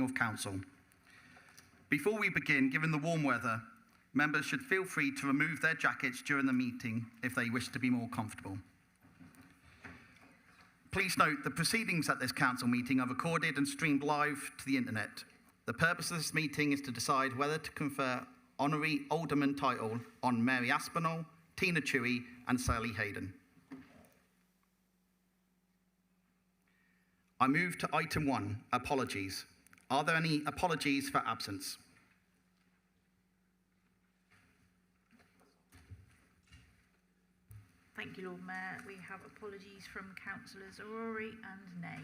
meeting of council. Before we begin, given the warm weather, members should feel free to remove their jackets during the meeting if they wish to be more comfortable. Please note the proceedings at this council meeting are recorded and streamed live to the internet. The purpose of this meeting is to decide whether to confer honorary alderman title on Mary Aspinall, Tina Chewy and Sally Hayden. I move to item 1, apologies. Are there any apologies for absence? Thank you, Lord Mayor. We have apologies from councillors O'Rourke and Nay.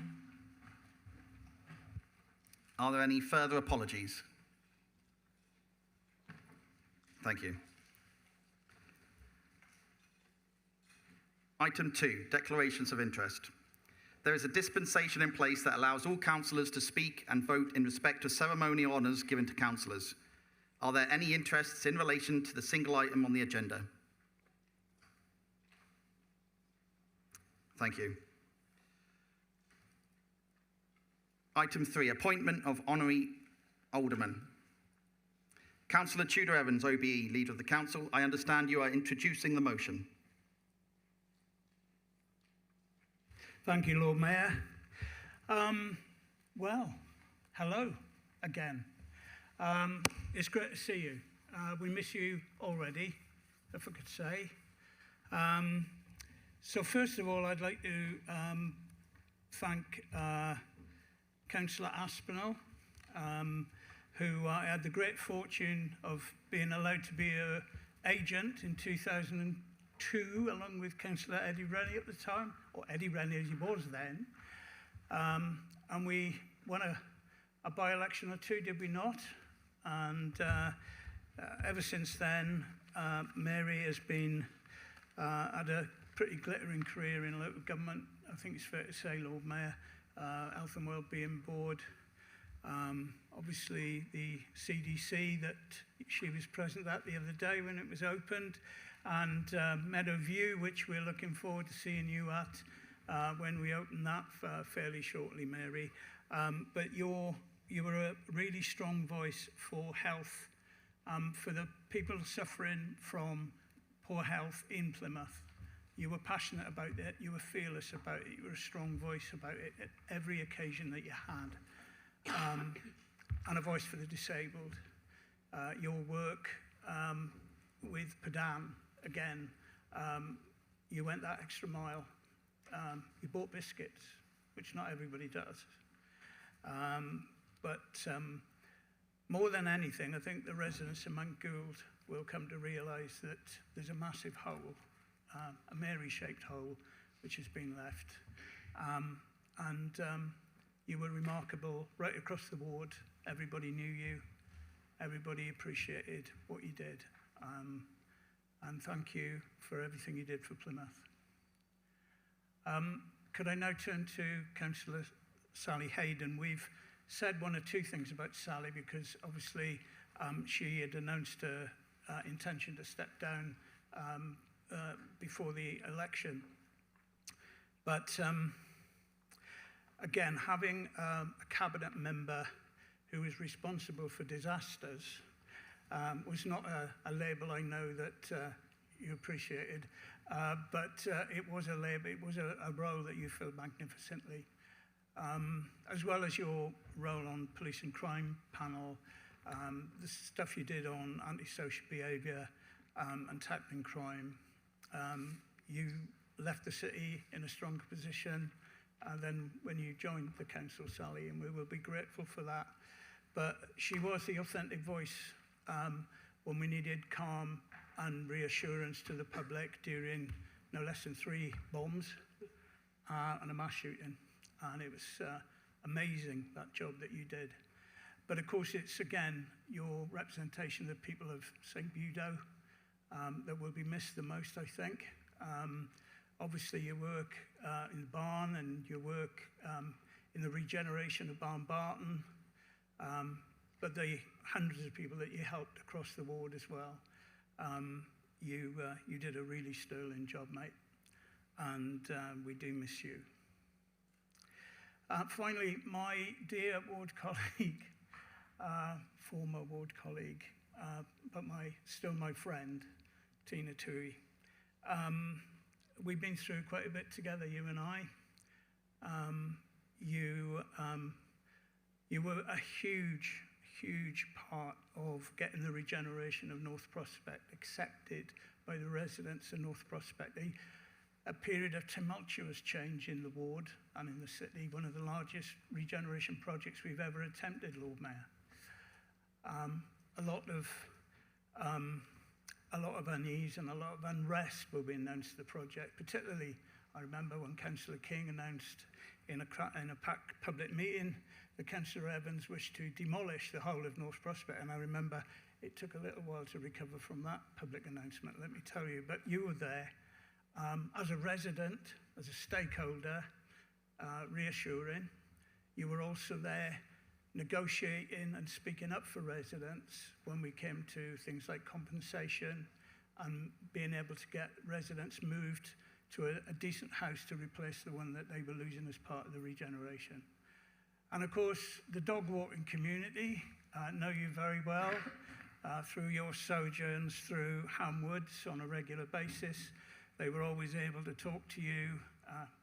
Are there any further apologies? Thank you. Item 2, declarations of interest. There is a dispensation in place that allows all councillors to speak and vote in respect to ceremonial honours given to councillors. Are there any interests in relation to the single item on the agenda? Thank you. Item 3, appointment of honorary alderman. Councillor Tudor Evans, OBE, Leader of the Council, I understand you are introducing the motion. Thank you, Lord Mayor. Well, hello again. It's great to see you. We miss you already, if I could say. So first of all, I'd like to thank Councillor Aspinall, who I had the great fortune of being allowed to be an agent in 2002, along with Councillor Eddie Rennie at the time, or Eddie Rennie as he was then. And we won a by-election or two, did we not? And ever since then, Mary has been, had a pretty glittering career in local government. I think it's fair to say, Lord Mayor, Health and Wellbeing Board, obviously the CDC that she was present at the other day when it was opened, and Meadowview, which we're looking forward to seeing you at when we open that fairly shortly, Mary. But you were a really strong voice for health, for the people suffering from poor health in Plymouth. You were passionate about it, you were fearless about it, you were a strong voice about it at every occasion that you had. And a voice for the disabled. Your work with Padan, again, you went that extra mile. You bought biscuits, which not everybody does. But more than anything, I think the residents of Mount Gould will come to realise that there's a massive hole, a Mary-shaped hole, which has been left. You were remarkable right across the ward. Everybody knew you. Everybody appreciated what you did. And thank you for everything you did for Plymouth. Could I now turn to Councillor Sally Hayden? We've said one or two things about Sally because obviously she had announced her intention to step down before the election. But again, having a cabinet member who is responsible for disasters was not a label I know that you appreciated, but it was a label, it was a role that you filled magnificently, as well as your role on police and crime panel, the stuff you did on antisocial behaviour and tackling crime. You left the city in a stronger position, and then when you joined the council, Sally, and we will be grateful for that. But she was the authentic voice when we needed calm and reassurance to the public during no less than 3 bombs and a mass shooting. And it was amazing, that job that you did. But of course, it's again your representation of the people of St. Budo that will be missed the most, I think. Obviously, your work in the barn and your work in the regeneration of Barn Barton, but the hundreds of people that you helped across the ward as well. You did a really sterling job, mate, and we do miss you. Finally, my dear ward colleague, former ward colleague, but still my friend, Tina Tui. We've been through quite a bit together, you and I. You were a huge part of getting the regeneration of North Prospect accepted by the residents of North Prospect. A period of tumultuous change in the ward and in the city, one of the largest regeneration projects we've ever attempted, Lord Mayor. A lot of unease and a lot of unrest will be announced to the project. Particularly, I remember when Councillor King announced in a public meeting that Councillor Evans wished to demolish the whole of North Prospect, and I remember it took a little while to recover from that public announcement, let me tell you. But you were there as a resident, as a stakeholder, reassuring. You were also there negotiating and speaking up for residents when we came to things like compensation and being able to get residents moved to a decent house to replace the one that they were losing as part of the regeneration. And of course, the dog walking community know you very well through your sojourns through Ham Woods on a regular basis. They were always able to talk to you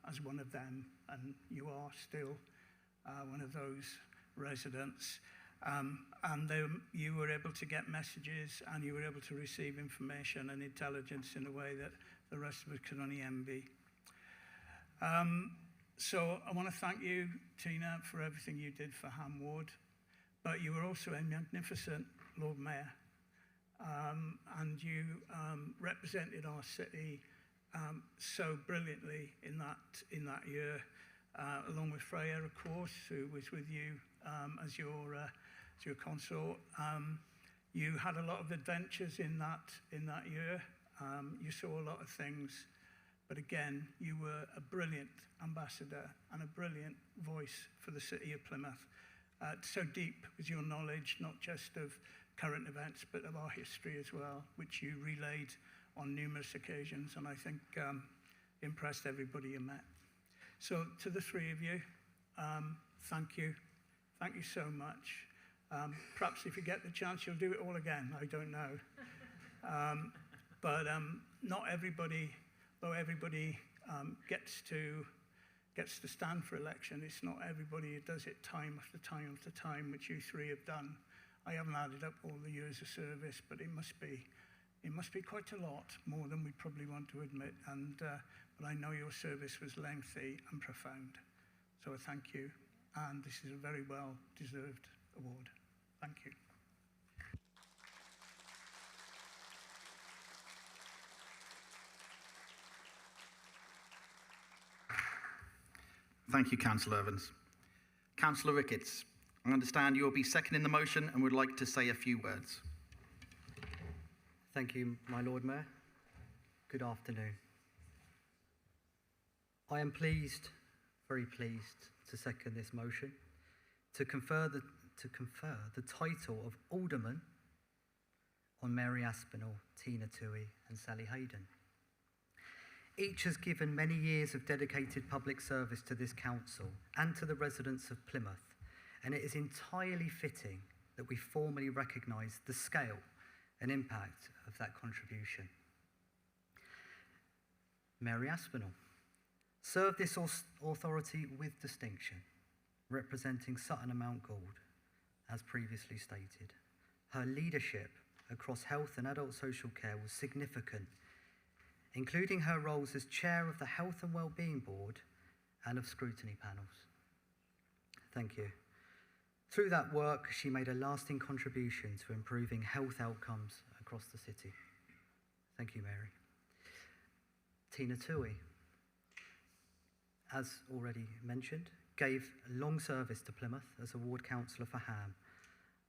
as one of them, and you are still one of those residents. You were able to get messages and you were able to receive information and intelligence in a way that the rest of us could only envy. So I want to thank you, Tina, for everything you did for Ham Ward, but you were also a magnificent Lord Mayor, and you represented our city so brilliantly in that year, along with Freya, of course, who was with you as your consort. You had a lot of adventures in that year. You saw a lot of things, but again, you were a brilliant ambassador and a brilliant voice for the city of Plymouth. So deep was your knowledge, not just of current events, but of our history as well, which you relayed on numerous occasions, and I think impressed everybody you met. So to the three of you, thank you. Thank you so much. Perhaps if you get the chance, you'll do it all again. I don't know. But not everybody, though everybody gets to stand for election, it's not everybody who does it time after time after time, which you three have done. I haven't added up all the years of service, but it must be quite a lot, more than we probably want to admit. And but I know your service was lengthy and profound. So I thank you, and this is a very well-deserved award. Thank you. Thank you, Councillor Evans. Councillor Ricketts, I understand you will be seconding the motion and would like to say a few words. Thank you, my Lord Mayor. Good afternoon. I am pleased, very pleased, to second this motion to confer the title of Alderman on Mary Aspinall, Tina Tui and Sally Hayden. Each has given many years of dedicated public service to this council and to the residents of Plymouth, and it is entirely fitting that we formally recognise the scale and impact of that contribution. Mary Aspinall served this authority with distinction, representing Sutton and Mount Gould, as previously stated. Her leadership across health and adult social care was significant, including her roles as chair of the Health and Wellbeing Board and of scrutiny panels. Thank you. Through that work, she made a lasting contribution to improving health outcomes across the city. Thank you, Mary. Tina Tui, as already mentioned, gave long service to Plymouth as a ward councillor for Ham,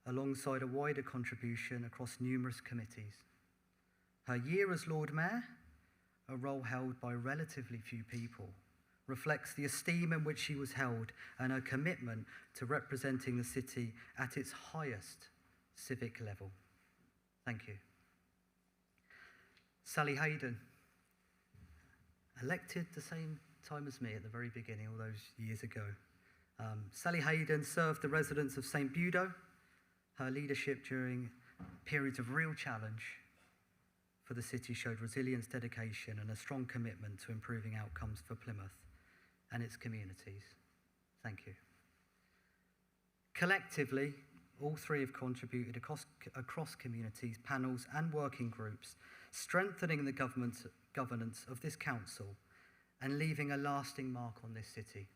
alongside a wider contribution across numerous committees. Her year as Lord Mayor, a role held by relatively few people, reflects the esteem in which she was held and her commitment to representing the city at its highest civic level. Thank you. Sally Hayden, elected the same time as me at the very beginning, all those years ago. Sally Hayden served the residents of St Budo. Her leadership during periods of real challenge for the city showed resilience, dedication, and a strong commitment to improving outcomes for Plymouth and its communities. Thank you. Collectively, all three have contributed across communities, panels, and working groups, strengthening the governance of this council and leaving a lasting mark on this city.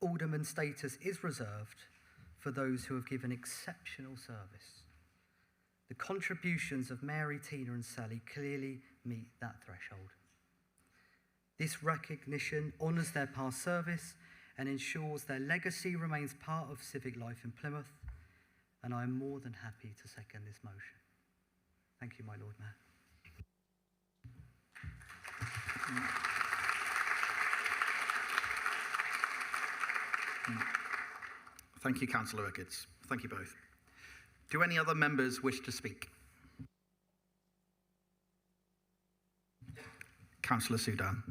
Alderman status is reserved for those who have given exceptional service. The contributions of Mary, Tina, and Sally clearly meet that threshold. This recognition honours their past service and ensures their legacy remains part of civic life in Plymouth, and I am more than happy to second this motion. Thank you, my Lord Mayor. Thank you, Councillor Ricketts. Thank you both. Do any other members wish to speak? Councillor Sudan.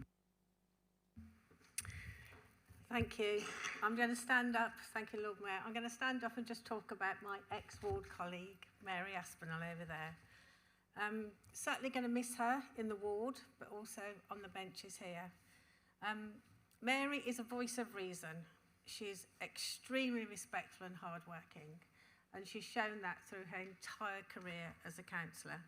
Thank you. I'm going to stand up. Thank you, Lord Mayor. I'm going to stand up and just talk about my ex-ward colleague, Mary Aspinall, over there. Certainly going to miss her in the ward, but also on the benches here. Mary is a voice of reason. She's extremely respectful and hardworking, and she's shown that through her entire career as a councillor.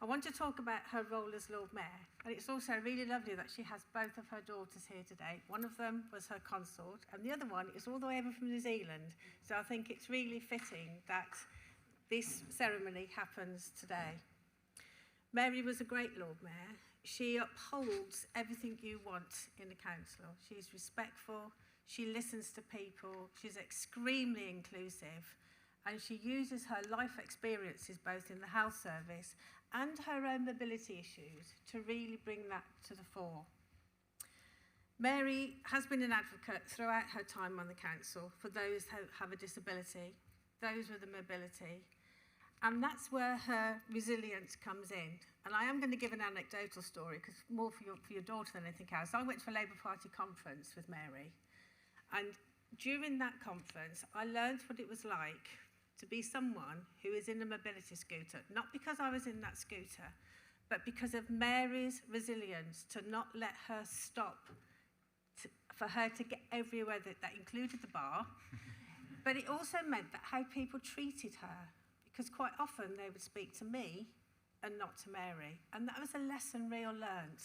I want to talk about her role as Lord Mayor, and it's also really lovely that she has both of her daughters here today. One of them was her consort, and the other one is all the way over from New Zealand. So I think it's really fitting that this ceremony happens today. Mary was a great Lord Mayor. She upholds everything you want in a council. She's respectful, she listens to people, she's extremely inclusive, and she uses her life experiences both in the health service and her own mobility issues to really bring that to the fore. Mary has been an advocate throughout her time on the council for those who have a disability, those with a mobility, and that's where her resilience comes in. And I am going to give an anecdotal story, because more for your daughter than anything else. I went to a Labour Party conference with Mary, and during that conference, I learned what it was like to be someone who is in a mobility scooter, not because I was in that scooter, but because of Mary's resilience to not let her stop, for her to get everywhere. That included the bar, but it also meant that how people treated her, because quite often they would speak to me and not to Mary, and that was a lesson real learned.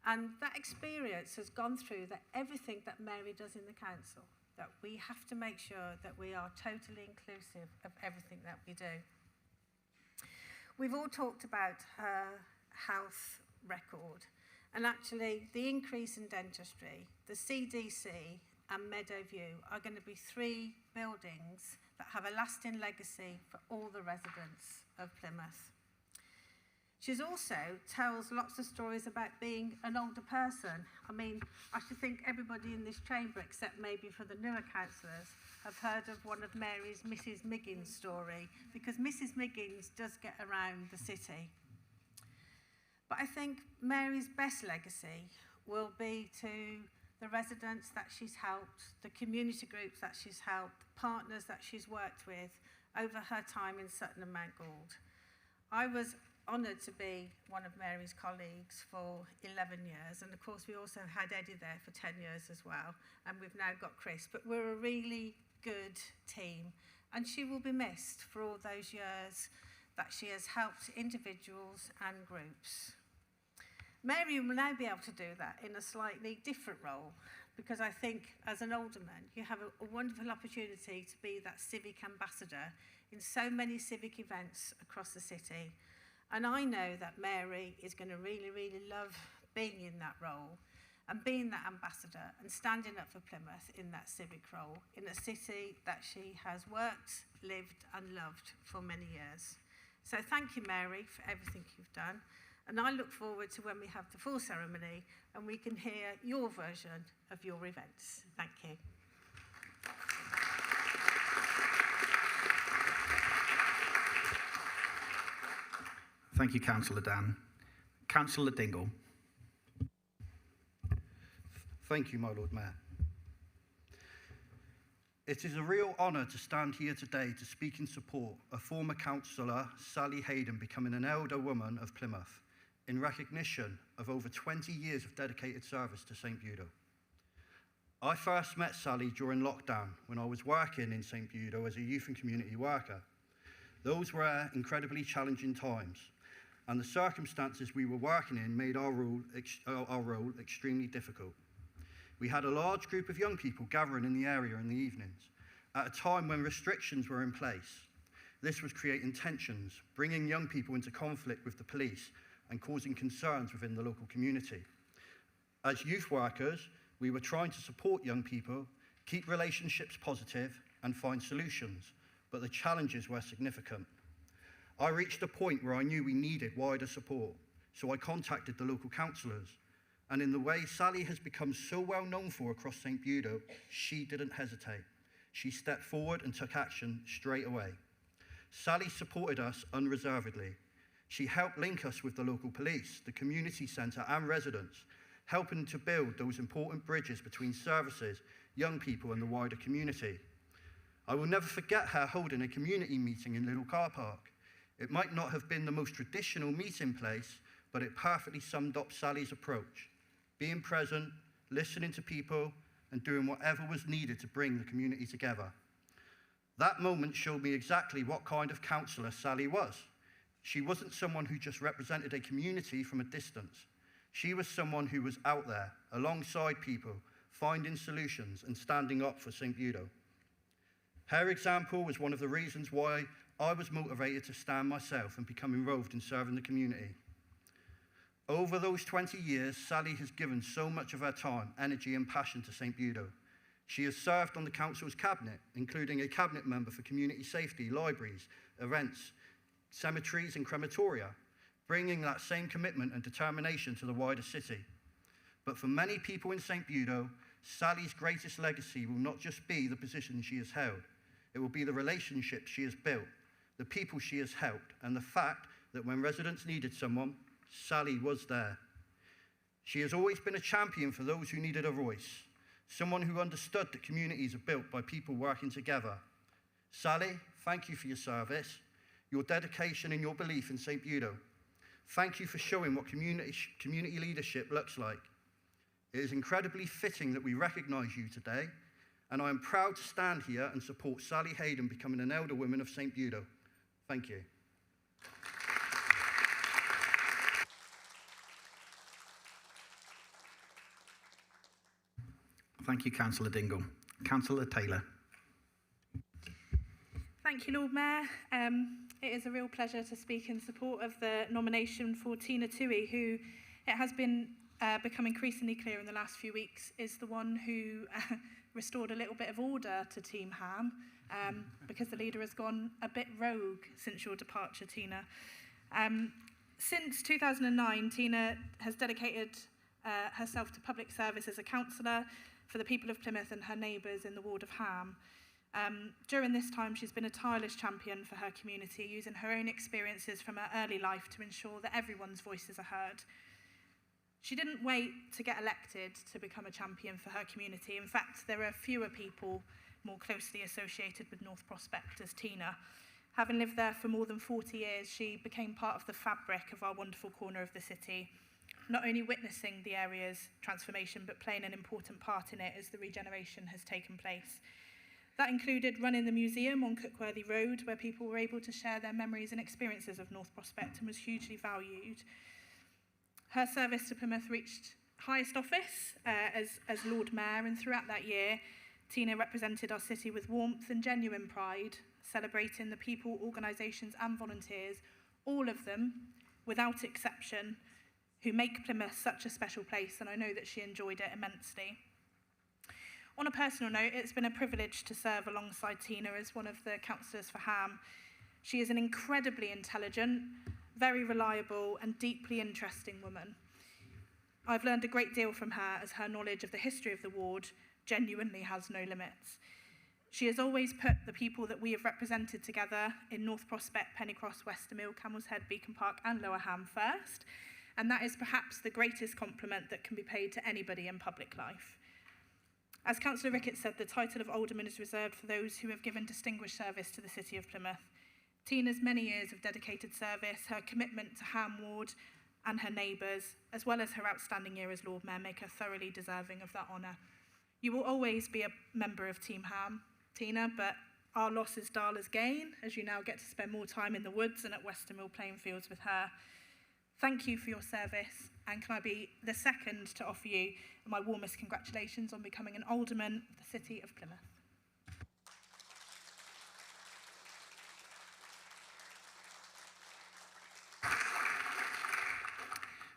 And that experience has gone through that everything that Mary does in the council, that we have to make sure that we are totally inclusive of everything that we do. We've all talked about her health record, and actually the increase in dentistry, the CDC and Meadowview are going to be 3 buildings that have a lasting legacy for all the residents of Plymouth. She also tells lots of stories about being an older person. I mean, I should think everybody in this chamber, except maybe for the newer councillors, have heard of one of Mary's Mrs. Miggins story, because Mrs. Miggins does get around the city. But I think Mary's best legacy will be to the residents that she's helped, the community groups that she's helped, partners that she's worked with over her time in Sutton and Mount Gould. I was honoured to be one of Mary's colleagues for 11 years, and of course we also had Eddie there for 10 years as well, and we've now got Chris, but we're a really good team, and she will be missed for all those years that she has helped individuals and groups. Mary will now be able to do that in a slightly different role, because I think as an alderman you have a wonderful opportunity to be that civic ambassador in so many civic events across the city. And I know that Mary is going to really, really love being in that role and being that ambassador and standing up for Plymouth in that civic role in a city that she has worked, lived and loved for many years. So thank you, Mary, for everything you've done. And I look forward to when we have the full ceremony and we can hear your version of your events. Thank you. Thank you, Councillor Dan. Councillor Dingle. Thank you, my Lord Mayor. It is a real honour to stand here today to speak in support of former councillor Sally Hayden becoming an elder woman of Plymouth in recognition of over 20 years of dedicated service to St Budo. I first met Sally during lockdown when I was working in St Budo as a youth and community worker. Those were incredibly challenging times, and the circumstances we were working in made our role extremely difficult. We had a large group of young people gathering in the area in the evenings, at a time when restrictions were in place. This was creating tensions, bringing young people into conflict with the police and causing concerns within the local community. As youth workers, we were trying to support young people, keep relationships positive and find solutions, but the challenges were significant. I reached a point where I knew we needed wider support, so I contacted the local councillors. And in the way Sally has become so well known for across St Budo, she didn't hesitate. She stepped forward and took action straight away. Sally supported us unreservedly. She helped link us with the local police, the community centre and residents, helping to build those important bridges between services, young people and the wider community. I will never forget her holding a community meeting in Little Car Park. It might not have been the most traditional meeting place, but it perfectly summed up Sally's approach. Being present, listening to people, and doing whatever was needed to bring the community together. That moment showed me exactly what kind of councillor Sally was. She wasn't someone who just represented a community from a distance. She was someone who was out there, alongside people, finding solutions and standing up for St Budo. Her example was one of the reasons why I was motivated to stand myself and become involved in serving the community. Over those 20 years, Sally has given so much of her time, energy and passion to St Budo. She has served on the council's cabinet, including a cabinet member for community safety, libraries, events, cemeteries and crematoria, bringing that same commitment and determination to the wider city. But for many people in St Budo, Sally's greatest legacy will not just be the position she has held. It will be the relationships she has built, the people she has helped, and the fact that when residents needed someone, Sally was there. She has always been a champion for those who needed a voice, someone who understood that communities are built by people working together. Sally, thank you for your service, your dedication and your belief in St Budo. Thank you for showing what community leadership looks like. It is incredibly fitting that we recognise you today, and I am proud to stand here and support Sally Hayden becoming an elder woman of St Budo. Thank you. Thank you, Councillor Dingle. Councillor Taylor. Thank you, Lord Mayor. It is a real pleasure to speak in support of the nomination for Tina Toohey, who it has been become increasingly clear in the last few weeks is the one who restored a little bit of order to Team Ham, because the leader has gone a bit rogue since your departure, Tina. Since 2009, Tina has dedicated herself to public service as a councillor for the people of Plymouth and her neighbours in the ward of Ham. During this time, she's been a tireless champion for her community, using her own experiences from her early life to ensure that everyone's voices are heard. She didn't wait to get elected to become a champion for her community. In fact, there are fewer people more closely associated with North Prospect as Tina. Having lived there for more than 40 years, she became part of the fabric of our wonderful corner of the city, not only witnessing the area's transformation, but playing an important part in it as the regeneration has taken place. That included running the museum on Cookworthy Road, where people were able to share their memories and experiences of North Prospect, and was hugely valued. Her service to Plymouth reached highest office as Lord Mayor, and throughout that year, Tina represented our city with warmth and genuine pride, celebrating the people, organisations and volunteers, all of them, without exception, who make Plymouth such a special place, and I know that she enjoyed it immensely. On a personal note, it's been a privilege to serve alongside Tina as one of the councillors for Ham. She is an incredibly intelligent, very reliable and deeply interesting woman. I've learned a great deal from her, as her knowledge of the history of the ward genuinely has no limits. She has always put the people that we have represented together in North Prospect, Pennycross, Westermill, Camel's Head, Beacon Park and Lower Ham first, and that is perhaps the greatest compliment that can be paid to anybody in public life. As Councillor Ricketts said, the title of Alderman is reserved for those who have given distinguished service to the City of Plymouth. Tina's many years of dedicated service, her commitment to Ham Ward and her neighbours, as well as her outstanding year as Lord Mayor, make her thoroughly deserving of that honour. You will always be a member of Team Ham, Tina, but our loss is Darla's gain, as you now get to spend more time in the woods and at Western Mill playing fields with her. Thank you for your service, and can I be the second to offer you my warmest congratulations on becoming an Alderman of the City of Plymouth.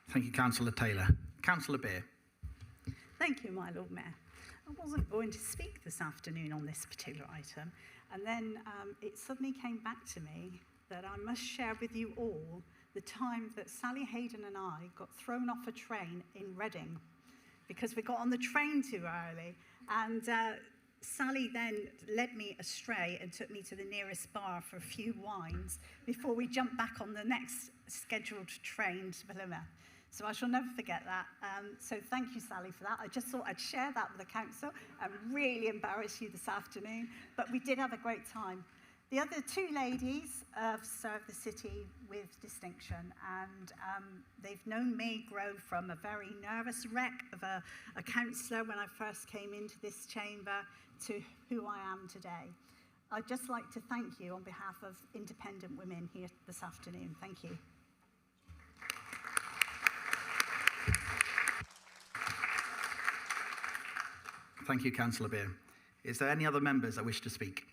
Thank you, Councillor Taylor. Councillor Beer. Thank you, my Lord Mayor. I wasn't going to speak this afternoon on this particular item, and then it suddenly came back to me that I must share with you all the time that Sally Hayden and I got thrown off a train in Reading because we got on the train too early, and Sally then led me astray and took me to the nearest bar for a few wines before we jumped back on the next scheduled train to Plymouth. So I shall never forget that. So thank you, Sally, for that. I just thought I'd share that with the council and really embarrass you this afternoon. But we did have a great time. The other two ladies have served the city with distinction, and they've known me grow from a very nervous wreck of a councillor when I first came into this chamber to who I am today. I'd just like to thank you on behalf of independent women here this afternoon. Thank you. Thank you, Councillor Beer. Is there any other members that wish to speak?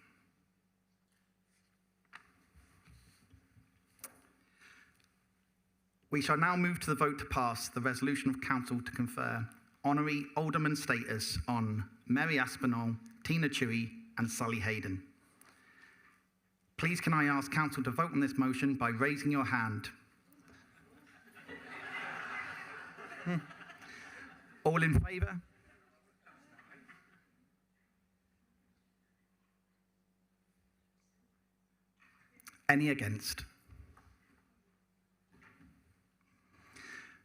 We shall now move to the vote to pass the resolution of Council to confer honorary Alderman status on Mary Aspinall, Tina Chewy and Sally Hayden. Please can I ask Council to vote on this motion by raising your hand. All in favour? Any against?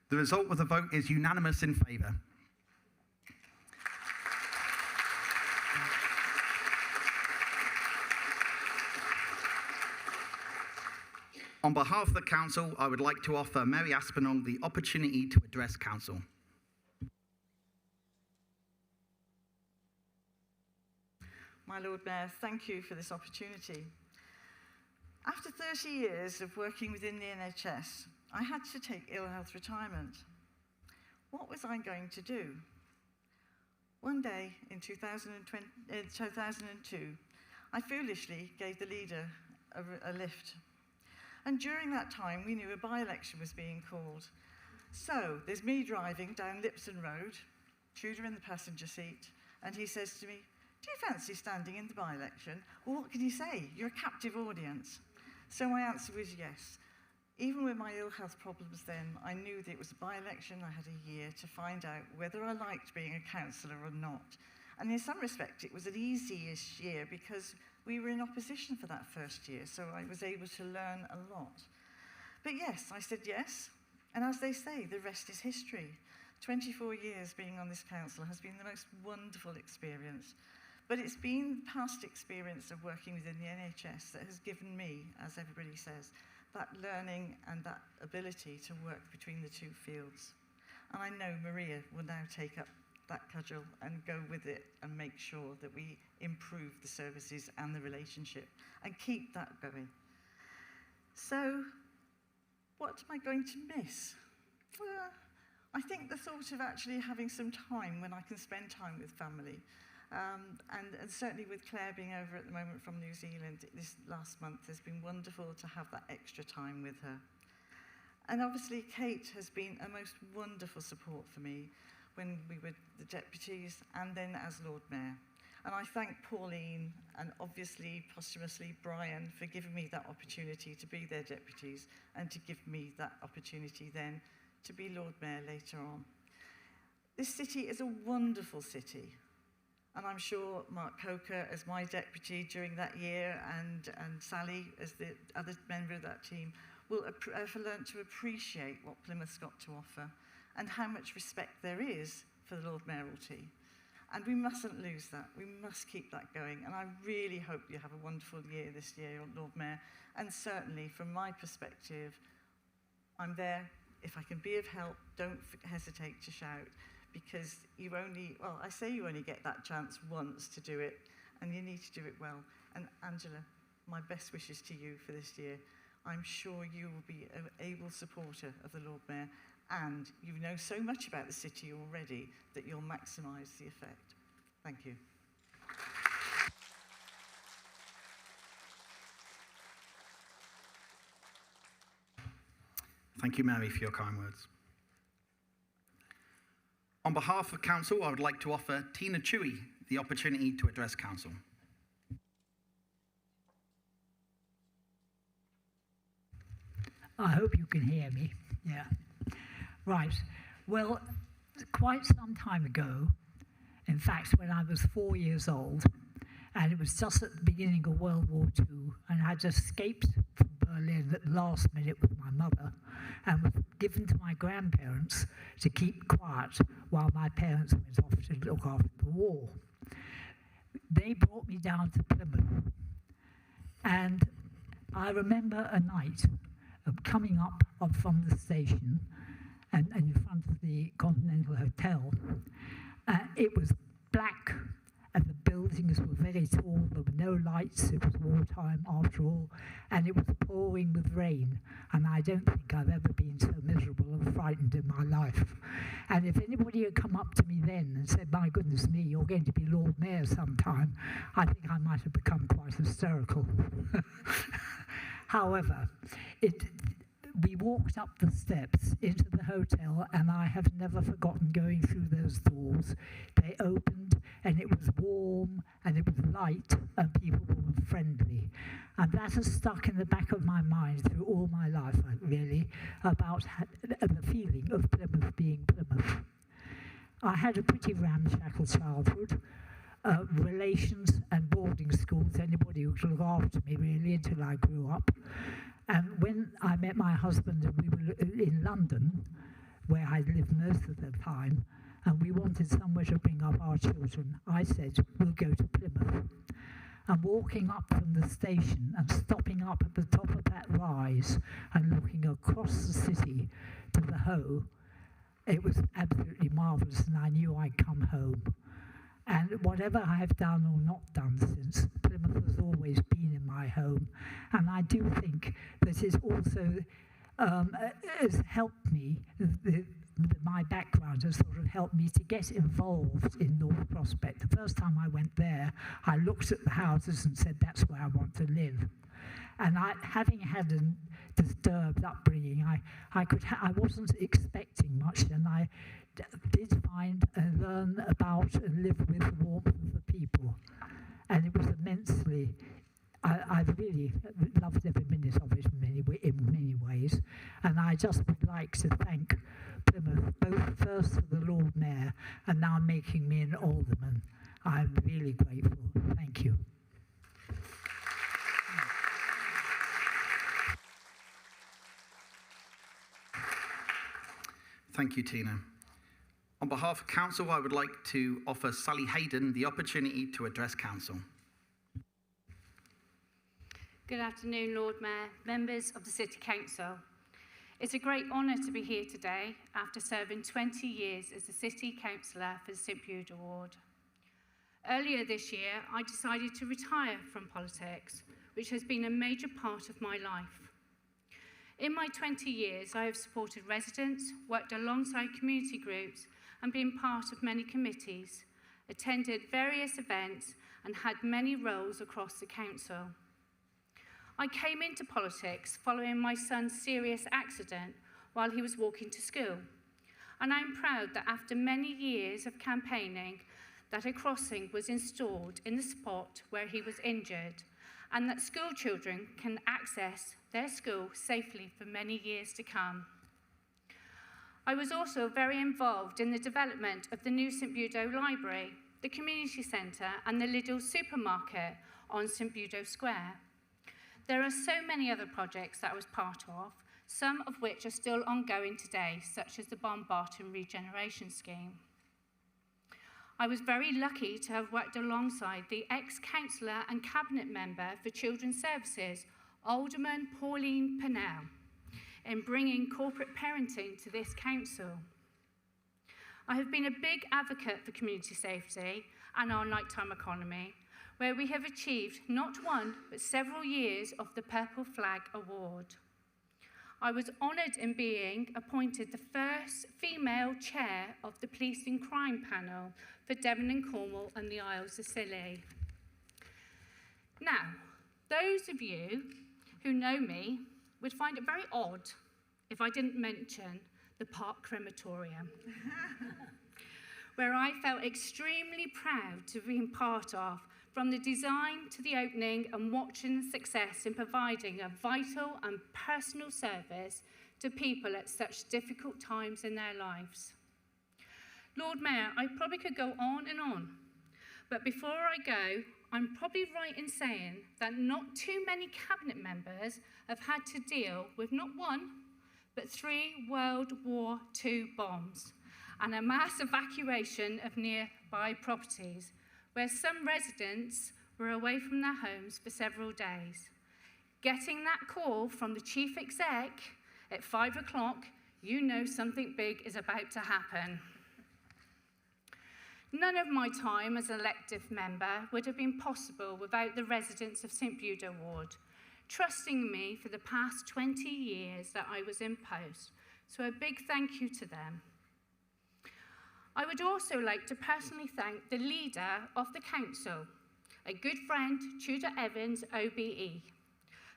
The result of the vote is unanimous in favour. On behalf of the Council, I would like to offer Mary Aspinall the opportunity to address Council. My Lord Mayor, thank you for this opportunity. After 30 years of working within the NHS, I had to take ill health retirement. What was I going to do? One day in 2002, I foolishly gave the leader a lift. And during that time, we knew a by-election was being called. So there's me driving down Lipson Road, Tudor in the passenger seat, and he says to me, "Do you fancy standing in the by-election?" Well, what can you say? You're a captive audience. So my answer was yes. Even with my ill health problems then, I knew that it was a by-election. I had a year to find out whether I liked being a councillor or not. And in some respect, it was an easy-ish year because we were in opposition for that first year, so I was able to learn a lot. But yes, I said yes. And as they say, the rest is history. 24 years being on this council has been the most wonderful experience. But it's been past experience of working within the NHS that has given me, as everybody says, that learning and that ability to work between the two fields. And I know Maria will now take up that cudgel and go with it and make sure that we improve the services and the relationship and keep that going. So, what am I going to miss? Well, I think the thought of actually having some time when I can spend time with family, and certainly with Claire being over at the moment from New Zealand this last month has been wonderful to have that extra time with her. And obviously Kate has been a most wonderful support for me when we were the deputies and then as Lord Mayor. And I thank Pauline and obviously posthumously Brian for giving me that opportunity to be their deputies and to give me that opportunity then to be Lord Mayor later on. This city is a wonderful city. And I'm sure Mark Coker as my deputy during that year and Sally as the other member of that team will have learned to appreciate what Plymouth's got to offer and how much respect there is for the Lord Mayoralty. And we mustn't lose that. We must keep that going. And I really hope you have a wonderful year this year, Lord Mayor. And certainly, from my perspective, I'm there. If I can be of help, don't hesitate to shout, because you only, well, I say you only get that chance once to do it, and you need to do it well. And Angela, my best wishes to you for this year. I'm sure you will be an able supporter of the Lord Mayor, and you know so much about the city already that you'll maximise the effect. Thank you. Thank you, Mary, for your kind words. On behalf of Council, I would like to offer Tina Chewy the opportunity to address Council. I hope you can hear me. Yeah. Right. Well, quite some time ago, in fact, when I was 4 years old, and it was just at the beginning of World War II, and I'd escaped from Berlin at the last minute with my mother, and was given to my grandparents to keep quiet while my parents went off to look after the war. They brought me down to Plymouth, and I remember a night of coming up from the station and in front of the Continental Hotel. It was black, and the buildings were very tall. There were no lights. It was wartime after all, and it was pouring with rain. And I don't think I've ever been so miserable and frightened in my life. And if anybody had come up to me then and said, "My goodness me, you're going to be Lord Mayor sometime," I think I might have become quite hysterical. However, we walked up the steps into the hotel, and I have never forgotten going through those doors. They opened, and it was warm, and it was light, and people were friendly. And that has stuck in the back of my mind through all my life, really, about the feeling of Plymouth being Plymouth. I had a pretty ramshackle childhood. Relations and boarding schools, anybody who could look after me, really, until I grew up. And when I met my husband, and we were in London, where I lived most of the time, and we wanted somewhere to bring up our children, I said, "We'll go to Plymouth." And walking up from the station and stopping up at the top of that rise and looking across the city to the Hoe, it was absolutely marvellous, and I knew I'd come home. And whatever I have done or not done since, Plymouth has always been in my home. And I do think that it also has helped me, my background has sort of helped me to get involved in North Prospect. The first time I went there, I looked at the houses and said, "That's where I want to live." And having had a disturbed upbringing, I wasn't expecting much, and I did find and learn about and live with the warmth of the people. And it was immensely, I really loved every minute of it in many ways. And I just would like to thank Plymouth, both first for the Lord Mayor and now making me an alderman. I'm really grateful. Thank you. Thank you, Tina. On behalf of Council, I would like to offer Sally Hayden the opportunity to address Council. Good afternoon, Lord Mayor, members of the City Council. It's a great honour to be here today after serving 20 years as the City Councillor for the St Bude Award. Earlier this year, I decided to retire from politics, which has been a major part of my life. In my 20 years, I have supported residents, worked alongside community groups, and been part of many committees, attended various events, and had many roles across the council. I came into politics following my son's serious accident while he was walking to school, and I'm proud that after many years of campaigning, that a crossing was installed in the spot where he was injured, and that school children can access their school safely for many years to come. I was also very involved in the development of the new St Bude Library, the community centre and the Lidl supermarket on St Bude Square. There are so many other projects that I was part of, some of which are still ongoing today, such as the Bombarton Regeneration Scheme. I was very lucky to have worked alongside the ex-councillor and cabinet member for Children's Services, Alderman Pauline Pennell, in bringing corporate parenting to this council. I have been a big advocate for community safety and our nighttime economy, where we have achieved not one, but several years of the Purple Flag Award. I was honoured in being appointed the first female chair of the Police and Crime Panel for Devon and Cornwall and the Isles of Scilly. Now, those of you who know me would find it very odd if I didn't mention the Park Crematorium, where I felt extremely proud to have been part of, from the design to the opening, and watching the success in providing a vital and personal service to people at such difficult times in their lives. Lord Mayor, I probably could go on and on, but before I go, I'm probably right in saying that not too many cabinet members have had to deal with not one, but 3 World War II bombs and a mass evacuation of nearby properties, where some residents were away from their homes for several days. Getting that call from the chief exec at 5 o'clock, you know something big is about to happen. None of my time as elective member would have been possible without the residents of St Bude Ward, trusting me for the past 20 years that I was in post, so a big thank you to them. I would also like to personally thank the leader of the council, a good friend, Tudor Evans, OBE,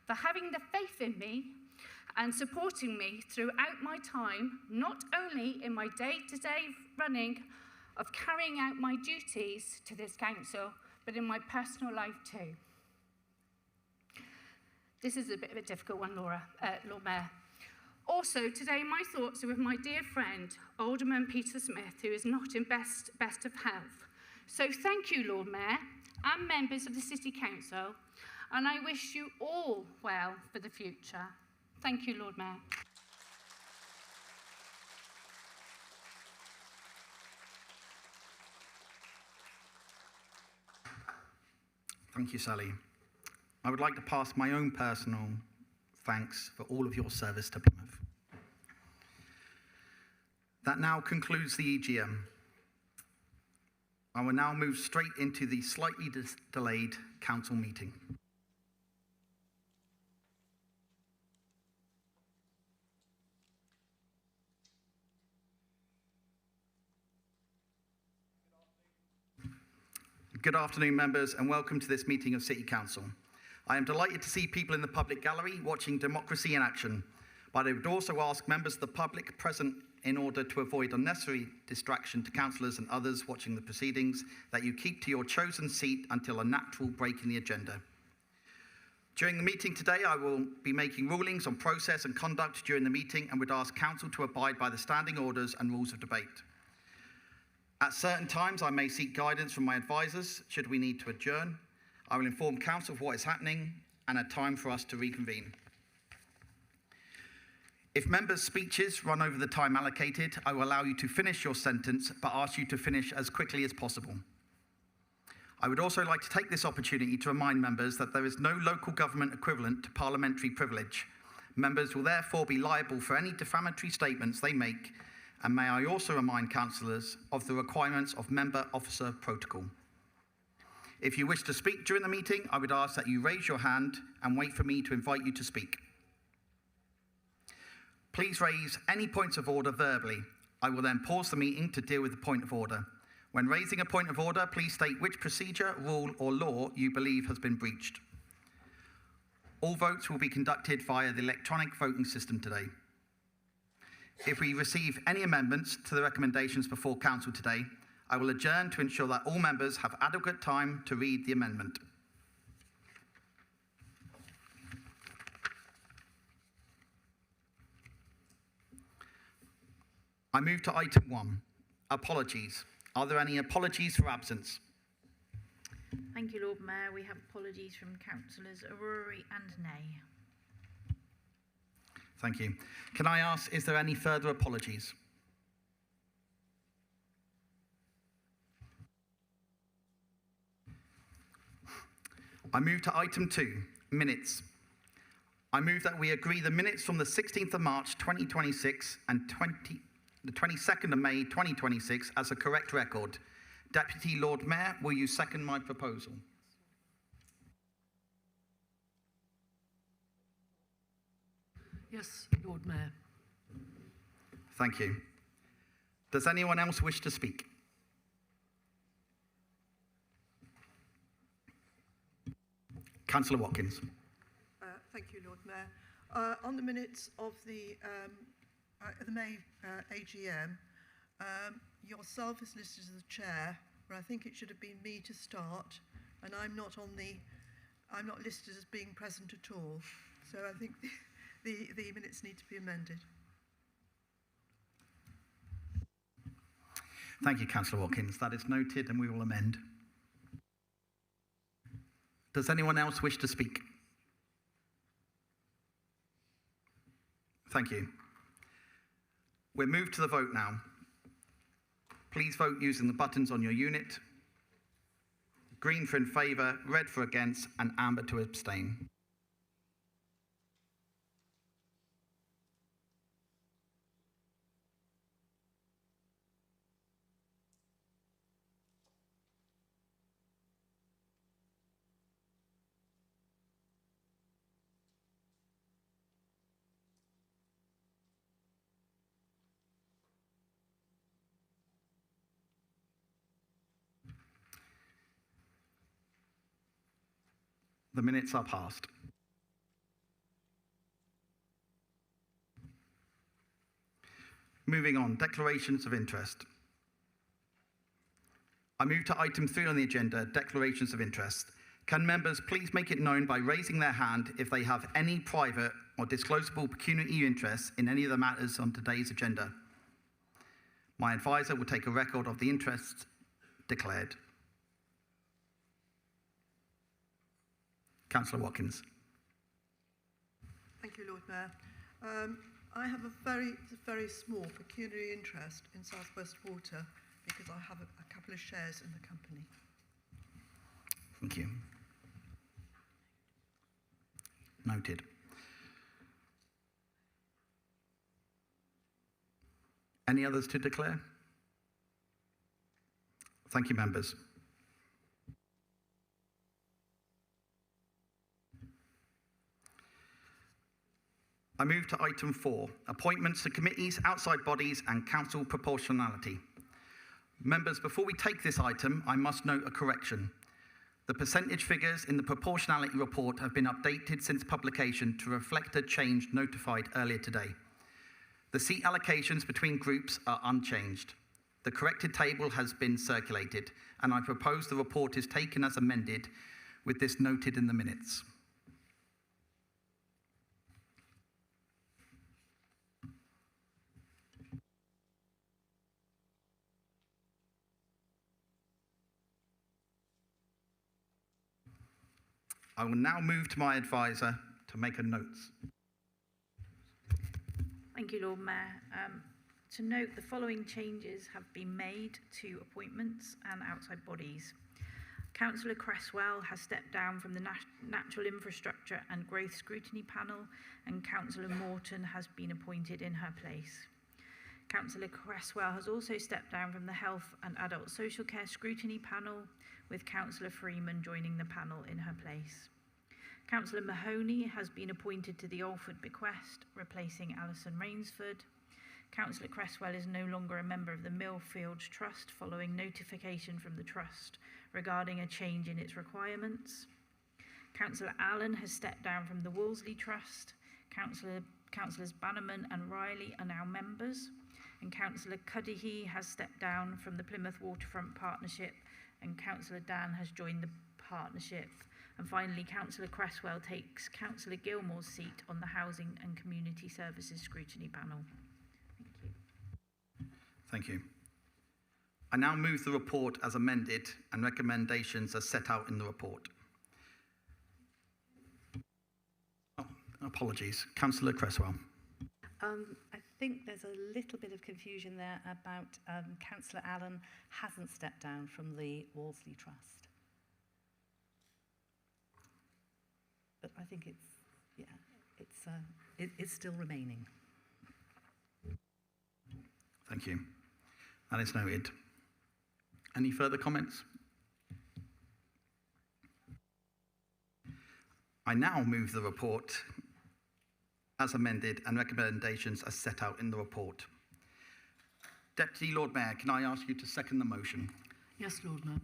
for having the faith in me and supporting me throughout my time, not only in my day-to-day running of carrying out my duties to this council, but in my personal life too. This is a bit of a difficult one, Lord Mayor. Also, today my thoughts are with my dear friend, Alderman Peter Smith, who is not in best of health. So thank you, Lord Mayor, and members of the City Council, and I wish you all well for the future. Thank you, Lord Mayor. Thank you, Sally. I would like to pass my own personal thanks for all of your service to Plymouth. That now concludes the EGM. I will now move straight into the slightly delayed council meeting. Good afternoon, members, and welcome to this meeting of City Council. I am delighted to see people in the public gallery watching democracy in action, but I would also ask members of the public present, in order to avoid unnecessary distraction to councillors and others watching the proceedings, that you keep to your chosen seat until a natural break in the agenda. During the meeting today, I will be making rulings on process and conduct during the meeting, and would ask council to abide by the standing orders and rules of debate. At certain times, I may seek guidance from my advisors should we need to adjourn. I will inform council of what is happening and a time for us to reconvene. If members' speeches run over the time allocated, I will allow you to finish your sentence, but ask you to finish as quickly as possible. I would also like to take this opportunity to remind members that there is no local government equivalent to parliamentary privilege. Members will therefore be liable for any defamatory statements they make, and may I also remind councillors of the requirements of member officer protocol. If you wish to speak during the meeting, I would ask that you raise your hand and wait for me to invite you to speak. Please raise any points of order verbally. I will then pause the meeting to deal with the point of order. When raising a point of order, please state which procedure, rule, or law you believe has been breached. All votes will be conducted via the electronic voting system today. If we receive any amendments to the recommendations before council today, I will adjourn to ensure that all members have adequate time to read the amendment. I move to item 1, apologies. Are there any apologies for absence? Thank you, Lord Mayor. We have apologies from councillors O'Rourke and Ney. Thank you. Can I ask, is there any further apologies? I move to item 2, minutes. I move that we agree the minutes from the 16th of March 2026 and the 22nd of May 2026 as a correct record. Deputy Lord Mayor, will you second my proposal? Yes, Lord Mayor. Thank you. Does anyone else wish to speak? Councillor Watkins. Thank you, Lord Mayor. On the minutes of the May EGM, yourself is listed as the chair, but I think it should have been me to start, and I'm not listed as being present at all. So I think the minutes need to be amended. Thank you, Councillor Watkins. That is noted and we will amend. Does anyone else wish to speak? Thank you. We'll move to the vote now. Please vote using the buttons on your unit. Green for in favour, red for against, and amber to abstain. The minutes are passed. Moving on, declarations of interest. I move to item 3 on the agenda, declarations of interest. Can members please make it known by raising their hand if they have any private or disclosable pecuniary interests in any of the matters on today's agenda? My advisor will take a record of the interests declared. Councillor Watkins. Thank you, Lord Mayor. I have a very small pecuniary interest in South West Water because I have a couple of shares in the company. Thank you. Noted. Any others to declare? Thank you, members. I move to item 4, appointments to committees, outside bodies and council proportionality. Members, before we take this item, I must note a correction. The percentage figures in the proportionality report have been updated since publication to reflect a change notified earlier today. The seat allocations between groups are unchanged. The corrected table has been circulated, and I propose the report is taken as amended with this noted in the minutes. I will now move to my advisor to make a notes. Thank you, Lord Mayor. To note, the following changes have been made to appointments and outside bodies. Councillor Cresswell has stepped down from the Natural Infrastructure and Growth Scrutiny Panel, and Councillor Morton has been appointed in her place. Councillor Cresswell has also stepped down from the Health and Adult Social Care Scrutiny Panel, with Councillor Freeman joining the panel in her place. Councillor Mahoney has been appointed to the Alford Bequest, replacing Alison Rainsford. Councillor Cresswell is no longer a member of the Millfields Trust following notification from the Trust regarding a change in its requirements. Councillor Allen has stepped down from the Wolseley Trust. Councillors Bannerman and Riley are now members. And Councillor Cudahy has stepped down from the Plymouth Waterfront Partnership, and Councillor Dan has joined the partnership. And finally, Councillor Cresswell takes Councillor Gilmore's seat on the Housing and Community Services Scrutiny Panel. Thank you. Thank you. I now move the report as amended and recommendations as set out in the report. Oh, apologies. Councillor Cresswell. I think there's a little bit of confusion there about Councillor Allen hasn't stepped down from the Wolseley Trust. I think it's still remaining. Thank you. That is noted. Any further comments? I now move the report as amended and recommendations as set out in the report. Deputy Lord Mayor, can I ask you to second the motion? Yes, Lord Mayor.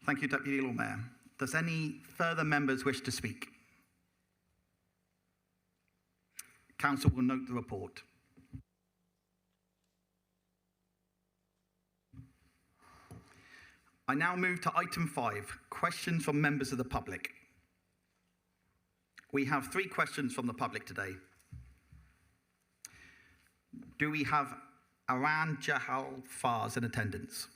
Thank you, Deputy Lord Mayor. Does any further members wish to speak? Council will note the report. I now move to item 5, questions from members of the public. We have 3 questions from the public today. Do we have Aran Jahal Fars in attendance?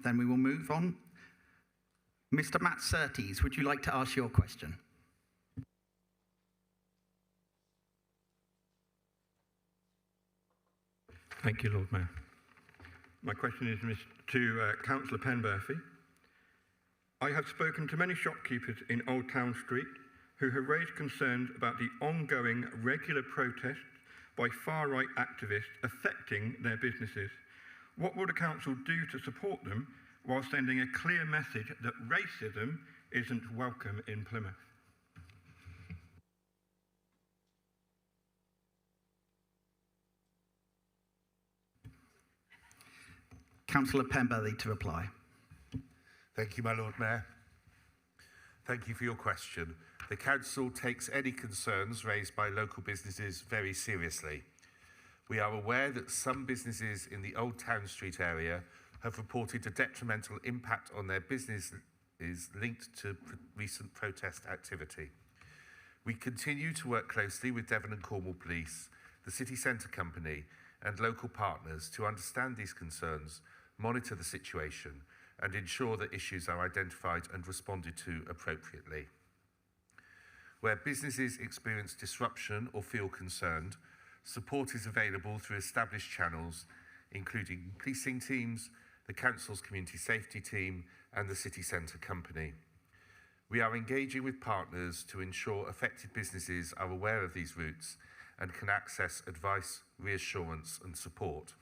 Then we will move on. Mr. Matt Surtees, would you like to ask your question? Thank you, Lord Mayor. My question is to Councillor Penberthy. I have spoken to many shopkeepers in Old Town Street who have raised concerns about the ongoing regular protests by far-right activists affecting their businesses. What will the council do to support them while sending a clear message that racism isn't welcome in Plymouth? Councillor Penberthy to reply. Thank you, my Lord Mayor. Thank you for your question. The Council takes any concerns raised by local businesses very seriously. We are aware that some businesses in the Old Town Street area have reported a detrimental impact on their businesses linked to recent protest activity. We continue to work closely with Devon and Cornwall Police, the City Centre Company and local partners to understand these concerns, monitor the situation and ensure that issues are identified and responded to appropriately. Where businesses experience disruption or feel concerned, support is available through established channels, including policing teams, the Council's Community Safety Team, and the City Centre Company. We are engaging with partners to ensure affected businesses are aware of these routes and can access advice, reassurance, and support.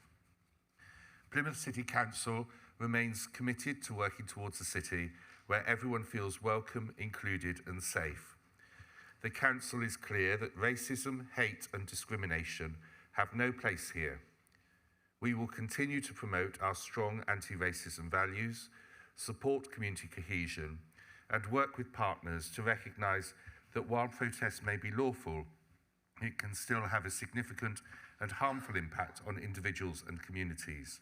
Plymouth City Council remains committed to working towards a city where everyone feels welcome, included, and safe. The Council is clear that racism, hate, and discrimination have no place here. We will continue to promote our strong anti-racism values, support community cohesion, and work with partners to recognise that while protests may be lawful, it can still have a significant and harmful impact on individuals and communities,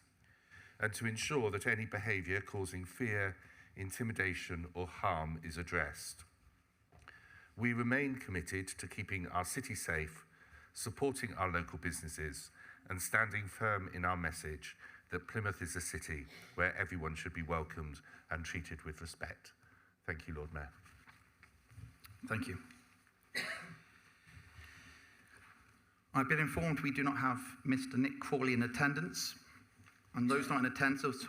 and to ensure that any behaviour causing fear, intimidation, or harm is addressed. We remain committed to keeping our city safe, supporting our local businesses, and standing firm in our message that Plymouth is a city where everyone should be welcomed and treated with respect. Thank you, Lord Mayor. Thank you. I've been informed we do not have Mr. Nick Crawley in attendance, and those not in attendance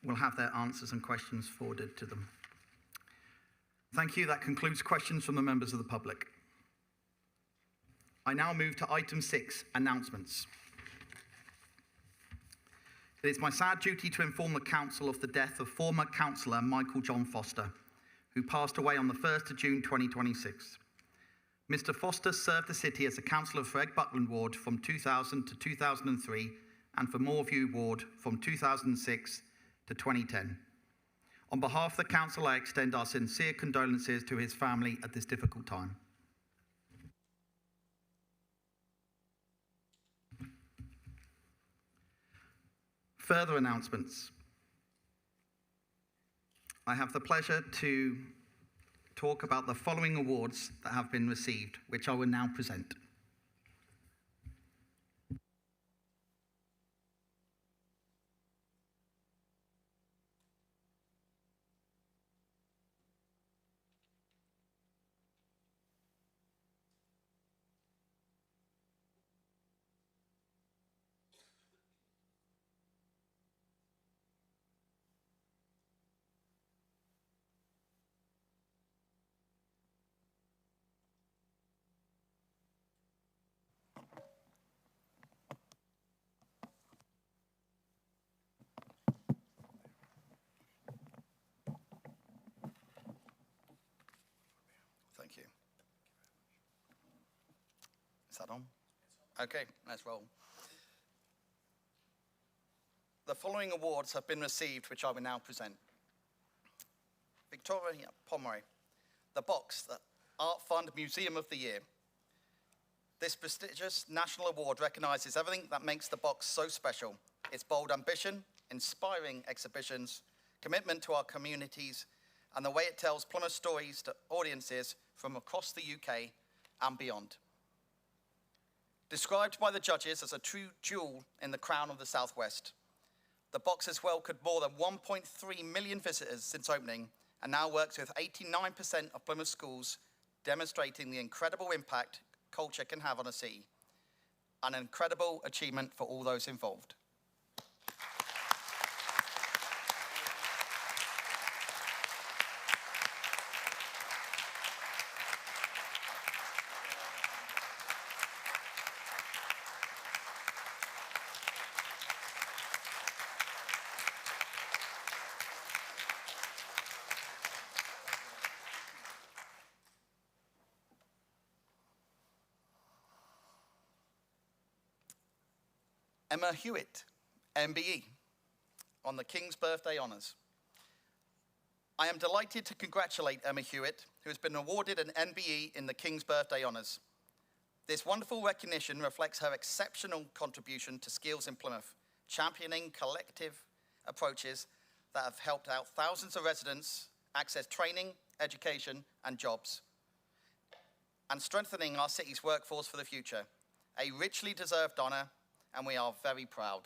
will have their answers and questions forwarded to them. Thank you. That concludes questions from the members of the public. I now move to item 6, announcements. It is my sad duty to inform the Council of the death of former councillor Michael John Foster, who passed away on the 1st of June 2026. Mr. Foster served the city as a councillor for Egg Buckland Ward from 2000 to 2003 and for Moorview Ward from 2006 to 2010. On behalf of the Council, I extend our sincere condolences to his family at this difficult time. Further announcements. I have the pleasure to talk about the following awards that have been received, which I will now present. that on? Okay, let's roll. The following awards have been received, which I will now present. Victoria Pomeroy, the Box, the Art Fund Museum of the Year. This prestigious national award recognises everything that makes the Box so special. Its bold ambition, inspiring exhibitions, commitment to our communities, and the way it tells Plymouth stories to audiences from across the UK and beyond. Described by the judges as a true jewel in the crown of the Southwest, the Box has welcomed more than 1.3 million visitors since opening and now works with 89% of Plymouth schools, demonstrating the incredible impact culture can have on a city. An incredible achievement for all those involved. Emma Hewitt, MBE, on the King's Birthday Honours. I am delighted to congratulate Emma Hewitt, who has been awarded an MBE in the King's Birthday Honours. This wonderful recognition reflects her exceptional contribution to skills in Plymouth, championing collective approaches that have helped out thousands of residents access training, education, and jobs, and strengthening our city's workforce for the future. A richly deserved honour, and we are very proud.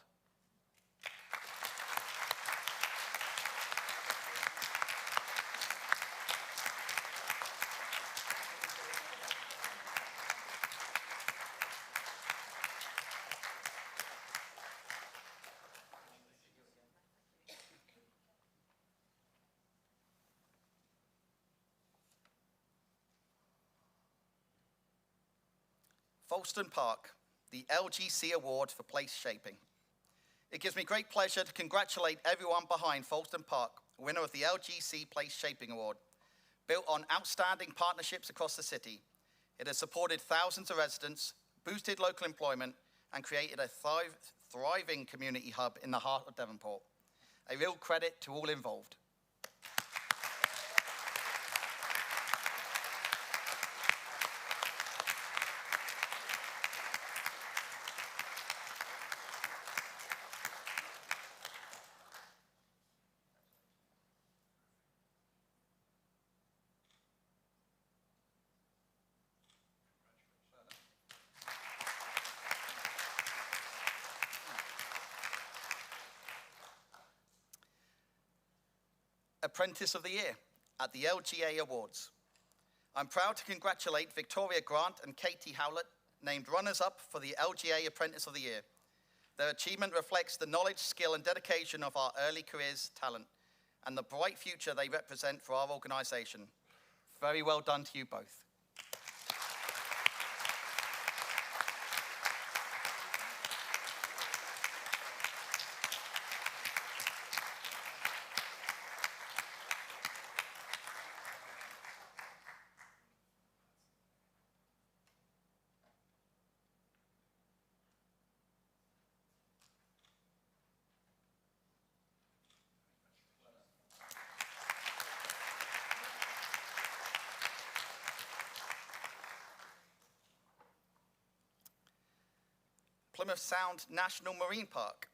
Folkestone Park, the LGC Award for Place Shaping. It gives me great pleasure to congratulate everyone behind Folkestone Park, winner of the LGC Place Shaping Award. Built on outstanding partnerships across the city, it has supported thousands of residents, boosted local employment, and created a thriving community hub in the heart of Devonport. A real credit to all involved. Apprentice of the Year at the LGA Awards. I'm proud to congratulate Victoria Grant and Katie Howlett, named runners-up for the LGA Apprentice of the Year. Their achievement reflects the knowledge, skill, and dedication of our early careers talent and the bright future they represent for our organisation. Very well done to you both. Plymouth Sound National Marine Park.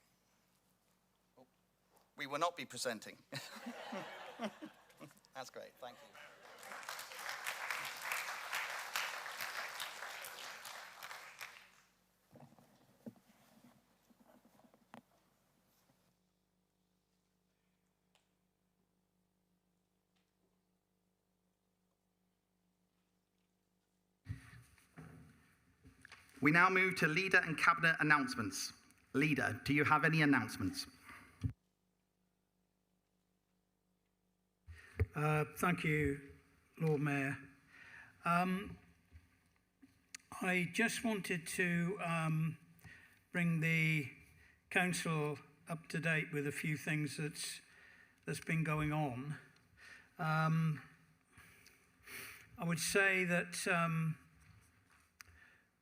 We will not be presenting. That's great, thank you. We now move to Leader and Cabinet announcements. Leader, do you have any announcements? Thank you, Lord Mayor. I just wanted to bring the council up to date with a few things that's been going on. I would say that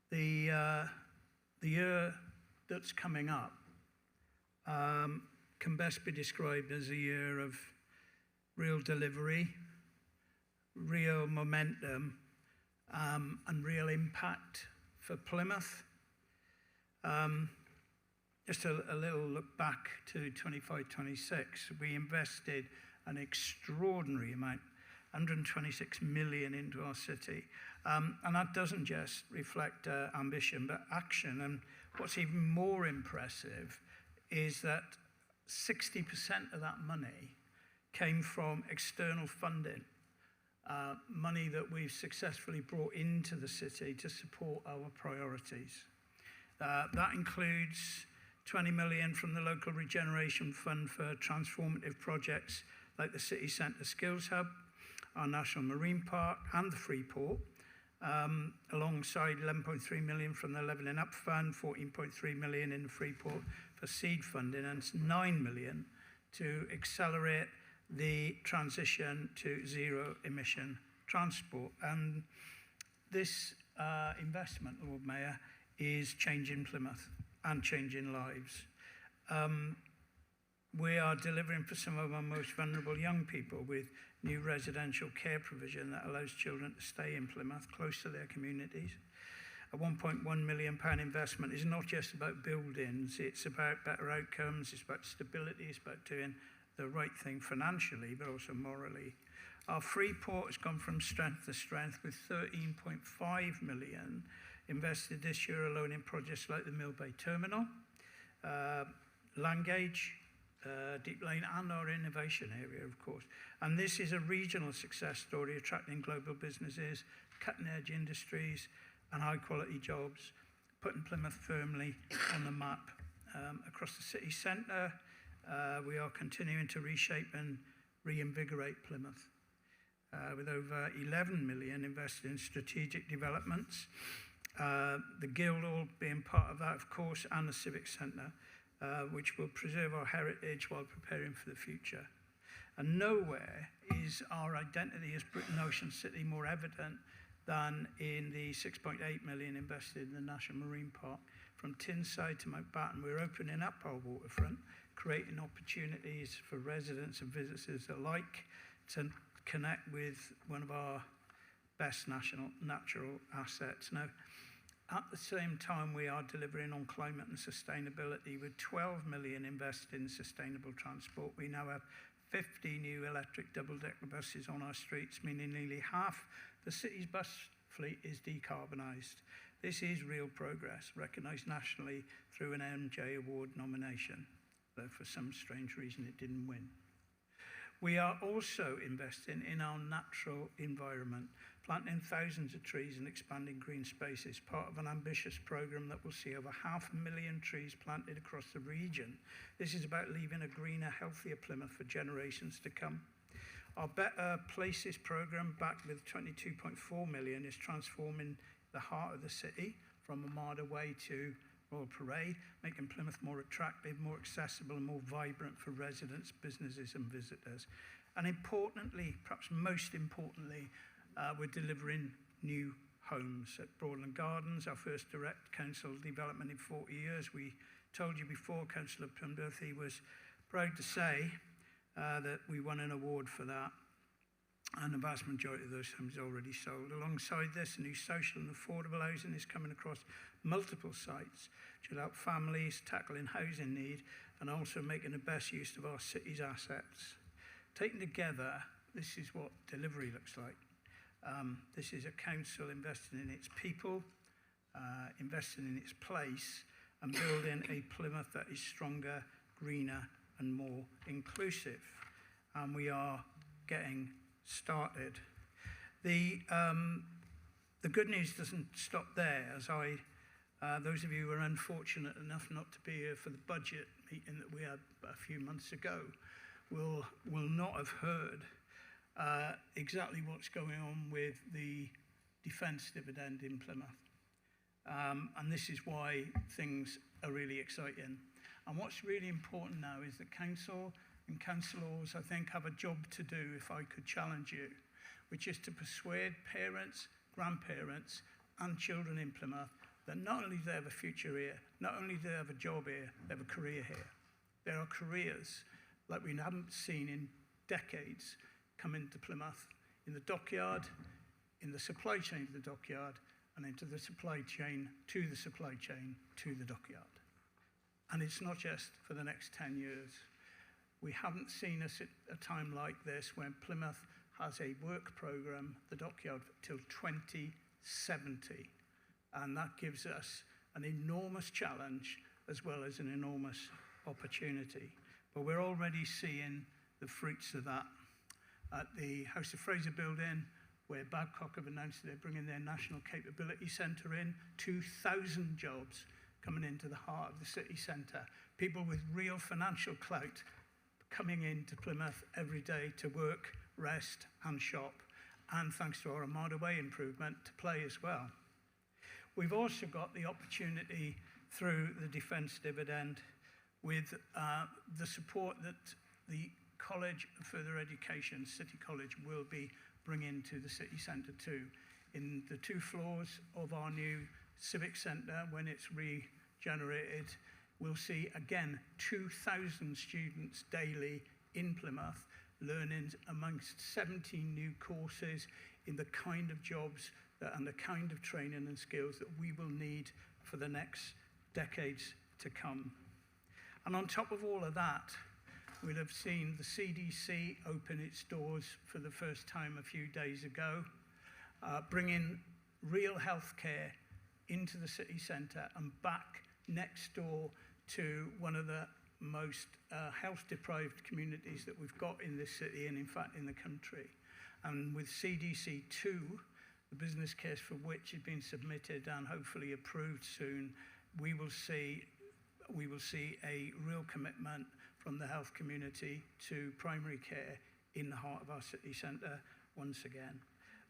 The year that's coming up can best be described as a year of real delivery, real momentum, and real impact for Plymouth. Just a little look back to 25-26, we invested an extraordinary amount, 126 million into our city. And that doesn't just reflect ambition, but action. And what's even more impressive is that 60% of that money came from external funding, money that we've successfully brought into the city to support our priorities. That includes 20 million from the local regeneration fund for transformative projects like the City Centre Skills Hub, our National Marine Park and the Freeport, alongside 11.3 million from the Levelling Up Fund, 14.3 million in the Freeport for seed funding, and 9 million to accelerate the transition to zero emission transport. And this investment, Lord Mayor, is changing Plymouth and changing lives. We are delivering for some of our most vulnerable young people with new residential care provision that allows children to stay in Plymouth, close to their communities. A £1.1 million investment is not just about buildings, it's about better outcomes, it's about stability, it's about doing the right thing financially, but also morally. Our Freeport has gone from strength to strength with 13.5 million invested this year alone in projects like the Mill Bay Terminal, Langage, Deep Lane, and our innovation area, of course. And this is a regional success story, attracting global businesses, cutting-edge industries, and high-quality jobs, putting Plymouth firmly on the map. Across the city centre, we are continuing to reshape and reinvigorate Plymouth, with over 11 million invested in strategic developments. The Guildhall being part of that, of course, and the Civic Centre, which will preserve our heritage while preparing for the future. And nowhere is our identity as Britain Ocean City more evident than in the 6.8 million invested in the National Marine Park. From Tyneside to Mountbatten, we're opening up our waterfront, creating opportunities for residents and visitors alike to connect with one of our best natural assets. Now, at the same time, we are delivering on climate and sustainability with 12 million invested in sustainable transport. We now have 50 new electric double-decker buses on our streets, meaning nearly half the city's bus fleet is decarbonised. This is real progress, recognised nationally through an MJ Award nomination, though for some strange reason it didn't win. We are also investing in our natural environment, planting thousands of trees and expanding green spaces, part of an ambitious programme that will see over 500,000 trees planted across the region. This is about leaving a greener, healthier Plymouth for generations to come. Our Better Places programme, backed with 22.4 million, is transforming the heart of the city from Armada Way to Royal Parade, making Plymouth more attractive, more accessible and more vibrant for residents, businesses and visitors. And importantly, perhaps most importantly, we're delivering new homes at Broadland Gardens, our first direct council development in 40 years. We told you before, Councillor Penberthy was proud to say that we won an award for that, and the vast majority of those homes are already sold. Alongside this, new social and affordable housing is coming across multiple sites, which will help families tackling housing need and also making the best use of our city's assets. Taken together, this is what delivery looks like. This is a council investing in its people, investing in its place, and building a Plymouth that is stronger, greener, and more inclusive. And we are getting started. The good news doesn't stop there, as those of you who are unfortunate enough not to be here for the budget meeting that we had a few months ago will not have heard exactly what's going on with the defence dividend in Plymouth. And this is why things are really exciting. And what's really important now is that council and councillors, I think, have a job to do, if I could challenge you, which is to persuade parents, grandparents and children in Plymouth that not only do they have a future here, not only do they have a job here, they have a career here. There are careers like we haven't seen in decades come into Plymouth, in the dockyard, in the supply chain to the dockyard, and into the supply chain to the supply chain to the dockyard. And it's not just for the next 10 years. We haven't seen us at a time like this when Plymouth has a work programme, the dockyard, till 2070. And that gives us an enormous challenge as well as an enormous opportunity. But we're already seeing the fruits of that. At the House of Fraser building, where Babcock have announced they're bringing their National Capability Centre in, 2,000 jobs coming into the heart of the city centre. People with real financial clout coming into Plymouth every day to work, rest and shop, and thanks to our Armada Way improvement, to play as well. We've also got the opportunity through the defence dividend with the support that the College of Further Education, City College, will be bringing to the city centre too. In the 2 floors of our new Civic Centre, when it's regenerated, we'll see again 2,000 students daily in Plymouth learning amongst 17 new courses in the kind of jobs and the kind of training and skills that we will need for the next decades to come. And on top of all of that, we'll have seen the CDC open its doors for the first time a few days ago, bringing real healthcare into the city centre and back next door to one of the most health-deprived communities that we've got in this city and in fact in the country. And with CDC 2, the business case for which has been submitted and hopefully approved soon, we will see a real commitment from the health community to primary care in the heart of our city centre once again.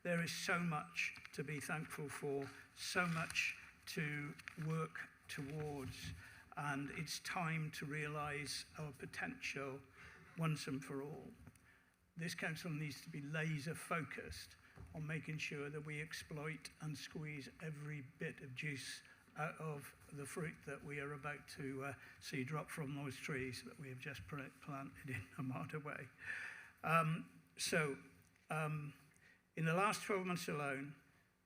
There is so much to be thankful for, so much to work towards, and it's time to realise our potential once and for all. This council needs to be laser focused on making sure that we exploit and squeeze every bit of juice out of the fruit that we are about to see drop from those trees that we have just planted in Armada Way. In the last 12 months alone,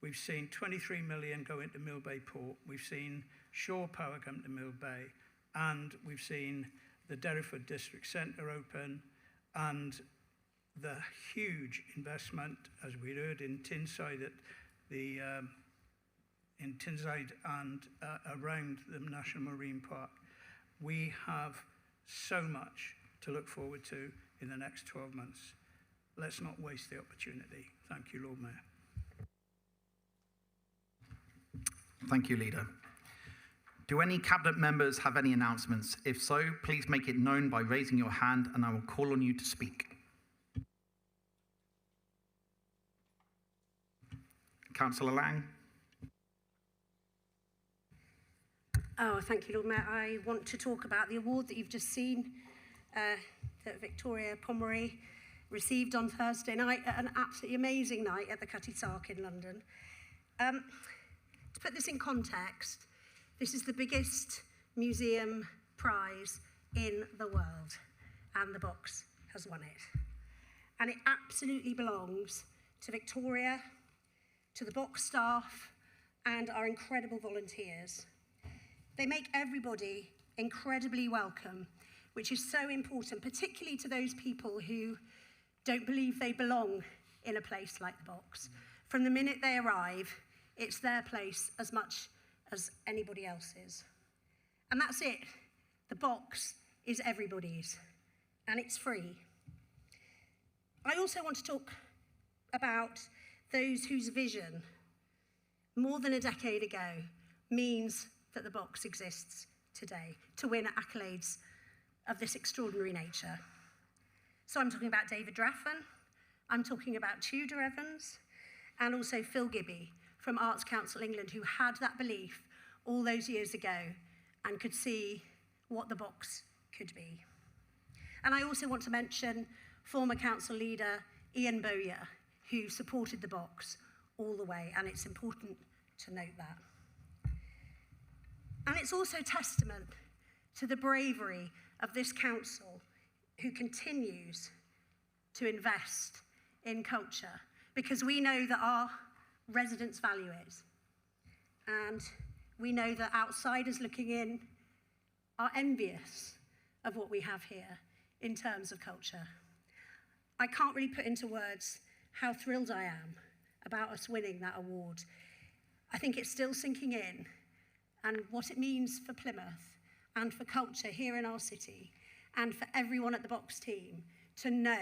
we've seen 23 million go into Mill Bay Port, we've seen Shore Power come to Mill Bay, and we've seen the Derriford District Centre open, and the huge investment, as we heard, in Tyneside at the in Tyneside and around the National Marine Park. We have so much to look forward to in the next 12 months. Let's not waste the opportunity. Thank you, Lord Mayor. Thank you, Leader. Do any Cabinet members have any announcements? If so, please make it known by raising your hand and I will call on you to speak. Councillor Lang. Oh, thank you, Lord Mayor. I want to talk about the award that you've just seen that Victoria Pomeroy received on Thursday night, at an absolutely amazing night at the Cutty Sark in London. To put this in context, this is the biggest museum prize in the world, and the box has won it. And it absolutely belongs to Victoria, to the box staff, and our incredible volunteers. They make everybody incredibly welcome, which is so important, particularly to those people who don't believe they belong in a place like the box. From the minute they arrive, it's their place as much as anybody else's. And that's it. The box is everybody's, and it's free. I also want to talk about those whose vision, more than a decade ago, means that the box exists today to win accolades of this extraordinary nature. So I'm talking about David Draffen, I'm talking about Tudor Evans, and also Phil Gibby from Arts Council England, who had that belief all those years ago and could see what the box could be. And I also want to mention former council leader Ian Bowyer, who supported the box all the way, and it's important to note that. And it's also testament to the bravery of this council who continues to invest in culture, because we know that our residents value it. And we know that outsiders looking in are envious of what we have here in terms of culture. I can't really put into words how thrilled I am about us winning that award. I think it's still sinking in, and what it means for Plymouth and for culture here in our city and for everyone at the Box team to know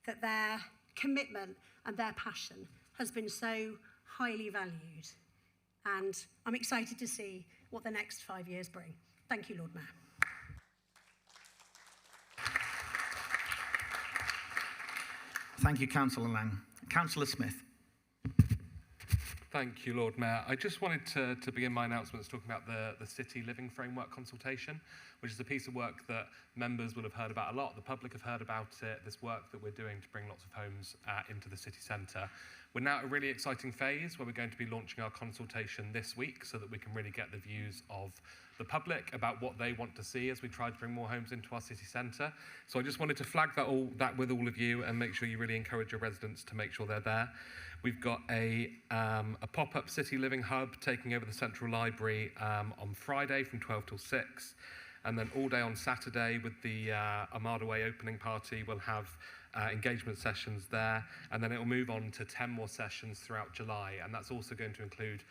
that their commitment and their passion has been so highly valued. And I'm excited to see what the next 5 years bring. Thank you, Lord Mayor. Thank you, Councillor Lang. Councillor Smith. Thank you, Lord Mayor. I just wanted to begin my announcements talking about the City Living Framework consultation, which is a piece of work that members will have heard about a lot. The public have heard about it, this work that we're doing to bring lots of homes into the city centre. We're now at a really exciting phase where we're going to be launching our consultation this week so that we can really get the views of the public about what they want to see as we try to bring more homes into our city centre. So I just wanted to flag that with all of you and make sure you really encourage your residents to make sure they're there. We've got a pop-up city living hub taking over the Central Library on Friday from 12 till 6. And then all day on Saturday with the Armada Way opening party, we'll have engagement sessions there. And then it will move on to 10 more sessions throughout July. And that's also going to include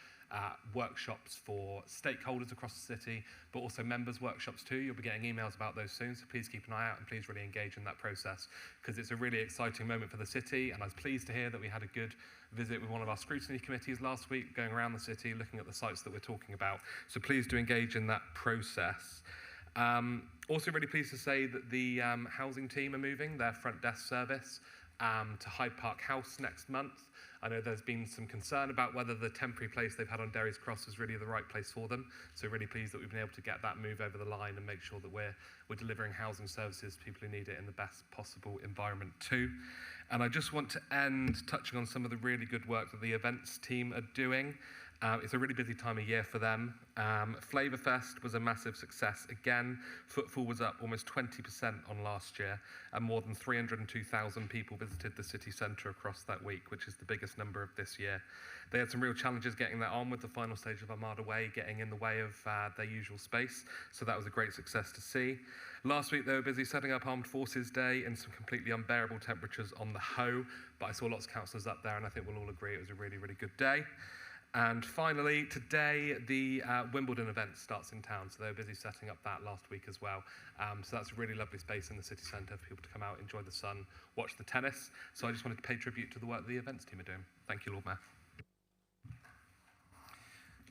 workshops for stakeholders across the city, but also members' workshops too. You'll be getting emails about those soon, so please keep an eye out and please really engage in that process, because it's a really exciting moment for the city. And I was pleased to hear that we had a good visit with one of our scrutiny committees last week, going around the city, looking at the sites that we're talking about. So please do engage in that process. Also really pleased to say that the housing team are moving their front desk service to Hyde Park House next month. I know there's been some concern about whether the temporary place they've had on Derry's Cross is really the right place for them. So really pleased that we've been able to get that move over the line and make sure that we're delivering housing services to people who need it in the best possible environment too. And I just want to end touching on some of the really good work that the events team are doing. It's a really busy time of year for them. Flavourfest was a massive success again. Footfall was up almost 20% on last year, and more than 302,000 people visited the city centre across that week, which is the biggest number of this year. They had some real challenges getting that on with the final stage of Armada Way getting in the way of their usual space, so that was a great success to see. Last week they were busy setting up Armed Forces Day in some completely unbearable temperatures on the Hoe, but I saw lots of councillors up there and I think we'll all agree it was a really, really good day. And finally, today, the Wimbledon event starts in town, so they were busy setting up that last week as well. So that's a really lovely space in the city centre for people to come out, enjoy the sun, watch the tennis. So I just wanted to pay tribute to the work the events team are doing. Thank you, Lord Mayor.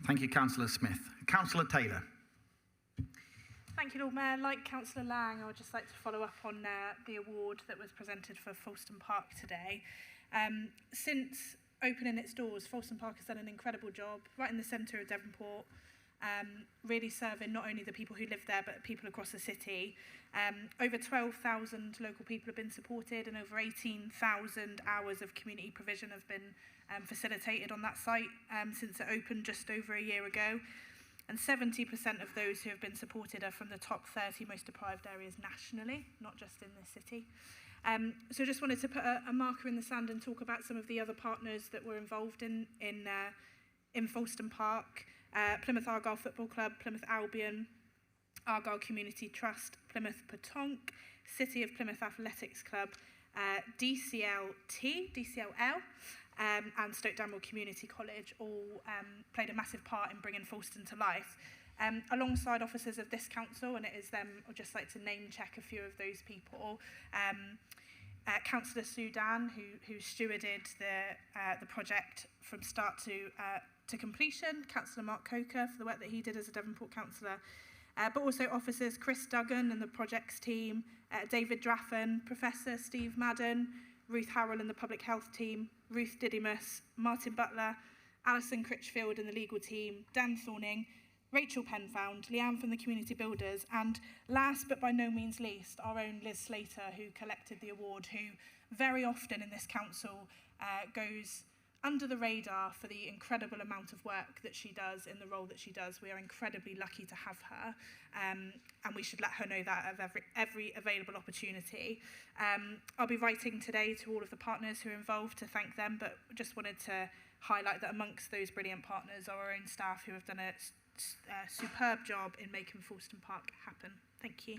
Thank you, Councillor Smith. Councillor Taylor. Thank you, Lord Mayor. Like Councillor Lang, I would just like to follow up on the award that was presented for Folkestone Park today. Since opening its doors, Folkestone Park has done an incredible job right in the centre of Devonport, really serving not only the people who live there but people across the city. Over 12,000 local people have been supported and over 18,000 hours of community provision have been facilitated on that site since it opened just over a year ago. And 70% of those who have been supported are from the top 30 most deprived areas nationally, not just in this city. So I just wanted to put a marker in the sand and talk about some of the other partners that were involved in Folkestone Park. Plymouth Argyle Football Club, Plymouth Albion, Argyle Community Trust, Plymouth Petonk, City of Plymouth Athletics Club, DCL, and Stoke Damwell Community College all played a massive part in bringing Folkestone to life. Alongside officers of this council, and it is them, I'd just like to name check a few of those people. Councillor Sudan, who stewarded the project from start to completion, Councillor Mark Coker for the work that he did as a Devonport councillor, but also officers Chris Duggan and the projects team, David Draffen, Professor Steve Madden, Ruth Harrell and the public health team, Ruth Didymus, Martin Butler, Alison Critchfield and the legal team, Dan Thorning, Rachel Penfound, Leanne from the Community Builders, and last but by no means least, our own Liz Slater, who collected the award, who very often in this council goes under the radar for the incredible amount of work that she does in the role that she does. We are incredibly lucky to have her, and we should let her know that of every available opportunity. I'll be writing today to all of the partners who are involved to thank them, but just wanted to highlight that amongst those brilliant partners are our own staff who have done a superb job in making Folkestone Park happen. Thank you.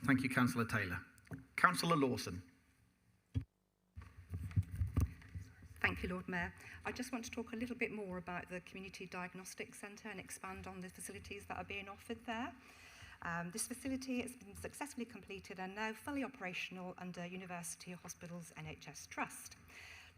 Thank you, Councillor Taylor. Councillor Lawson. Thank you, Lord Mayor. I just want to talk a little bit more about the Community Diagnostic Centre and expand on the facilities that are being offered there. This facility has been successfully completed and now fully operational under University Hospitals NHS Trust.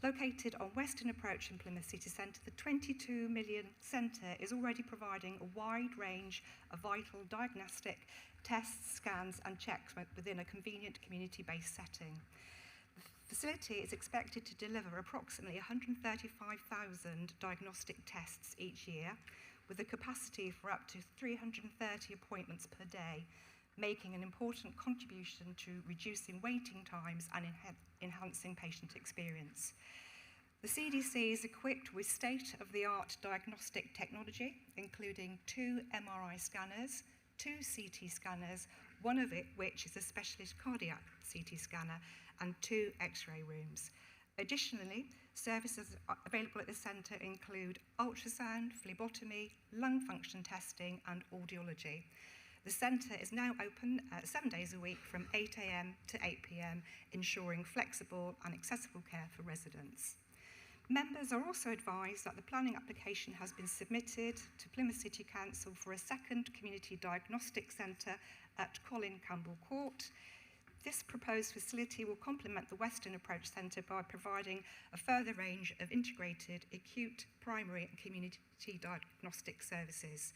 Located on Western Approach in Plymouth City Centre, the 22 million centre is already providing a wide range of vital diagnostic tests, scans and checks within a convenient community-based setting. The facility is expected to deliver approximately 135,000 diagnostic tests each year, with a capacity for up to 330 appointments per day, making an important contribution to reducing waiting times and enhancing patient experience. The CDC is equipped with state-of-the-art diagnostic technology, including 2 MRI scanners, 2 CT scanners, one of which is a specialist cardiac CT scanner, and 2 X-ray rooms. Additionally, services available at the centre include ultrasound, phlebotomy, lung function testing and audiology. The centre is now open 7 days a week from 8 a.m. to 8 p.m, ensuring flexible and accessible care for residents. Members are also advised that the planning application has been submitted to Plymouth City Council for a second community diagnostic centre at Colin Campbell Court. This proposed facility will complement the Western Approach Centre by providing a further range of integrated acute, primary and community diagnostic services.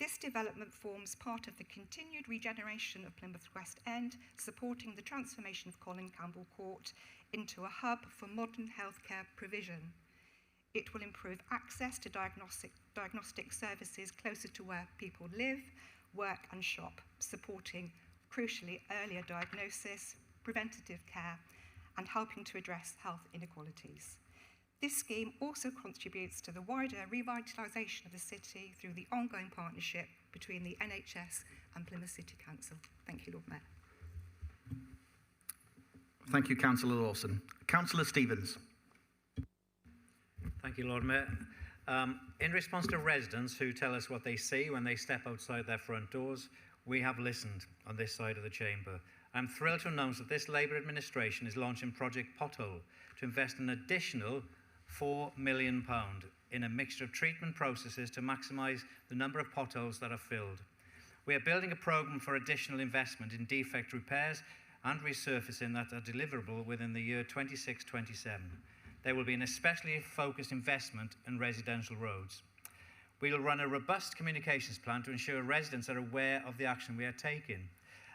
This development forms part of the continued regeneration of Plymouth West End, supporting the transformation of Colin Campbell Court into a hub for modern healthcare provision. It will improve access to diagnostic services closer to where people live, work and shop, supporting crucially earlier diagnosis, preventative care and helping to address health inequalities. This scheme also contributes to the wider revitalisation of the city through the ongoing partnership between the NHS and Plymouth City Council. Thank you, Lord Mayor. Thank you, Councillor Lawson. Councillor Stevens. Thank you, Lord Mayor. In response to residents who tell us what they see when they step outside their front doors, we have listened on this side of the chamber. I'm thrilled to announce that this Labour administration is launching Project Pothole to invest an additional £4 million in a mixture of treatment processes to maximise the number of potholes that are filled. We are building a programme for additional investment in defect repairs and resurfacing that are deliverable within the year 26-27. There will be an especially focused investment in residential roads. We will run a robust communications plan to ensure residents are aware of the action we are taking.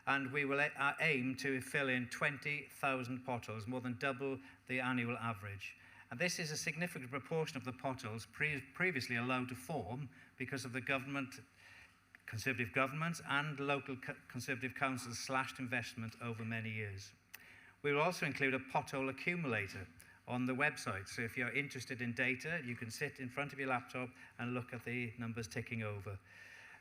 And we will aim to fill in 20,000 potholes, more than double the annual average. And this is a significant proportion of the potholes previously allowed to form because of the Conservative governments and local Conservative councils' slashed investment over many years. We will also include a pothole accumulator on the website. So if you're interested in data, you can sit in front of your laptop and look at the numbers ticking over.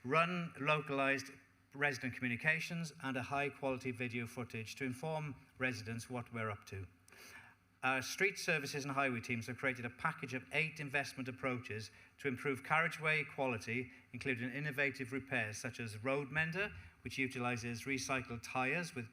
Run localised resident communications and a high-quality video footage to inform residents what we're up to. Our street services and highway teams have created a package of 8 investment approaches to improve carriageway quality, including innovative repairs such as Road Mender, which utilises recycled tyres with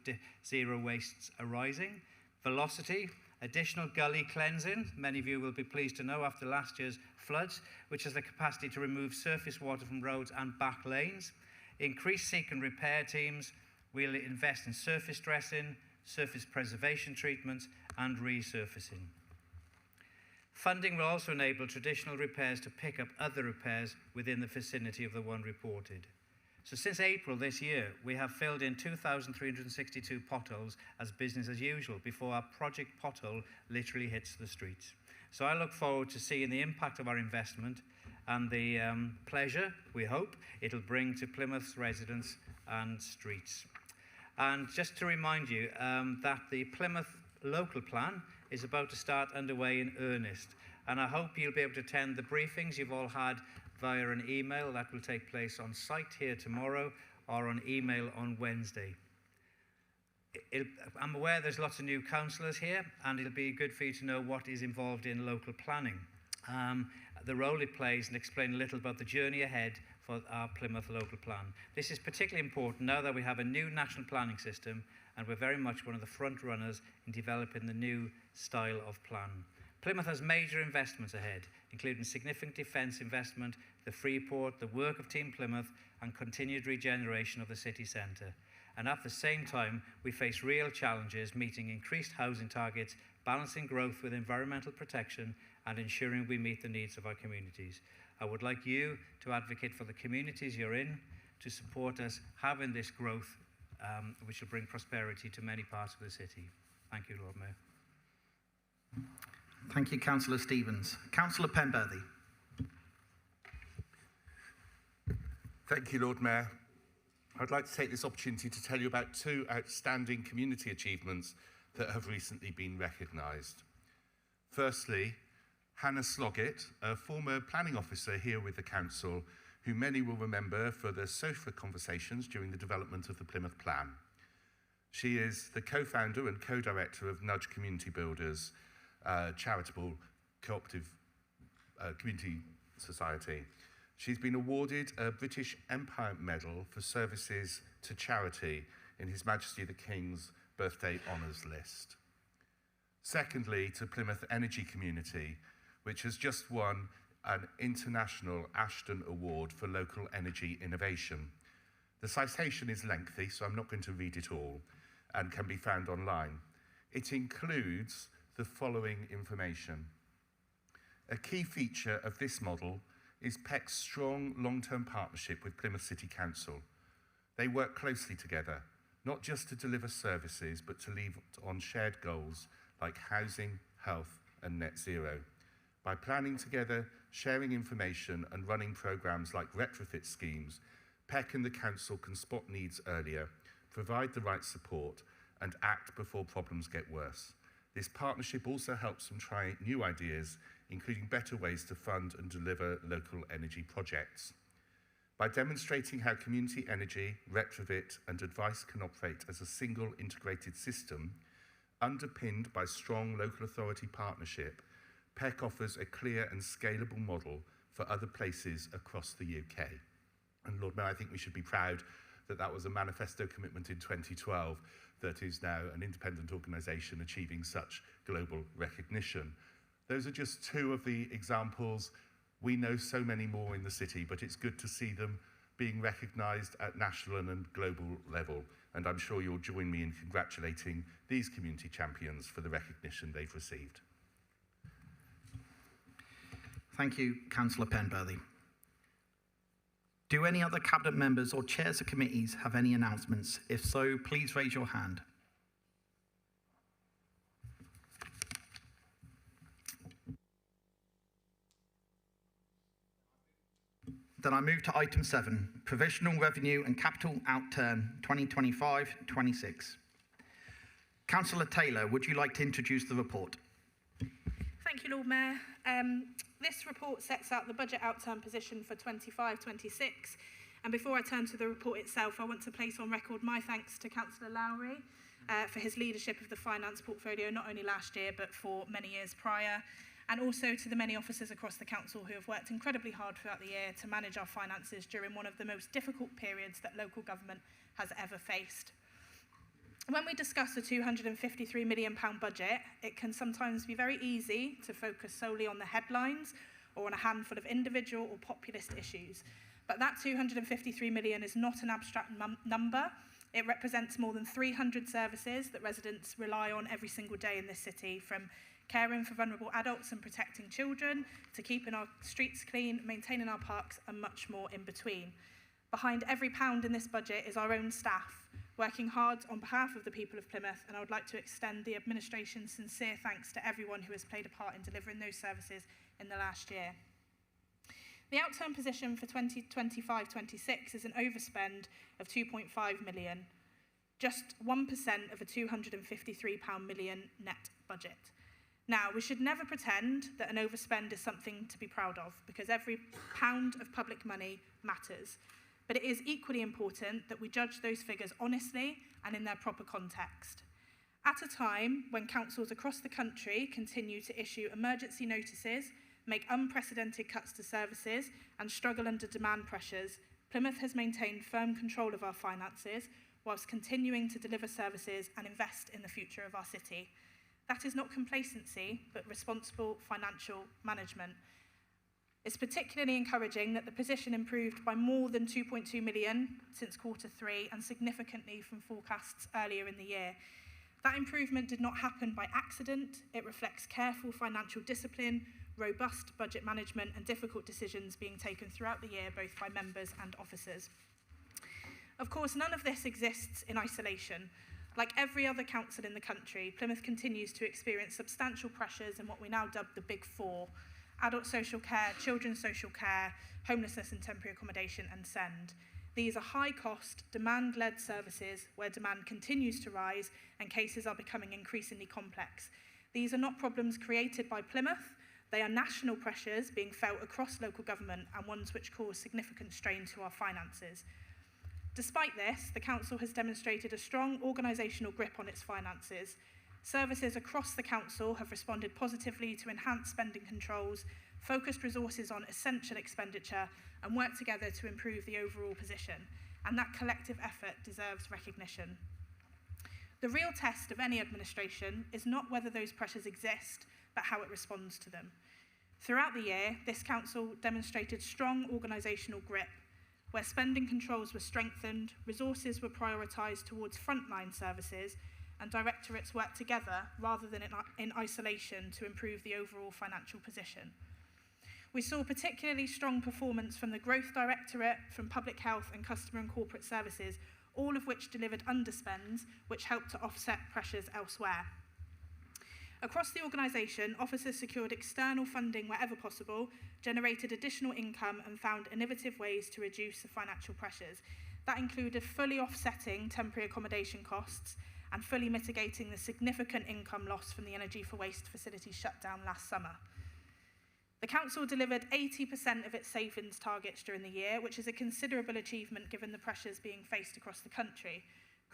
zero wastes arising, Velocity, additional gully cleansing, many of you will be pleased to know after last year's floods, which has the capacity to remove surface water from roads and back lanes, increased seek and repair teams, we'll invest in surface dressing, surface preservation treatments and resurfacing. Funding will also enable traditional repairs to pick up other repairs within the vicinity of the one reported. So since April this year, we have filled in 2,362 potholes as business as usual before our Project Pothole literally hits the streets. So I look forward to seeing the impact of our investment and the pleasure, we hope, it'll bring to Plymouth's residents and streets. And just to remind you that the Plymouth local plan is about to start underway in earnest. And I hope you'll be able to attend the briefings you've all had via an email. That will take place on site here tomorrow or on email on Wednesday. I'm aware there's lots of new councillors here, and it'll be good for you to know what is involved in local planning, the role it plays, and explain a little about the journey ahead for our Plymouth local plan. This is particularly important now that we have a new national planning system, and we're very much one of the front runners in developing the new style of plan. Plymouth has major investments ahead, including significant defence investment, the Freeport, the work of Team Plymouth, and continued regeneration of the city centre. And at the same time, we face real challenges meeting increased housing targets, balancing growth with environmental protection, and ensuring we meet the needs of our communities. I would like you to advocate for the communities you're in, to support us having this growth, which will bring prosperity to many parts of the city. Thank you, Lord Mayor. Thank you, Councillor Stevens. Councillor Penberthy. Thank you, Lord Mayor. I'd like to take this opportunity to tell you about two outstanding community achievements that have recently been recognised. Firstly, Hannah Sloggett, a former planning officer here with the council, who many will remember for the sofa conversations during the development of the Plymouth Plan. She is the co-founder and co-director of Nudge Community Builders, charitable cooperative community society. She's been awarded a British Empire Medal for services to charity in His Majesty the King's Birthday Honours List. Secondly, to Plymouth Energy Community, which has just won an International Ashton Award for Local Energy Innovation. The citation is lengthy, so I'm not going to read it all, and can be found online. It includes the following information. A key feature of this model is PEC's strong long-term partnership with Plymouth City Council. They work closely together, not just to deliver services, but to lead on shared goals like housing, health, and net zero. By planning together, sharing information, and running programs like retrofit schemes, PEC and the council can spot needs earlier, provide the right support, and act before problems get worse. This partnership also helps them try new ideas, including better ways to fund and deliver local energy projects. By demonstrating how community energy, retrofit, and advice can operate as a single integrated system, underpinned by strong local authority partnership, PEC offers a clear and scalable model for other places across the UK. And Lord Mayor, I think we should be proud that that was a manifesto commitment in 2012 that is now an independent organisation achieving such global recognition. Those are just two of the examples. We know so many more in the city, but it's good to see them being recognised at national and global level. And I'm sure you'll join me in congratulating these community champions for the recognition they've received. Thank you, Councillor Penberthy. Do any other Cabinet members or chairs of committees have any announcements? If so, please raise your hand. Then I move to item 7, Provisional Revenue and Capital Outturn 2025-26. Councillor Taylor, would you like to introduce the report? Thank you, Lord Mayor. This report sets out the budget outturn position for 25-26. And before I turn to the report itself, I want to place on record my thanks to Councillor Lowry for his leadership of the finance portfolio, not only last year, but for many years prior. And also to the many officers across the council who have worked incredibly hard throughout the year to manage our finances during one of the most difficult periods that local government has ever faced. When we discuss a £253 million budget, it can sometimes be very easy to focus solely on the headlines or on a handful of individual or populist issues. But that £253 million is not an abstract number. It represents more than 300 services that residents rely on every single day in this city, from caring for vulnerable adults and protecting children, to keeping our streets clean, maintaining our parks, and much more in between. Behind every pound in this budget is our own staff, working hard on behalf of the people of Plymouth, and I would like to extend the administration's sincere thanks to everyone who has played a part in delivering those services in the last year. The outturn position for 2025-26 is an overspend of £2.5 million, just 1% of a £253 million net budget. Now, we should never pretend that an overspend is something to be proud of, because every pound of public money matters. But it is equally important that we judge those figures honestly and in their proper context. At a time when councils across the country continue to issue emergency notices, make unprecedented cuts to services, and struggle under demand pressures, Plymouth has maintained firm control of our finances whilst continuing to deliver services and invest in the future of our city. That is not complacency, but responsible financial management. It's particularly encouraging that the position improved by more than 2.2 million since Q3 and significantly from forecasts earlier in the year. That improvement did not happen by accident. It reflects careful financial discipline, robust budget management, and difficult decisions being taken throughout the year, both by members and officers. Of course, none of this exists in isolation. Like every other council in the country, Plymouth continues to experience substantial pressures in what we now dub the Big Four: adult social care, children's social care, homelessness and temporary accommodation, and SEND. These are high-cost, demand-led services where demand continues to rise and cases are becoming increasingly complex. These are not problems created by Plymouth. They are national pressures being felt across local government and ones which cause significant strain to our finances. Despite this, the council has demonstrated a strong organisational grip on its finances. Services across the council have responded positively to enhanced spending controls, focused resources on essential expenditure, and worked together to improve the overall position. And that collective effort deserves recognition. The real test of any administration is not whether those pressures exist, but how it responds to them. Throughout the year, this council demonstrated strong organisational grip. Where spending controls were strengthened, resources were prioritised towards frontline services, and directorates worked together rather than in isolation to improve the overall financial position. We saw particularly strong performance from the Growth Directorate, from Public Health and Customer and Corporate Services, all of which delivered underspends, which helped to offset pressures elsewhere. Across the organisation, officers secured external funding wherever possible, generated additional income, and found innovative ways to reduce the financial pressures. That included fully offsetting temporary accommodation costs and fully mitigating the significant income loss from the Energy for Waste facility shutdown last summer. The council delivered 80% of its savings targets during the year, which is a considerable achievement given the pressures being faced across the country.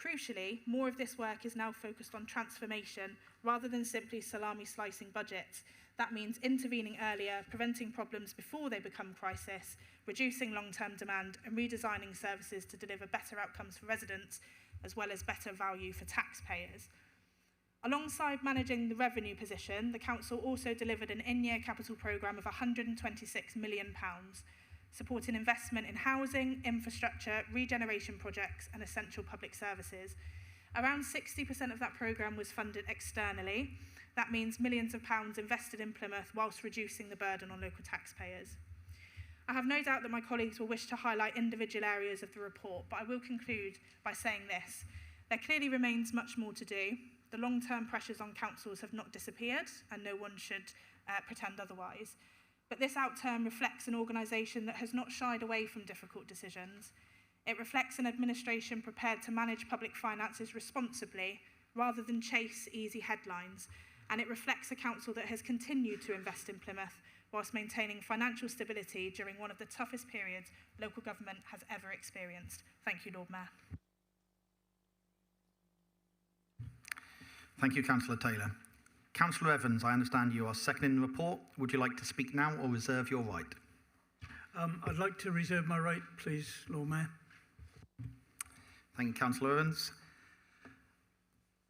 Crucially, more of this work is now focused on transformation rather than simply salami slicing budgets. That means intervening earlier, preventing problems before they become crisis, reducing long-term demand, and redesigning services to deliver better outcomes for residents, as well as better value for taxpayers. Alongside managing the revenue position, the council also delivered an in-year capital programme of £126 million, supporting investment in housing, infrastructure, regeneration projects, and essential public services. Around 60% of that programme was funded externally. That means millions of pounds invested in Plymouth whilst reducing the burden on local taxpayers. I have no doubt that my colleagues will wish to highlight individual areas of the report, but I will conclude by saying this. There clearly remains much more to do. The long-term pressures on councils have not disappeared, and no one should pretend otherwise. But this outturn reflects an organisation that has not shied away from difficult decisions. It reflects an administration prepared to manage public finances responsibly rather than chase easy headlines. And it reflects a council that has continued to invest in Plymouth whilst maintaining financial stability during one of the toughest periods local government has ever experienced. Thank you, Lord Mayor. Thank you, Councillor Taylor. Councillor Evans, I understand you are seconding the report. Would you like to speak now or reserve your right? I'd like to reserve my right, please, Lord Mayor. Thank you, Councillor Evans.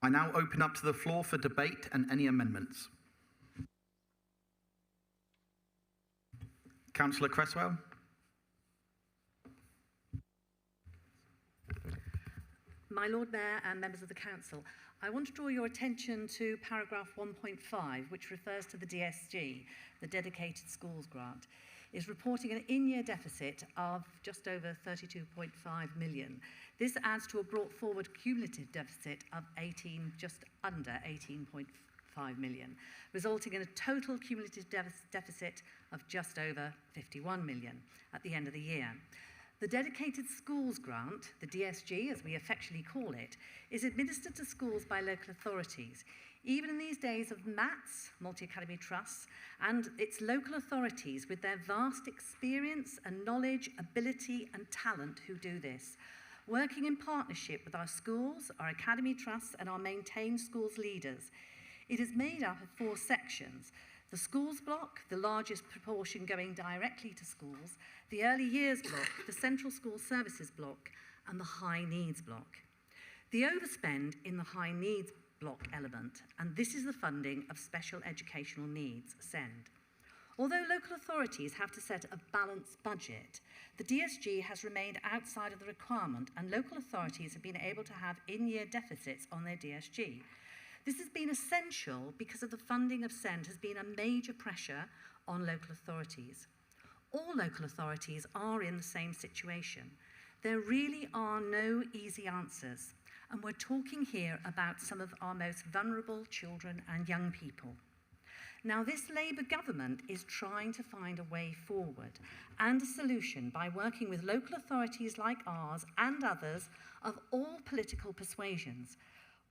I now open up to the floor for debate and any amendments. Councillor Cresswell. My Lord Mayor and members of the Council, I want to draw your attention to paragraph 1.5, which refers to the DSG, the Dedicated Schools Grant, is reporting an in-year deficit of just over 32.5 million. This adds to a brought forward cumulative deficit of just under 18.5 million, resulting in a total cumulative deficit of just over 51 million at the end of the year. The Dedicated Schools Grant, the DSG as we affectionately call it, is administered to schools by local authorities. Even in these days of MATs, multi-academy trusts, and its local authorities with their vast experience and knowledge, ability and talent who do this, working in partnership with our schools, our academy trusts and our maintained schools leaders. It is made up of 4 sections: the schools block, the largest proportion going directly to schools, the early years block, the central school services block, and the high needs block. The overspend in the high needs block element, and this is the funding of special educational needs, SEND. Although local authorities have to set a balanced budget, the DSG has remained outside of the requirement, and local authorities have been able to have in-year deficits on their DSG. This has been essential because of the funding of SEND has been a major pressure on local authorities. All local authorities are in the same situation. There really are no easy answers, and we're talking here about some of our most vulnerable children and young people. Now, this Labour government is trying to find a way forward and a solution by working with local authorities like ours and others of all political persuasions,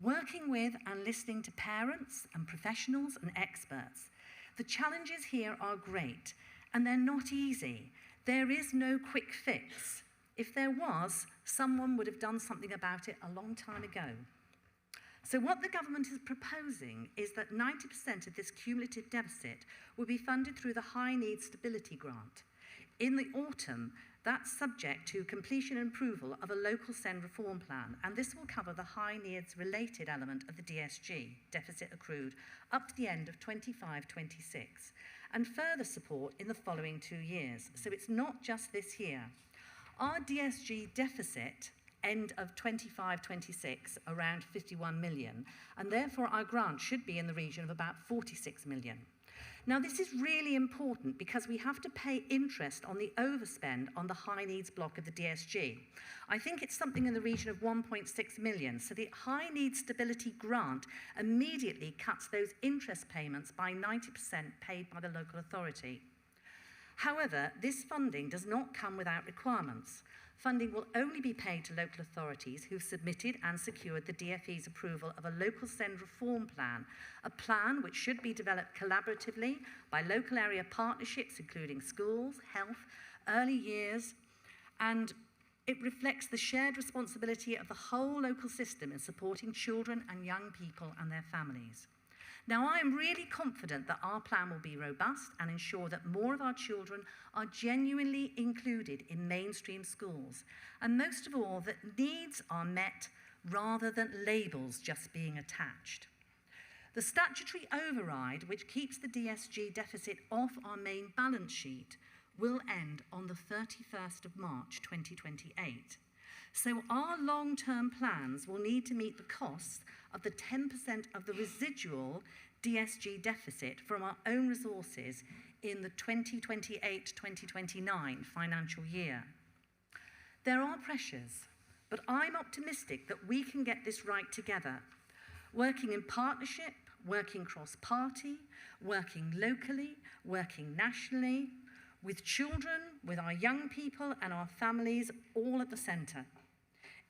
working with and listening to parents and professionals and experts. The challenges here are great, and they're not easy. There is no quick fix. If there was, someone would have done something about it a long time ago. So what the government is proposing is that 90% of this cumulative deficit will be funded through the High Needs Stability Grant. In the autumn, that's subject to completion and approval of a local SEND reform plan, and this will cover the high needs related element of the DSG, deficit accrued, up to the end of 25-26, and further support in the following 2 years. So it's not just this year. Our DSG deficit, end of 25-26, around 51 million, and therefore our grant should be in the region of about 46 million. Now, this is really important because we have to pay interest on the overspend on the high needs block of the DSG. I think it's something in the region of 1.6 million, so the high needs stability grant immediately cuts those interest payments by 90% paid by the local authority. However, this funding does not come without requirements. Funding will only be paid to local authorities who've submitted and secured the DfE's approval of a local SEND reform plan, a plan which should be developed collaboratively by local area partnerships, including schools, health, early years, and it reflects the shared responsibility of the whole local system in supporting children and young people and their families. Now, I am really confident that our plan will be robust and ensure that more of our children are genuinely included in mainstream schools, and most of all, that needs are met rather than labels just being attached. The statutory override, which keeps the DSG deficit off our main balance sheet, will end on the 31st of March 2028. So our long-term plans will need to meet the costs of the 10% of the residual DSG deficit from our own resources in the 2028-2029 financial year. There are pressures, but I'm optimistic that we can get this right together, working in partnership, working cross-party, working locally, working nationally, with children, with our young people and our families all at the centre,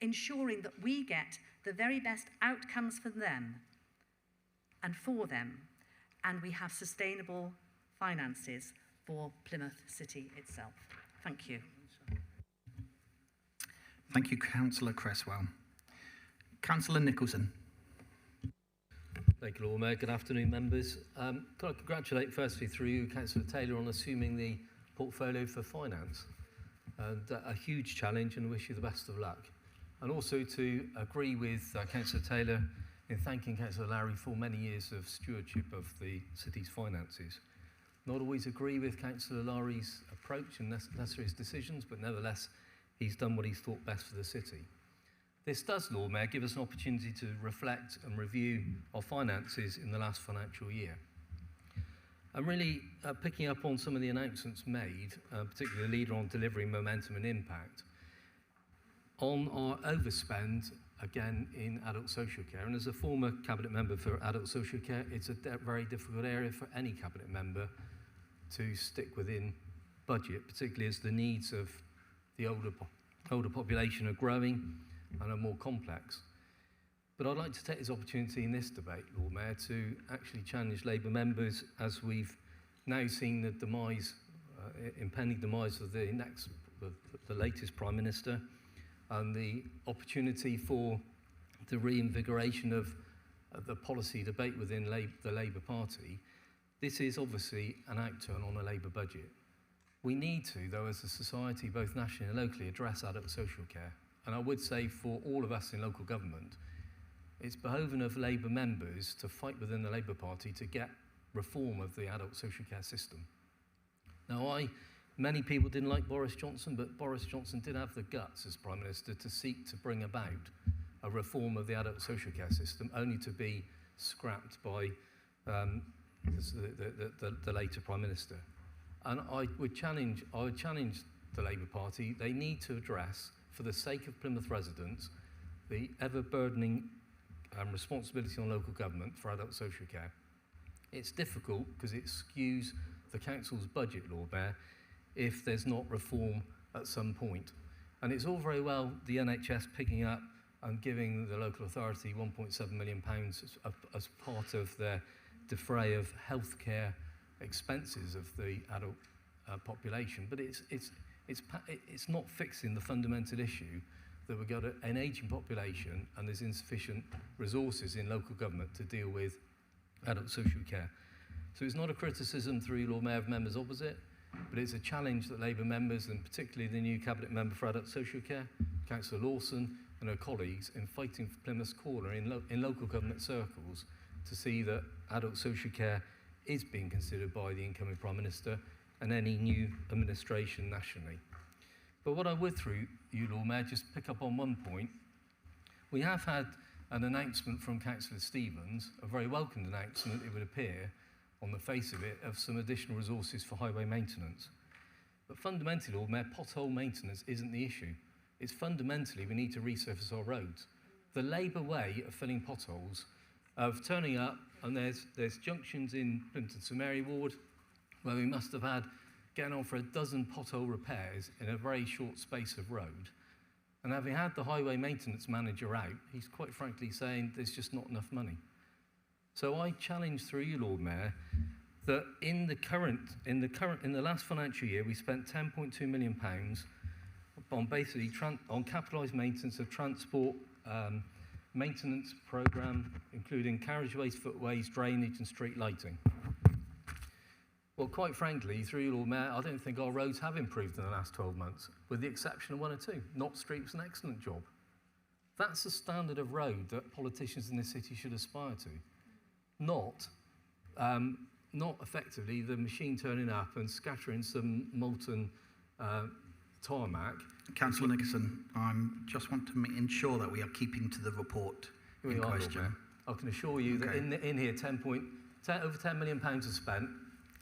ensuring that we get the very best outcomes for them and for them, and we have sustainable finances for Plymouth City itself. Thank you. Thank you, Councillor Cresswell. Councillor Nicholson. Thank you, Lord Mayor. Good afternoon, members. Can I congratulate firstly through you, Councillor Taylor, on assuming the portfolio for finance, and a huge challenge, and wish you the best of luck. And also to agree with Councillor Taylor in thanking Councillor Lowry for many years of stewardship of the city's finances. Not always agree with Councillor Lowry's approach and necessary decisions, but nevertheless, he's done what he's thought best for the city. This does, Lord Mayor, give us an opportunity to reflect and review our finances in the last financial year. I'm really picking up on some of the announcements made, particularly the leader on delivery, momentum and impact, on our overspend, again, in adult social care. And as a former cabinet member for adult social care, it's a very difficult area for any cabinet member to stick within budget, particularly as the needs of the older population are growing and are more complex. But I'd like to take this opportunity in this debate, Lord Mayor, to actually challenge Labour members as we've now seen the demise, impending demise of the latest Prime Minister, and the opportunity for the reinvigoration of the policy debate within the Labour Party. This is obviously an outturn on a Labour budget. We need to, though, as a society, both nationally and locally, address adult social care. And I would say for all of us in local government, it's behoving of Labour members to fight within the Labour Party to get reform of the adult social care system. Now, many people didn't like Boris Johnson, but Boris Johnson did have the guts as Prime Minister to seek to bring about a reform of the adult social care system, only to be scrapped by the later Prime Minister. And I would challenge the Labour Party. They need to address, for the sake of Plymouth residents, the ever-burdening responsibility on local government for adult social care. It's difficult because it skews the council's budget, Lord Mayor, if there's not reform at some point. And it's all very well the NHS picking up and giving the local authority £1.7 million as part of their defray of healthcare expenses of the adult population, but it's not fixing the fundamental issue that we've got an ageing population and there's insufficient resources in local government to deal with adult social care. So it's not a criticism through Lord Mayor of members opposite, but it's a challenge that Labour members, and particularly the new Cabinet Member for Adult Social Care, Councillor Lawson, and her colleagues in fighting for Plymouth's corner in local government circles to see that adult social care is being considered by the incoming Prime Minister and any new administration nationally. But what I would, through you, Lord Mayor, just pick up on one point. We have had an announcement from Councillor Stevens, a very welcomed announcement, it would appear, on the face of it, of some additional resources for highway maintenance. But fundamentally, Lord Mayor, pothole maintenance isn't the issue. It's fundamentally we need to resurface our roads. The Labour way of filling potholes, of turning up, and there's junctions in Plymouth and St Mary Ward where we must have had getting on for a dozen pothole repairs in a very short space of road. And having had the highway maintenance manager out, he's quite frankly saying there's just not enough money. So I challenge through you, Lord Mayor, that in the last financial year, we spent £10.2 million on basically on capitalised maintenance of transport maintenance programme, including carriageways, footways, drainage and street lighting. Well, quite frankly, through you, Lord Mayor, I don't think our roads have improved in the last 12 months, with the exception of one or two. Knott Street was an excellent job. That's the standard of road that politicians in this city should aspire to. Not effectively the machine turning up and scattering some molten tarmac. Councillor Nicholson, I just want to ensure that we are keeping to the report in question. I can assure you that in here, over £10 million is spent,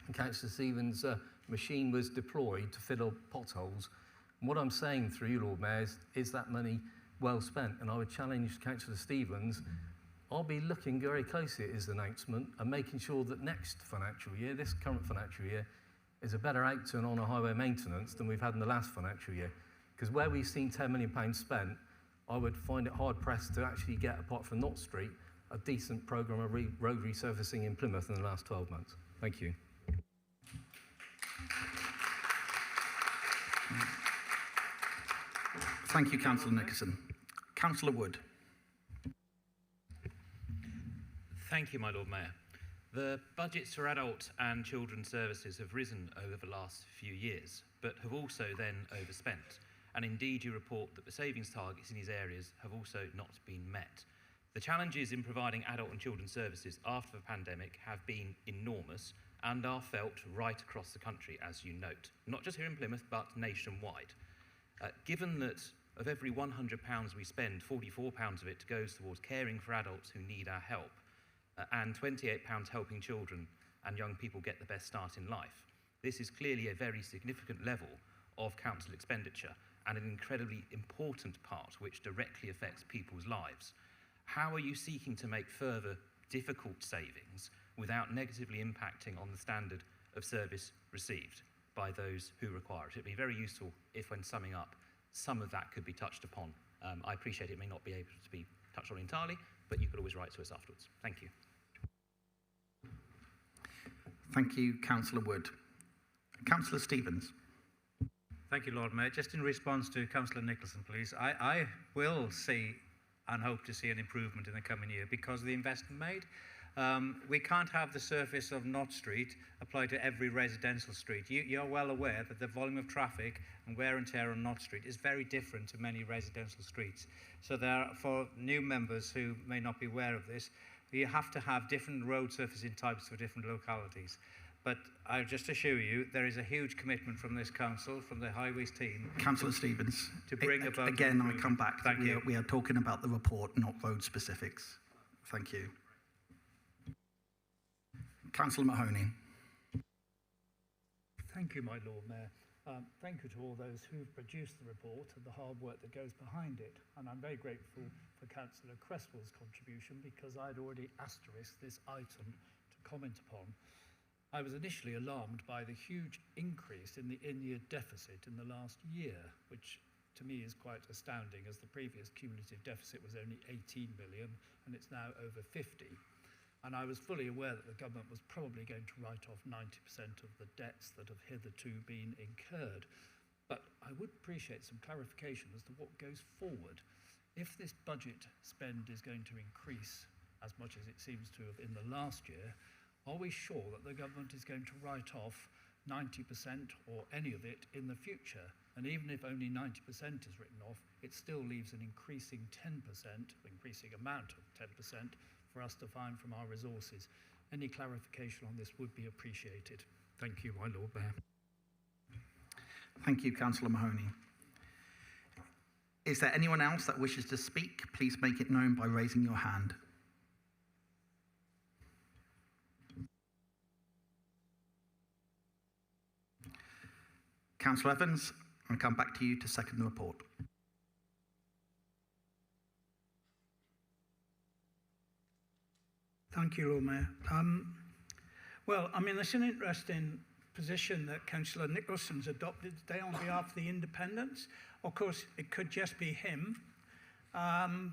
and Councillor Stevens' machine was deployed to fill up potholes. And what I'm saying through you, Lord Mayor, is that money well spent? And I would challenge Councillor Stevens. I'll be looking very closely at his announcement and making sure that next financial year, this current financial year, is a better outturn on our highway maintenance than we've had in the last financial year. Because where we've seen £10 million spent, I would find it hard-pressed to actually get, apart from Knott Street, a decent programme of road resurfacing in Plymouth in the last 12 months. Thank you. Thank you, Councillor Nicholson. Councillor Wood. Thank you, my Lord Mayor. The budgets for adult and children's services have risen over the last few years, but have also then overspent. And indeed, you report that the savings targets in these areas have also not been met. The challenges in providing adult and children's services after the pandemic have been enormous and are felt right across the country, as you note, not just here in Plymouth, but nationwide. Given that of every £100 we spend, £44 of it goes towards caring for adults who need our help, and £28 helping children and young people get the best start in life. This is clearly a very significant level of council expenditure and an incredibly important part which directly affects people's lives. How are you seeking to make further difficult savings without negatively impacting on the standard of service received by those who require it? It'd be very useful if, when summing up, some of that could be touched upon. I appreciate it may not be able to be touched on entirely, but you could always write to us afterwards. Thank you. Thank you, Councillor Wood. Councillor Stevens. Thank you, Lord Mayor. Just in response to Councillor Nicholson, please, I will see and hope to see an improvement in the coming year because of the investment made. We can't have the surface of Knott Street apply to every residential street. You're well aware that the volume of traffic and wear and tear on Knott Street is very different to many residential streets. So for new members who may not be aware of this, you have to have different road surfacing types for different localities. But I'll just assure you, there is a huge commitment from this council, from the highways team. Councillor Stevens. To bring about... Again, I come back. Thank you. We are talking about the report, not road specifics. Thank you. Councillor Mahoney. Thank you, my Lord Mayor. Thank you to all those who've produced the report and the hard work that goes behind it. And I'm very grateful for Councillor Cresswell's contribution because I'd already asterisked this item to comment upon. I was initially alarmed by the huge increase in the in-year deficit in the last year, which to me is quite astounding as the previous cumulative deficit was only 18 million and it's now over 50. And I was fully aware that the government was probably going to write off 90% of the debts that have hitherto been incurred. But I would appreciate some clarification as to what goes forward. If this budget spend is going to increase as much as it seems to have in the last year, are we sure that the government is going to write off 90% or any of it in the future? And even if only 90% is written off, it still leaves an increasing 10%, increasing amount of 10% for us to find from our resources. Any clarification on this would be appreciated. Thank you, my Lord Mayor. Thank you, Councillor Mahoney. Is there anyone else that wishes to speak? Please make it known by raising your hand. Councillor Evans, I'll come back to you to second the report. Thank you, Lord Mayor. Well, I mean, it's an interesting position that Councillor Nicholson's adopted today on behalf of the independents. Of course, it could just be him,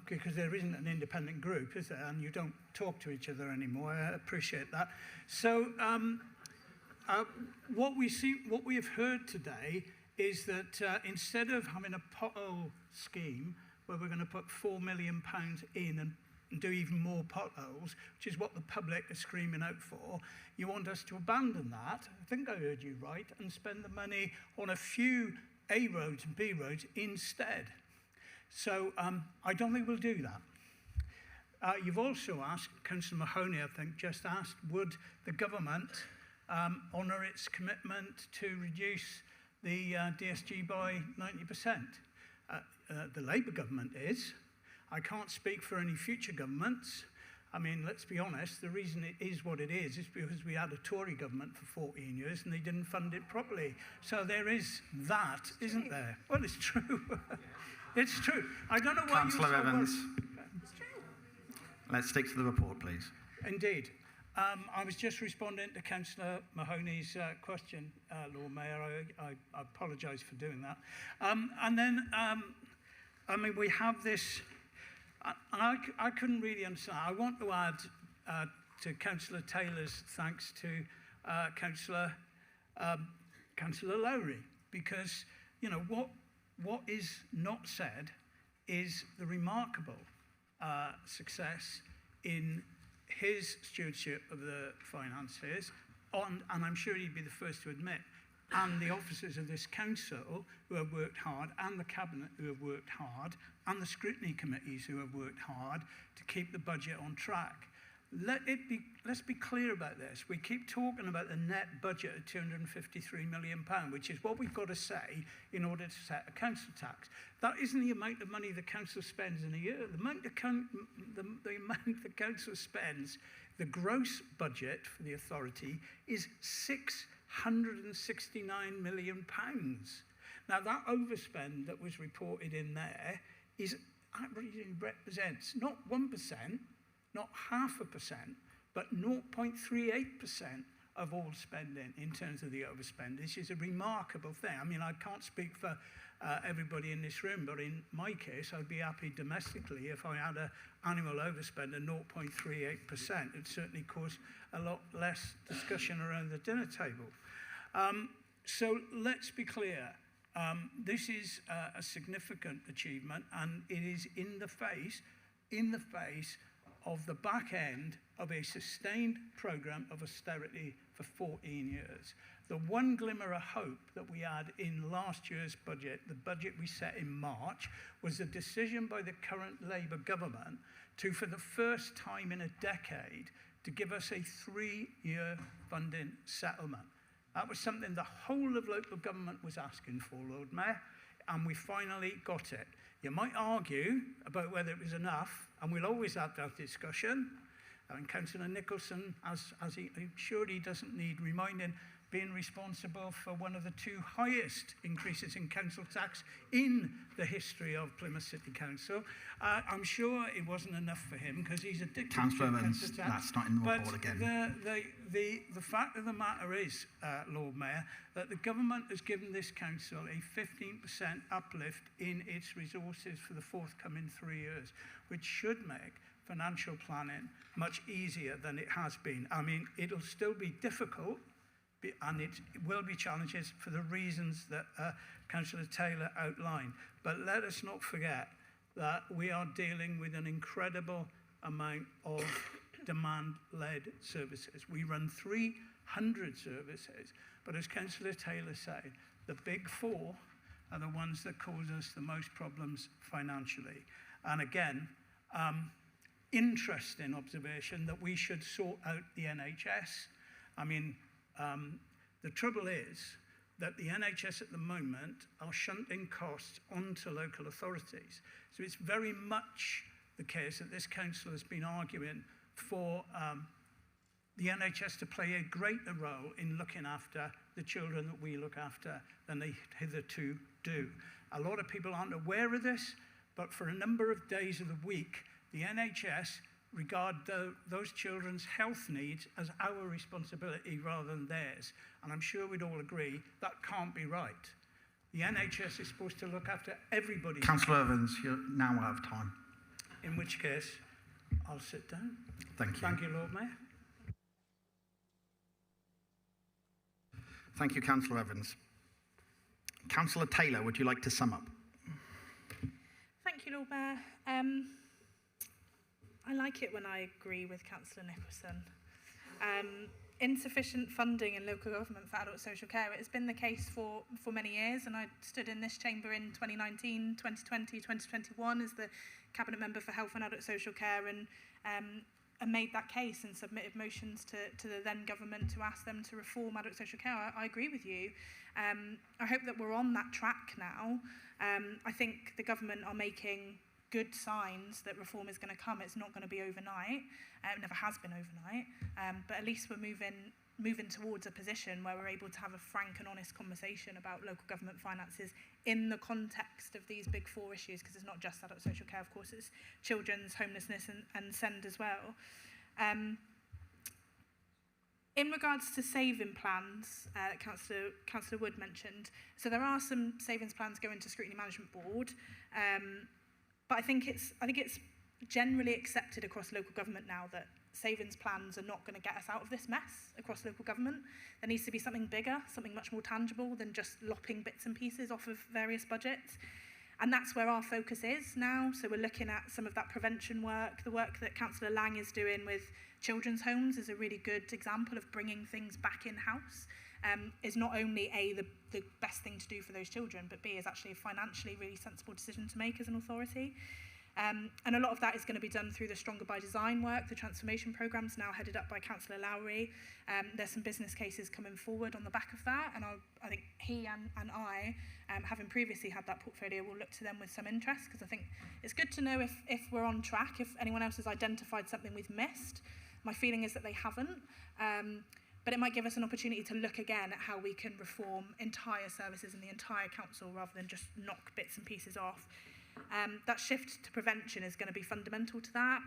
because there isn't an independent group, is there? And you don't talk to each other anymore. I appreciate that. So, what we have heard today is that instead of having a pothole scheme where we're going to put £4 million in and do even more potholes, which is what the public are screaming out for, you want us to abandon that, I think I heard you right, and spend the money on a few A roads and B roads instead. So I don't think we'll do that. You've also asked, Councillor Mahoney, I think, just asked, would the government honour its commitment to reduce the DSG by 90%? The Labour government is. I can't speak for any future governments. I mean, let's be honest, the reason it is what it is because we had a Tory government for 14 years and they didn't fund it properly. So there is that, isn't there? Well, it's true. It's true. I don't know why Councillor Evans. Let's stick to the report, please. Indeed. I was just responding to Councillor Mahoney's question, Lord Mayor. I apologise for doing that. And then, I mean, we have this... I couldn't really understand. I want to add to Councillor Taylor's thanks to Councillor Lowry, because, you know, what is not said is the remarkable success in his stewardship of the finances, and I'm sure he'd be the first to admit, and the officers of this council who have worked hard, and the cabinet who have worked hard, and the scrutiny committees who have worked hard to keep the budget on track. Let's be clear about this. We keep talking about the net budget of £253 million, which is what we've got to say in order to set a council tax. That isn't the amount of money the council spends in a year. The amount the council spends, the gross budget for the authority is £669 million. Now, that overspend that was reported in there represents not 1%, not 0.5%, but 0.38% of all spending in terms of the overspend. This is a remarkable thing. I mean, I can't speak for everybody in this room, but in my case, I'd be happy domestically if I had an annual overspend of 0.38%. It'd certainly cause a lot less discussion around the dinner table. So let's be clear. This is a significant achievement, and it is in the face of the back end of a sustained programme of austerity for 14 years. The one glimmer of hope that we had in last year's budget, the budget we set in March, was a decision by the current Labour government to, for the first time in a decade, to give us a 3-year funding settlement. That was something the whole of local government was asking for, Lord Mayor, and we finally got it. You might argue about whether it was enough, and we'll always have that discussion. And Councillor Nicholson, I'm sure he doesn't need reminding, being responsible for one of the 2 highest increases in council tax in the history of Plymouth City Council. I'm sure it wasn't enough for him because he's addicted to council tax. That's not in the report again. The fact of the matter is, Lord Mayor, that the government has given this council a 15% uplift in its resources for the forthcoming 3 years, which should make financial planning much easier than it has been. I mean, it'll still be difficult, and it will be challenges for the reasons that Councillor Taylor outlined. But let us not forget that we are dealing with an incredible amount of demand-led services. We run 300 services, but as Councillor Taylor said, the big 4 are the ones that cause us the most problems financially. And again, interesting observation that we should sort out the NHS. I mean, the trouble is that the NHS at the moment are shunting costs onto local authorities. So it's very much the case that this council has been arguing for the NHS to play a greater role in looking after the children that we look after than they hitherto do. A lot of people aren't aware of this, but for a number of days of the week, the NHS regard those children's health needs as our responsibility rather than theirs. And I'm sure we'd all agree that can't be right. The NHS is supposed to look after everybody. Councillor Evans, you're now out of time. In which case, I'll sit down. Thank you. Thank you, Lord Mayor. Thank you, Councillor Evans. Councillor Taylor, would you like to sum up? Thank you, Lord Mayor. I like it when I agree with Councillor Nicholson. Insufficient funding in local government for adult social care. It has been the case for many years, and I stood in this chamber in 2019, 2020, 2021 as the Cabinet Member for Health and Adult Social Care, and made that case and submitted motions to the then government to ask them to reform adult social care. I agree with you. I hope that we're on that track now. I think the government are making good signs that reform is going to come. It's not going to be overnight. It never has been overnight. But at least we're moving towards a position where we're able to have a frank and honest conversation about local government finances in the context of these big 4 issues, because it's not just adult social care, of course, it's children's homelessness and SEND as well. In regards to saving plans, Councillor Wood mentioned, so there are some savings plans going to Scrutiny Management Board, but I think it's generally accepted across local government now that savings plans are not going to get us out of this mess across local government. There needs to be something bigger, something much more tangible than just lopping bits and pieces off of various budgets. And that's where our focus is now. So we're looking at some of that prevention work. The work that Councillor Lang is doing with children's homes is a really good example of bringing things back in-house. Is not only A, the best thing to do for those children, but B, is actually a financially really sensible decision to make as an authority. And a lot of that is going to be done through the Stronger by Design work. The transformation programme's now headed up by Councillor Lowry. There's some business cases coming forward on the back of that, and I think he and I, having previously had that portfolio, will look to them with some interest, because I think it's good to know if we're on track, if anyone else has identified something we've missed. My feeling is that they haven't. But it might give us an opportunity to look again at how we can reform entire services in the entire council rather than just knock bits and pieces off. That shift to prevention is going to be fundamental to that.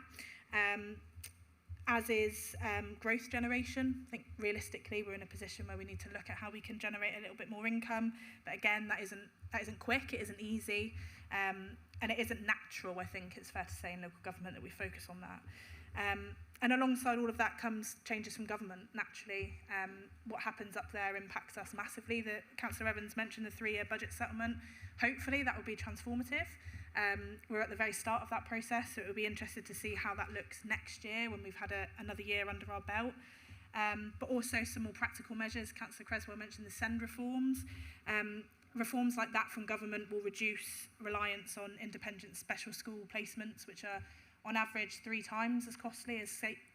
as is growth generation. I think realistically we're in a position where we need to look at how we can generate a little bit more income, but again that isn't quick, it isn't easy, and it isn't natural, I think it's fair to say, in local government that we focus on that. And alongside all of that comes changes from government, naturally. What happens up there impacts us massively. Councillor Evans mentioned the 3-year budget settlement. Hopefully that will be transformative. We're at the very start of that process, so it will be interested to see how that looks next year when we've had another year under our belt. But also some more practical measures. Councillor Creswell mentioned the SEND reforms. Reforms like that from government will reduce reliance on independent special school placements, which are on average 3 times as costly as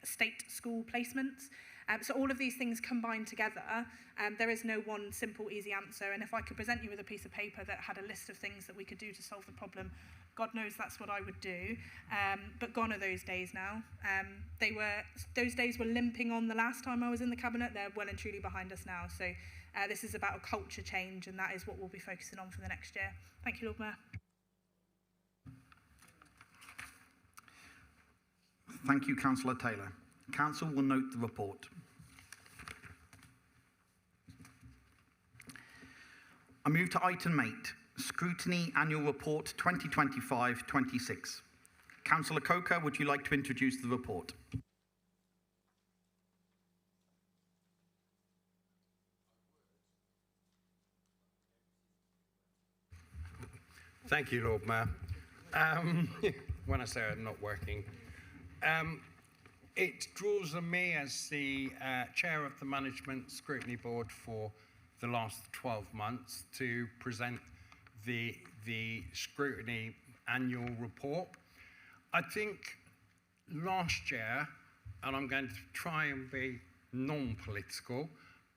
state school placements. So all of these things combined together, there is no one simple, easy answer. And if I could present you with a piece of paper that had a list of things that we could do to solve the problem, God knows that's what I would do. But gone are those days now. Those days were limping on the last time I was in the Cabinet. They're well and truly behind us now. So this is about a culture change, and that is what we'll be focusing on for the next year. Thank you, Lord Mayor. Thank you, Councillor Taylor. Council will note the report. I move to item 8, Scrutiny Annual Report 2025-26. Councillor Coker, would you like to introduce the report? Thank you, Lord Mayor. When I say I'm not working, it draws on me as the chair of the Management Scrutiny Board for the last 12 months to present the Scrutiny Annual Report. I think last year, and I'm going to try and be non-political,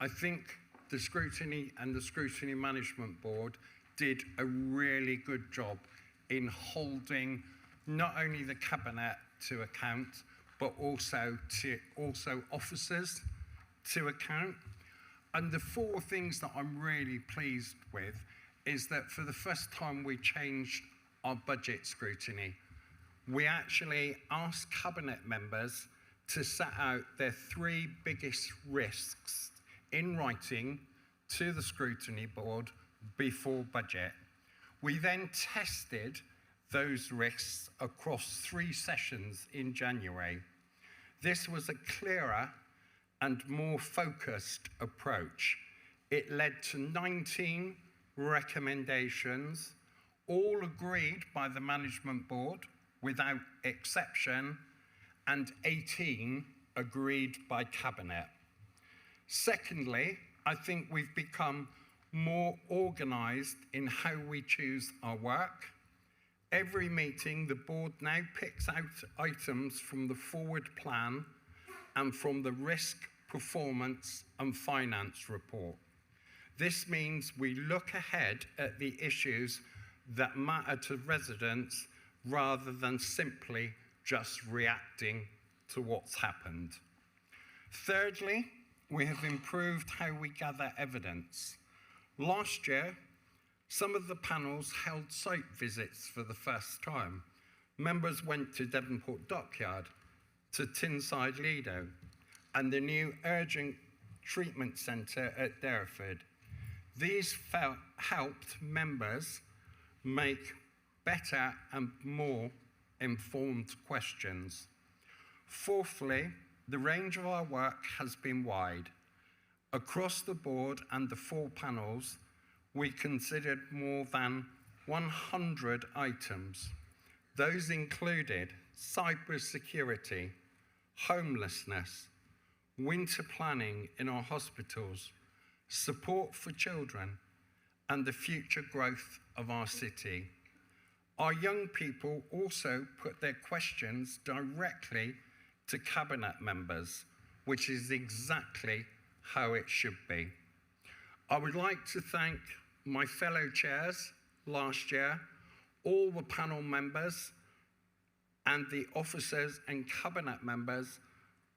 I think the Scrutiny and the Scrutiny Management Board did a really good job in holding not only the Cabinet to account, but also officers to account. And the 4 things that I'm really pleased with is that for the first time we changed our budget scrutiny. We actually asked Cabinet members to set out their 3 biggest risks in writing to the Scrutiny Board before budget. We then tested those risks across 3 sessions in January. This was a clearer and more focused approach. It led to 19 recommendations, all agreed by the Management Board without exception, and 18 agreed by Cabinet. Secondly, I think we've become more organised in how we choose our work. Every meeting, the board now picks out items from the forward plan and from the risk, performance and finance report. This means we look ahead at the issues that matter to residents rather than simply just reacting to what's happened. Thirdly, we have improved how we gather evidence. Last year, some of the panels held site visits for the first time. Members went to Devonport Dockyard, to Tinside Lido, and the new urgent treatment centre at Derriford. These helped members make better and more informed questions. Fourthly, the range of our work has been wide. Across the board and the 4 panels, we considered more than 100 items. Those included cybersecurity, homelessness, winter planning in our hospitals, support for children, and the future growth of our city. Our young people also put their questions directly to Cabinet members, which is exactly how it should be. I would like to thank my fellow chairs last year, all the panel members, and the officers and Cabinet members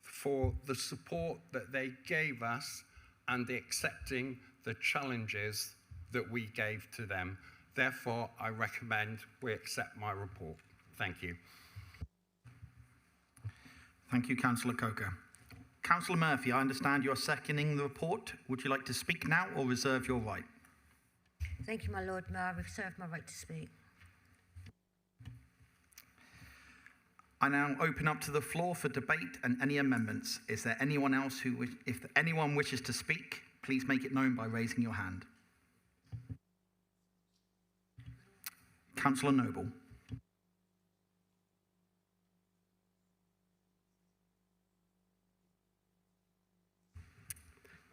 for the support that they gave us and accepting the challenges that we gave to them. Therefore, I recommend we accept my report. Thank you. Thank you, Councillor Coker. Councillor Murphy, I understand you're seconding the report. Would you like to speak now or reserve your right? Thank you, my Lord Mayor. I reserve my right to speak. I now open up to the floor for debate and any amendments. Is there anyone else if anyone wishes to speak, please make it known by raising your hand. Councillor Noble.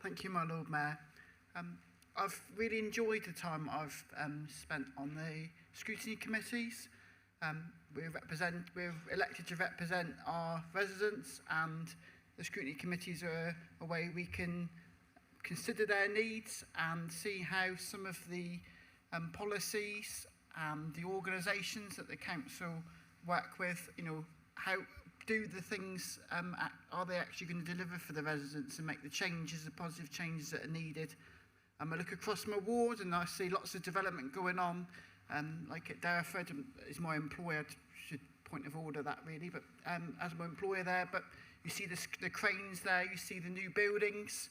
Thank you, my Lord Mayor. I've really enjoyed the time I've spent on the scrutiny committees. We're elected to represent our residents, and the scrutiny committees are a way we can consider their needs and see how some of the policies and the organisations that the council work with, how do the things, are they actually going to deliver for the residents and make the changes, the positive changes that are needed? I look across my ward and I see lots of development going on, like at Derriford is my employer, should point of order that really, but as my employer there, but you see the cranes there, you see the new buildings,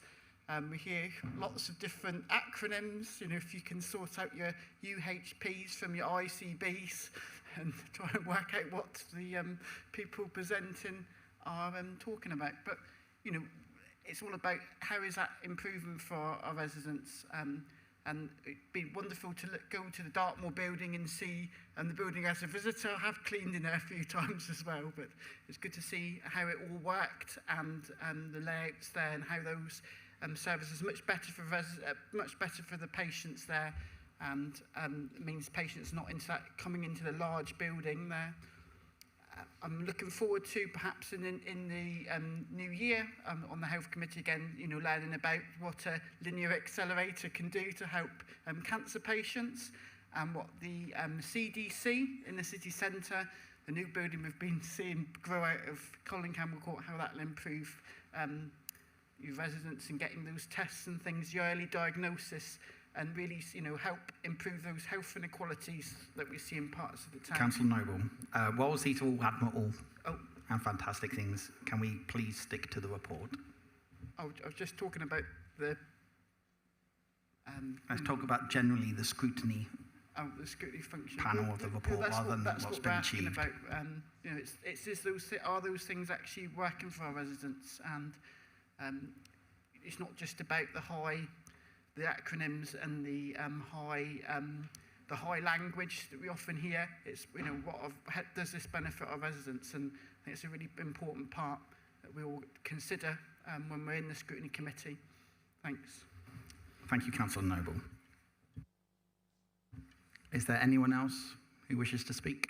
we hear lots of different acronyms, if you can sort out your UHPs from your ICBs and try and work out what the people presenting are talking about. But, it's all about how is that improving for our residents. And it'd be wonderful to go to the Dartmoor building and see the building as a visitor. I have cleaned in there a few times as well, but it's good to see how it all worked and the layouts there and how those services are much better for the patients there, and it means patients not coming into the large building there. I'm looking forward to perhaps in the new year on the Health Committee again, learning about what a linear accelerator can do to help cancer patients, and what the CDC in the city centre, the new building we've been seeing grow out of Colin Campbell Court, how that will improve your residents in getting those tests and things, your early diagnosis, and really, help improve those health inequalities that we see in parts of the town. Councillor Noble, whilst these are all admirable and fantastic things, can we please stick to the report? I was just talking about the... Let's talk about generally the scrutiny the scrutiny function panel of the report rather than what's been achieved. About. Are those things actually working for our residents? And it's not just about the acronyms and the high language that we often hear. It's how does this benefit our residents? And I think it's a really important part that we all consider when we're in the scrutiny committee. Thanks. Thank you, Councillor Noble. Is there anyone else who wishes to speak?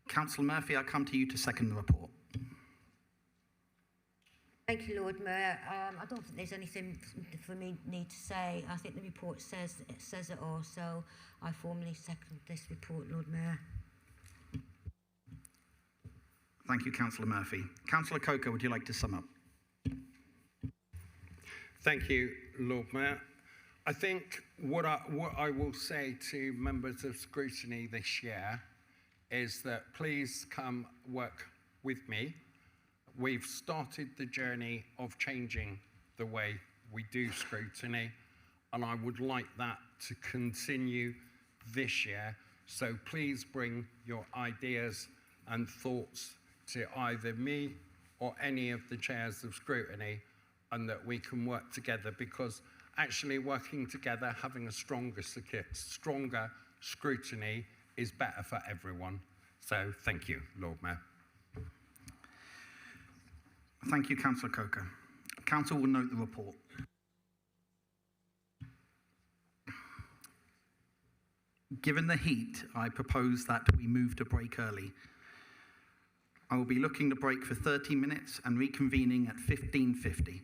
Councillor Murphy, I come to you to second the report. Thank you, Lord Mayor. I don't think there's anything for me need to say. I think the report says it all, so I formally second this report, Lord Mayor. Thank you, Councillor Murphy. Councillor Coker, would you like to sum up? Thank you, Lord Mayor. I think what I will say to members of scrutiny this year is that please come work with me. We've started the journey of changing the way we do scrutiny, and I would like that to continue this year. So please bring your ideas and thoughts to either me or any of the chairs of scrutiny, and that we can work together, because actually working together, having a stronger scrutiny is better for everyone. So thank you, Lord Mayor. Thank you, Councillor Coker. Council will note the report. Given the heat, I propose that we move to break early. I will be looking to break for 30 minutes and reconvening at 15:50.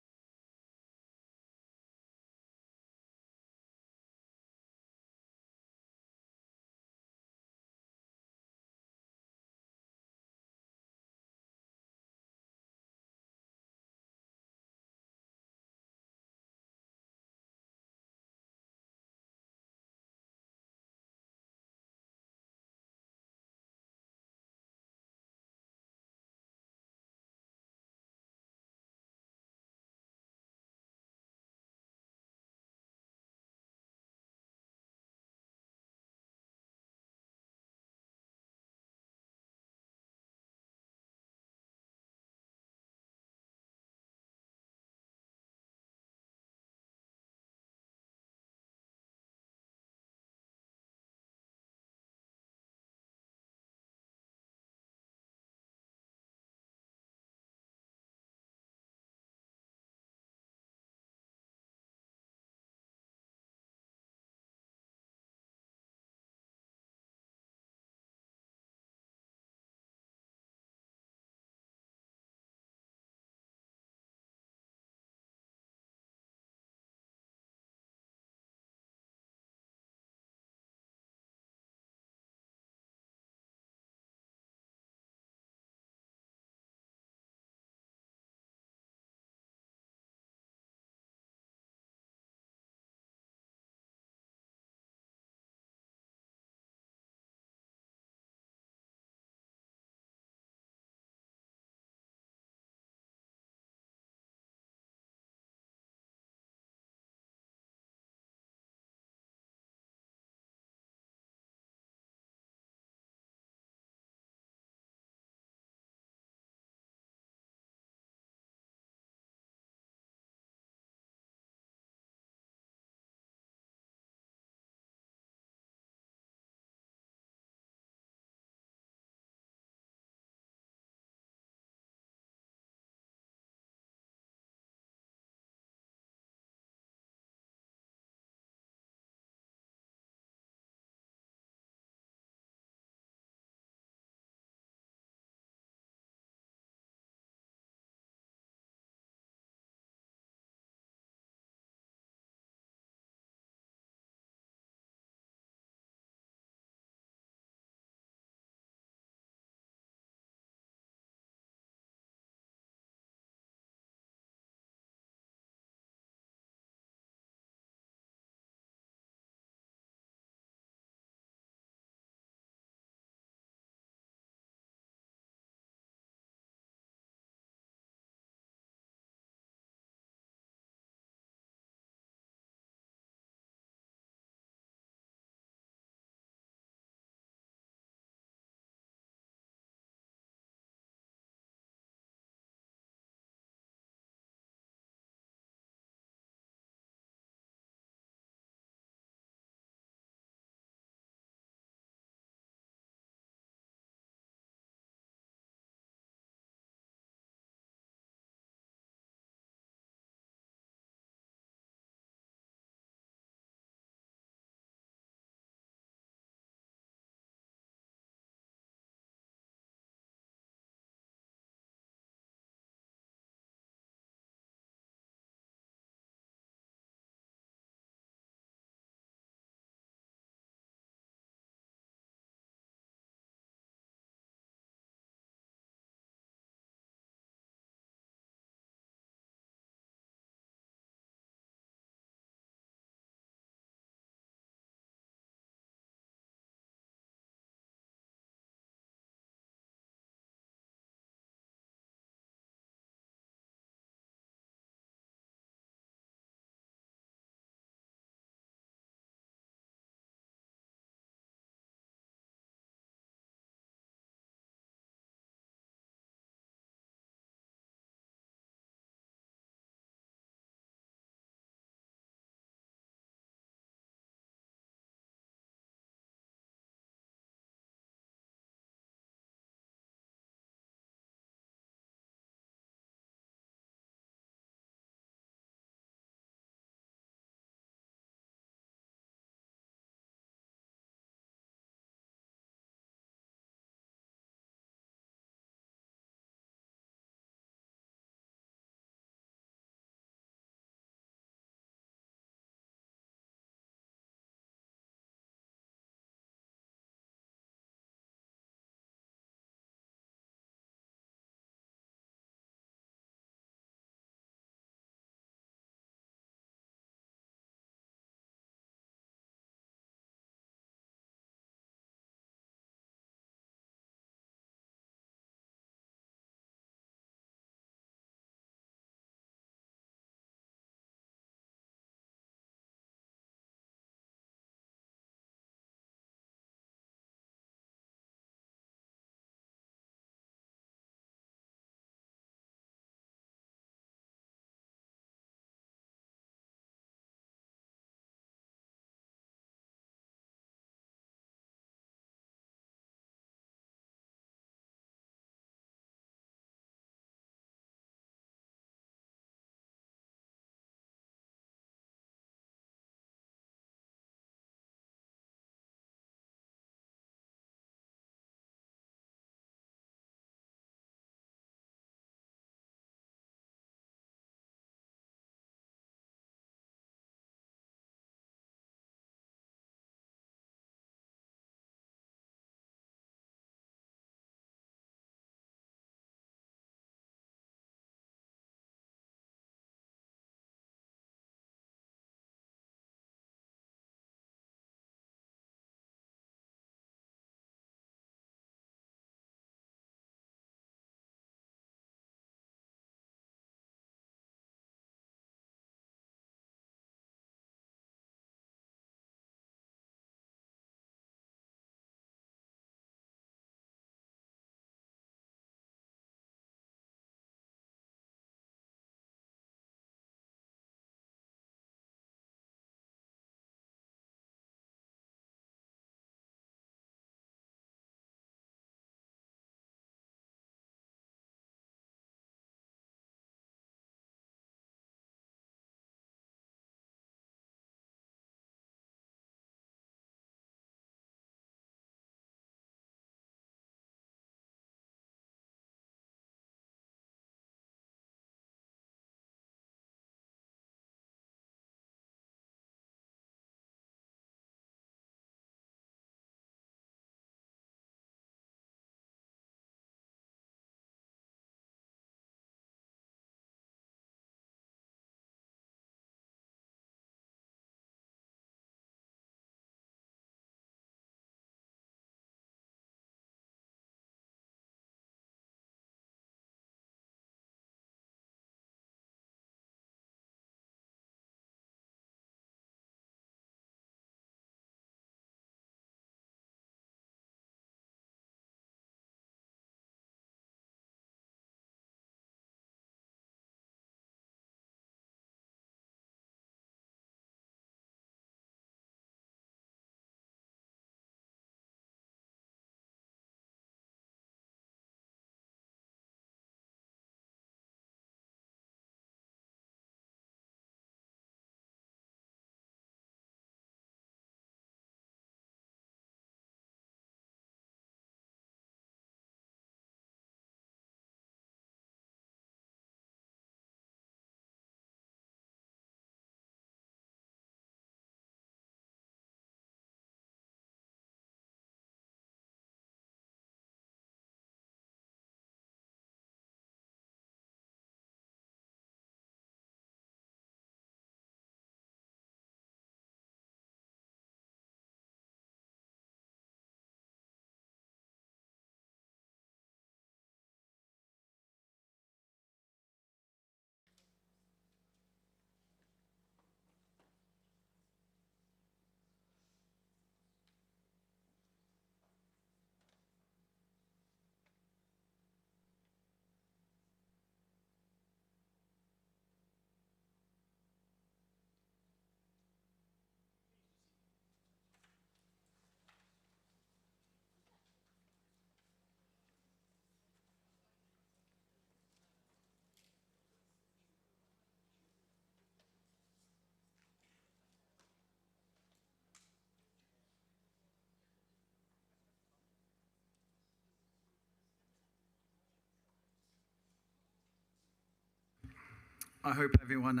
I hope everyone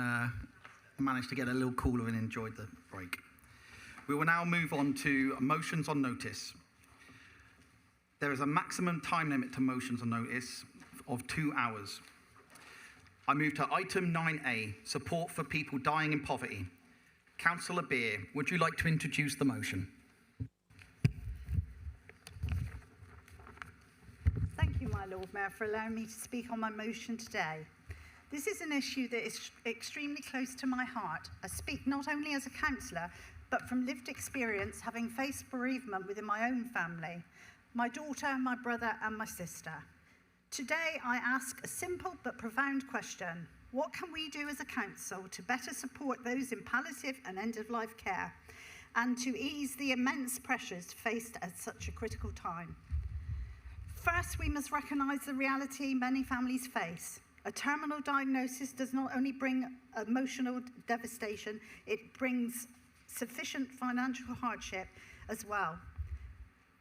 managed to get a little cooler and enjoyed the break. We will now move on to motions on notice. There is a maximum time limit to motions on notice of 2 hours. I move to item 9A, support for people dying in poverty. Councillor Beer, would you like to introduce the motion? Thank you, my Lord Mayor, for allowing me to speak on my motion today. This is an issue that is extremely close to my heart. I speak not only as a councillor, but from lived experience, having faced bereavement within my own family, my daughter, my brother, and my sister. Today, I ask a simple but profound question. What can we do as a council to better support those in palliative and end-of-life care and to ease the immense pressures faced at such a critical time? First, we must recognise the reality many families face. A terminal diagnosis does not only bring emotional devastation, it brings sufficient financial hardship as well.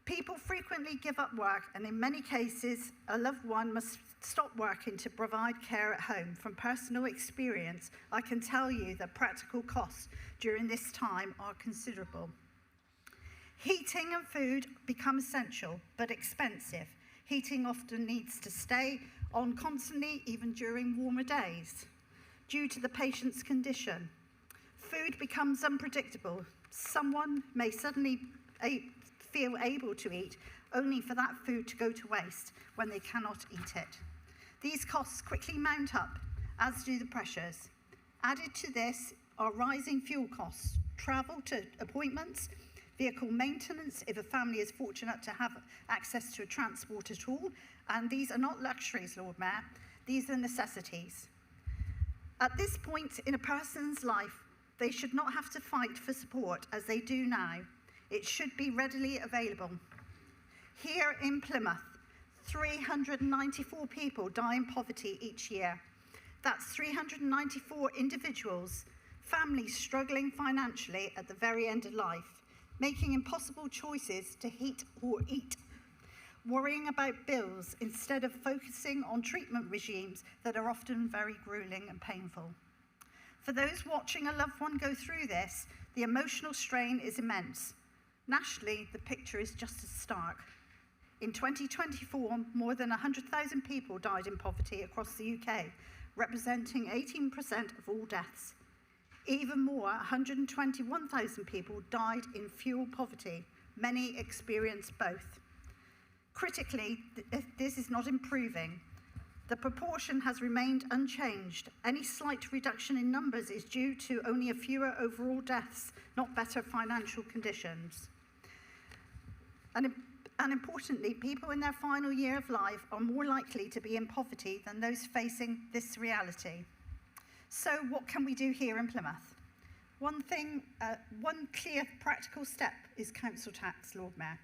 People frequently give up work, and in many cases, a loved one must stop working to provide care at home. From personal experience, I can tell you that practical costs during this time are considerable. Heating and food become essential, but expensive. Heating often needs to stay on constantly, even during warmer days, due to the patient's condition. Food becomes unpredictable. Someone may suddenly feel able to eat, only for that food to go to waste when they cannot eat it. These costs quickly mount up, as do the pressures. Added to this are rising fuel costs, travel to appointments, vehicle maintenance if a family is fortunate to have access to transport at all, and these are not luxuries, Lord Mayor, these are necessities. At this point in a person's life, they should not have to fight for support as they do now. It should be readily available. Here in Plymouth, 394 people die in poverty each year. That's 394 individuals, families struggling financially at the very end of life, making impossible choices to heat or eat, worrying about bills instead of focusing on treatment regimes that are often very grueling and painful. For those watching a loved one go through this, the emotional strain is immense. Nationally, the picture is just as stark. In 2024, more than 100,000 people died in poverty across the UK, representing 18% of all deaths. Even more, 121,000 people died in fuel poverty. Many experienced both. Critically, this is not improving. The proportion has remained unchanged. Any slight reduction in numbers is due to only a fewer overall deaths, not better financial conditions. And importantly, people in their final year of life are more likely to be in poverty than those facing this reality. So what can we do here in Plymouth? One clear practical step is council tax, Lord Mayor.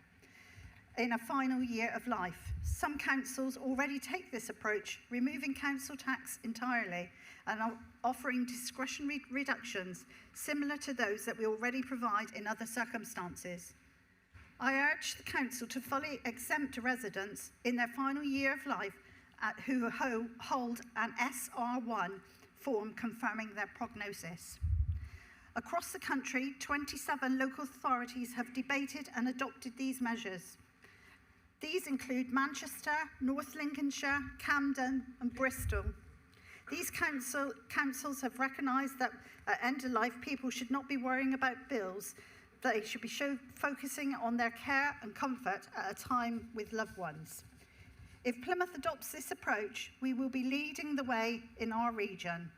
In a final year of life, some councils already take this approach, removing council tax entirely and are offering discretionary reductions similar to those that we already provide in other circumstances. I urge the council to fully exempt residents in their final year of life who hold an SR1 form confirming their prognosis. Across the country, 27 local authorities have debated and adopted these measures. These include Manchester, North Lincolnshire, Camden and Bristol. These councils have recognised that at end of life people should not be worrying about bills. They should be focusing on their care and comfort at a time with loved ones. If Plymouth adopts this approach, we will be leading the way in our region.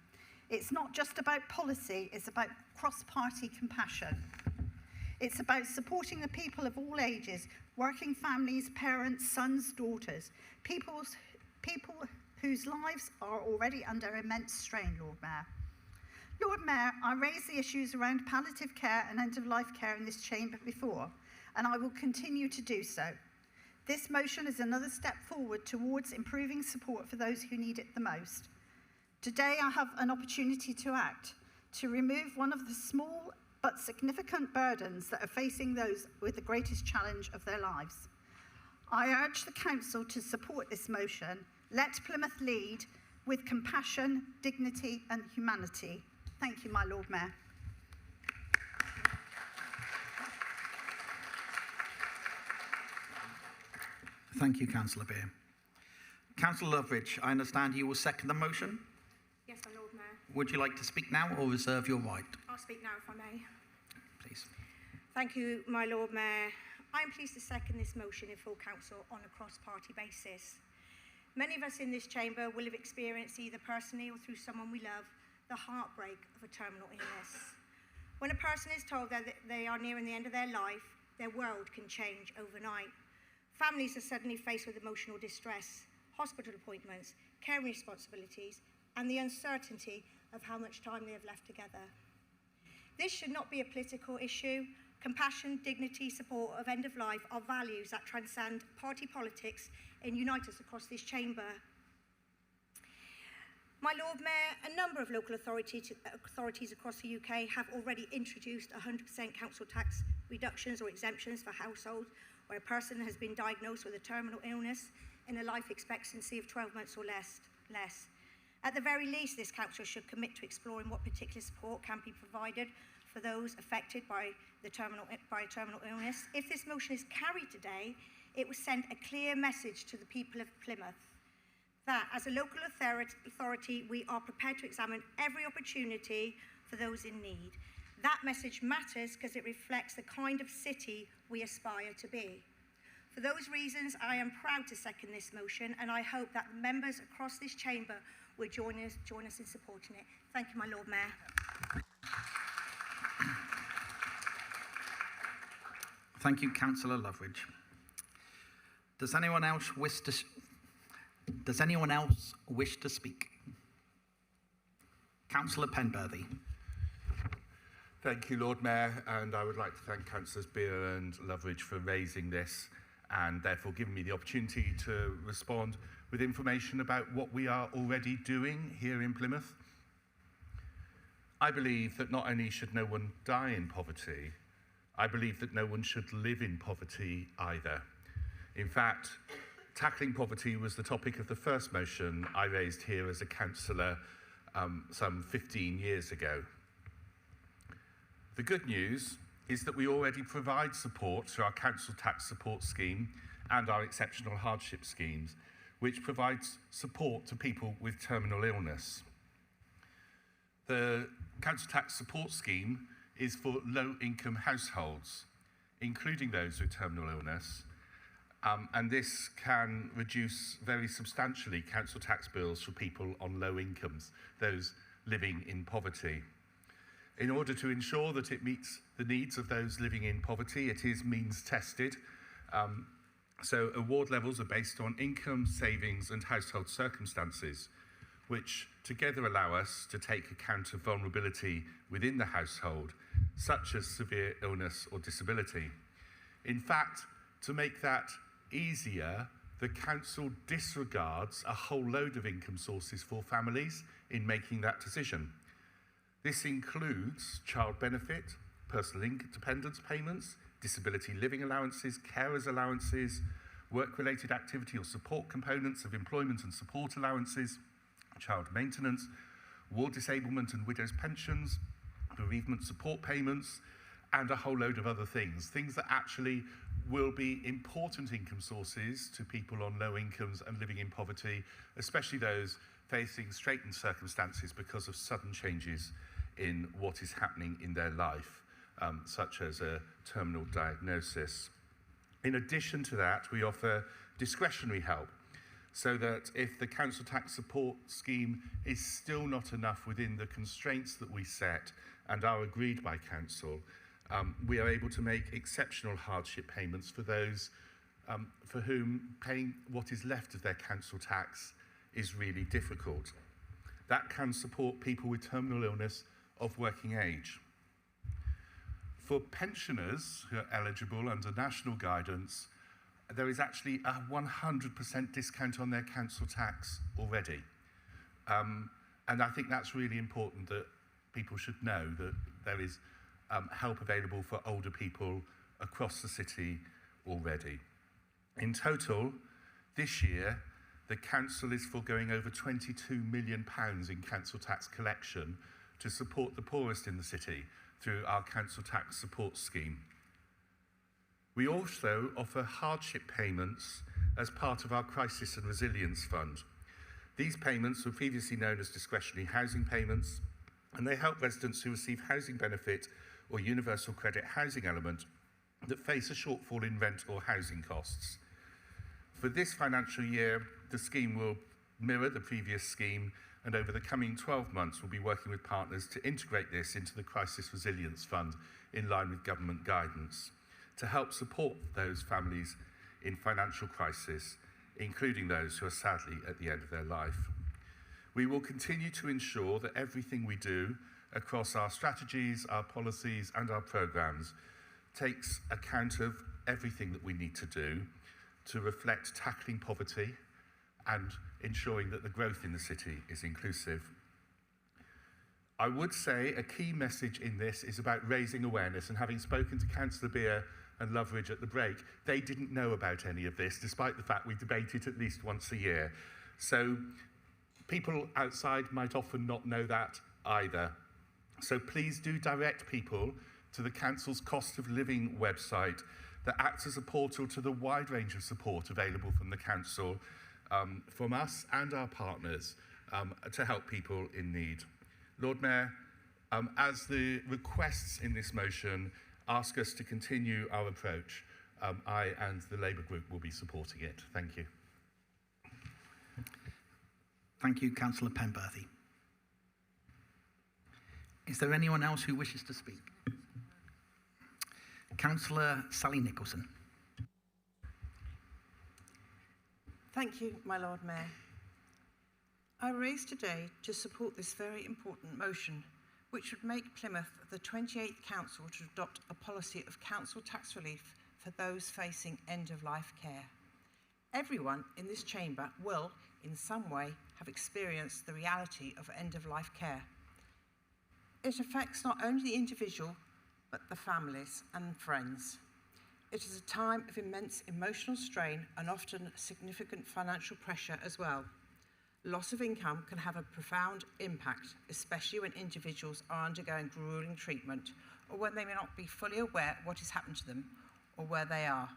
It's not just about policy, it's about cross-party compassion. It's about supporting the people of all ages, working families, parents, sons, daughters, people whose lives are already under immense strain, Lord Mayor. Lord Mayor, I raised the issues around palliative care and end-of-life care in this chamber before, and I will continue to do so. This motion is another step forward towards improving support for those who need it the most. Today I have an opportunity to act, to remove one of the small but significant burdens that are facing those with the greatest challenge of their lives. I urge the council to support this motion. Let Plymouth lead. with compassion, dignity and humanity. Thank you, my Lord Mayor. Thank you, Councillor Beer. Councillor Loveridge, I understand you will second the motion. Yes, my Lord Mayor. Would you like to speak now or reserve your right? I'll speak now if I may. Please. Thank you, my Lord Mayor. I am pleased to second this motion in full council on a cross-party basis. Many of us in this chamber will have experienced, either personally or through someone we love, the heartbreak of a terminal illness. When a person is told that they are nearing the end of their life, their world can change overnight. Families are suddenly faced with emotional distress, hospital appointments, care responsibilities, and the uncertainty of how much time they have left together. This should not be a political issue. Compassion, dignity, support of end of life are values that transcend party politics and unite us across this chamber. My Lord Mayor, a number of local authorities across the UK have already introduced 100% council tax reductions or exemptions for households where a person has been diagnosed with a terminal illness and a life expectancy of 12 months or less. At the very least, this council should commit to exploring what particular support can be provided for those affected by a terminal illness. If this motion is carried today, it will send a clear message to the people of Plymouth that as a local authority, we are prepared to examine every opportunity for those in need. That message matters because it reflects the kind of city we aspire to be. For those reasons, I am proud to second this motion, and I hope that members across this chamber will join us in supporting it. Thank you, my Lord Mayor. Thank you, Councillor Loveridge. Does anyone else wish to speak? Councillor Penberthy. Thank you, Lord Mayor, and I would like to thank Councillors Beer and Loveridge for raising this and therefore giving me the opportunity to respond with information about what we are already doing here in Plymouth. I believe that not only should no one die in poverty, I believe that no one should live in poverty either. In fact, tackling poverty was the topic of the first motion I raised here as a councillor some 15 years ago. The good news is that we already provide support through our council tax support scheme and our exceptional hardship schemes, which provides support to people with terminal illness. The council tax support scheme is for low-income households, including those with terminal illness, and this can reduce very substantially council tax bills for people on low incomes, those living in poverty. In order to ensure that it meets the needs of those living in poverty, it is means tested. So award levels are based on income, savings and household circumstances, which together allow us to take account of vulnerability within the household, such as severe illness or disability. In fact, to make that easier, the council disregards a whole load of income sources for families in making that decision. This includes child benefit, personal dependence payments, disability living allowances, carers allowances, work-related activity or support components of employment and support allowances, child maintenance, war disablement and widows' pensions, bereavement support payments, and a whole load of other things that actually will be important income sources to people on low incomes and living in poverty, especially those facing straitened circumstances because of sudden changes in what is happening in their life, such as a terminal diagnosis. In addition to that, we offer discretionary help, so that if the council tax support scheme is still not enough within the constraints that we set and are agreed by council, we are able to make exceptional hardship payments for those for whom paying what is left of their council tax is really difficult. That can support people with terminal illness of working age. For pensioners who are eligible under national guidance, there is actually a 100% discount on their council tax already. And I think that's really important, that people should know that there is help available for older people across the city already. In total, this year, the council is foregoing over £22 million in council tax collection to support the poorest in the city through our council tax support scheme. We also offer hardship payments as part of our Crisis and Resilience Fund. These payments were previously known as discretionary housing payments, and they help residents who receive housing benefit or universal credit housing element that face a shortfall in rent or housing costs. For this financial year, the scheme will mirror the previous scheme, and over the coming 12 months, we'll be working with partners to integrate this into the Crisis Resilience Fund in line with government guidance to help support those families in financial crisis, including those who are sadly at the end of their life. We will continue to ensure that everything we do across our strategies, our policies, and our programmes takes account of everything that we need to do to reflect tackling poverty and ensuring that the growth in the city is inclusive. I would say a key message in this is about raising awareness, and having spoken to Councillor Beer and Loveridge at the break, they didn't know about any of this, despite the fact we debate it at least once a year. So people outside might often not know that either. So please do direct people to the Council's cost of living website that acts as a portal to the wide range of support available from the Council, from us and our partners, to help people in need. Lord Mayor, as the requests in this motion ask us to continue our approach, I and the Labour Group will be supporting it. Thank you. Thank you, Councillor Penberthy. Is there anyone else who wishes to speak? Councillor Sally Nicholson. Thank you, my Lord Mayor. I rise today to support this very important motion, which would make Plymouth the 28th council to adopt a policy of council tax relief for those facing end-of-life care. Everyone in this chamber will, in some way, have experienced the reality of end-of-life care. It affects not only the individual, but the families and friends. It is a time of immense emotional strain and often significant financial pressure as well. Loss of income can have a profound impact, especially when individuals are undergoing grueling treatment or when they may not be fully aware of what has happened to them or where they are.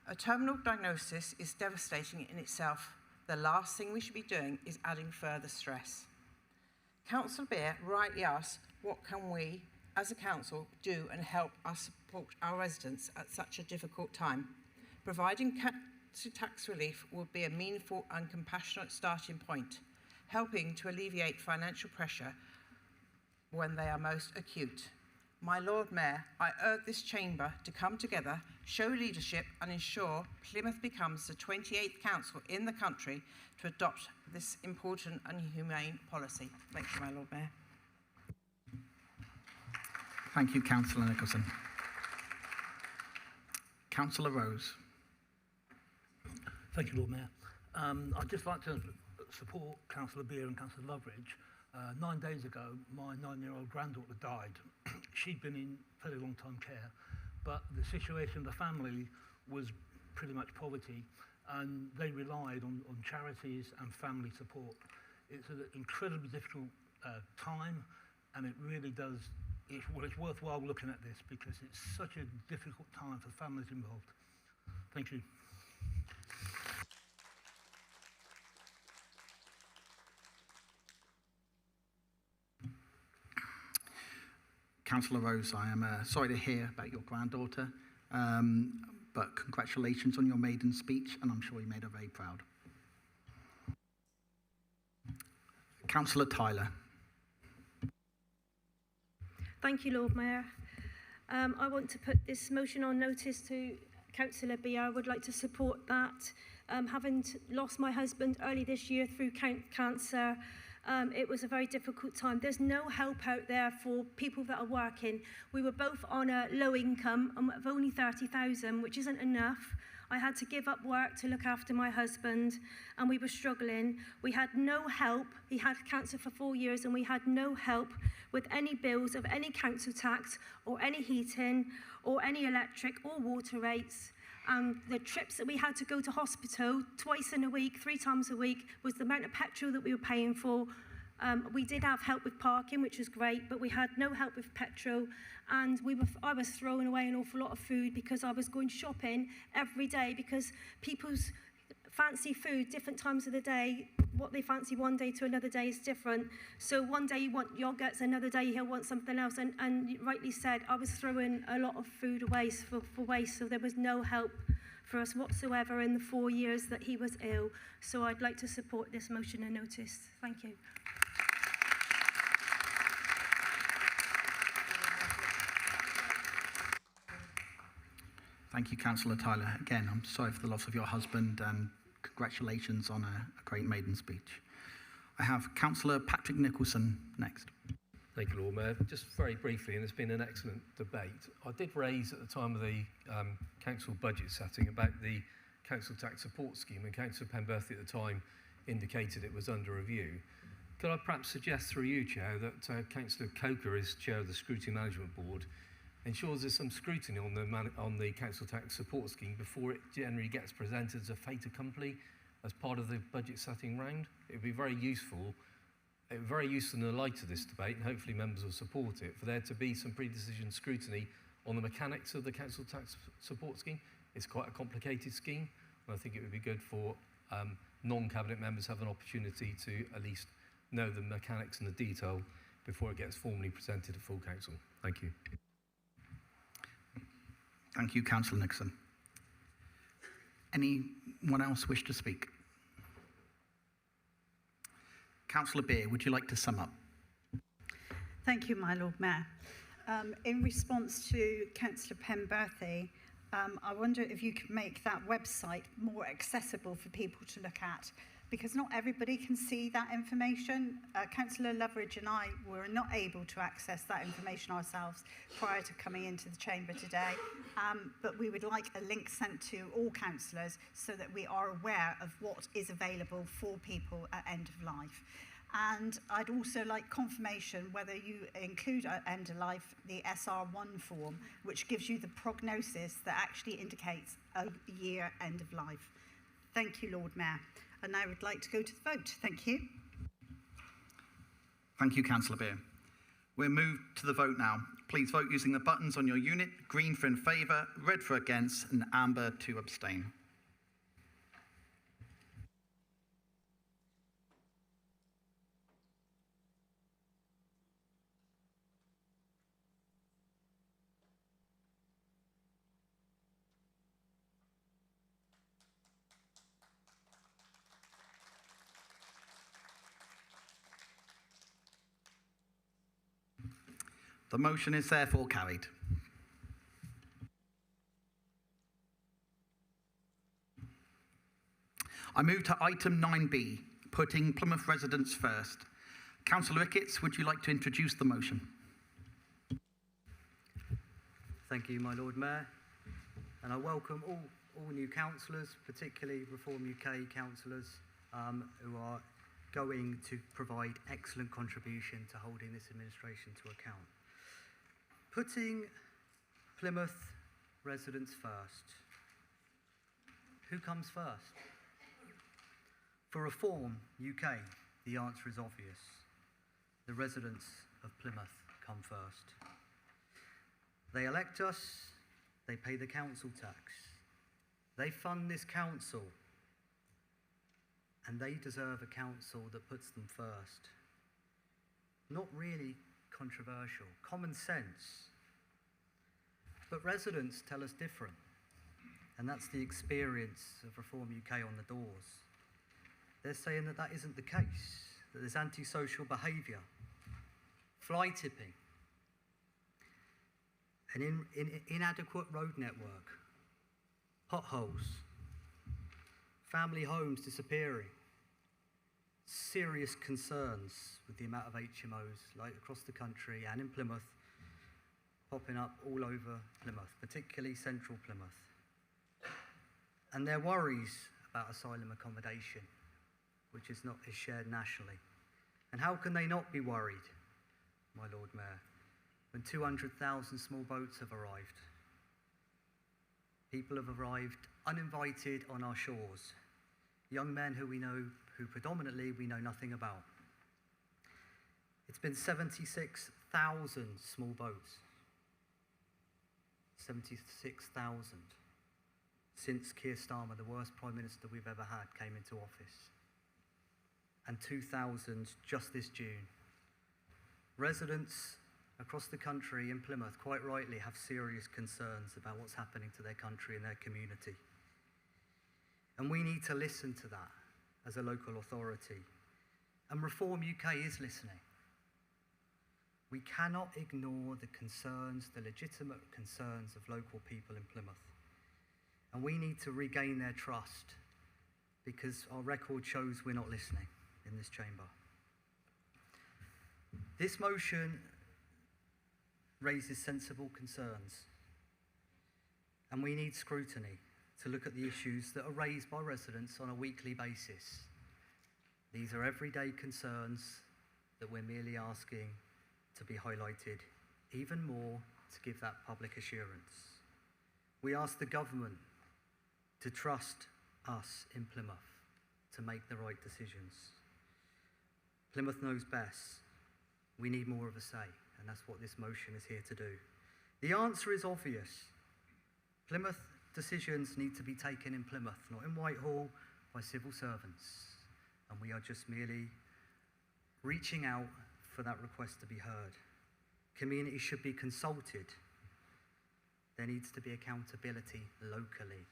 A terminal diagnosis is devastating in itself. The last thing we should be doing is adding further stress. Councillor Beer rightly asks, what can we, as a council, do and help us support our residents at such a difficult time? Providing tax relief will be a meaningful and compassionate starting point, helping to alleviate financial pressure when they are most acute. My Lord Mayor, I urge this chamber to come together, show leadership and ensure Plymouth becomes the 28th council in the country to adopt this important and humane policy. Thank you, my Lord Mayor. Thank you, Councillor Nicholson. Councillor Rose. Thank you, Lord Mayor. I'd just like to support Councillor Beer and Councillor Loveridge. 9 days ago, my 9-year-old granddaughter died. She'd been in fairly long-time care, but the situation of the family was pretty much poverty, and they relied on charities and family support. It's an incredibly difficult time, and it really does, it's worthwhile looking at this because it's such a difficult time for families involved. Thank you. Councillor Rose, I am sorry to hear about your granddaughter, but congratulations on your maiden speech, and I'm sure you made her very proud. Councillor Tyler. Thank you, Lord Mayor. I want to put this motion on notice to Councillor Beer. I would like to support that. Having lost my husband early this year through cancer, it was a very difficult time. There's no help out there for people that are working. We were both on a low income of only 30,000, which isn't enough. I had to give up work to look after my husband, and we were struggling. We had no help. He had cancer for 4 years, and we had no help with any bills of any council tax or any heating or any electric or water rates. And the trips that we had to go to hospital twice in a week, 3 times a week, was the amount of petrol that we were paying for. We did have help with parking, which was great, but we had no help with petrol. And I was throwing away an awful lot of food because I was going shopping every day because people's fancy food, different times of the day, what they fancy one day to another day is different. So one day you want yogurts, another day he'll want something else. And you rightly said, I was throwing a lot of food away for waste, so there was no help for us whatsoever in the 4 years that he was ill. So I'd like to support this motion and notice. Thank you. Thank you, Councillor Tyler. Again, I'm sorry for the loss of your husband and congratulations on a great maiden speech. I have Councillor Patrick Nicholson next. Thank you, Lord Mayor. Just very briefly, and it's been an excellent debate. I did raise at the time of the council budget setting about the council tax support scheme, and Councillor Penberthy at the time indicated it was under review. Could I perhaps suggest through you, Chair, that Councillor Coker, as Chair of the Scrutiny Management Board, ensures there's some scrutiny on the council tax support scheme before it generally gets presented as a fait accompli as part of the budget setting round? It would be very useful in the light of this debate, and hopefully members will support it, for there to be some pre-decision scrutiny on the mechanics of the council tax support scheme. It's quite a complicated scheme, and I think it would be good for non-cabinet members to have an opportunity to at least know the mechanics and the detail before it gets formally presented to full council. Thank you. Thank you, Councillor Nixon. Anyone else wish to speak? Councillor Beer, would you like to sum up? Thank you, my Lord Mayor. In response to Councillor Penberthy, I wonder if you could make that website more accessible for people to look at, because not everybody can see that information. Councillor Loveridge and I were not able to access that information ourselves prior to coming into the chamber today, but we would like a link sent to all councillors so that we are aware of what is available for people at end of life. And I'd also like confirmation whether you include at end of life the SR1 form, which gives you the prognosis that actually indicates a year end of life. Thank you, Lord Mayor. And I would like to go to the vote. Thank you. Thank you, Councillor Beer. We'll move to the vote now. Please vote using the buttons on your unit: green for in favour, red for against, and amber to abstain. The motion is therefore carried. I move to item 9B, putting Plymouth residents first. Councillor Ricketts, would you like to introduce the motion? Thank you, my Lord Mayor. And I welcome all new councillors, particularly Reform UK councillors, who are going to provide excellent contribution to holding this administration to account. Putting Plymouth residents first. Who comes first? For Reform UK, the answer is obvious. The residents of Plymouth come first. They elect us, they pay the council tax, they fund this council, and they deserve a council that puts them first. Not really controversial, common sense. But residents tell us different, and that's the experience of Reform UK on the doors. They're saying that that isn't the case, that there's antisocial behaviour, fly tipping, an inadequate road network, potholes, family homes disappearing, serious concerns with the amount of HMOs like across the country and in Plymouth, popping up all over Plymouth, particularly central Plymouth. And their worries about asylum accommodation, which is shared nationally. And how can they not be worried, my Lord Mayor, when 200,000 small boats have arrived? People have arrived uninvited on our shores. Young men who predominantly we know nothing about. It's been 76,000 small boats. 76,000 since Keir Starmer, the worst Prime Minister we've ever had, came into office. And 2,000 just this June. Residents across the country in Plymouth, quite rightly, have serious concerns about what's happening to their country and their community. And we need to listen to that as a local authority. And Reform UK is listening. We cannot ignore the concerns, the legitimate concerns of local people in Plymouth. And we need to regain their trust because our record shows we're not listening in this chamber. This motion raises sensible concerns. And we need scrutiny to look at the issues that are raised by residents on a weekly basis. These are everyday concerns that we're merely asking to be highlighted even more to give that public assurance. We ask the government to trust us in Plymouth to make the right decisions. Plymouth knows best. We need more of a say, and that's what this motion is here to do. The answer is obvious. Plymouth decisions need to be taken in Plymouth, not in Whitehall, by civil servants. And we are just merely reaching out for that request to be heard. Communities should be consulted. There needs to be accountability locally.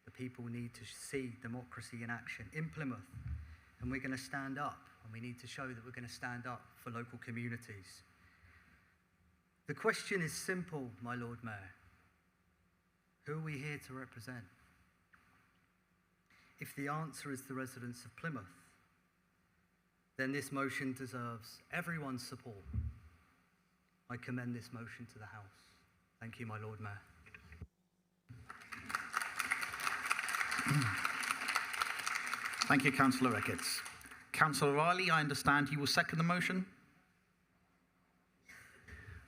The people need to see democracy in action in Plymouth. And we're going to stand up, and we need to show that we're going to stand up for local communities. The question is simple, my Lord Mayor. Who are we here to represent? If the answer is the residents of Plymouth, then this motion deserves everyone's support. I commend this motion to the House. Thank you, my Lord Mayor. Thank you, Councillor Ricketts. Councillor Riley, I understand you will second the motion.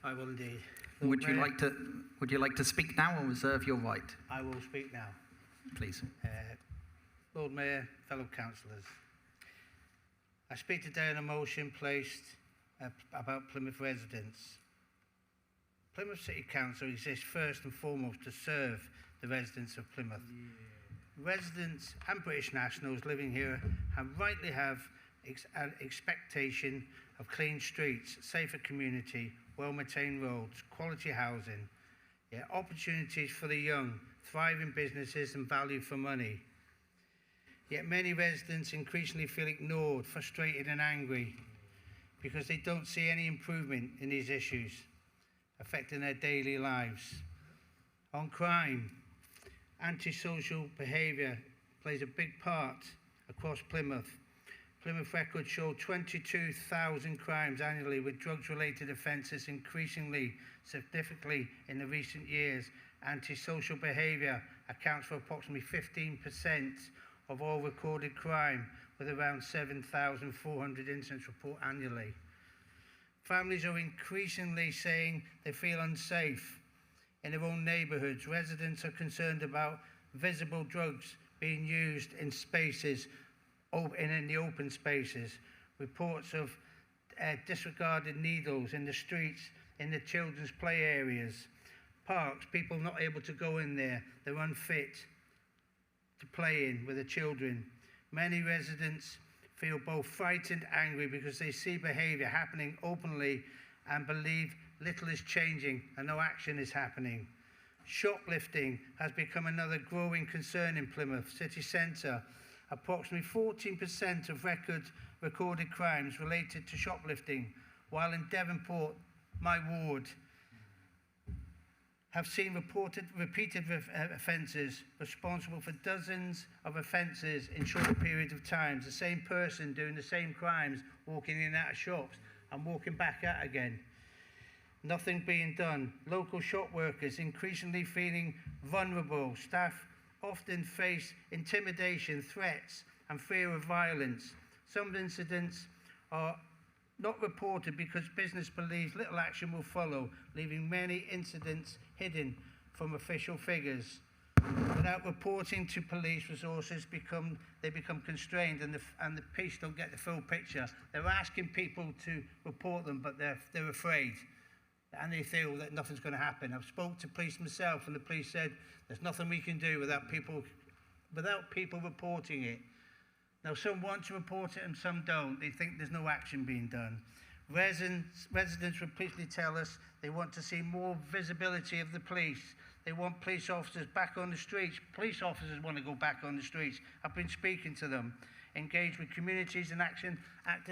I will indeed. Would you like to speak now or reserve your right? I will speak now. Please. Lord Mayor, fellow councillors, I speak today on a motion placed about Plymouth residents. Plymouth City Council exists first and foremost to serve the residents of Plymouth. Residents and British nationals living here rightly have an expectation of clean streets, safer community, well-maintained roads, quality housing, opportunities for the young, thriving businesses and value for money. Yet many residents increasingly feel ignored, frustrated and angry because they don't see any improvement in these issues affecting their daily lives. On crime, antisocial behaviour plays a big part across Plymouth. Plymouth records show 22,000 crimes annually, with drugs-related offences increasingly significantly in the recent years. Antisocial behaviour accounts for approximately 15% of all recorded crime, with around 7,400 incidents reported annually. Families are increasingly saying they feel unsafe in their own neighbourhoods. Residents are concerned about visible drugs being used in spaces, in the open spaces. Reports of disregarded needles in the streets, in the children's play areas, parks, people not able to go in there. They're unfit to play in with the children. Many residents feel both frightened and angry because they see behaviour happening openly and believe little is changing and no action is happening. Shoplifting has become another growing concern in Plymouth city centre. Approximately 14% of recorded crimes related to shoplifting, while in Devonport, my ward, have seen repeated offences responsible for dozens of offences in short periods of time. The same person doing the same crimes, walking in and out of shops and walking back out again. Nothing being done. Local shop workers increasingly feeling vulnerable. Staff often face intimidation, threats and fear of violence. Some incidents are not reported because business believes little action will follow, leaving many incidents hidden from official figures. Without reporting to police, resources become constrained, and the police don't get the full picture. They're asking people to report them, but they're afraid, and they feel that nothing's going to happen. I've spoke to police myself, and the police said there's nothing we can do without people reporting it. Now, some want to report it and some don't. They think there's no action being done. Residents repeatedly tell us they want to see more visibility of the police. They want police officers back on the streets. Police officers want to go back on the streets. I've been speaking to them. Engage with communities in acting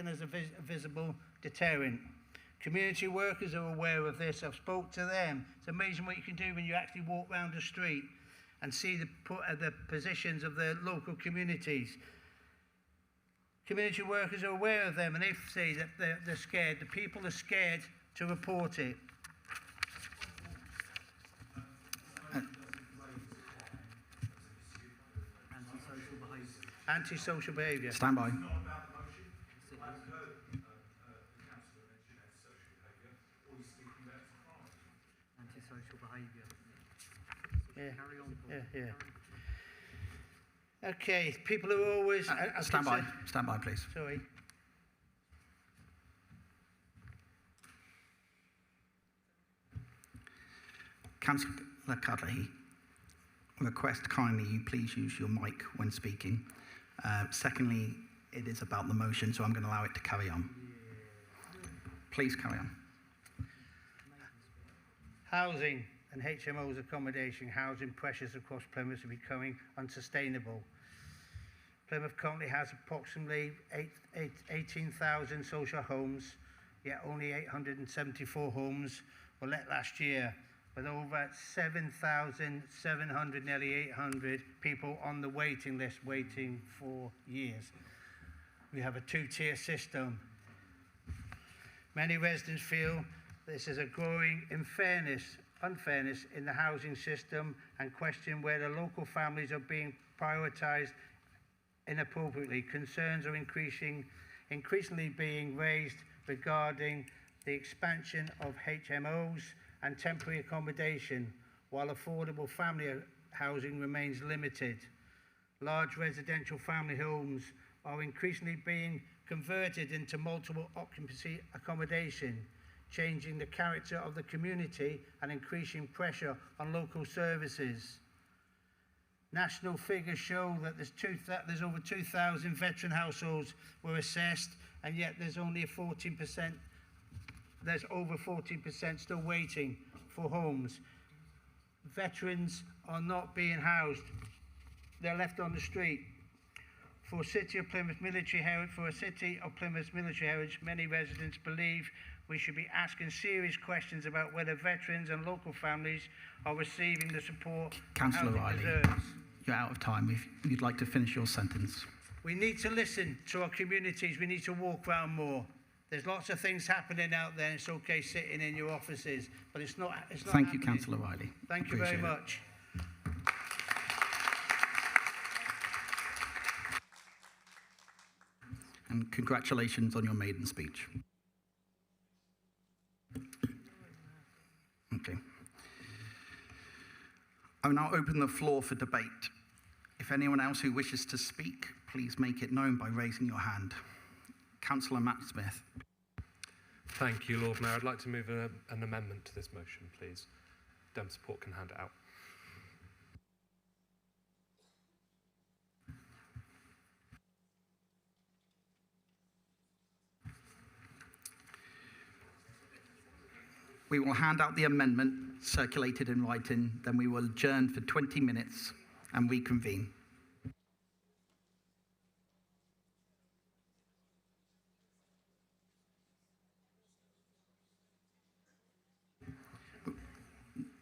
as a visible deterrent. Community workers are aware of this. I've spoke to them. It's amazing what you can do when you actually walk around the street and see the positions of the local communities. Community workers are aware of them, and they say that they're scared. The people are scared to report it. Antisocial behaviour. Stand by. Antisocial behaviour. Yeah. Carry on, Paul. Yeah. Okay, people are always... Stand by. Stand by, please. Sorry. Councillor Cudley, request kindly you please use your mic when speaking. Secondly, it is about the motion, so I'm going to allow it to carry on. Please carry on. Housing and HMO's accommodation, housing pressures across Plymouth are becoming unsustainable. Plymouth currently has approximately 18,000 social homes, yet only 874 homes were let last year, with over 7,700, nearly 800 people on the waiting list waiting for years. We have a two-tier system. Many residents feel this is a growing unfairness in the housing system and question whether local families are being prioritised inappropriately. Concerns are increasingly being raised regarding the expansion of HMOs and temporary accommodation, while affordable family housing remains limited. Large residential family homes are increasingly being converted into multiple occupancy accommodation, changing the character of the community and increasing pressure on local services. National figures show that there's over 2,000 veteran households were assessed, and yet there's only there's over 14% still waiting for homes. Veterans are not being housed. They're left on the street. For a city of Plymouth military heritage, many residents believe we should be asking serious questions about whether veterans and local families are receiving the support Councillor Riley, deserves. you're out of time. If you'd like to finish your sentence. We need to listen to our communities. We need to walk around more. There's lots of things happening out there, and it's okay sitting in your offices, but it's not Thank you, happening. Councillor Riley. Thank you very Appreciate it. much. And congratulations on your maiden speech. Okay. I will now open the floor for debate. If anyone else who wishes to speak, please make it known by raising your hand. Councillor Matt Smith. Thank you, Lord Mayor. I'd like to move an amendment to this motion, please. Dem Support can hand it out. We will hand out the amendment circulated in writing, then we will adjourn for 20 minutes and reconvene.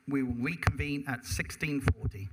We will reconvene at 16:40.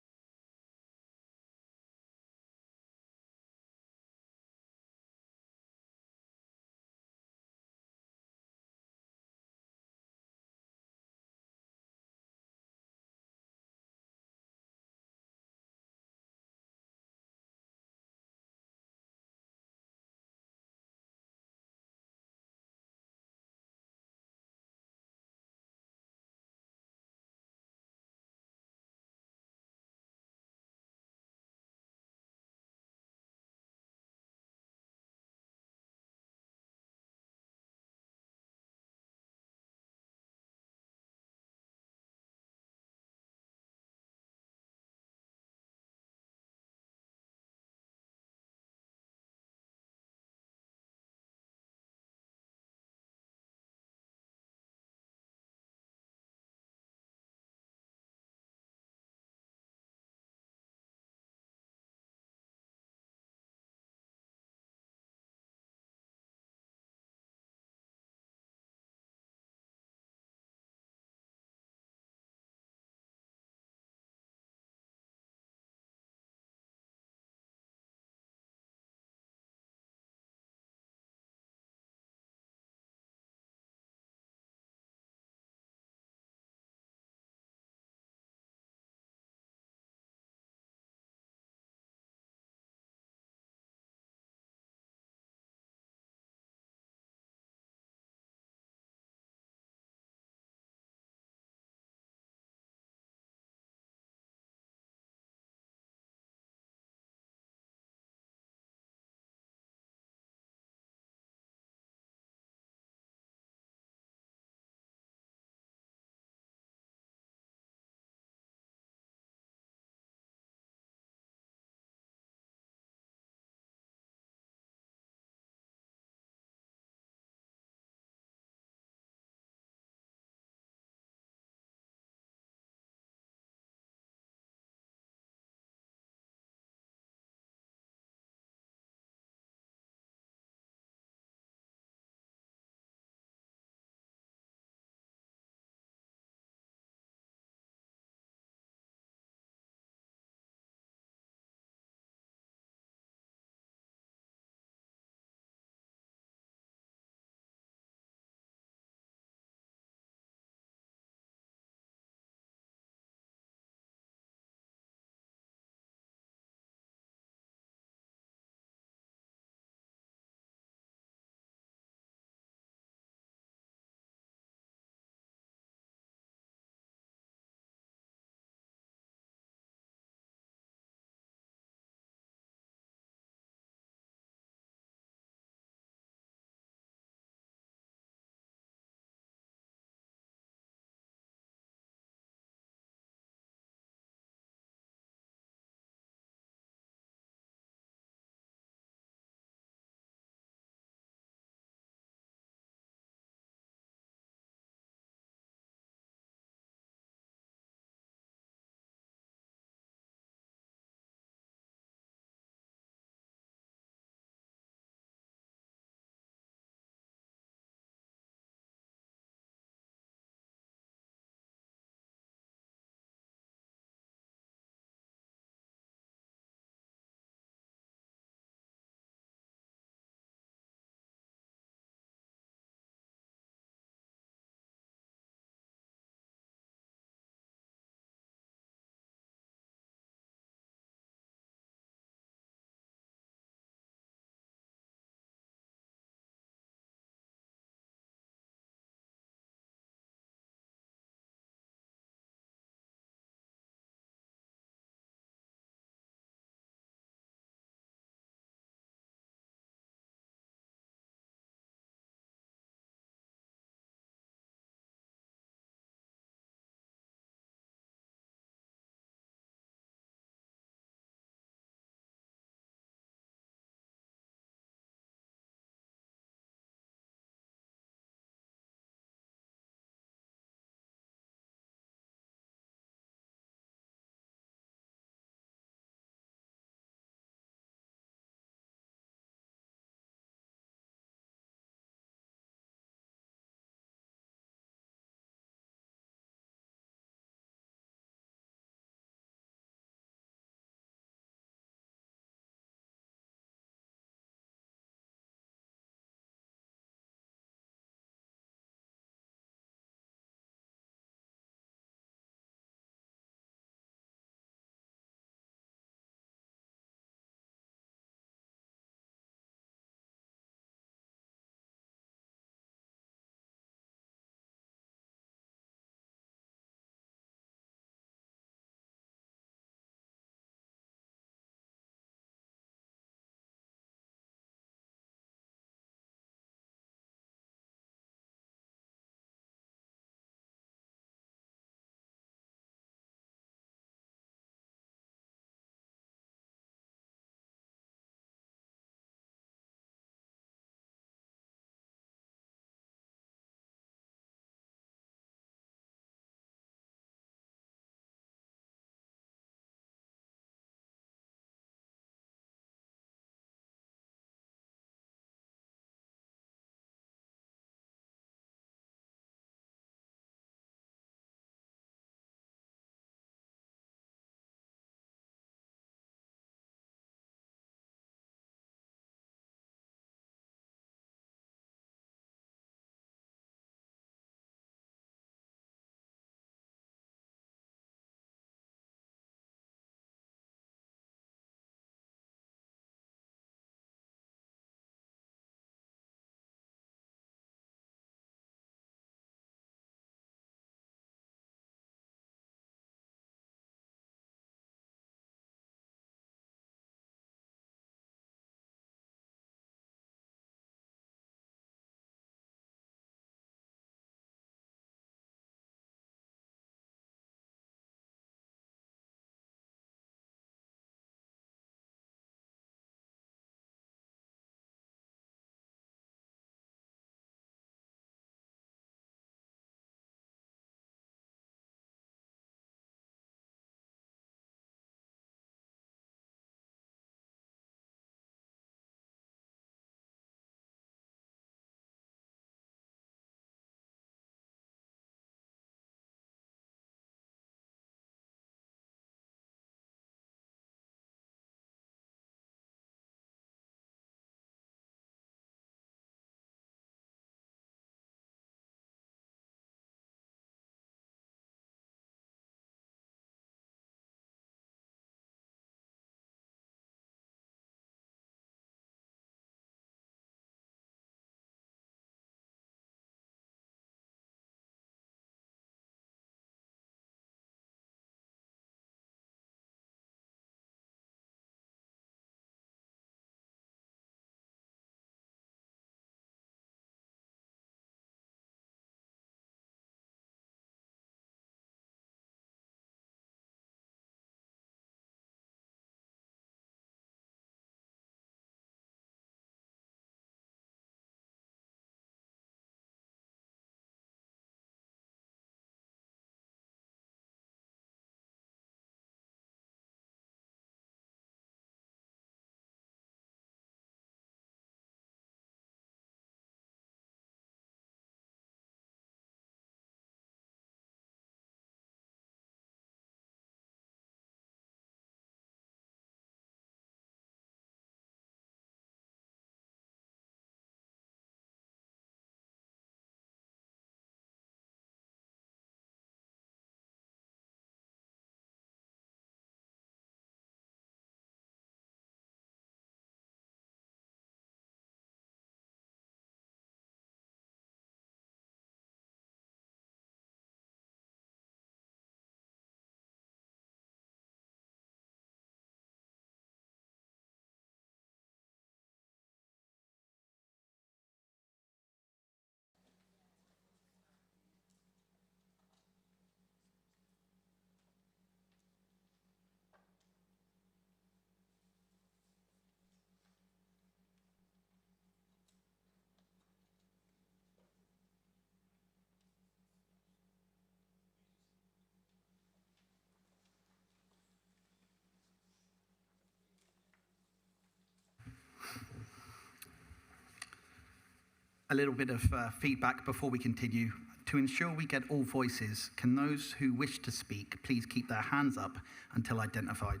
a little bit of feedback before we continue. To ensure we get all voices, can those who wish to speak please keep their hands up until identified?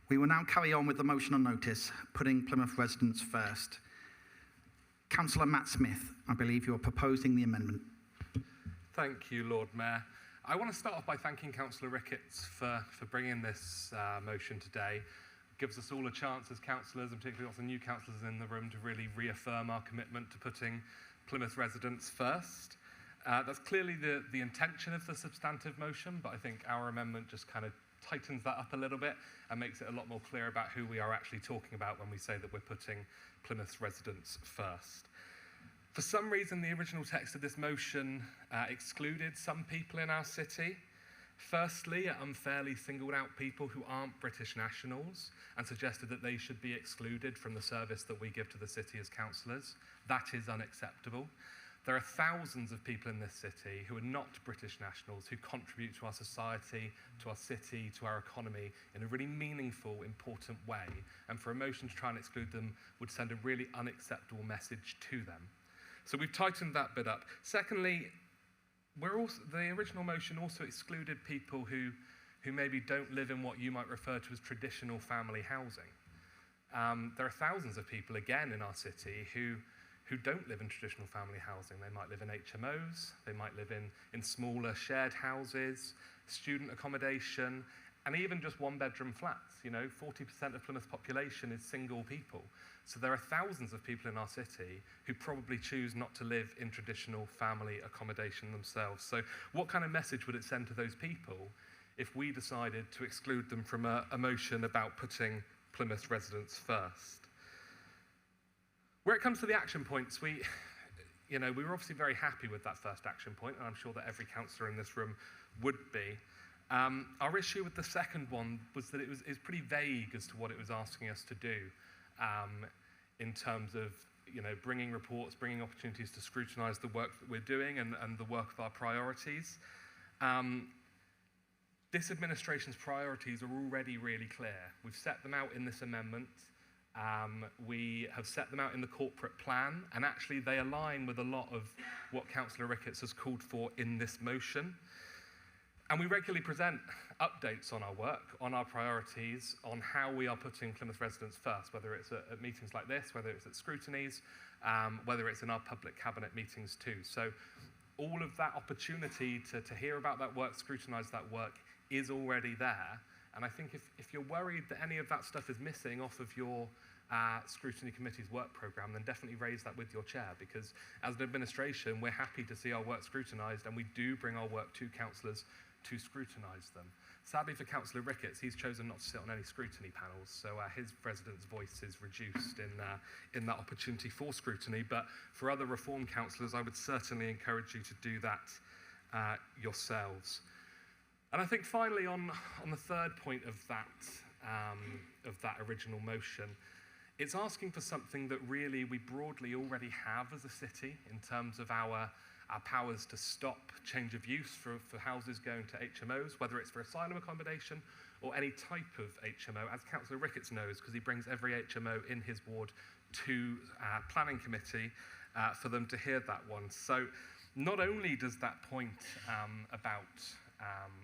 We will now carry on with the motion on notice, putting Plymouth residents first. Councillor Matt Smith, I believe you are proposing the amendment. Thank you, Lord Mayor. I want to start off by thanking Councillor Ricketts for bringing this motion today. It gives us all a chance as councillors, and particularly also new councillors in the room, to really reaffirm our commitment to putting Plymouth residents first. That's clearly the intention of the substantive motion, but I think our amendment just kind of tightens that up a little bit and makes it a lot more clear about who we are actually talking about when we say that we're putting Plymouth residents first. For some reason, the original text of this motion excluded some people in our city. Firstly, it unfairly singled out people who aren't British nationals and suggested that they should be excluded from the service that we give to the city as councillors. That is unacceptable. There are thousands of people in this city who are not British nationals who contribute to our society, to our city, to our economy in a really meaningful, important way. And for a motion to try and exclude them would send a really unacceptable message to them. So we've tightened that bit up. Secondly, the original motion also excluded people who maybe don't live in what you might refer to as traditional family housing. There are thousands of people, again, in our city who don't live in traditional family housing. They might live in HMOs, they might live in smaller shared houses, student accommodation, and even just one-bedroom flats. 40% of Plymouth's population is single people. So there are thousands of people in our city who probably choose not to live in traditional family accommodation themselves. So what kind of message would it send to those people if we decided to exclude them from a motion about putting Plymouth residents first? Where it comes to the action points, we were obviously very happy with that first action point, and I'm sure that every councillor in this room would be. Our issue with the second one was that it was pretty vague as to what it was asking us to do in terms of bringing reports, bringing opportunities to scrutinise the work that we're doing and the work of our priorities. This administration's priorities are already really clear. We've set them out in this amendment. We have set them out in the corporate plan, and actually they align with a lot of what Councillor Ricketts has called for in this motion. And we regularly present updates on our work, on our priorities, on how we are putting Plymouth residents first, whether it's at meetings like this, whether it's at scrutinies, whether it's in our public cabinet meetings too. So all of that opportunity to hear about that work, scrutinise that work, is already there. And I think if you're worried that any of that stuff is missing off of your scrutiny committee's work programme, then definitely raise that with your chair, because as an administration, we're happy to see our work scrutinised, and we do bring our work to councillors to scrutinise them. Sadly for Councillor Ricketts, he's chosen not to sit on any scrutiny panels, so his residents' voice is reduced in that opportunity for scrutiny. But for other Reform councillors, I would certainly encourage you to do that yourselves. And I think finally, on the third point of that original motion, it's asking for something that really we broadly already have as a city in terms of our powers to stop change of use for houses going to HMOs, whether it's for asylum accommodation or any type of HMO, as Councillor Ricketts knows, because he brings every HMO in his ward to planning committee for them to hear that one. So not only does that point about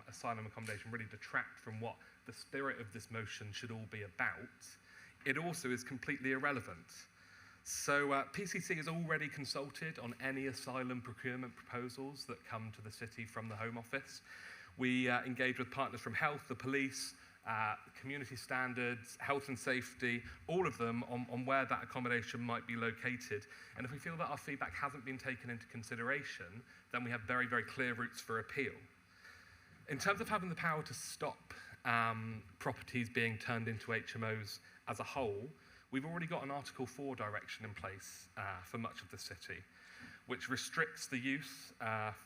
asylum accommodation really detract from what the spirit of this motion should all be about, it also is completely irrelevant. So PCC has already consulted on any asylum procurement proposals that come to the city from the Home Office. We engage with partners from health, the police, community standards, health and safety, all of them on where that accommodation might be located. And if we feel that our feedback hasn't been taken into consideration, then we have very, very clear routes for appeal. In terms of having the power to stop properties being turned into HMOs as a whole, we've already got an Article 4 direction in place for much of the city, which restricts the use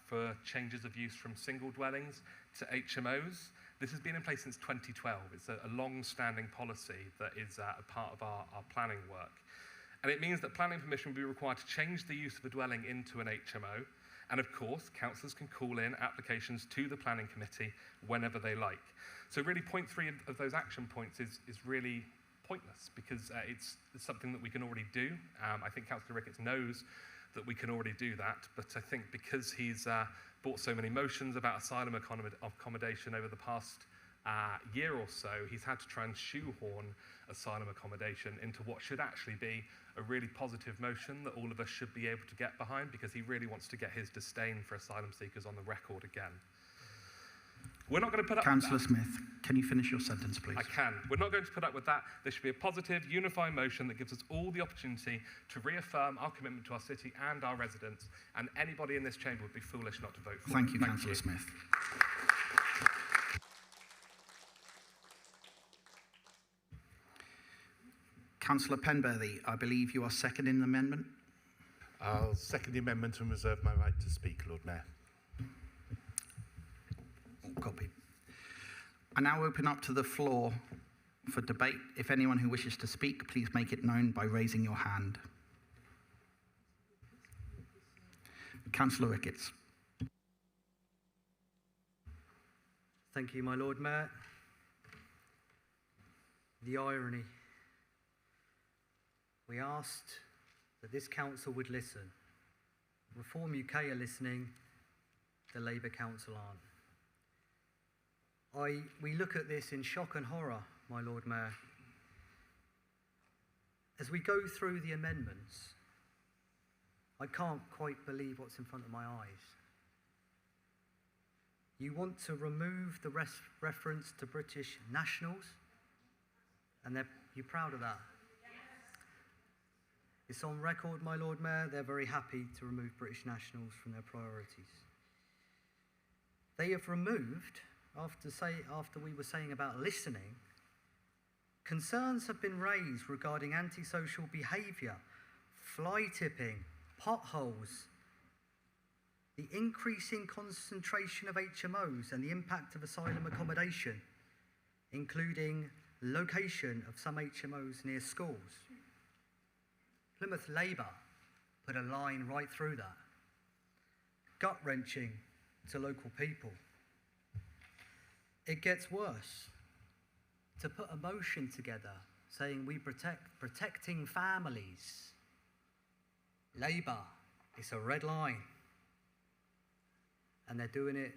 for changes of use from single dwellings to HMOs. This has been in place since 2012. It's a long-standing policy that is a part of our planning work. And it means that planning permission will be required to change the use of a dwelling into an HMO. And of course, councillors can call in applications to the planning committee whenever they like. So really, point 3 of those action points is really pointless because it's something that we can already do. I think Councillor Ricketts knows that we can already do that, but I think because he's brought so many motions about asylum accommodation over the past year or so, he's had to try and shoehorn asylum accommodation into what should actually be a really positive motion that all of us should be able to get behind, because he really wants to get his disdain for asylum seekers on the record again. We're not going to put up Councillor with that. Smith, can you finish your sentence, please? I can. We're not going to put up with that. There should be a positive, unifying motion that gives us all the opportunity to reaffirm our commitment to our city and our residents, and anybody in this chamber would be foolish not to vote for it. Thank you, Councillor Smith. Councillor Penberthy, I believe you are seconding the amendment. I'll second the amendment and reserve my right to speak, Lord Mayor. Copy. I now open up to the floor for debate. If anyone who wishes to speak, please make it known by raising your hand. Councillor Ricketts. Thank you, my Lord Mayor. The irony. We asked that this council would listen. Reform UK are listening, the Labour Council aren't. We look at this in shock and horror, my Lord Mayor. As we go through the amendments, I can't quite believe what's in front of my eyes. You want to remove the reference to British nationals, and you're proud of that. It's on record, my Lord Mayor, they're very happy to remove British nationals from their priorities. They have removed, after we were saying about listening, concerns have been raised regarding antisocial behaviour, fly tipping, potholes, the increasing concentration of HMOs and the impact of asylum accommodation, including location of some HMOs near schools. Plymouth Labour put a line right through that. Gut-wrenching to local people. It gets worse. To put a motion together saying we protecting families. Labour, it's a red line. And they're doing it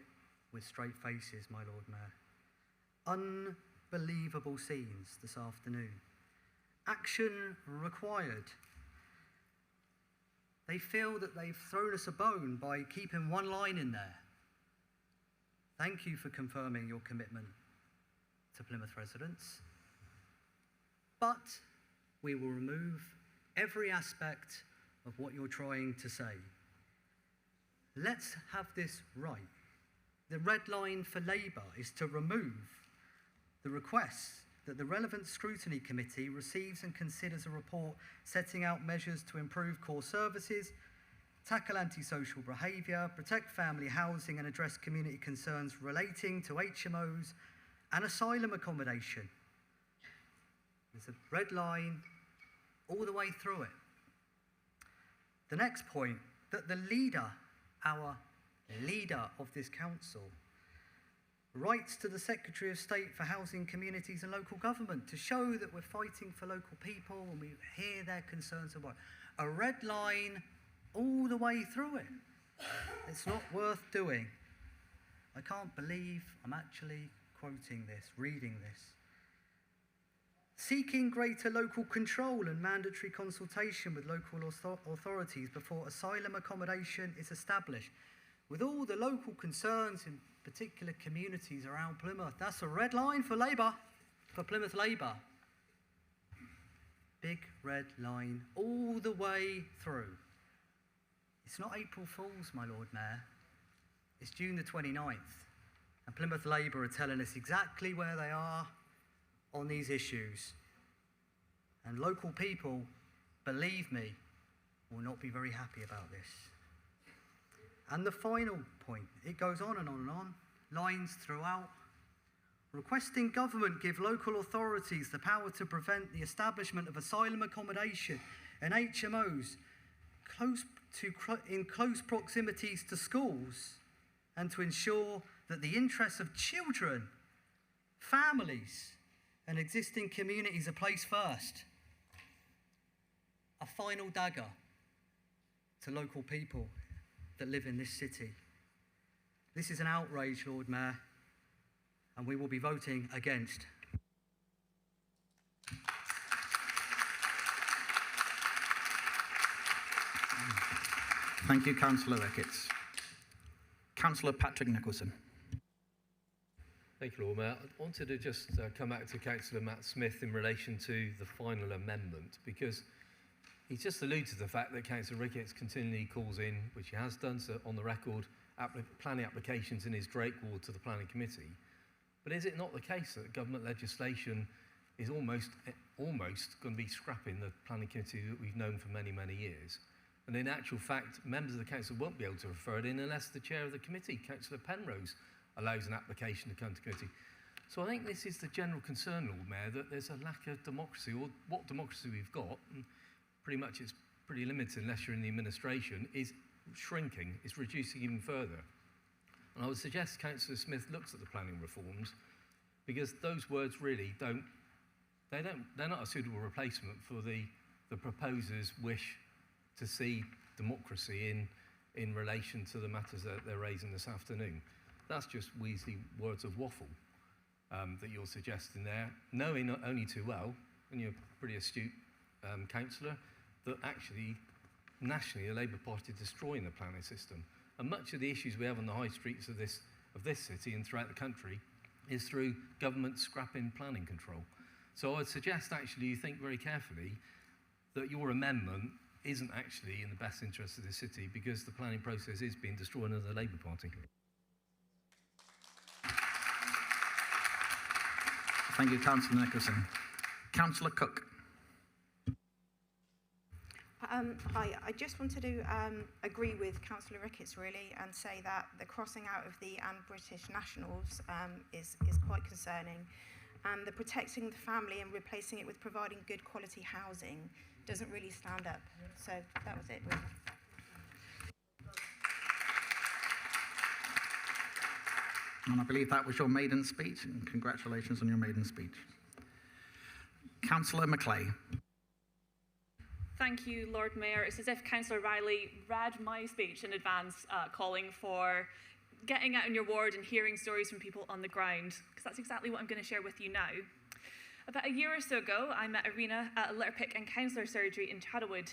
with straight faces, my Lord Mayor. Unbelievable scenes this afternoon. Action required. They feel that they've thrown us a bone by keeping one line in there. Thank you for confirming your commitment to Plymouth residents. But we will remove every aspect of what you're trying to say. Let's have this right. The red line for Labour is to remove the request that the relevant scrutiny committee receives and considers a report setting out measures to improve core services, tackle antisocial behaviour, protect family housing and address community concerns relating to HMOs and asylum accommodation. There's a red line all the way through it. The next point, that the leader, our leader of this council, writes to the Secretary of State for Housing, Communities and Local Government to show that we're fighting for local people and we hear their concerns about a red line all the way through it. It's not worth doing. I can't believe I'm actually quoting this, reading this. Seeking greater local control and mandatory consultation with local authorities before asylum accommodation is established. With all the local concerns in particular communities around Plymouth, that's a red line for Labour, for Plymouth Labour. Big red line all the way through. It's not April Fool's, my Lord Mayor. It's June the 29th. And Plymouth Labour are telling us exactly where they are on these issues. And local people, believe me, will not be very happy about this. And the final point, it goes on and on and on, lines throughout. Requesting government give local authorities the power to prevent the establishment of asylum accommodation and HMOs in close proximities to schools, and to ensure that the interests of children, families and existing communities are placed first. A final dagger to local people that live in this city. This is an outrage, Lord Mayor, and we will be voting against. Thank you, Councillor Ricketts. Councillor Patrick Nicholson. Thank you, Lord Mayor. I wanted to just come back to Councillor Matt Smith in relation to the final amendment, because he's just alluded to the fact that Councillor Ricketts continually calls in, which he has done so on the record, planning applications in his Drake ward to the planning committee. But is it not the case that government legislation is almost going to be scrapping the planning committee that we've known for many, many years? And in actual fact, members of the council won't be able to refer it in unless the chair of the committee, Councillor Penrose, allows an application to come to committee. So I think this is the general concern, Lord Mayor, that there's a lack of democracy, or what democracy we've got, and pretty much it's pretty limited unless you're in the administration, is shrinking, is reducing even further. And I would suggest Councillor Smith looks at the planning reforms, because those words really they're not a suitable replacement for the proposer's wish to see democracy in relation to the matters that they're raising this afternoon. That's just wheezy words of waffle that you're suggesting there, knowing only too well, and you're a pretty astute councillor, that actually nationally the Labour Party is destroying the planning system. And much of the issues we have on the high streets of this city and throughout the country is through government scrapping planning control. So I would suggest actually you think very carefully that your amendment isn't actually in the best interest of the city, because the planning process is being destroyed under the Labour Party. Thank you, Councillor Nicholson. Councillor Cook. Hi, I just wanted to agree with Councillor Ricketts really and say that the crossing out of the and British nationals is quite concerning, and the protecting the family and replacing it with providing good quality housing doesn't really stand up. So that was it really. And I believe that was your maiden speech, and congratulations on your maiden speech. Councillor Macleay. Thank you, Lord Mayor. It's as if Councillor Riley read my speech in advance, calling for getting out in your ward and hearing stories from people on the ground, because that's exactly what I'm going to share with you now. About a year or so ago, I met Irina at a litter pick and counsellor surgery in Chadderwood.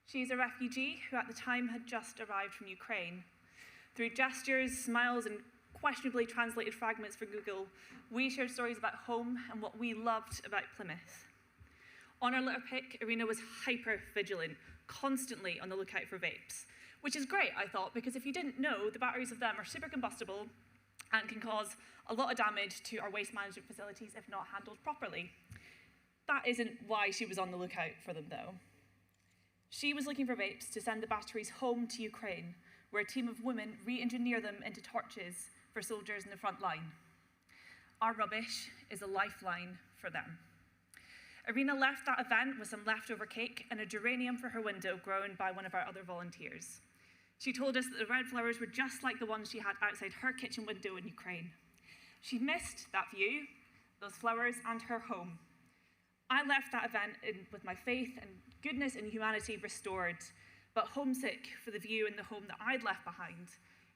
She's a refugee who at the time had just arrived from Ukraine. Through gestures, smiles, and questionably translated fragments for Google, we shared stories about home and what we loved about Plymouth. On our litter pick, Irina was hyper-vigilant, constantly on the lookout for vapes, which is great, I thought, because if you didn't know, the batteries of them are super combustible and can cause a lot of damage to our waste management facilities if not handled properly. That isn't why she was on the lookout for them, though. She was looking for vapes to send the batteries home to Ukraine, where a team of women re-engineer them into torches for soldiers in the front line. Our rubbish is a lifeline for them. Irina left that event with some leftover cake and a geranium for her window grown by one of our other volunteers. She told us that the red flowers were just like the ones she had outside her kitchen window in Ukraine. She missed that view, those flowers, and her home. I left that event with my faith and goodness and humanity restored, but homesick for the view and the home that I'd left behind,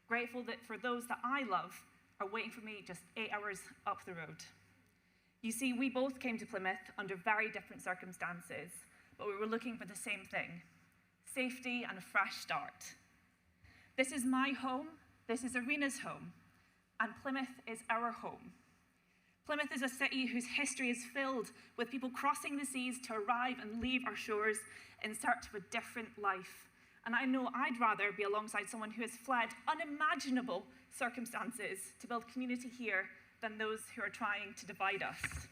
grateful that for those that I love are waiting for me just 8 hours up the road. You see, we both came to Plymouth under very different circumstances, but we were looking for the same thing: safety and a fresh start. This is my home, this is Irina's home, and Plymouth is our home. Plymouth is a city whose history is filled with people crossing the seas to arrive and leave our shores in search of a different life. And I know I'd rather be alongside someone who has fled unimaginable circumstances to build community here than those who are trying to divide us.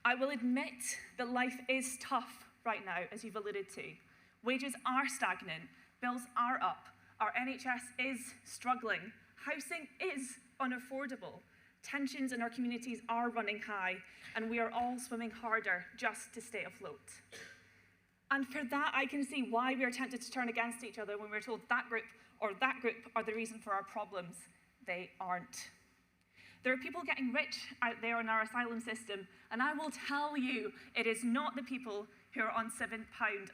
I will admit that life is tough right now, as you've alluded to. Wages are stagnant, bills are up, our NHS is struggling, housing is unaffordable, tensions in our communities are running high, and we are all swimming harder just to stay afloat. And for that, I can see why we are tempted to turn against each other when we're told that group are the reason for our problems. They aren't. There are people getting rich out there in our asylum system, and I will tell you, it is not the people who are on £7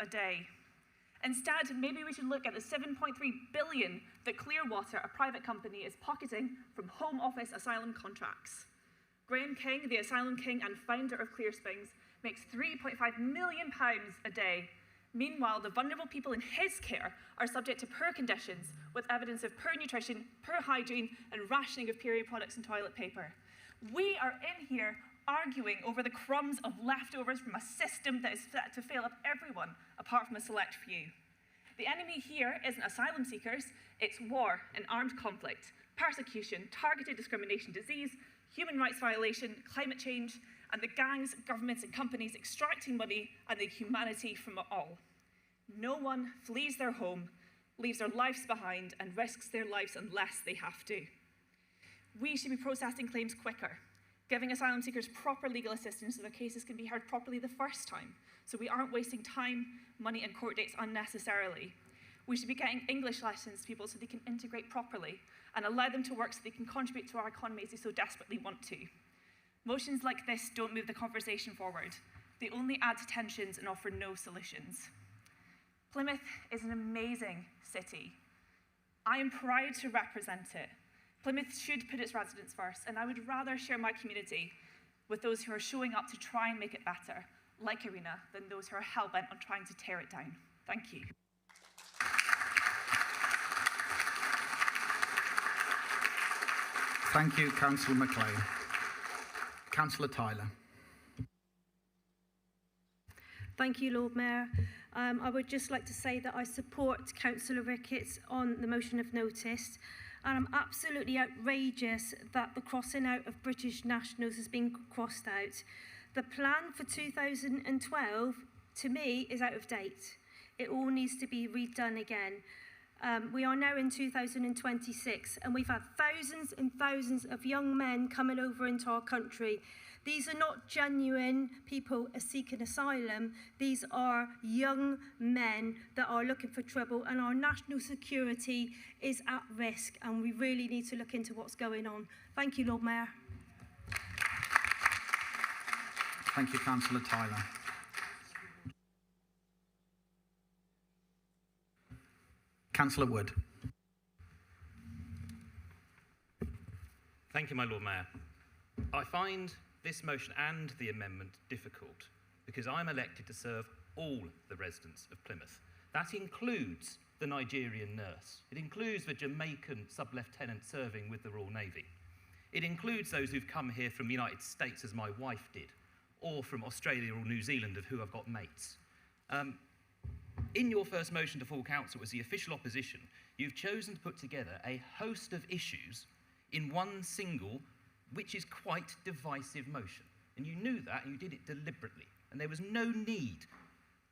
a day. Instead, maybe we should look at the 7.3 billion that Clearwater, a private company, is pocketing from Home Office asylum contracts. Graham King, the asylum king and founder of Clearsprings, makes £3.5 million a day. Meanwhile, the vulnerable people in his care are subject to poor conditions with evidence of poor nutrition, poor hygiene, and rationing of period products and toilet paper. We are in here arguing over the crumbs of leftovers from a system that is set to fail of everyone apart from a select few. The enemy here isn't asylum seekers, it's war and armed conflict, persecution, targeted discrimination, disease, human rights violation, climate change, and the gangs, governments, and companies extracting money and the humanity from it all. No one flees their home, leaves their lives behind, and risks their lives unless they have to. We should be processing claims quicker, giving asylum seekers proper legal assistance so their cases can be heard properly the first time, so we aren't wasting time, money, and court dates unnecessarily. We should be getting English lessons to people so they can integrate properly and allow them to work so they can contribute to our economy as they so desperately want to. Motions like this don't move the conversation forward. They only add to tensions and offer no solutions. Plymouth is an amazing city. I am proud to represent it. Plymouth should put its residents first, and I would rather share my community with those who are showing up to try and make it better, like Irina, than those who are hell-bent on trying to tear it down. Thank you. Thank you, Councillor McLean. Councillor Tyler. Thank you, Lord Mayor. I would just like to say that I support Councillor Ricketts on the motion of notice, and I'm absolutely outrageous that the crossing out of British nationals has been crossed out. The plan for 2012, to me, is out of date. It all needs to be redone again. We are now in 2026, and we've had thousands and thousands of young men coming over into our country. These are not genuine people seeking asylum. These are young men that are looking for trouble, and our national security is at risk, and we really need to look into what's going on. Thank you, Lord Mayor. Thank you, Councillor Tyler. Councillor Wood. Thank you, my Lord Mayor. I find this motion and the amendment difficult because I'm elected to serve all the residents of Plymouth. That includes the Nigerian nurse. It includes the Jamaican sub-lieutenant serving with the Royal Navy. It includes those who've come here from the United States, as my wife did, or from Australia or New Zealand, of who I've got mates. In your first motion to full council as the official opposition, you've chosen to put together a host of issues in one single, which is quite divisive motion. And you knew that, and you did it deliberately. And there was no need,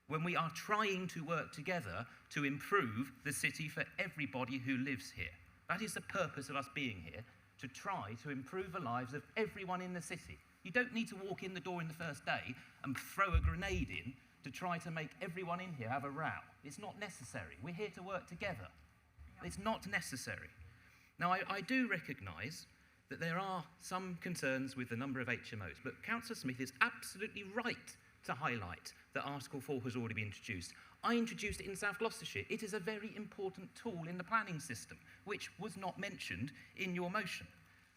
when we are trying to work together to improve the city for everybody who lives here. That is the purpose of us being here, to try to improve the lives of everyone in the city. You don't need to walk in the door in the first day and throw a grenade in to try to make everyone in here have a row. It's not necessary. We're here to work together. It's not necessary. Now, I do recognise that there are some concerns with the number of HMOs, but Councillor Smith is absolutely right to highlight that Article 4 has already been introduced. I introduced it in South Gloucestershire. It is a very important tool in the planning system, which was not mentioned in your motion.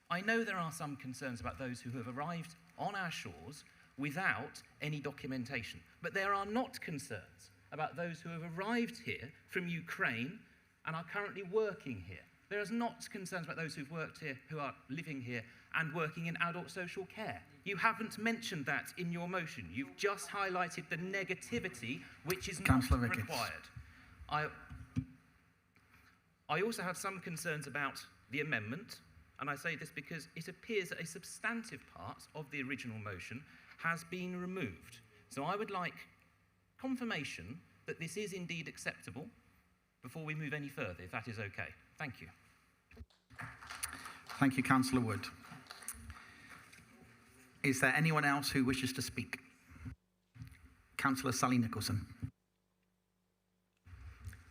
I know there are some concerns about those who have arrived on our shores without any documentation, but there are not concerns about those who have arrived here from Ukraine and are currently working here. There is not concerns about those who've worked here, who are living here and working in adult social care. You haven't mentioned that in your motion. You've just highlighted the negativity, which is not required. I also have some concerns about the amendment, and I say this because it appears that a substantive part of the original motion has been removed. So I would like confirmation that this is indeed acceptable before we move any further, if that is okay. Thank you. Thank you, Councillor Wood. Is there anyone else who wishes to speak? Councillor Sally Nicholson.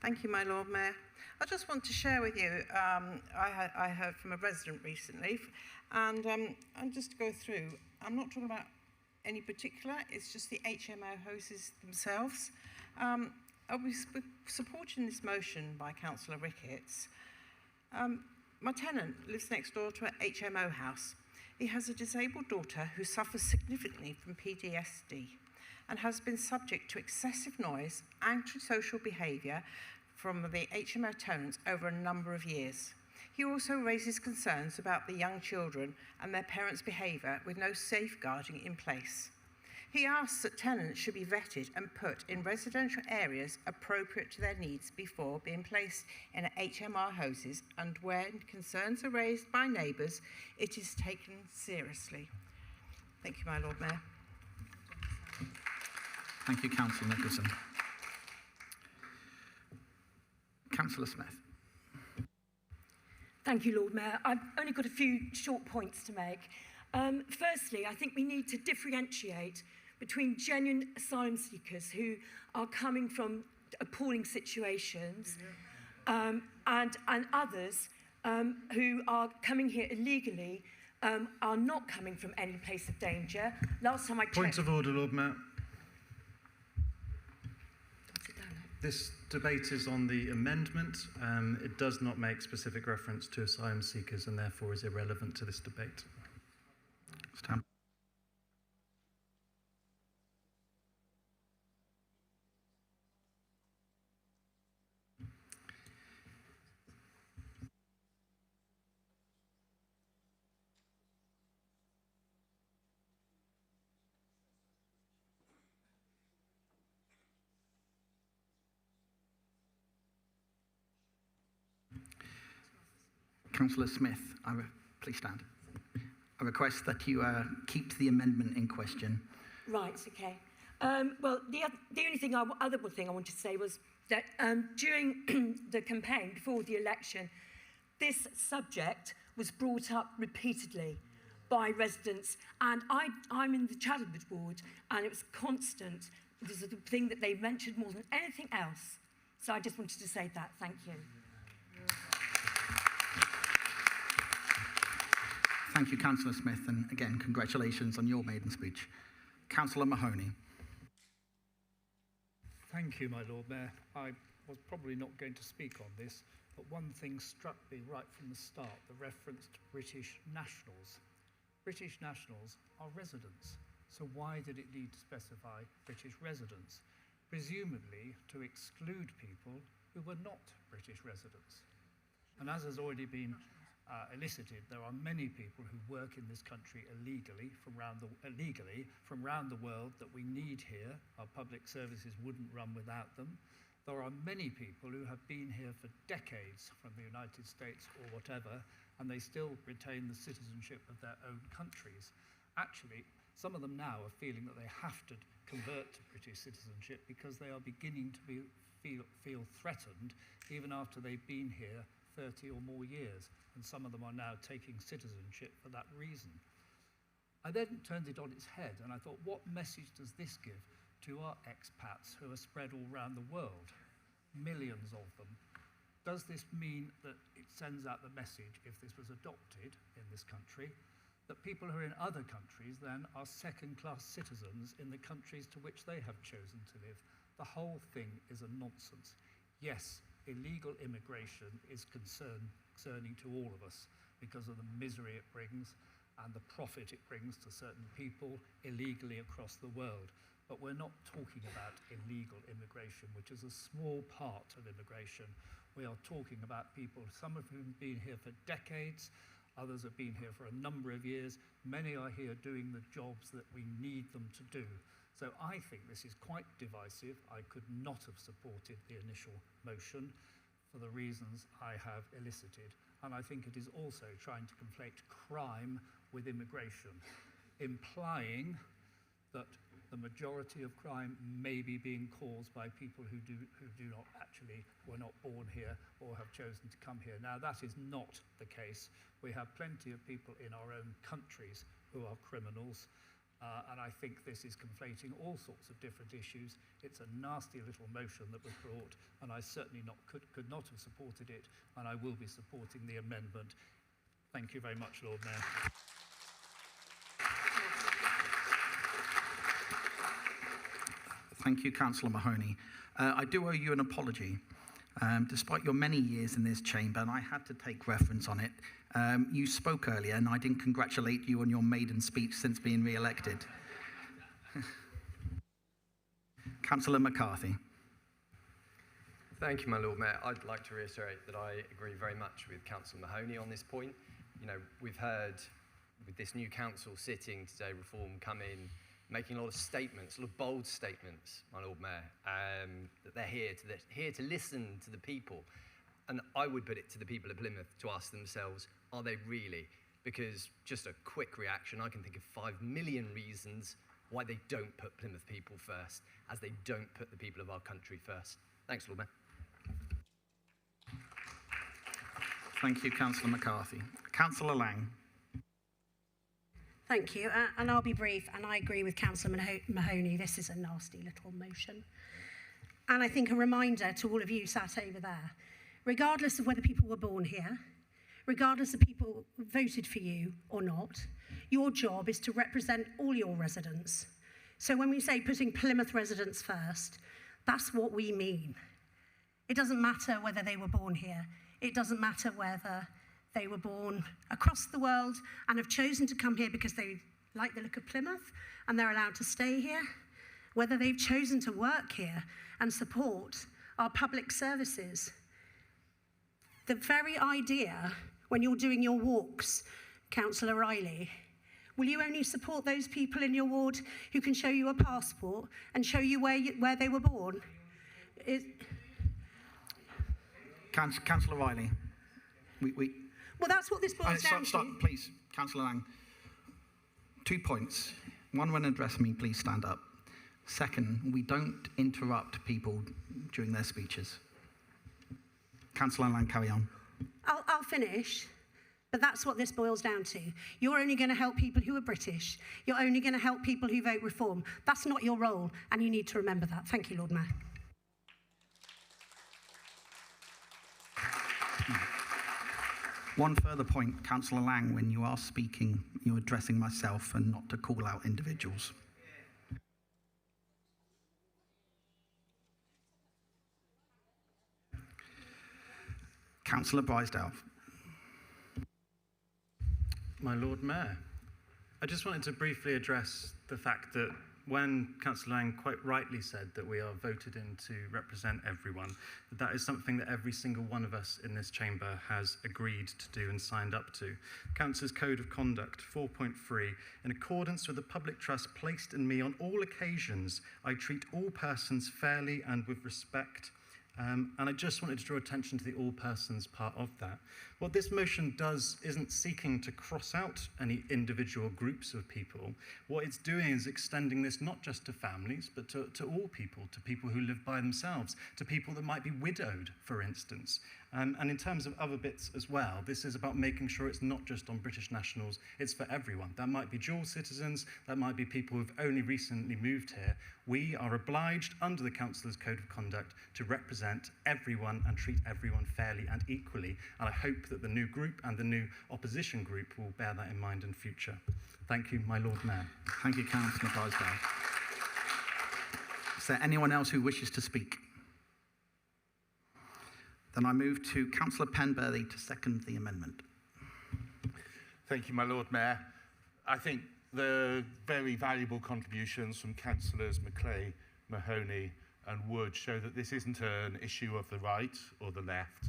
Thank you, my Lord Mayor. I just want to share with you, I heard from a resident recently, and just to go through, I'm not talking about any particular, it's just the HMO houses themselves. I'll be supporting this motion by Councillor Ricketts. My tenant lives next door to an HMO house. He has a disabled daughter who suffers significantly from PTSD and has been subject to excessive noise, antisocial behaviour from the HMO tenants over a number of years. He also raises concerns about the young children and their parents' behaviour with no safeguarding in place. He asks that tenants should be vetted and put in residential areas appropriate to their needs before being placed in HMR houses, and when concerns are raised by neighbours, it is taken seriously. Thank you, my Lord Mayor. Thank you, Councillor Nicholson. Councillor Smith. Thank you, Lord Mayor. I've only got a few short points to make. Firstly, I think we need to differentiate between genuine asylum seekers who are coming from appalling situations and others who are coming here illegally, are not coming from any place of danger. Last time I checked... Point of order, Lord Mayor. This debate is on the amendment. It does not make specific reference to asylum seekers and therefore is irrelevant to this debate. Stand. Councillor Smith, please stand. I request that you keep to the amendment in question. Right, okay. Well, the other thing I wanted to say was that during the campaign, before the election, this subject was brought up repeatedly by residents, and I'm in the Chadderwood ward, and it was constant. This is the thing that they mentioned more than anything else. So I just wanted to say that. Thank you. Thank you, Councillor Smith, and again, congratulations on your maiden speech. Councillor Mahoney. Thank you, my Lord Mayor. I was probably not going to speak on this, but one thing struck me right from the start, the reference to British nationals. British nationals are residents, so why did it need to specify British residents? Presumably to exclude people who were not British residents. And as has already been elicited, there are many people who work in this country illegally from around the world that we need here. Our public services wouldn't run without them. There are many people who have been here for decades from the United States or whatever, and they still retain the citizenship of their own countries. Actually, some of them now are feeling that they have to convert to British citizenship because they are beginning to feel threatened even after they've been here 30 or more years, and some of them are now taking citizenship for that reason. I then turned it on its head and I thought, what message does this give to our expats who are spread all around the world? Millions of them. Does this mean that it sends out the message, if this was adopted in this country, that people who are in other countries then are second-class citizens in the countries to which they have chosen to live? The whole thing is a nonsense. Yes, illegal immigration is concerning to all of us because of the misery it brings and the profit it brings to certain people illegally across the world. But we're not talking about illegal immigration, which is a small part of immigration. We are talking about people, some of whom have been here for decades, others have been here for a number of years. Many are here doing the jobs that we need them to do. So I think this is quite divisive. I could not have supported the initial motion for the reasons I have elicited. And I think it is also trying to conflate crime with immigration, implying that the majority of crime may be being caused by people who were not born here or have chosen to come here. Now, that is not the case. We have plenty of people in our own countries who are criminals. And I think this is conflating all sorts of different issues. It's a nasty little motion that was brought, and I certainly could not have supported it, and I will be supporting the amendment. Thank you very much, Lord Mayor. Thank you, Councillor Mahoney. I do owe you an apology. Despite your many years in this chamber, and I had to take reference on it, you spoke earlier and I didn't congratulate you on your maiden speech since being re-elected. Councillor McCarthy. Thank you, my Lord Mayor. I'd like to reiterate that I agree very much with Councillor Mahoney on this point. You know, we've heard with this new council sitting today, Reform come in, making a lot of statements, a lot of bold statements, my Lord Mayor, that they're here to listen to the people. And I would put it to the people of Plymouth to ask themselves, are they really? Because just a quick reaction, I can think of 5 million reasons why they don't put Plymouth people first, as they don't put the people of our country first. Thanks, Lord Mayor. Thank you, Councillor McCarthy. Councillor Lang. Thank you, and I'll be brief, and I agree with Councillor Mahoney, this is a nasty little motion. And I think a reminder to all of you sat over there, regardless of whether people were born here, regardless of people voted for you or not, your job is to represent all your residents. So when we say putting Plymouth residents first, that's what we mean. It doesn't matter whether they were born here. It doesn't matter whether they were born across the world and have chosen to come here because they like the look of Plymouth and they're allowed to stay here, whether they've chosen to work here and support our public services. The very idea, when you're doing your walks, Councillor Riley, will you only support those people in your ward who can show you a passport and show you where they were born? Councillor Riley. Well, that's what this boils down Stop, to. please, Councillor Lang. 2 points. One, when addressing me, please stand up. Second, we don't interrupt people during their speeches. Councillor Lang, carry on. I'll finish, but that's what this boils down to. You're only going to help people who are British. You're only going to help people who vote Reform. That's not your role, and you need to remember that. Thank you, Lord Mayor. One further point, Councillor Lang, when you are speaking, you're addressing myself and not to call out individuals. Councillor Brisdale. My Lord Mayor, I just wanted to briefly address the fact that when Councillor Lang quite rightly said that we are voted in to represent everyone, that is something that every single one of us in this chamber has agreed to do and signed up to. Councillor's Code of Conduct 4.3, in accordance with the public trust placed in me on all occasions, I treat all persons fairly and with respect. And I just wanted to draw attention to the all persons part of that. What this motion does isn't seeking to cross out any individual groups of people. What it's doing is extending this not just to families, but to all people, to people who live by themselves, to people that might be widowed, for instance. And in terms of other bits as well, this is about making sure it's not just on British nationals, it's for everyone. That might be dual citizens, that might be people who've only recently moved here. We are obliged under the Councillor's Code of Conduct to represent everyone and treat everyone fairly and equally. And I hope that the new group and the new opposition group will bear that in mind in future. Thank you, my Lord Mayor. Thank you, Councillor Brisdale. Is there anyone else who wishes to speak? Then I move to Councillor Penberthy to second the amendment. Thank you, my Lord Mayor. I think the very valuable contributions from Councillors Macleay, Mahoney and Wood show that this isn't an issue of the right or the left.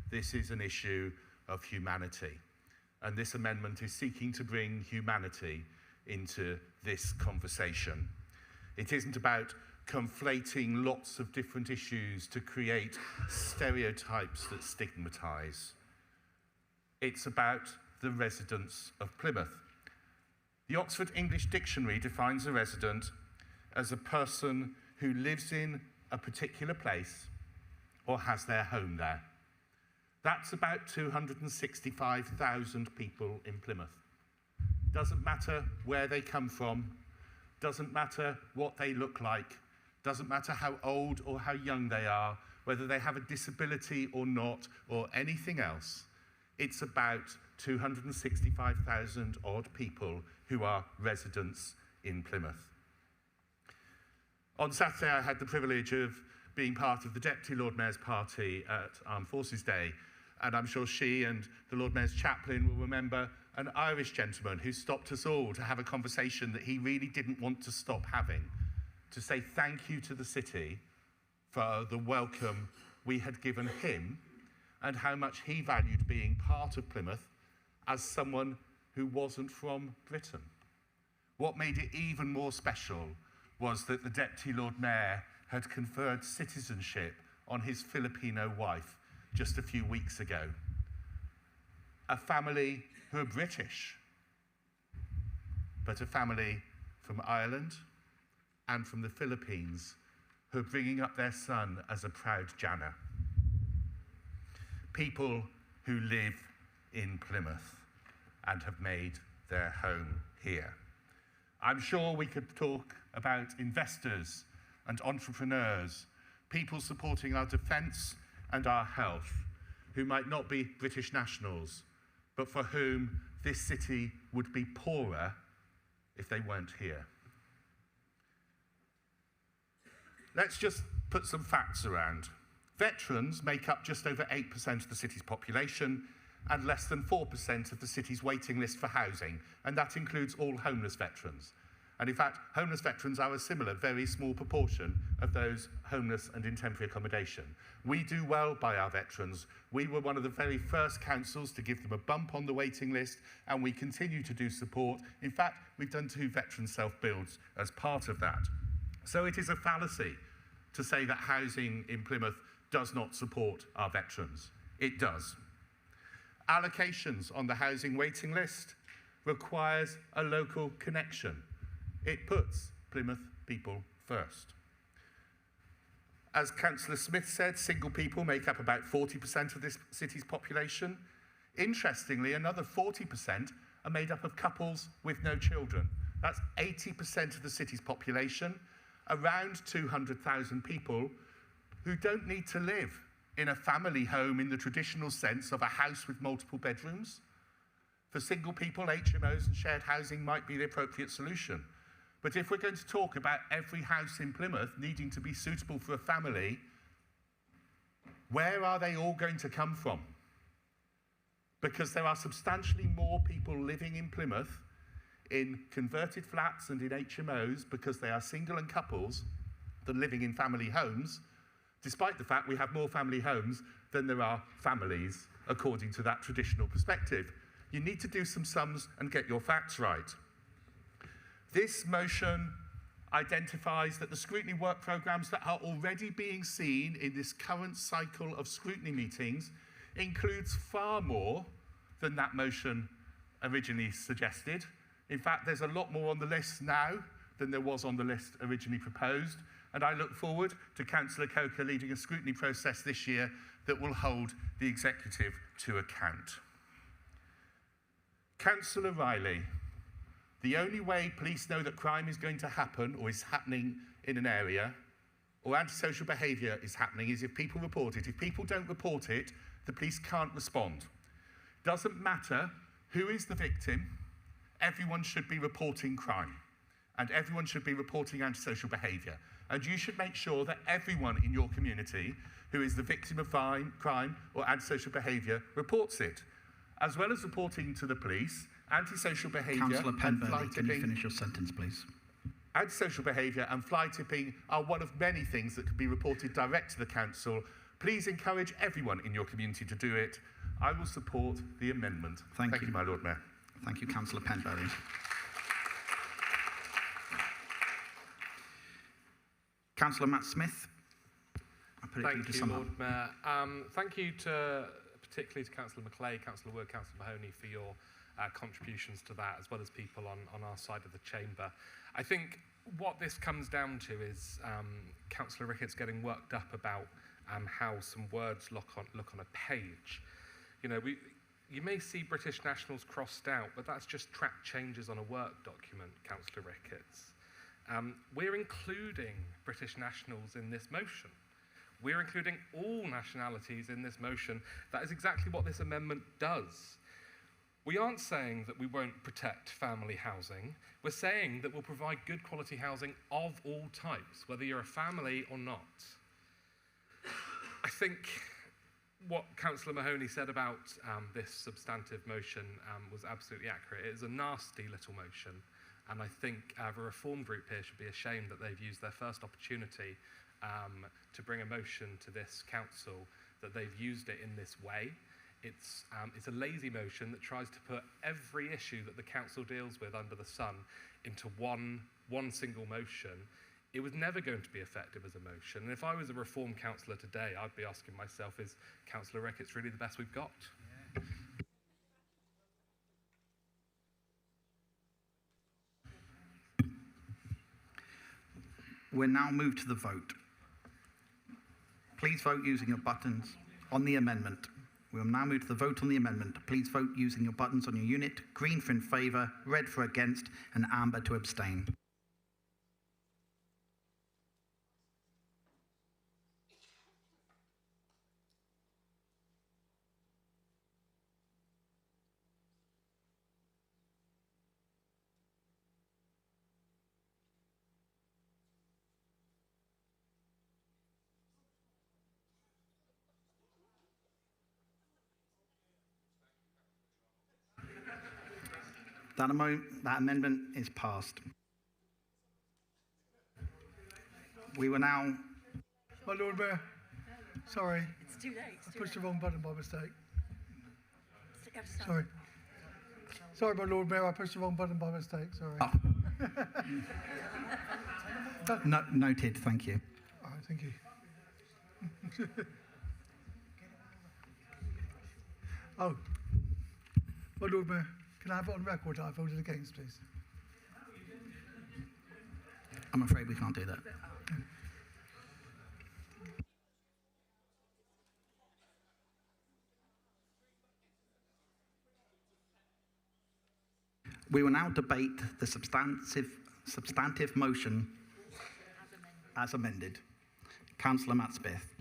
This is an issue of humanity. And this amendment is seeking to bring humanity into this conversation. It isn't about conflating lots of different issues to create stereotypes that stigmatise. It's about the residents of Plymouth. The Oxford English Dictionary defines a resident as a person who lives in a particular place or has their home there. That's about 265,000 people in Plymouth. Doesn't matter where they come from, Doesn't matter what they look like, doesn't matter how old or how young they are, whether they have a disability or not, or anything else. It's about 265,000 odd people who are residents in Plymouth. On Saturday, I had the privilege of being part of the Deputy Lord Mayor's party at Armed Forces Day, and I'm sure she and the Lord Mayor's chaplain will remember an Irish gentleman who stopped us all to have a conversation that he really didn't want to stop having, to say thank you to the city for the welcome we had given him and how much he valued being part of Plymouth as someone who wasn't from Britain. What made it even more special was that the Deputy Lord Mayor had conferred citizenship on his Filipino wife just a few weeks ago. A family who are British, but a family from Ireland and from the Philippines who are bringing up their son as a proud Jana. People who live in Plymouth and have made their home here. I'm sure we could talk about investors and entrepreneurs, people supporting our defence and our health, who might not be British nationals, but for whom this city would be poorer if they weren't here. Let's just put some facts around. Veterans make up just over 8% of the city's population and less than 4% of the city's waiting list for housing, and that includes all homeless veterans. And in fact, homeless veterans are a similar, very small proportion of those homeless and in temporary accommodation. We do well by our veterans. We were one of the very first councils to give them a bump on the waiting list, and we continue to do support. In fact, we've done 2 veteran self-builds as part of that. So it is a fallacy to say that housing in Plymouth does not support our veterans. It does. Allocations on the housing waiting list requires a local connection. It puts Plymouth people first. As Councillor Smith said, single people make up about 40% of this city's population. Interestingly, another 40% are made up of couples with no children. That's 80% of the city's population, around 200,000 people who don't need to live in a family home in the traditional sense of a house with multiple bedrooms. For single people, HMOs and shared housing might be the appropriate solution. But if we're going to talk about every house in Plymouth needing to be suitable for a family, where are they all going to come from? Because there are substantially more people living in Plymouth in converted flats and in HMOs because they are single and couples than living in family homes, despite the fact we have more family homes than there are families, according to that traditional perspective. You need to do some sums and get your facts right. This motion identifies that the scrutiny work programmes that are already being seen in this current cycle of scrutiny meetings includes far more than that motion originally suggested. In fact, there's a lot more on the list now than there was on the list originally proposed, and I look forward to Councillor Coker leading a scrutiny process this year that will hold the executive to account. Councillor Riley, the only way police know that crime is going to happen or is happening in an area or antisocial behaviour is happening is if people report it. If people don't report it, the police can't respond. Doesn't matter who is the victim, everyone should be reporting crime and everyone should be reporting antisocial behaviour. And you should make sure that everyone in your community who is the victim of crime or antisocial behaviour reports it. As well as reporting to the police, antisocial behaviour Councillor and fly Penberley, can you tipping. finish your sentence, please? Antisocial behaviour and fly tipping are one of many things that can be reported direct to the council. Please encourage everyone in your community to do it. I will support the amendment. Thank you, my Lord Mayor. Thank you, Councillor Penberley. Councillor Matt Smith. I put it to you to Thank you, sum up. Lord Mayor. Thank you particularly to Councillor Macleay, Councillor Wood, Councillor Mahoney for your contributions to that, as well as people on our side of the chamber. I think what this comes down to is Councillor Ricketts getting worked up about how some words look on a page. You know, you may see British nationals crossed out, but that's just track changes on a work document, Councillor Ricketts. We're including British nationals in this motion. We're including all nationalities in this motion. That is exactly what this amendment does. We aren't saying that we won't protect family housing. We're saying that we'll provide good quality housing of all types, whether you're a family or not. I think what Councillor Mahoney said about this substantive motion was absolutely accurate. It is a nasty little motion, and I think the Reform group here should be ashamed that they've used their first opportunity to bring a motion to this council, that they've used it in this way. It's a lazy motion that tries to put every issue that the council deals with under the sun into one single motion. It was never going to be effective as a motion. And if I was a Reform councillor today, I'd be asking myself, is Councillor Ricketts really the best we've got? We'll now move to the vote. Please vote using your buttons on the amendment. We will now move to the vote on the amendment. Please vote using your buttons on your unit. Green for in favour, red for against, and amber to abstain. That amendment is passed. We will now... My Lord Mayor, sorry. It's too late. I pushed the wrong button by mistake. Sorry. Sorry, my Lord Mayor, I pushed the wrong button by mistake. Sorry. Oh. No, noted, thank you. All right, thank you. Oh, my Lord Mayor, can I have it on record that I voted against, please? I'm afraid we can't do that. We will now debate the substantive motion as amended. Councillor Matt Smith.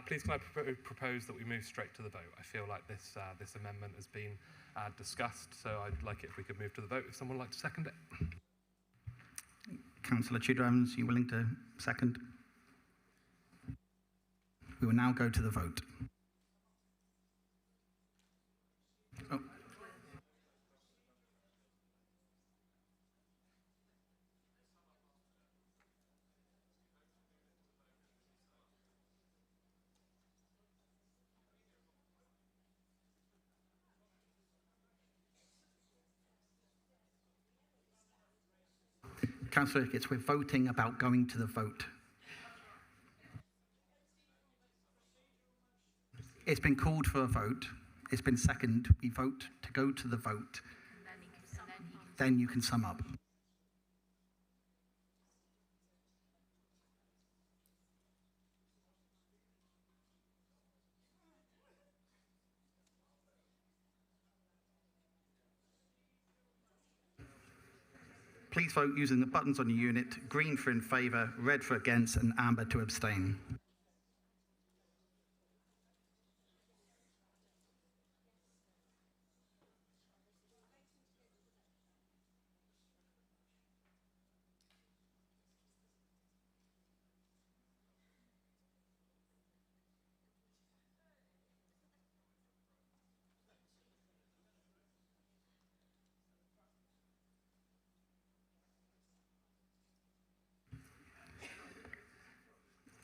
Please can I propose that we move straight to the vote? I feel like this amendment has been discussed, so I'd like it if we could move to the vote. If someone would like to second it. Councillor Tudor-Evans, are you willing to second? We will now go to the vote. Oh. Councillor Ricketts, we're voting about going to the vote. It's been called for a vote. It's been seconded. We vote to go to the vote. Then you can sum up. Please vote using the buttons on your unit. Green for in favour, red for against, and amber to abstain.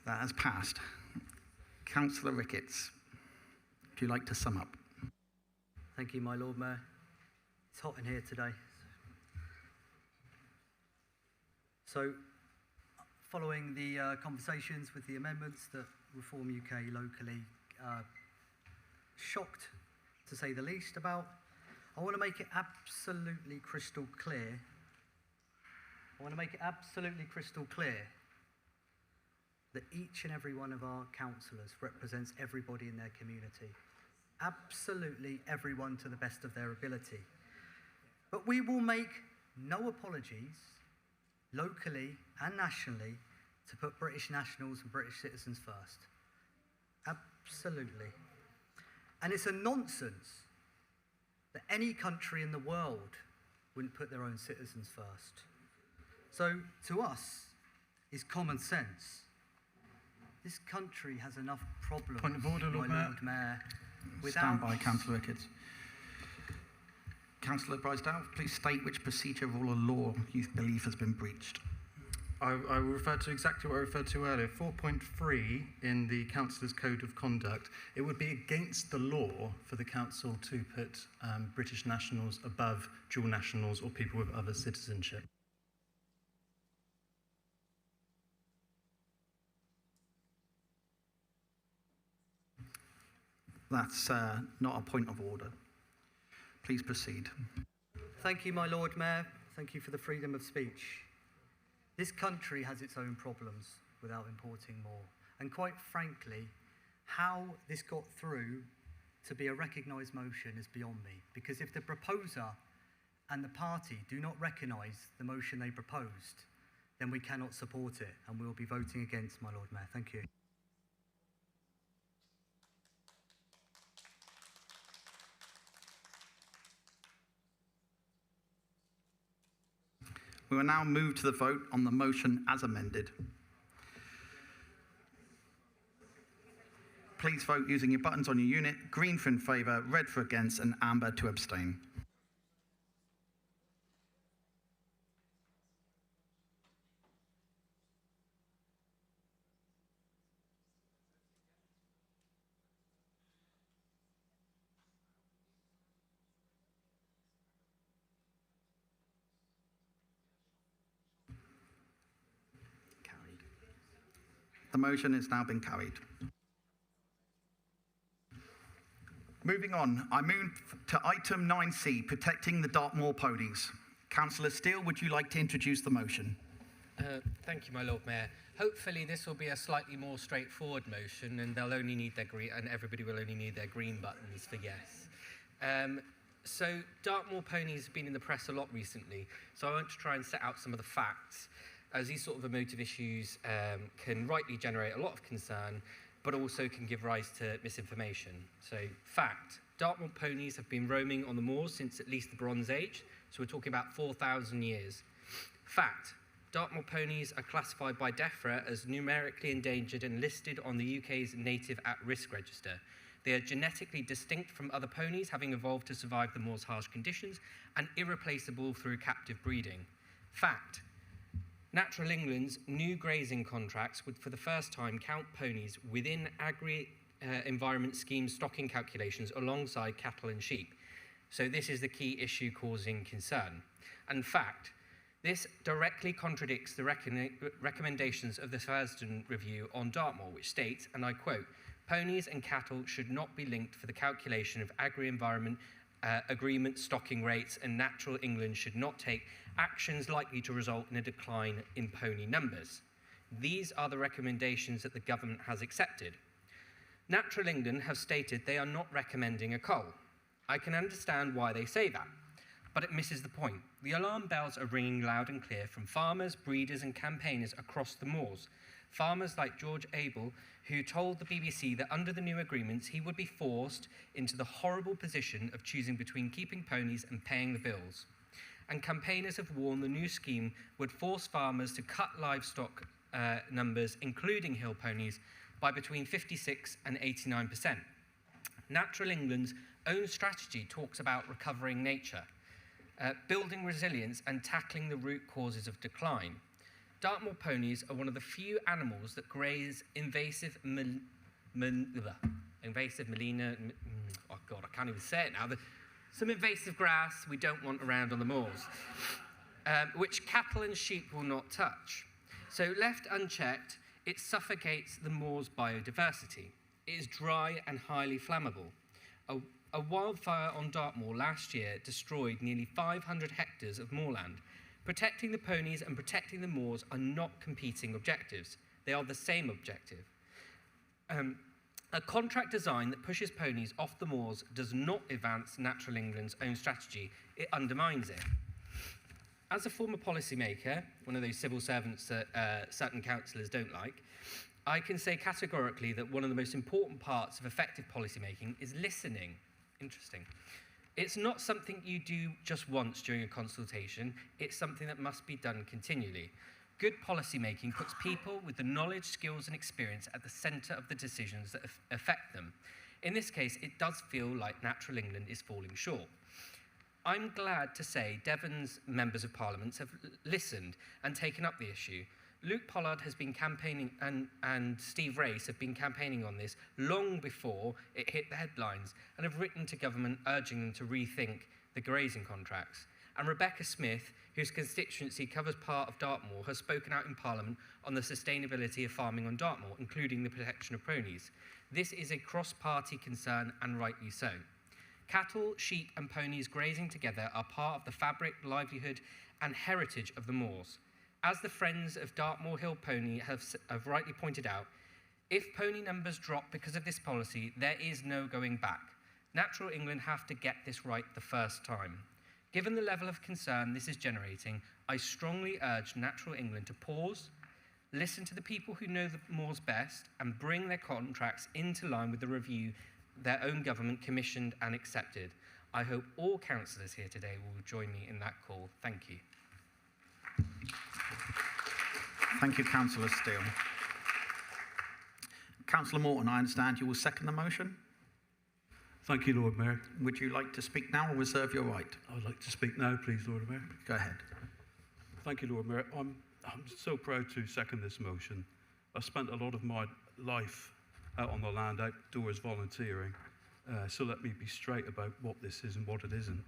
That has passed. Councillor Ricketts, would you like to sum up? Thank you, my Lord Mayor. It's hot in here today. So, following the conversations with the amendments that Reform UK locally shocked, to say the least, about, I want to make it absolutely crystal clear. That each and every one of our councillors represents everybody in their community. Absolutely everyone to the best of their ability. But we will make no apologies locally and nationally, to put British nationals and British citizens first. Absolutely. And it's a nonsense that any country in the world wouldn't put their own citizens first. So to us, it's common sense. This country has enough problems, Point of order, Lord Mayor. Stand by, Councillor Ricketts. Councillor Bryce-Dow, please state which procedure, rule or law you believe has been breached. I will refer to exactly what I referred to earlier, 4.3 in the Councillor's Code of Conduct. It would be against the law for the Council to put British nationals above dual nationals or people with other citizenship. That's not a point of order. Please proceed. Thank you, my Lord Mayor. Thank you for the freedom of speech. This country has its own problems without importing more. And quite frankly, how this got through to be a recognised motion is beyond me. Because if the proposer and the party do not recognise the motion they proposed, then we cannot support it, and we will be voting against, my Lord Mayor. Thank you. We will now move to the vote on the motion as amended. Please vote using your buttons on your unit: green for in favour, red for against, and amber to abstain. The motion has now been carried. Moving on, I move to item 9C, protecting the Dartmoor ponies. Councillor Steele, would you like to introduce the motion? Thank you, my Lord Mayor. Hopefully this will be a slightly more straightforward motion, and they'll only need their green, and everybody will only need their green buttons for yes. So Dartmoor ponies have been in the press a lot recently, so I want to try and set out some of the facts, as these sort of emotive issues can rightly generate a lot of concern, but also can give rise to misinformation. So, fact, Dartmoor ponies have been roaming on the moors since at least the Bronze Age, so we're talking about 4,000 years. Fact, Dartmoor ponies are classified by DEFRA as numerically endangered and listed on the UK's Native at-Risk Register. They are genetically distinct from other ponies, having evolved to survive the moor's harsh conditions, and irreplaceable through captive breeding. Fact, Natural England's new grazing contracts would for the first time count ponies within agri-environment scheme stocking calculations alongside cattle and sheep. So this is the key issue causing concern. And fact, this directly contradicts the recommendations of the Thurston Review on Dartmoor, which states, and I quote, "Ponies and cattle should not be linked for the calculation of agri-environment agreement stocking rates, and Natural England should not take actions likely to result in a decline in pony numbers." These are the recommendations that the government has accepted. Natural England have stated they are not recommending a cull. I can understand why they say that, but it misses the point. The alarm bells are ringing loud and clear from farmers, breeders and campaigners across the moors. Farmers like George Abel, who told the BBC that under the new agreements he would be forced into the horrible position of choosing between keeping ponies and paying the bills. And campaigners have warned the new scheme would force farmers to cut livestock numbers, including hill ponies, by between 56 and 89%. Natural England's own strategy talks about recovering nature, building resilience and tackling the root causes of decline. Dartmoor ponies are one of the few animals that graze invasive some invasive grass we don't want around on the moors, which cattle and sheep will not touch. So left unchecked, it suffocates the moor's biodiversity. It is dry and highly flammable. A wildfire on Dartmoor last year destroyed nearly 500 hectares of moorland. Protecting the ponies and protecting the moors are not competing objectives. They are the same objective. A contract design that pushes ponies off the moors does not advance Natural England's own strategy. It undermines it. As a former policymaker, one of those civil servants that certain councillors don't like, I can say categorically that one of the most important parts of effective policymaking is listening. Interesting. It's not something you do just once during a consultation, it's something that must be done continually. Good policymaking puts people with the knowledge, skills and experience at the centre of the decisions that affect them. In this case, it does feel like Natural England is falling short. I'm glad to say Devon's members of Parliament have listened and taken up the issue. Luke Pollard has been campaigning and Steve Race have been campaigning on this long before it hit the headlines and have written to government urging them to rethink the grazing contracts. And Rebecca Smith, whose constituency covers part of Dartmoor, has spoken out in Parliament on the sustainability of farming on Dartmoor, including the protection of ponies. This is a cross-party concern, and rightly so. Cattle, sheep and ponies grazing together are part of the fabric, livelihood and heritage of the moors. As the Friends of Dartmoor Hill Pony have rightly pointed out, if pony numbers drop because of this policy, there is no going back. Natural England have to get this right the first time. Given the level of concern this is generating, I strongly urge Natural England to pause, listen to the people who know the moors best, and bring their contracts into line with the review their own government commissioned and accepted. I hope all councillors here today will join me in that call. Thank you. Thank you, Councillor Steele. Councillor Morton, I understand you will second the motion. Thank you, Lord Mayor. Would you like to speak now or reserve your right? I'd like to speak now, please, Lord Mayor. Go ahead. Thank you, Lord Mayor. I'm so proud to second this motion. I spent a lot of my life out on the land, outdoors volunteering, so let me be straight about what this is and what it isn't.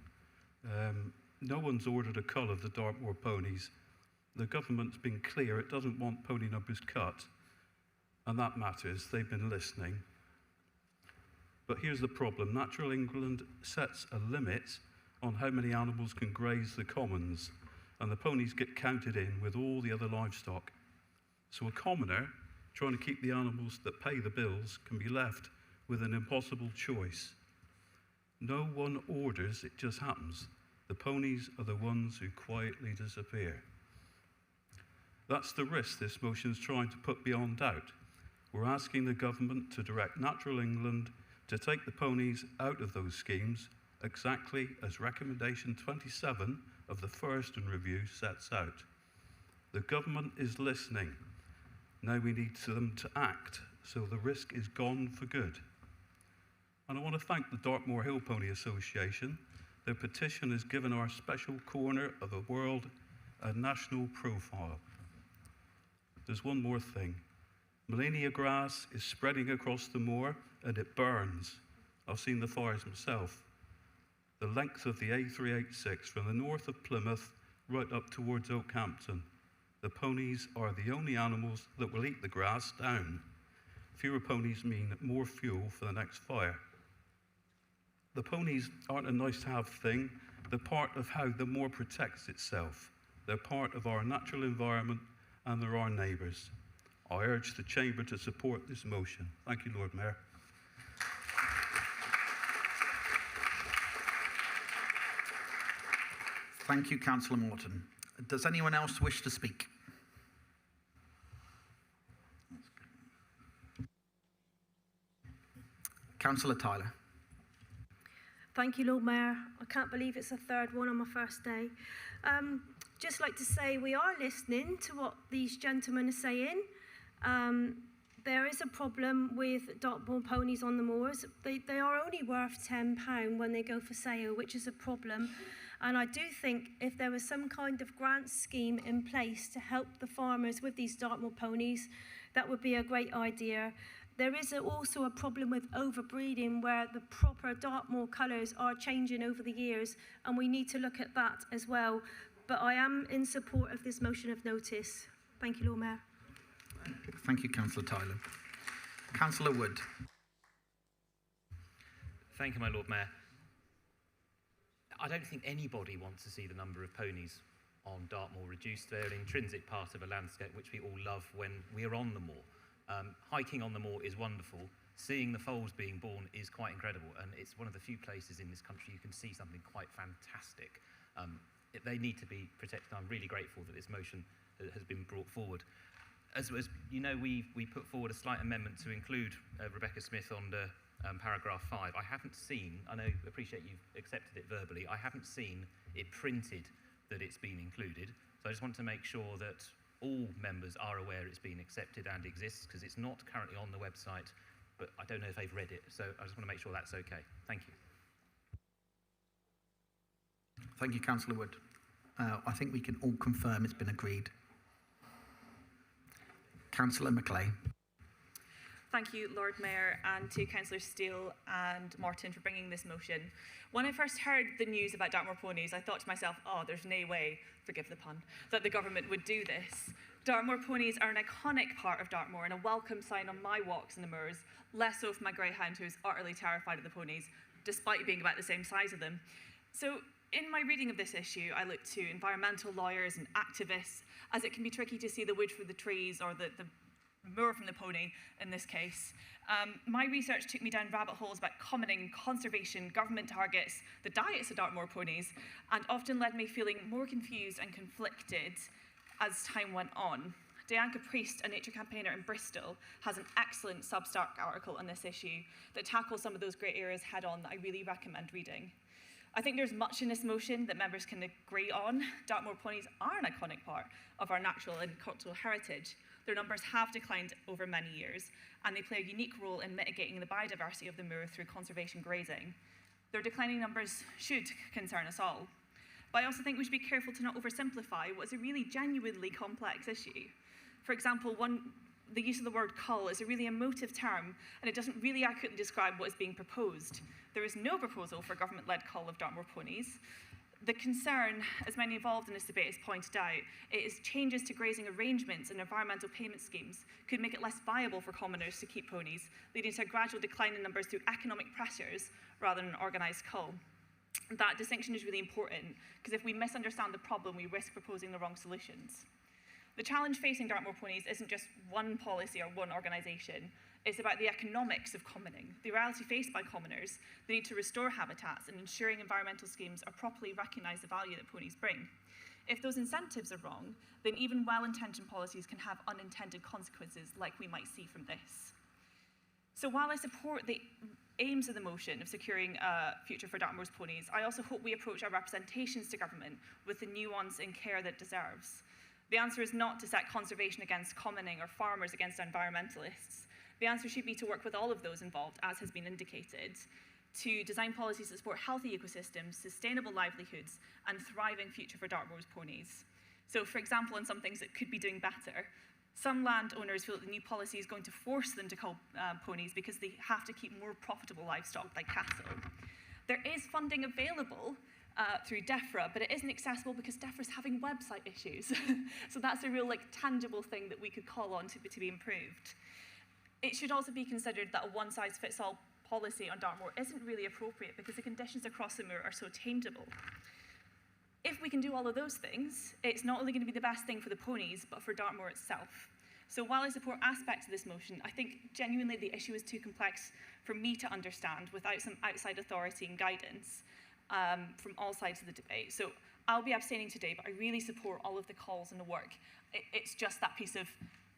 No one's ordered a cull of the Dartmoor ponies. The government's been clear it doesn't want pony numbers cut, and that matters. They've been listening. But here's the problem. Natural England sets a limit on how many animals can graze the commons, and the ponies get counted in with all the other livestock. So a commoner trying to keep the animals that pay the bills can be left with an impossible choice. No one orders, it just happens. The ponies are the ones who quietly disappear. That's the risk this motion is trying to put beyond doubt. We're asking the government to direct Natural England to take the ponies out of those schemes, exactly as recommendation 27 of the First Review sets out. The government is listening. Now we need them to act, so the risk is gone for good. And I want to thank the Dartmoor Hill Pony Association. Their petition has given our special corner of the world a national profile. There's one more thing. Melania grass is spreading across the moor and it burns. I've seen the fires myself. The length of the A386 from the north of Plymouth right up towards Oakhampton. The ponies are the only animals that will eat the grass down. Fewer ponies mean more fuel for the next fire. The ponies aren't a nice-to-have thing. They're part of how the moor protects itself. They're part of our natural environment and they're our neighbours. I urge the Chamber to support this motion. Thank you, Lord Mayor. Thank you, Councillor Morton. Does anyone else wish to speak? Councillor Tyler. Thank you, Lord Mayor. I can't believe it's the third one on my first day. Just like to say we are listening to what these gentlemen are saying. There is a problem with Dartmoor ponies on the moors. They are only worth £10 when they go for sale, which is a problem. And I do think if there was some kind of grant scheme in place to help the farmers with these Dartmoor ponies, that would be a great idea. There is also a problem with overbreeding where the proper Dartmoor colours are changing over the years, and we need to look at that as well. But I am in support of this motion of notice. Thank you, Lord Mayor. Thank you, Councillor Tyler. Councillor Wood. Thank you, my Lord Mayor. I don't think anybody wants to see the number of ponies on Dartmoor reduced. They're an intrinsic part of a landscape which we all love when we're on the moor. Hiking on the moor is wonderful. Seeing the foals being born is quite incredible, and it's one of the few places in this country you can see something quite fantastic. they need to be protected. I'm really grateful that this motion has been brought forward. As you know, we put forward a slight amendment to include Rebecca Smith on the paragraph 5. I haven't seen, appreciate you've accepted it verbally, I haven't seen it printed that it's been included. So I just want to make sure that all members are aware it's been accepted and exists, because it's not currently on the website, but I don't know if they've read it. So I just want to make sure that's okay. Thank you. Thank you, Councillor Wood. I think we can all confirm it's been agreed. Councillor Macleay. Thank you, Lord Mayor, and to Councillors Steele and Morton for bringing this motion. When I first heard the news about Dartmoor ponies, I thought to myself, oh, there's no way, forgive the pun, that the government would do this. Dartmoor ponies are an iconic part of Dartmoor and a welcome sign on my walks in the moors, less so for my greyhound, who's utterly terrified of the ponies, despite being about the same size of them. So in my reading of this issue, I looked to environmental lawyers and activists, as it can be tricky to see the wood for the trees or the moor from the pony in this case. My research took me down rabbit holes about commoning, conservation, government targets, the diets of Dartmoor ponies, and often led me feeling more confused and conflicted as time went on. Dianca Priest, a nature campaigner in Bristol, has an excellent Substack article on this issue that tackles some of those grey areas head on that I really recommend reading. I think there's much in this motion that members can agree on. Dartmoor ponies are an iconic part of our natural and cultural heritage. Their numbers have declined over many years, and they play a unique role in mitigating the biodiversity of the moor through conservation grazing. Their declining numbers should concern us all. But I also think we should be careful to not oversimplify what is a really genuinely complex issue. For example, the use of the word cull is a really emotive term, and it doesn't really accurately describe what is being proposed. There is no proposal for government-led cull of Dartmoor ponies. The concern, as many involved in this debate has pointed out, is changes to grazing arrangements and environmental payment schemes could make it less viable for commoners to keep ponies, leading to a gradual decline in numbers through economic pressures rather than an organised cull. That distinction is really important, because if we misunderstand the problem, we risk proposing the wrong solutions. The challenge facing Dartmoor ponies isn't just one policy or one organisation. It's about the economics of commoning, the reality faced by commoners, the need to restore habitats, and ensuring environmental schemes are properly recognise the value that ponies bring. If those incentives are wrong, then even well-intentioned policies can have unintended consequences like we might see from this. So while I support the aims of the motion of securing a future for Dartmoor's ponies, I also hope we approach our representations to government with the nuance and care that it deserves. The answer is not to set conservation against commoning or farmers against environmentalists. The answer should be to work with all of those involved, as has been indicated, to design policies that support healthy ecosystems, sustainable livelihoods, and thriving future for Dartmoor's ponies. So, for example, on some things that could be doing better, some landowners feel that the new policy is going to force them to cull ponies because they have to keep more profitable livestock like cattle. There is funding available through DEFRA, but it isn't accessible because DEFRA's having website issues. So that's a real tangible thing that we could call on to be improved. It should also be considered that a one-size-fits-all policy on Dartmoor isn't really appropriate because the conditions across the moor are so changeable. If we can do all of those things, it's not only going to be the best thing for the ponies, but for Dartmoor itself. So while I support aspects of this motion, I think genuinely the issue is too complex for me to understand without some outside authority and guidance from all sides of the debate. So I'll be abstaining today, but I really support all of the calls and the work. It's just that piece of,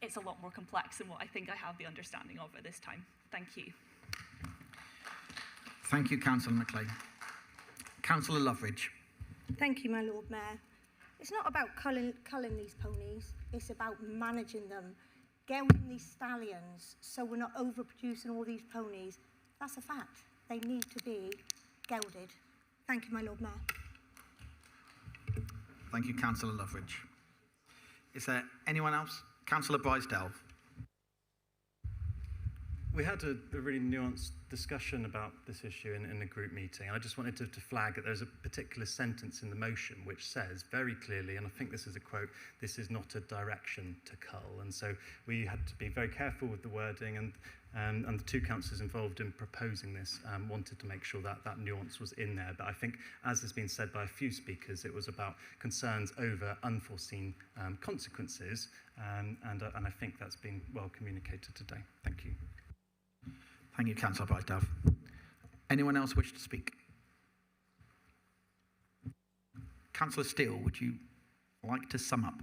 it's a lot more complex than what I think I have the understanding of at this time. Thank you. Thank you, Councillor Macleay. Councillor Loveridge. Thank you, my Lord Mayor. It's not about culling these ponies, it's about managing them, gelding these stallions so we're not overproducing all these ponies. That's a fact. They need to be gelded. Thank you, my Lord Mayor. Thank you, Councillor Loveridge. Is there anyone else? Councillor Bryce-Delve. We had a really nuanced discussion about this issue in a group meeting. I just wanted to flag that there's a particular sentence in the motion which says very clearly, and I think this is a quote, this is not a direction to cull. And so we had to be very careful with the wording, and the two councillors involved in proposing this wanted to make sure that that nuance was in there. But I think, as has been said by a few speakers, it was about concerns over unforeseen consequences, and I think that's been well communicated today. Thank you. Thank you, Councillor Bryce-Delve. Anyone else wish to speak? Councillor Steele, would you like to sum up?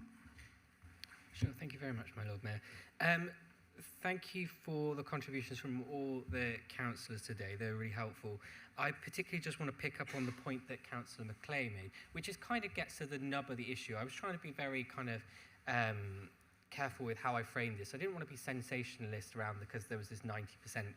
Sure, thank you very much, my Lord Mayor. Thank you for the contributions from all the councillors today. They're really helpful. I particularly just want to pick up on the point that Councillor McClay made, which is kind of gets to the nub of the issue. I was trying to be very kind of careful with how I framed this. I didn't want to be sensationalist around because there was this 90%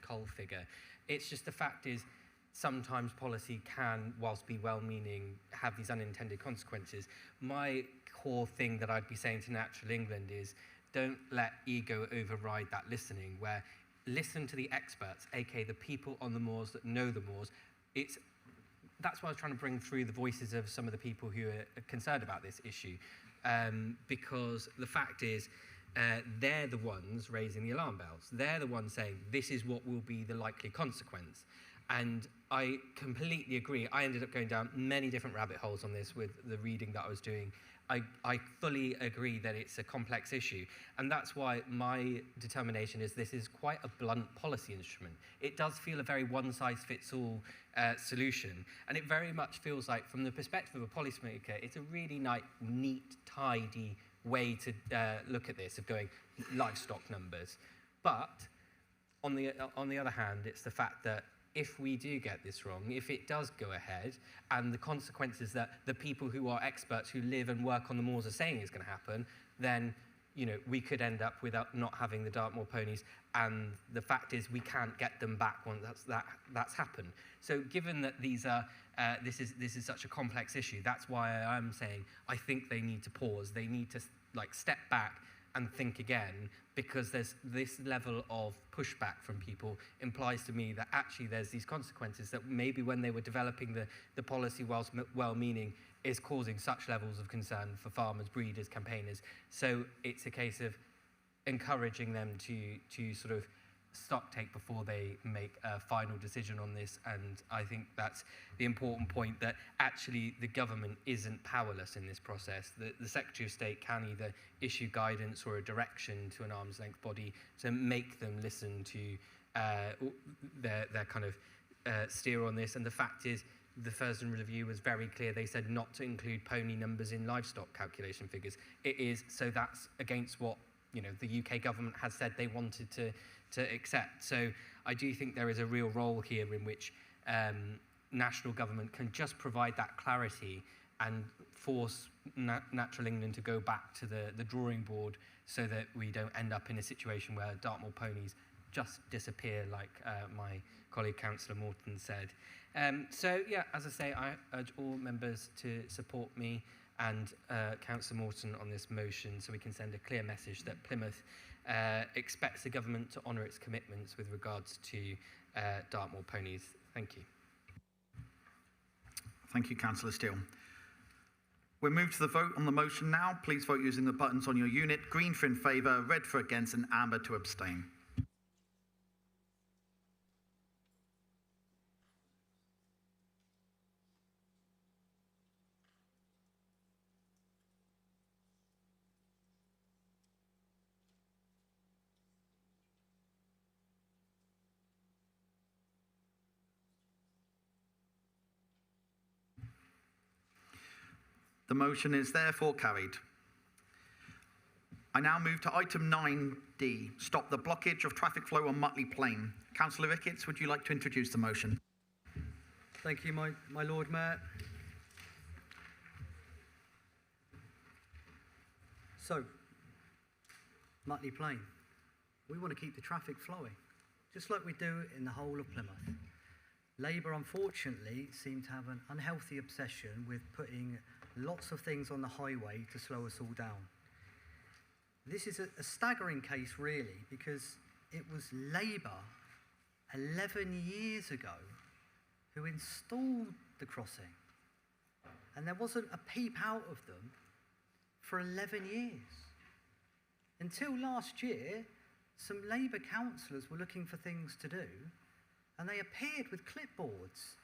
cull figure. It's just the fact is sometimes policy can, whilst be well-meaning, have these unintended consequences. My core thing that I'd be saying to Natural England is don't let ego override that listening, where listen to the experts, aka the people on the moors that know the moors. That's why I was trying to bring through the voices of some of the people who are concerned about this issue, because the fact is they're the ones raising the alarm bells. They're the ones saying this is what will be the likely consequence. And I completely agree. I ended up going down many different rabbit holes on this with the reading that I was doing. I fully agree that it's a complex issue, and that's why my determination is this is quite a blunt policy instrument. It does feel a very one-size-fits-all solution, and it very much feels like, from the perspective of a policymaker, it's a really neat, tidy way to look at this, of going livestock numbers. But on the other hand, it's the fact that if we do get this wrong, if it does go ahead, and the consequences that the people who are experts who live and work on the moors are saying is going to happen, then we could end up without not having the Dartmoor ponies, and the fact is we can't get them back once that's happened. So given that these are this is such a complex issue, that's why I'm saying I think they need to pause. They need to step back and think again, because there's this level of pushback from people implies to me that actually there's these consequences that maybe when they were developing the policy, whilst well-meaning, is causing such levels of concern for farmers, breeders, campaigners. So it's a case of encouraging them to sort of stock take before they make a final decision on this. And I think that's the important point, that actually the government isn't powerless in this process. The Secretary of State can either issue guidance or a direction to an arm's length body to make them listen to their kind of steer on this. And the fact is, the Thurston Review was very clear. They said not to include pony numbers in livestock calculation figures. It is, so that's against what the UK government has said they wanted to accept. So I do think there is a real role here in which national government can just provide that clarity and force Natural England to go back to the drawing board, so that we don't end up in a situation where Dartmoor ponies just disappear, like my colleague Councillor Morton said. So yeah, as I say, I urge all members to support me and Councillor Morton on this motion, so we can send a clear message that Plymouth expects the government to honour its commitments with regards to Dartmoor ponies. Thank you. Thank you, Councillor Steele. We'll move to the vote on the motion now. Please vote using the buttons on your unit. Green for in favour, red for against, and amber to abstain. The motion is therefore carried. I now move to item 9D, stop the blockage of traffic flow on Mutley Plain. Councillor Ricketts, would you like to introduce the motion? Thank you, my Lord Mayor. So, Mutley Plain, we want to keep the traffic flowing, just like we do in the whole of Plymouth. Labour, unfortunately, seem to have an unhealthy obsession with putting lots of things on the highway to slow us all down. This is a staggering case, really, because it was Labour 11 years ago who installed the crossing, and there wasn't a peep out of them for 11 years. Until last year, some Labour councillors were looking for things to do, and they appeared with clipboards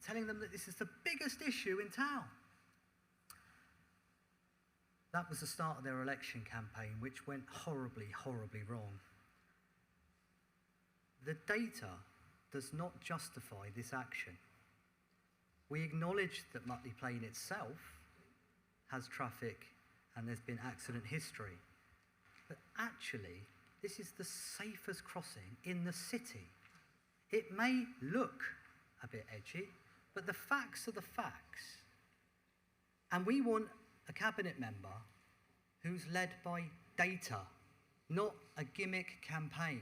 telling them that this is the biggest issue in town. That was the start of their election campaign, which went horribly, horribly wrong. The data does not justify this action. We acknowledge that Mutley Plain itself has traffic and there's been accident history. But actually, this is the safest crossing in the city. It may look a bit edgy, but the facts are the facts. And we want a cabinet member who's led by data, not a gimmick campaign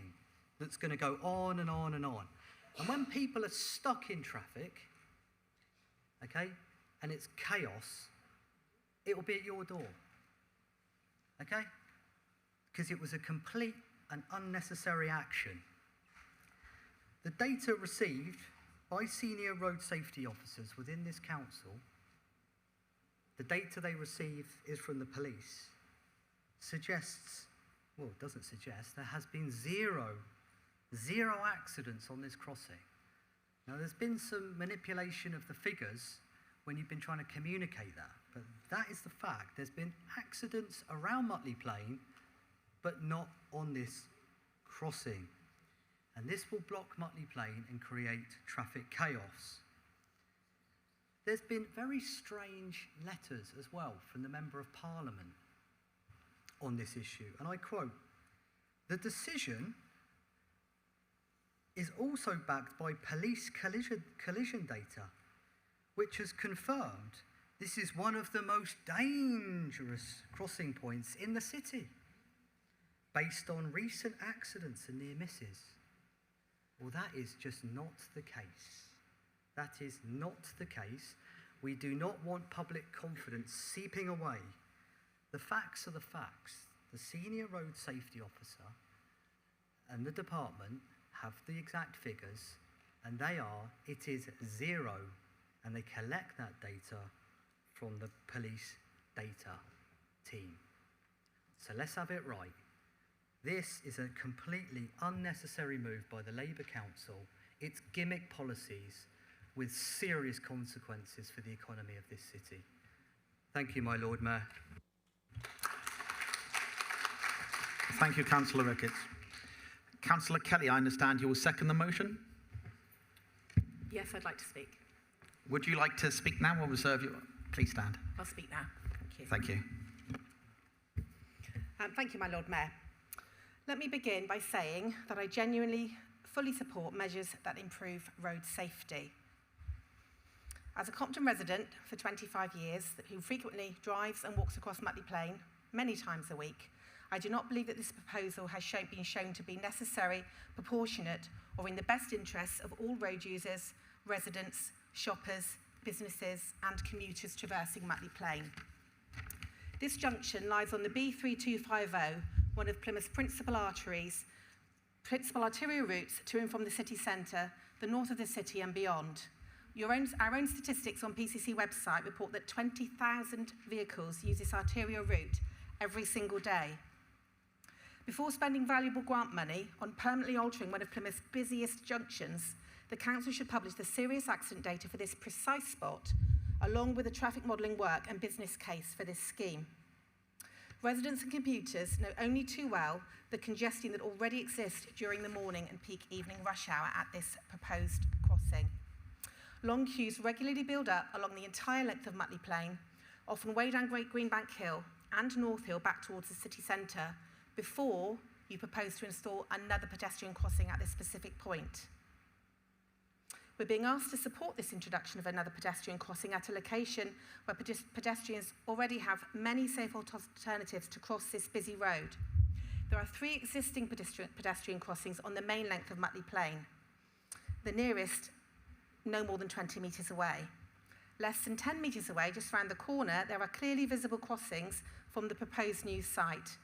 that's going to go on and on and on. And when people are stuck in traffic, okay, and it's chaos, it will be at your door, okay? Because it was a complete and unnecessary action. The data received by senior road safety officers within this council, the data they receive is from the police, suggests, well, it doesn't suggest, there has been zero accidents on this crossing. Now, there's been some manipulation of the figures when you've been trying to communicate that, but that is the fact. There's been accidents around Mutley Plain, but not on this crossing. And this will block Mutley Plain and create traffic chaos. There's been very strange letters as well from the Member of Parliament on this issue, and I quote, "The decision is also backed by police collision data, which has confirmed this is one of the most dangerous crossing points in the city, based on recent accidents and near misses." Well, that is just not the case. That is not the case. We do not want public confidence seeping away. The facts are the facts. The senior road safety officer and the department have the exact figures, and it is zero, and they collect that data from the police data team. So let's have it right. This is a completely unnecessary move by the Labour Council. It's gimmick policies with serious consequences for the economy of this city. Thank you, my Lord Mayor. Thank you, Councillor Ricketts. Councillor Kelly, I understand you will second the motion. Yes, I'd like to speak. Would you like to speak now or reserve your... Please stand. I'll speak now. Thank you. Thank you. Thank you, my Lord Mayor. Let me begin by saying that I genuinely fully support measures that improve road safety. As a Compton resident for 25 years who frequently drives and walks across Mutley Plain many times a week, I do not believe that this proposal has been shown to be necessary, proportionate, or in the best interests of all road users, residents, shoppers, businesses, and commuters traversing Mutley Plain. This junction lies on the B3250, one of Plymouth's principal arterial routes to and from the city centre, the north of the city and beyond. Our own statistics on PCC website report that 20,000 vehicles use this arterial route every single day. Before spending valuable grant money on permanently altering one of Plymouth's busiest junctions, the council should publish the serious accident data for this precise spot, along with the traffic modelling work and business case for this scheme. Residents and commuters know only too well the congestion that already exists during the morning and peak evening rush hour at this proposed crossing. Long queues regularly build up along the entire length of Mutley Plain, often way down Great Greenbank Hill and North Hill back towards the city centre, before you propose to install another pedestrian crossing at this specific point. We're being asked to support this introduction of another pedestrian crossing at a location where pedestrians already have many safe alternatives to cross this busy road. There are 3 existing pedestrian crossings on the main length of Mutley Plain. The nearest, no more than 20 metres away. Less than 10 metres away, just round the corner, there are clearly visible crossings from the proposed new site,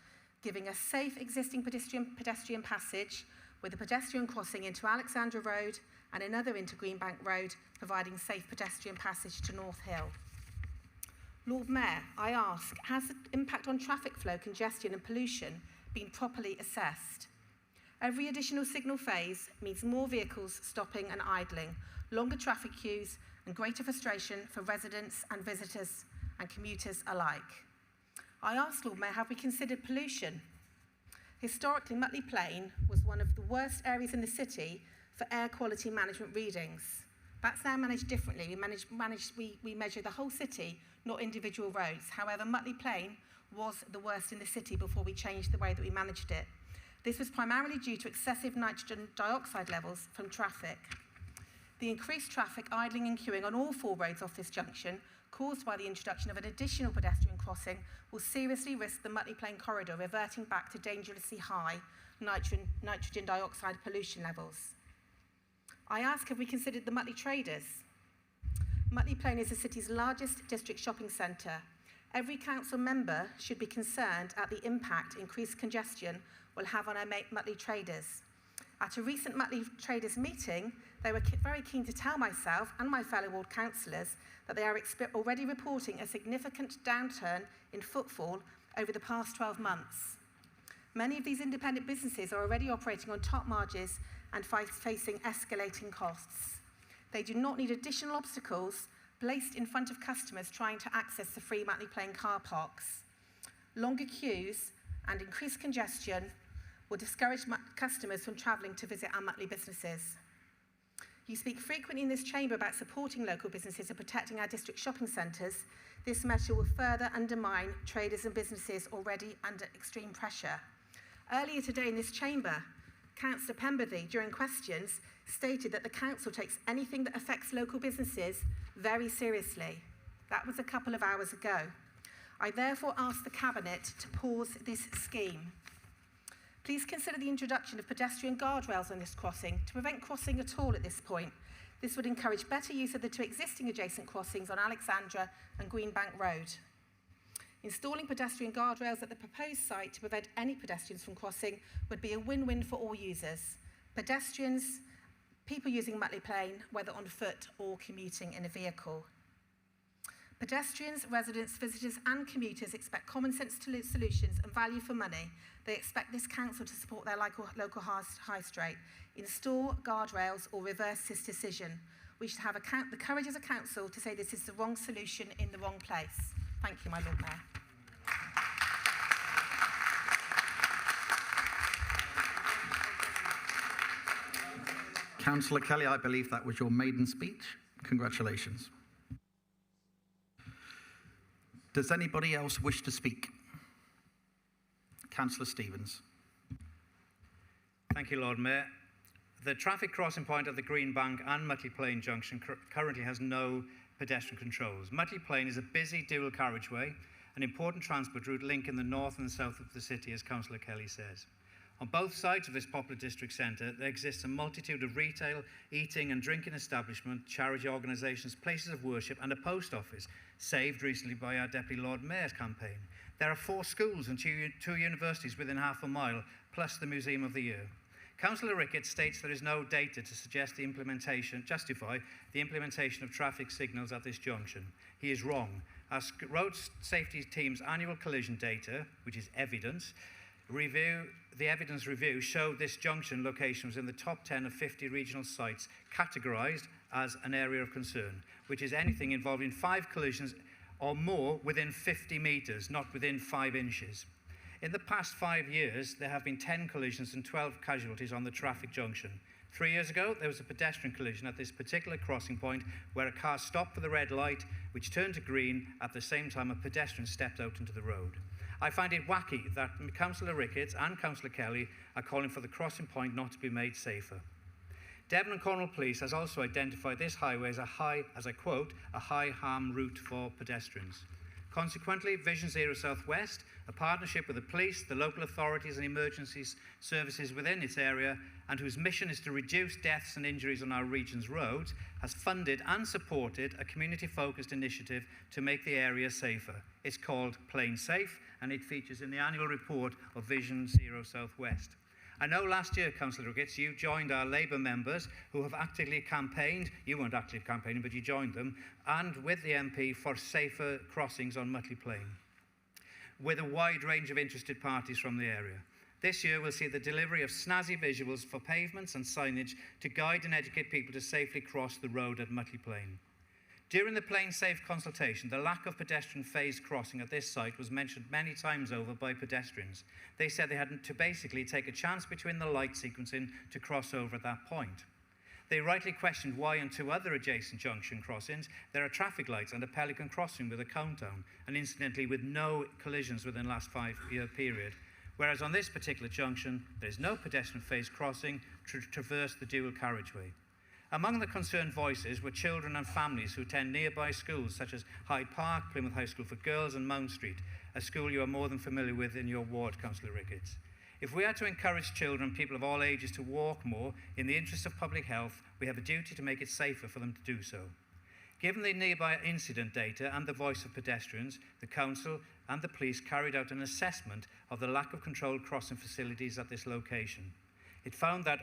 giving a safe existing pedestrian passage with a pedestrian crossing into Alexandra Road and another into Greenbank Road, providing safe pedestrian passage to North Hill. Lord Mayor, I ask, has the impact on traffic flow, congestion and pollution been properly assessed? Every additional signal phase means more vehicles stopping and idling, longer traffic queues and greater frustration for residents and visitors and commuters alike. I asked Lord Mayor, have we considered pollution? Historically, Mutley Plain was one of the worst areas in the city for air quality management readings. That's now managed differently. We measure the whole city, not individual roads. However, Mutley Plain was the worst in the city before we changed the way that we managed it. This was primarily due to excessive nitrogen dioxide levels from traffic. The increased traffic, idling and queuing on all 4 roads off this junction, caused by the introduction of an additional pedestrian crossing, will seriously risk the Mutley Plain corridor reverting back to dangerously high nitrogen dioxide pollution levels. I ask, have we considered the Mutley traders? Mutley Plain is the city's largest district shopping centre. Every council member should be concerned at the impact increased congestion will have on our Mutley traders. At a recent Mutley traders meeting, they were very keen to tell myself and my fellow ward councillors that they are already reporting a significant downturn in footfall over the past 12 months. Many of these independent businesses are already operating on top margins and facing escalating costs. They do not need additional obstacles placed in front of customers trying to access the free Mutley Plain car parks. Longer queues and increased congestion will discourage customers from travelling to visit our Mutley businesses. You speak frequently in this chamber about supporting local businesses and protecting our district shopping centres. This measure will further undermine traders and businesses already under extreme pressure. Earlier today in this chamber, Councillor Pemberley, during questions, stated that the council takes anything that affects local businesses very seriously. That was a couple of hours ago. I therefore ask the Cabinet to pause this scheme. Please consider the introduction of pedestrian guardrails on this crossing to prevent crossing at all at this point. This would encourage better use of the 2 existing adjacent crossings on Alexandra and Greenbank Road. Installing pedestrian guardrails at the proposed site to prevent any pedestrians from crossing would be a win-win for all users. Pedestrians, people using Mutley Plain, whether on foot or commuting in a vehicle. Pedestrians, residents, visitors and commuters expect common sense solutions and value for money. They expect this council to support their local high street, install guardrails or reverse this decision. We should have the courage as a council to say this is the wrong solution in the wrong place. Thank you, my Lord Mayor. Councillor Kelly, I believe that was your maiden speech. Congratulations. Does anybody else wish to speak? Councillor Stevens. Thank you, Lord Mayor. The traffic crossing point at the Greenbank and Mutley Plain junction currently has no pedestrian controls. Mutley Plain is a busy dual carriageway, an important transport route linking the north and the south of the city, as Councillor Kelly says. On both sides of this popular district centre, there exists a multitude of retail, eating and drinking establishments, charity organisations, places of worship and a post office, saved recently by our Deputy Lord Mayor's campaign. There are 4 schools and 2 universities within half a mile, plus the Museum of the Year. Councillor Ricketts states there is no data to justify the implementation of traffic signals at this junction. He is wrong. Our road safety team's annual collision data, which is evidence review showed this junction location was in the top 10 of 50 regional sites categorised as an area of concern, which is anything involving 5 collisions or more within 50 metres, not within 5 inches. In the past 5 years, there have been 10 collisions and 12 casualties on the traffic junction. 3 years ago, there was a pedestrian collision at this particular crossing point where a car stopped for the red light, which turned to green at the same time a pedestrian stepped out into the road. I find it wacky that Councillor Ricketts and Councillor Kelly are calling for the crossing point not to be made safer. Devon and Cornwall Police has also identified this highway as as I quote, a high harm route for pedestrians. Consequently, Vision Zero Southwest, a partnership with the police, the local authorities and emergency services within its area, and whose mission is to reduce deaths and injuries on our region's roads, has funded and supported a community-focused initiative to make the area safer. It's called Plain Safe, and it features in the annual report of Vision Zero Southwest. I know last year, Councillor Ricketts, you joined our Labour members who have actively campaigned, you weren't actively campaigning, but you joined them, and with the MP for safer crossings on Mutley Plain, with a wide range of interested parties from the area. This year, we'll see the delivery of snazzy visuals for pavements and signage to guide and educate people to safely cross the road at Mutley Plain. During the Plain Safe consultation, the lack of pedestrian phased crossing at this site was mentioned many times over by pedestrians. They said they had to basically take a chance between the light sequencing to cross over at that point. They rightly questioned why on 2 other adjacent junction crossings there are traffic lights and a Pelican crossing with a countdown, and incidentally with no collisions within the last 5-year period. Whereas on this particular junction, there is no pedestrian phase crossing to traverse the dual carriageway. Among the concerned voices were children and families who attend nearby schools such as Hyde Park, Plymouth High School for Girls and Mount Street, a school you are more than familiar with in your ward, Councillor Ricketts. If we are to encourage children and people of all ages to walk more in the interest of public health, we have a duty to make it safer for them to do so. Given the nearby incident data and the voice of pedestrians, the Council and the police carried out an assessment of the lack of controlled crossing facilities at this location. It found that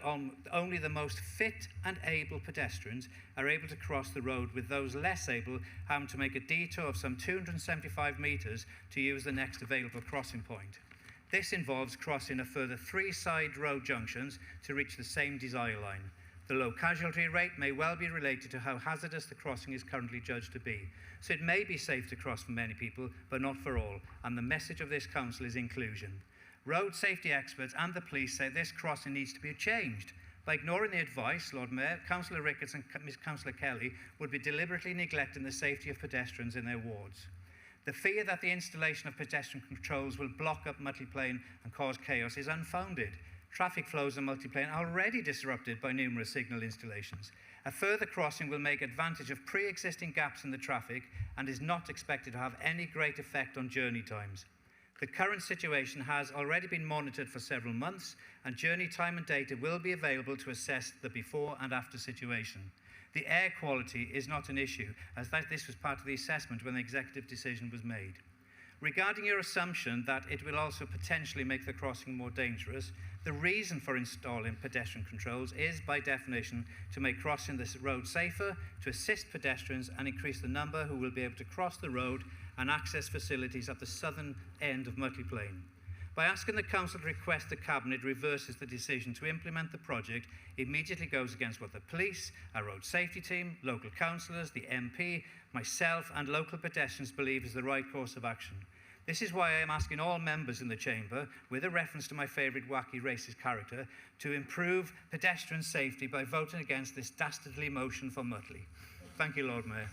only the most fit and able pedestrians are able to cross the road, with those less able having to make a detour of some 275 metres to use the next available crossing point. This involves crossing a further 3 side road junctions to reach the same desire line. The low casualty rate may well be related to how hazardous the crossing is currently judged to be. So it may be safe to cross for many people, but not for all, and the message of this council is inclusion. Road safety experts and the police say this crossing needs to be changed. By ignoring the advice, Lord Mayor, Councillor Ricketts and Councillor Kelly would be deliberately neglecting the safety of pedestrians in their wards. The fear that the installation of pedestrian controls will block up Mutley Plain and cause chaos is unfounded. Traffic flows on Mutley Plain are already disrupted by numerous signal installations. A further crossing will make advantage of pre-existing gaps in the traffic and is not expected to have any great effect on journey times. The current situation has already been monitored for several months, and journey time and data will be available to assess the before and after situation. The air quality is not an issue, as this was part of the assessment when the executive decision was made. Regarding your assumption that it will also potentially make the crossing more dangerous, the reason for installing pedestrian controls is, by definition, to make crossing this road safer, to assist pedestrians and increase the number who will be able to cross the road and access facilities at the southern end of Mutley Plain. By asking the Council to request the Cabinet reverses the decision to implement the project, it immediately goes against what the police, our road safety team, local councillors, the MP, myself and local pedestrians believe is the right course of action. This is why I am asking all members in the Chamber, with a reference to my favourite wacky racist character, to improve pedestrian safety by voting against this dastardly motion for Mutley. Thank you, Lord Mayor.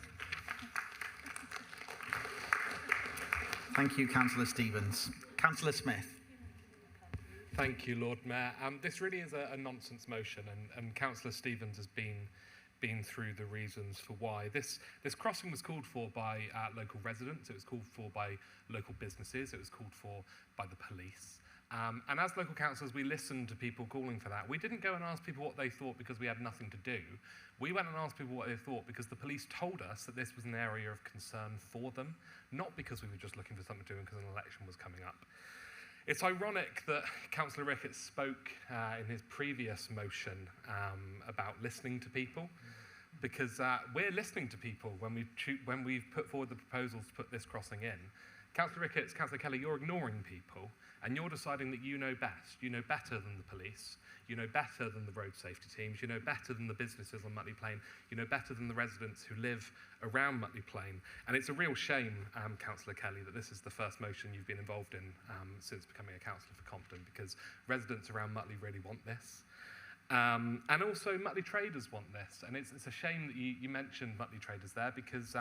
Thank you, Councillor Stevens. Councillor Smith. Thank you, Lord Mayor. This really is a nonsense motion, and Councillor Stevens has been through the reasons for why. This crossing was called for by local residents, it was called for by local businesses, it was called for by the police. And as local councillors, we listened to people calling for that. We didn't go and ask people what they thought because we had nothing to do. We went and asked people what they thought because the police told us that this was an area of concern for them, not because we were just looking for something to do and because an election was coming up. It's ironic that Councillor Ricketts spoke in his previous motion about listening to people, because we're listening to people when we've put forward the proposals to put this crossing in. Councillor Ricketts, Councillor Kelly, you're ignoring people, and you're deciding that you know best. You know better than the police. You know better than the road safety teams. You know better than the businesses on Mutley Plain. You know better than the residents who live around Mutley Plain. And it's a real shame, Councillor Kelly, that this is the first motion you've been involved in since becoming a councillor for Compton, because residents around Mutley really want this. And also Mutley traders want this. And it's a shame that you mentioned Mutley traders there, because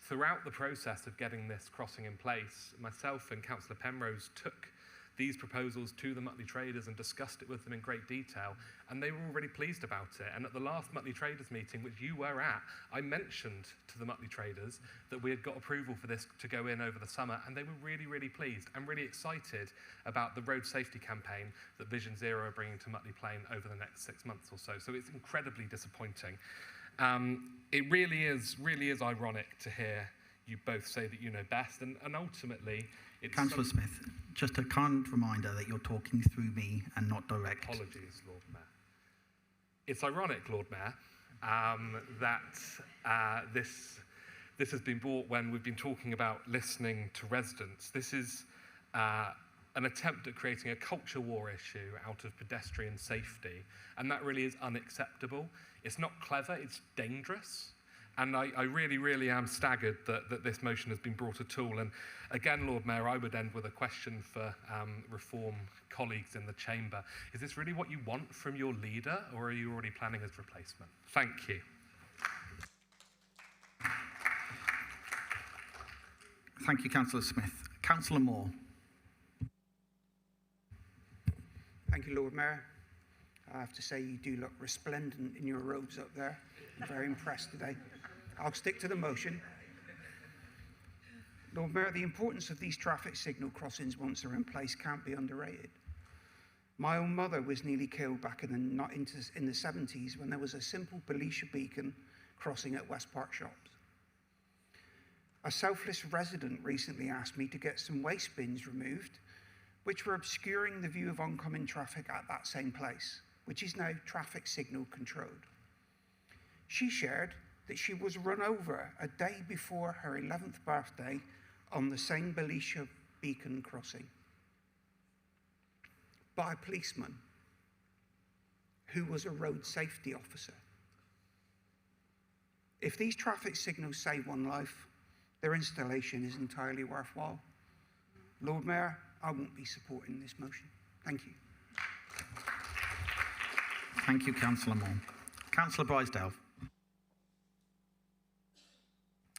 throughout the process of getting this crossing in place, myself and Councillor Penrose took these proposals to the Mutley traders and discussed it with them in great detail, and they were all really pleased about it. And at the last Mutley traders meeting, which you were at, I mentioned to the Mutley traders that we had got approval for this to go in over the summer, and they were really, really pleased and really excited about the road safety campaign that Vision Zero are bringing to Mutley Plain over the next 6 months or so. So it's incredibly disappointing. It really is ironic to hear you both say that you know best, and ultimately it's... Councillor Smith, just a kind reminder that you're talking through me and not direct. Apologies, Lord Mayor. It's ironic, Lord Mayor, that this has been brought when we've been talking about listening to residents. This is an attempt at creating a culture war issue out of pedestrian safety, and that really is unacceptable. It's not clever, it's dangerous. And I really, really am staggered that this motion has been brought at all. And again, Lord Mayor, I would end with a question for Reform colleagues in the chamber. Is this really what you want from your leader, or are you already planning his replacement? Thank you. Thank you, Councillor Smith. Councillor Moore. Thank you, Lord Mayor. I have to say you do look resplendent in your robes up there. I'm very impressed today. I'll stick to the motion. Lord Mayor, the importance of these traffic signal crossings once they're in place can't be underrated. My own mother was nearly killed back in the 70s when there was a simple Belisha beacon crossing at West Park Shops. A selfless resident recently asked me to get some waste bins removed, which were obscuring the view of oncoming traffic at that same place, which is now traffic signal controlled. She shared that she was run over a day before her 11th birthday on the same Belisha beacon crossing by a policeman who was a road safety officer. If these traffic signals save one life, their installation is entirely worthwhile. Lord Mayor, I won't be supporting this motion. Thank you. Thank you, Councillor Moore. Councillor Brisdale.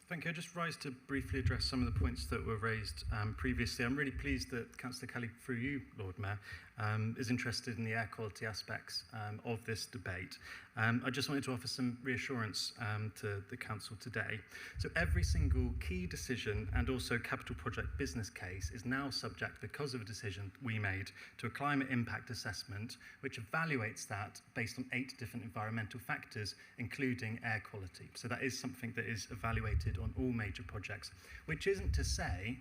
Thank you. I just rise to briefly address some of the points that were raised previously. I'm really pleased that Councillor Kelly, through you, Lord Mayor, is interested in the air quality aspects of this debate. I just wanted to offer some reassurance to the Council today. So every single key decision and also capital project business case is now subject, because of a decision we made, to a climate impact assessment, which evaluates that based on 8 different environmental factors, including air quality. So that is something that is evaluated on all major projects, which isn't to say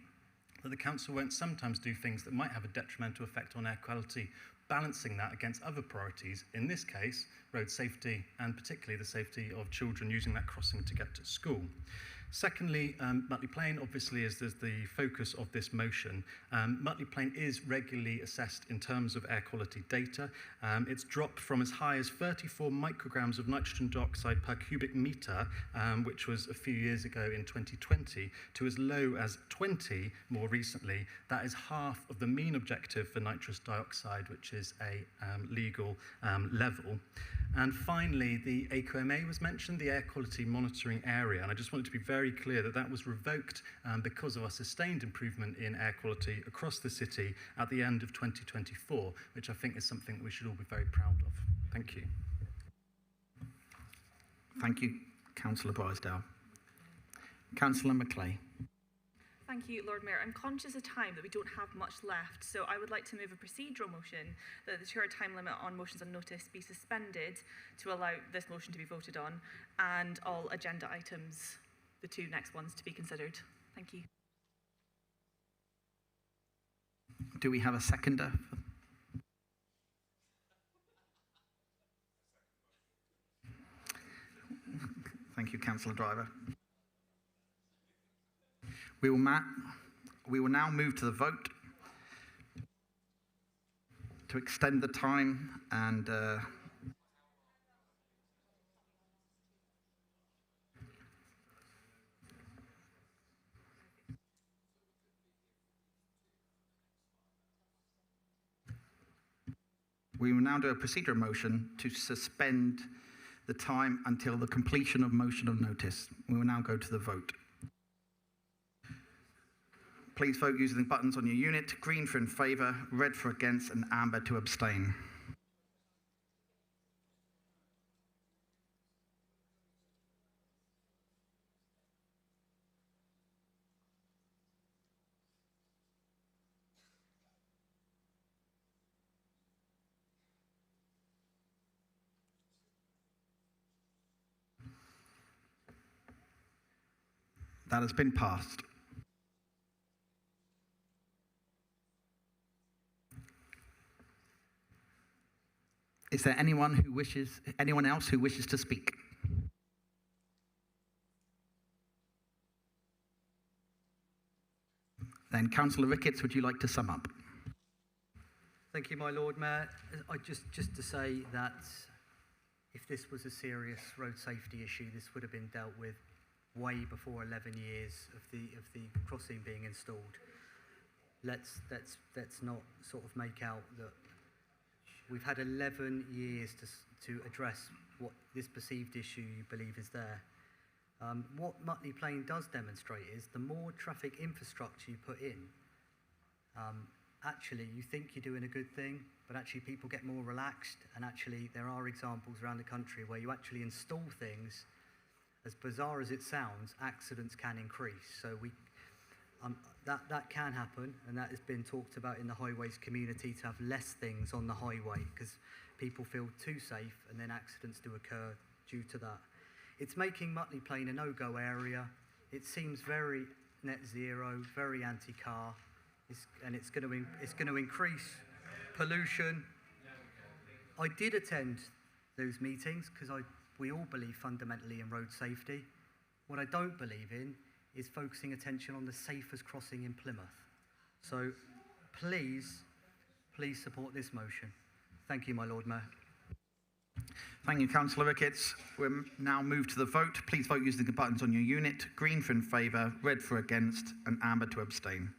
that the Council won't sometimes do things that might have a detrimental effect on air quality, balancing that against other priorities, in this case, road safety, and particularly the safety of children using that crossing to get to school. Secondly, Mutley Plain obviously is the focus of this motion. Mutley Plain is regularly assessed in terms of air quality data. It's dropped from as high as 34 micrograms of nitrogen dioxide per cubic metre, which was a few years ago in 2020, to as low as 20 more recently. That is half of the mean objective for nitrous dioxide, which is a legal level. And finally, the AQMA was mentioned, the Air Quality Monitoring Area, and I just wanted to be very clear that that was revoked because of our sustained improvement in air quality across the city at the end of 2024, which I think is something that we should all be very proud of. Thank you. Thank you, Councillor Brisdale. Councillor Macleay. Thank you, Lord Mayor. I'm conscious of time that we don't have much left, so I would like to move a procedural motion that the 2-hour time limit on motions on notice be suspended to allow this motion to be voted on, and all agenda items, the 2 next ones, to be considered. Thank you. Do we have a seconder? Thank you, Councillor Driver. We will now move to the vote to extend the time and we will now do a procedural motion to suspend the time until the completion of motion of notice. We will now go to the vote. Please vote using the buttons on your unit: green for in favour, red for against, and amber to abstain. That has been passed. Is there anyone else who wishes to speak? Then, Councillor Ricketts, would you like to sum up? Thank you, my Lord Mayor. Just to say that if this was a serious road safety issue, this would have been dealt with way before 11 years of the crossing being installed. Let's not sort of make out that we've had 11 years to address what this perceived issue you believe is there. What Mutley Plain does demonstrate is the more traffic infrastructure you put in, actually you think you're doing a good thing, but actually people get more relaxed, and actually there are examples around the country where you actually install things, as bizarre as it sounds, accidents can increase. So that can happen, and that has been talked about in the highways community, to have less things on the highway because people feel too safe and then accidents do occur due to that. It's making Mutley Plain a no-go area. It seems very net zero, very anti-car, and it's going to increase pollution. I did attend those meetings because we all believe fundamentally in road safety. What I don't believe in is focusing attention on the safest crossing in Plymouth. So please support this motion. Thank you, my Lord Mayor. Thank you, Councillor Ricketts. We'll now move to the vote. Please vote using the buttons on your unit. Green for in favour, red for against, and amber to abstain.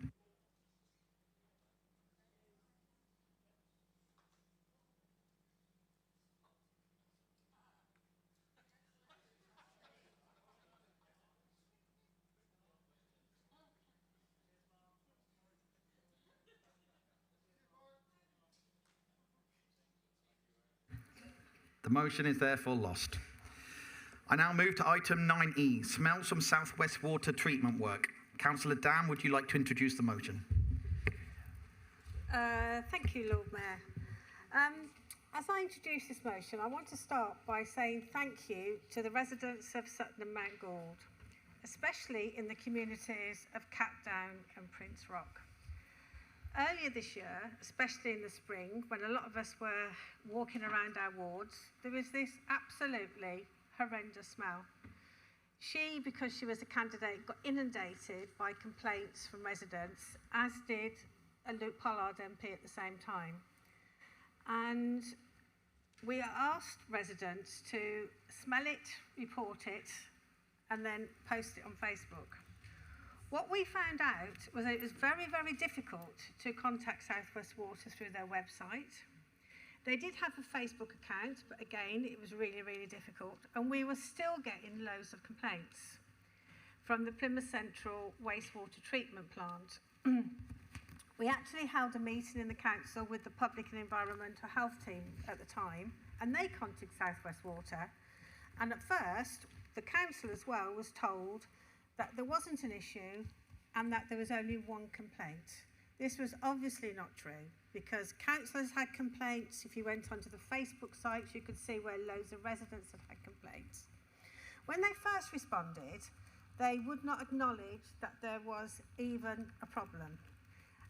The motion is therefore lost. I now move to item 9E, smells from Southwest Water Treatment Work. Councillor Dan, would you like to introduce the motion? Thank you, Lord Mayor. As I introduce this motion, I want to start by saying thank you to the residents of Sutton and Mount Gord, especially in the communities of Capdown and Prince Rock. Earlier this year, especially in the spring, when a lot of us were walking around our wards, there was this absolutely horrendous smell. She, because she was a candidate, got inundated by complaints from residents, as did a Luke Pollard MP at the same time. And we asked residents to smell it, report it, and then post it on Facebook. What we found out was that it was very, very difficult to contact Southwest Water through their website. They did have a Facebook account, but again, it was really, really difficult. And we were still getting loads of complaints from the Plymouth Central wastewater treatment plant. We actually held a meeting in the council with the Public and Environmental Health team at the time, and they contacted Southwest Water. And at first, the council as well was told that there wasn't an issue and that there was only one complaint. This was obviously not true, because councillors had complaints. If you went onto the Facebook sites, you could see where loads of residents had had complaints. When they first responded, they would not acknowledge that there was even a problem.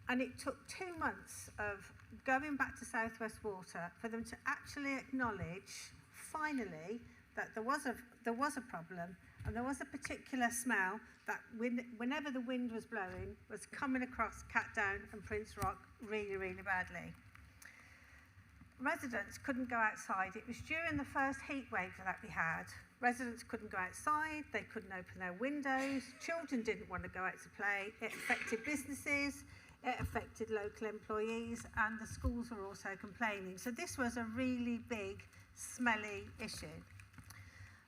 And it took 2 months of going back to Southwest Water for them to actually acknowledge, finally, that there was a problem. And there was a particular smell that whenever the wind was blowing was coming across Capdown and Prince Rock really, really badly. Residents couldn't go outside. It was during the first heat wave that we had. Residents couldn't go outside, they couldn't open their windows, children didn't want to go out to play. It affected businesses, it affected local employees, and the schools were also complaining. So this was a really big, smelly issue.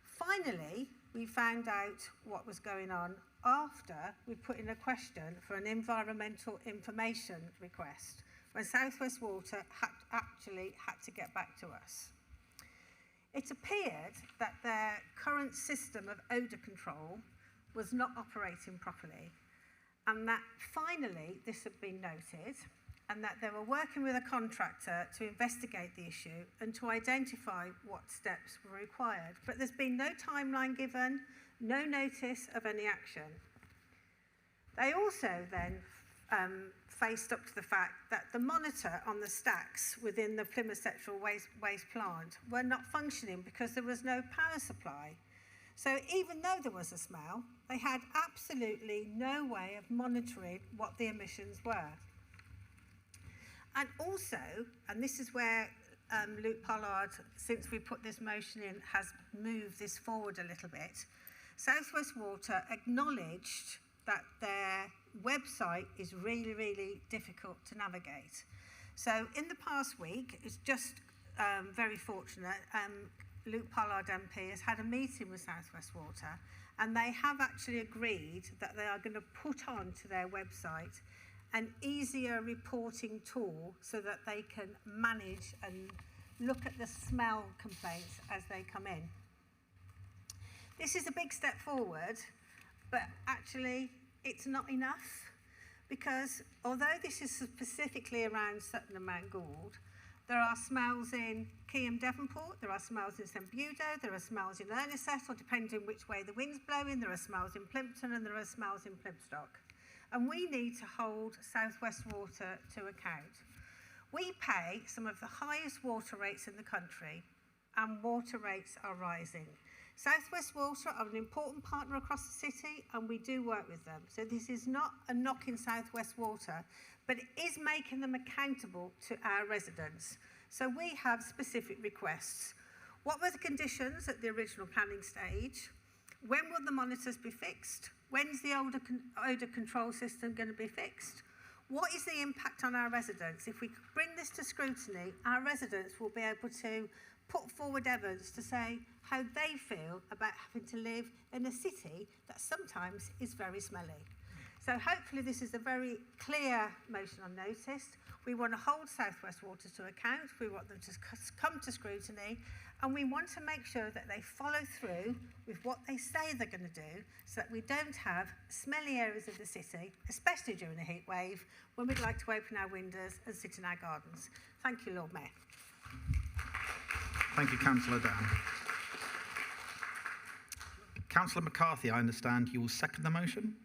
Finally, we found out what was going on after we put in a question for an environmental information request, when Southwest Water actually had to get back to us. It appeared that their current system of odour control was not operating properly, and that finally this had been noted, and that they were working with a contractor to investigate the issue and to identify what steps were required. But there's been no timeline given, no notice of any action. They also then faced up to the fact that the monitor on the stacks within the Plymouth Central waste plant were not functioning because there was no power supply. So even though there was a smell, they had absolutely no way of monitoring what the emissions were. And also, and this is where Luke Pollard, since we put this motion in, has moved this forward a little bit. South West Water acknowledged that their website is really, really difficult to navigate. So in the past week, it's just very fortunate, Luke Pollard MP has had a meeting with South West Water, and they have actually agreed that they are going to put onto their website an easier reporting tool so that they can manage and look at the smell complaints as they come in. This is a big step forward, but actually it's not enough, because although this is specifically around Sutton and Mount Gould, there are smells in Keyham, Devonport, there are smells in St Budo, there are smells in Ernesteth, or depending which way the wind's blowing, there are smells in Plympton and there are smells in Plymstock. And we need to hold South West Water to account. We pay some of the highest water rates in the country, and water rates are rising. South West Water are an important partner across the city, and we do work with them. So this is not a knock in South West Water, but it is making them accountable to our residents. So we have specific requests. What were the conditions at the original planning stage? When will the monitors be fixed? When's the odour control system going to be fixed? What is the impact on our residents? If we bring this to scrutiny, our residents will be able to put forward evidence to say how they feel about having to live in a city that sometimes is very smelly. So hopefully this is a very clear motion on notice. We want to hold South West Water to account. We want them to come to scrutiny, and we want to make sure that they follow through with what they say they're going to do, so that we don't have smelly areas of the city, especially during a heat wave, when we'd like to open our windows and sit in our gardens. Thank you, Lord Mayor. Thank you, Councillor Dan. Councillor McCarthy, I understand you will second the motion?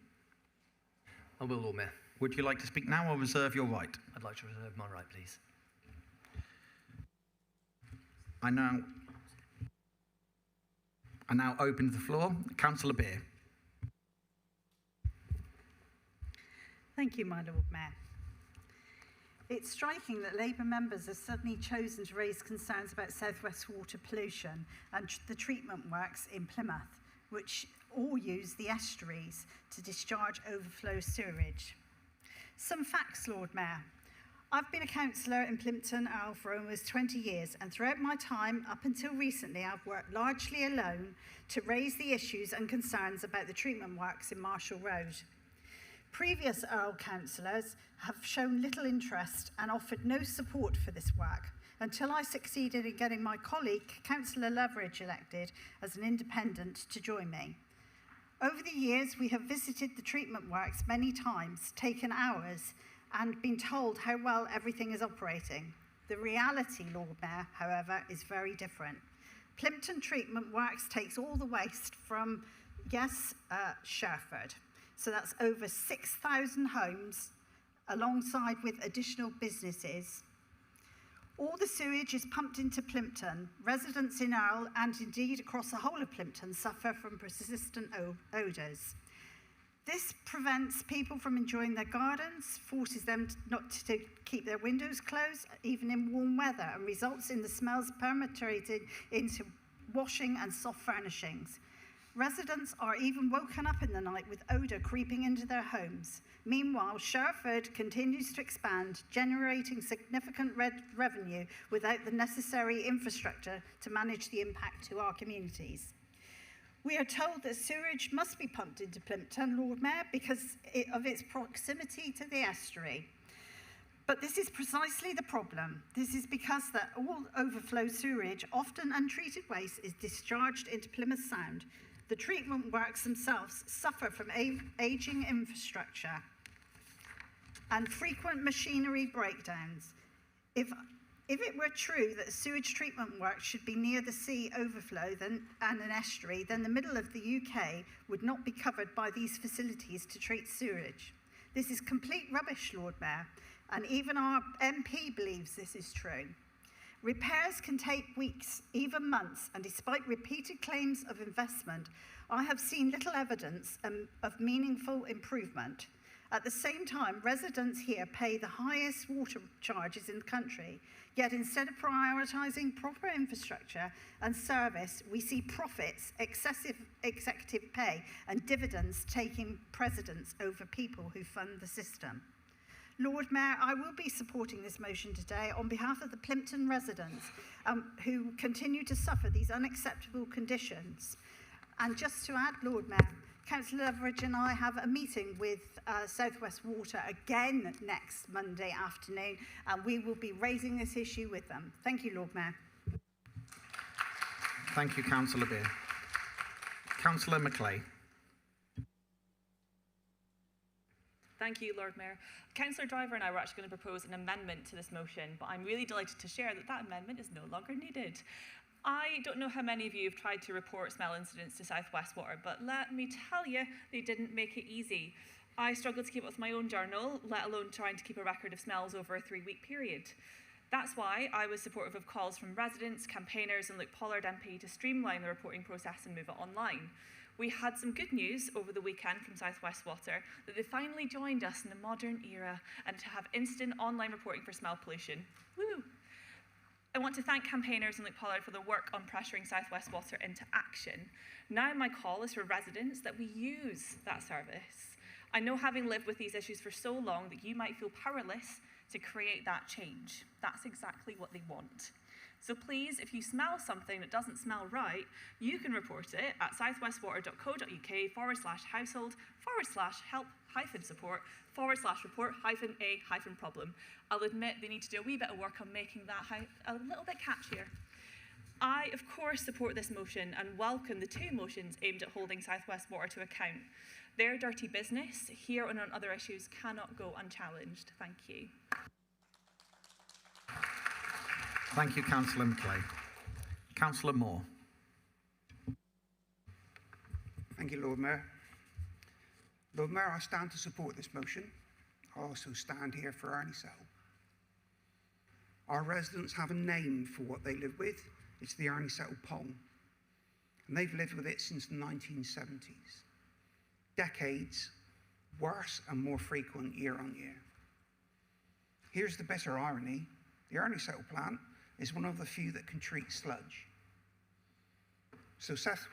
I will, Lord Mayor. Would you like to speak now or reserve your right? I'd like to reserve my right, please. I now open the floor. Councillor Beer. Thank you, my Lord Mayor. It's striking that Labour members have suddenly chosen to raise concerns about South West Water pollution and the treatment works in Plymouth, which all use the estuaries to discharge overflow sewerage. Some facts, Lord Mayor. I've been a councillor in Plympton Owl for almost 20 years, and throughout my time, up until recently, I've worked largely alone to raise the issues and concerns about the treatment works in Marshall Road. Previous Earl councillors have shown little interest and offered no support for this work until I succeeded in getting my colleague, Councillor Loveridge, elected as an independent to join me. Over the years, we have visited the treatment works many times, taken hours, and been told how well everything is operating. The reality, Lord Mayor, however, is very different. Plympton Treatment Works takes all the waste from, Sherford. So that's over 6,000 homes, alongside with additional businesses. All the sewage is pumped into Plympton. Residents in Earl, and indeed across the whole of Plympton, suffer from persistent odours. This prevents people from enjoying their gardens, forces them not to keep their windows closed, even in warm weather, and results in the smells permeating into washing and soft furnishings. Residents are even woken up in the night with odour creeping into their homes. Meanwhile, Sherford continues to expand, generating significant revenue without the necessary infrastructure to manage the impact to our communities. We are told that sewage must be pumped into Plympton, Lord Mayor, because of its proximity to the estuary. But this is precisely the problem. This is because that all overflow sewage, often untreated waste, is discharged into Plymouth Sound. The treatment works themselves suffer from ageing infrastructure and frequent machinery breakdowns. If it were true that sewage treatment works should be near the sea overflow and an estuary, then the middle of the UK would not be covered by these facilities to treat sewage. This is complete rubbish, Lord Mayor, and even our MP believes this is true. Repairs can take weeks, even months, and despite repeated claims of investment, I have seen little evidence of meaningful improvement. At the same time, residents here pay the highest water charges in the country, yet instead of prioritising proper infrastructure and service, we see profits, excessive executive pay and dividends taking precedence over people who fund the system. Lord Mayor, I will be supporting this motion today on behalf of the Plympton residents who continue to suffer these unacceptable conditions. And just to add, Lord Mayor, Councillor Leveridge and I have a meeting with South West Water again next Monday afternoon, and we will be raising this issue with them. Thank you, Lord Mayor. Thank you, Councillor Beer. Councillor Macleay. Thank you, Lord Mayor. Councillor Driver and I were actually going to propose an amendment to this motion, but I'm really delighted to share that that amendment is no longer needed. I don't know how many of you have tried to report smell incidents to South West Water, but let me tell you, they didn't make it easy. I struggled to keep up with my own journal, let alone trying to keep a record of smells over a 3-week period. That's why I was supportive of calls from residents, campaigners and Luke Pollard MP to streamline the reporting process and move it online. We had some good news over the weekend from South West Water that they finally joined us in a modern era and to have instant online reporting for smell pollution. Woo! I want to thank campaigners and Luke Pollard for the work on pressuring South West Water into action. Now my call is for residents that we use that service. I know, having lived with these issues for so long, that you might feel powerless to create that change. That's exactly what they want. So please, if you smell something that doesn't smell right, you can report it at southwestwater.co.uk/help-support/report-a-problem. I'll admit they need to do a wee bit of work on making that a little bit catchier. I, of course, support this motion and welcome the 2 motions aimed at holding South West Water to account. Their dirty business here and on other issues cannot go unchallenged. Thank you. Thank you, Councillor Macleay. Councillor Moore. Thank you, Lord Mayor. Lord Mayor, I stand to support this motion. I also stand here for Ernie Settle. Our residents have a name for what they live with. It's the Ernie Settle Pong. And they've lived with it since the 1970s. Decades, worse and more frequent year on year. Here's the bitter irony. The Ernie Settle plant is one of the few that can treat sludge. So South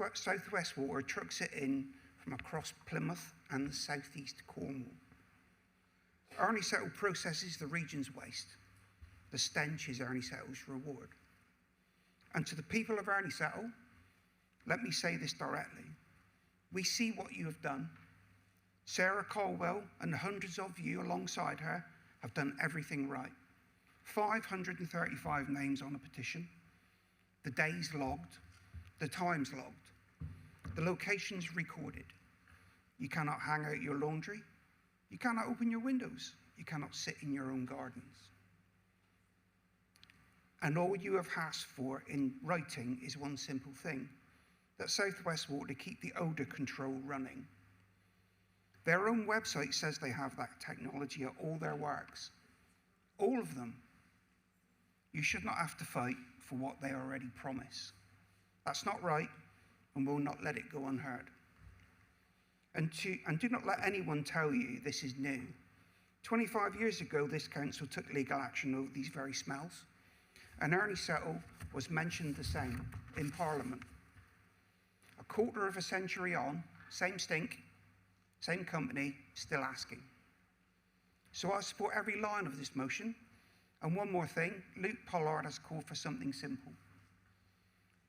West Water trucks it in from across Plymouth and the southeast Cornwall. Ernie Settle processes the region's waste. The stench is Ernie Settle's reward. And to the people of Ernie Settle, let me say this directly. We see what you have done. Sarah Colwell and hundreds of you alongside her have done everything right. 535 names on a petition, the days logged, the times logged, the locations recorded. You cannot hang out your laundry, you cannot open your windows, you cannot sit in your own gardens. And all you have asked for in writing is one simple thing, that South West Water keep the odour control running. Their own website says they have that technology at all their works. All of them. You should not have to fight for what they already promise. That's not right, and we'll not let it go unheard. And do not let anyone tell you this is new. 25 years ago, this council took legal action over these very smells, and Ernie Settle was mentioned the same in Parliament. A quarter of a century on, same stink, same company, still asking. So I support every line of this motion. And one more thing, Luke Pollard has called for something simple.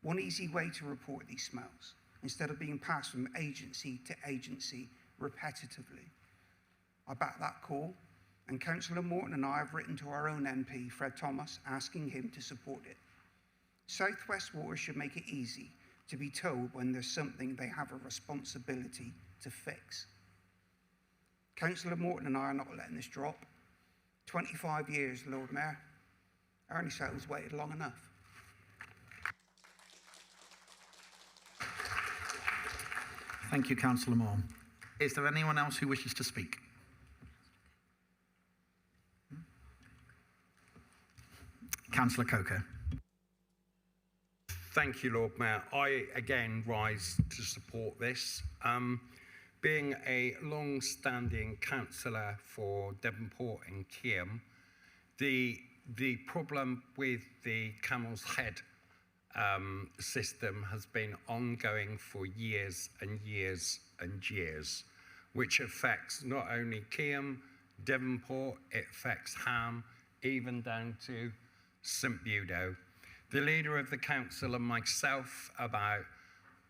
One easy way to report these smells, instead of being passed from agency to agency repetitively. I back that call, and Councillor Morton and I have written to our own MP, Fred Thomas, asking him to support it. South West Water should make it easy to be told when there's something they have a responsibility to fix. Councillor Morton and I are not letting this drop. 25 years, Lord Mayor. Ernie Settle's waited long enough. Thank you, Councillor Moore. Is there anyone else who wishes to speak? Councillor Coker. Thank you, Lord Mayor. I again rise to support this. being a long-standing councillor for Devonport and Keam, the problem with the Camel's Head system has been ongoing for years and years and years, which affects not only Keam, Devonport, it affects Ham, even down to St Budo. The leader of the council and myself, about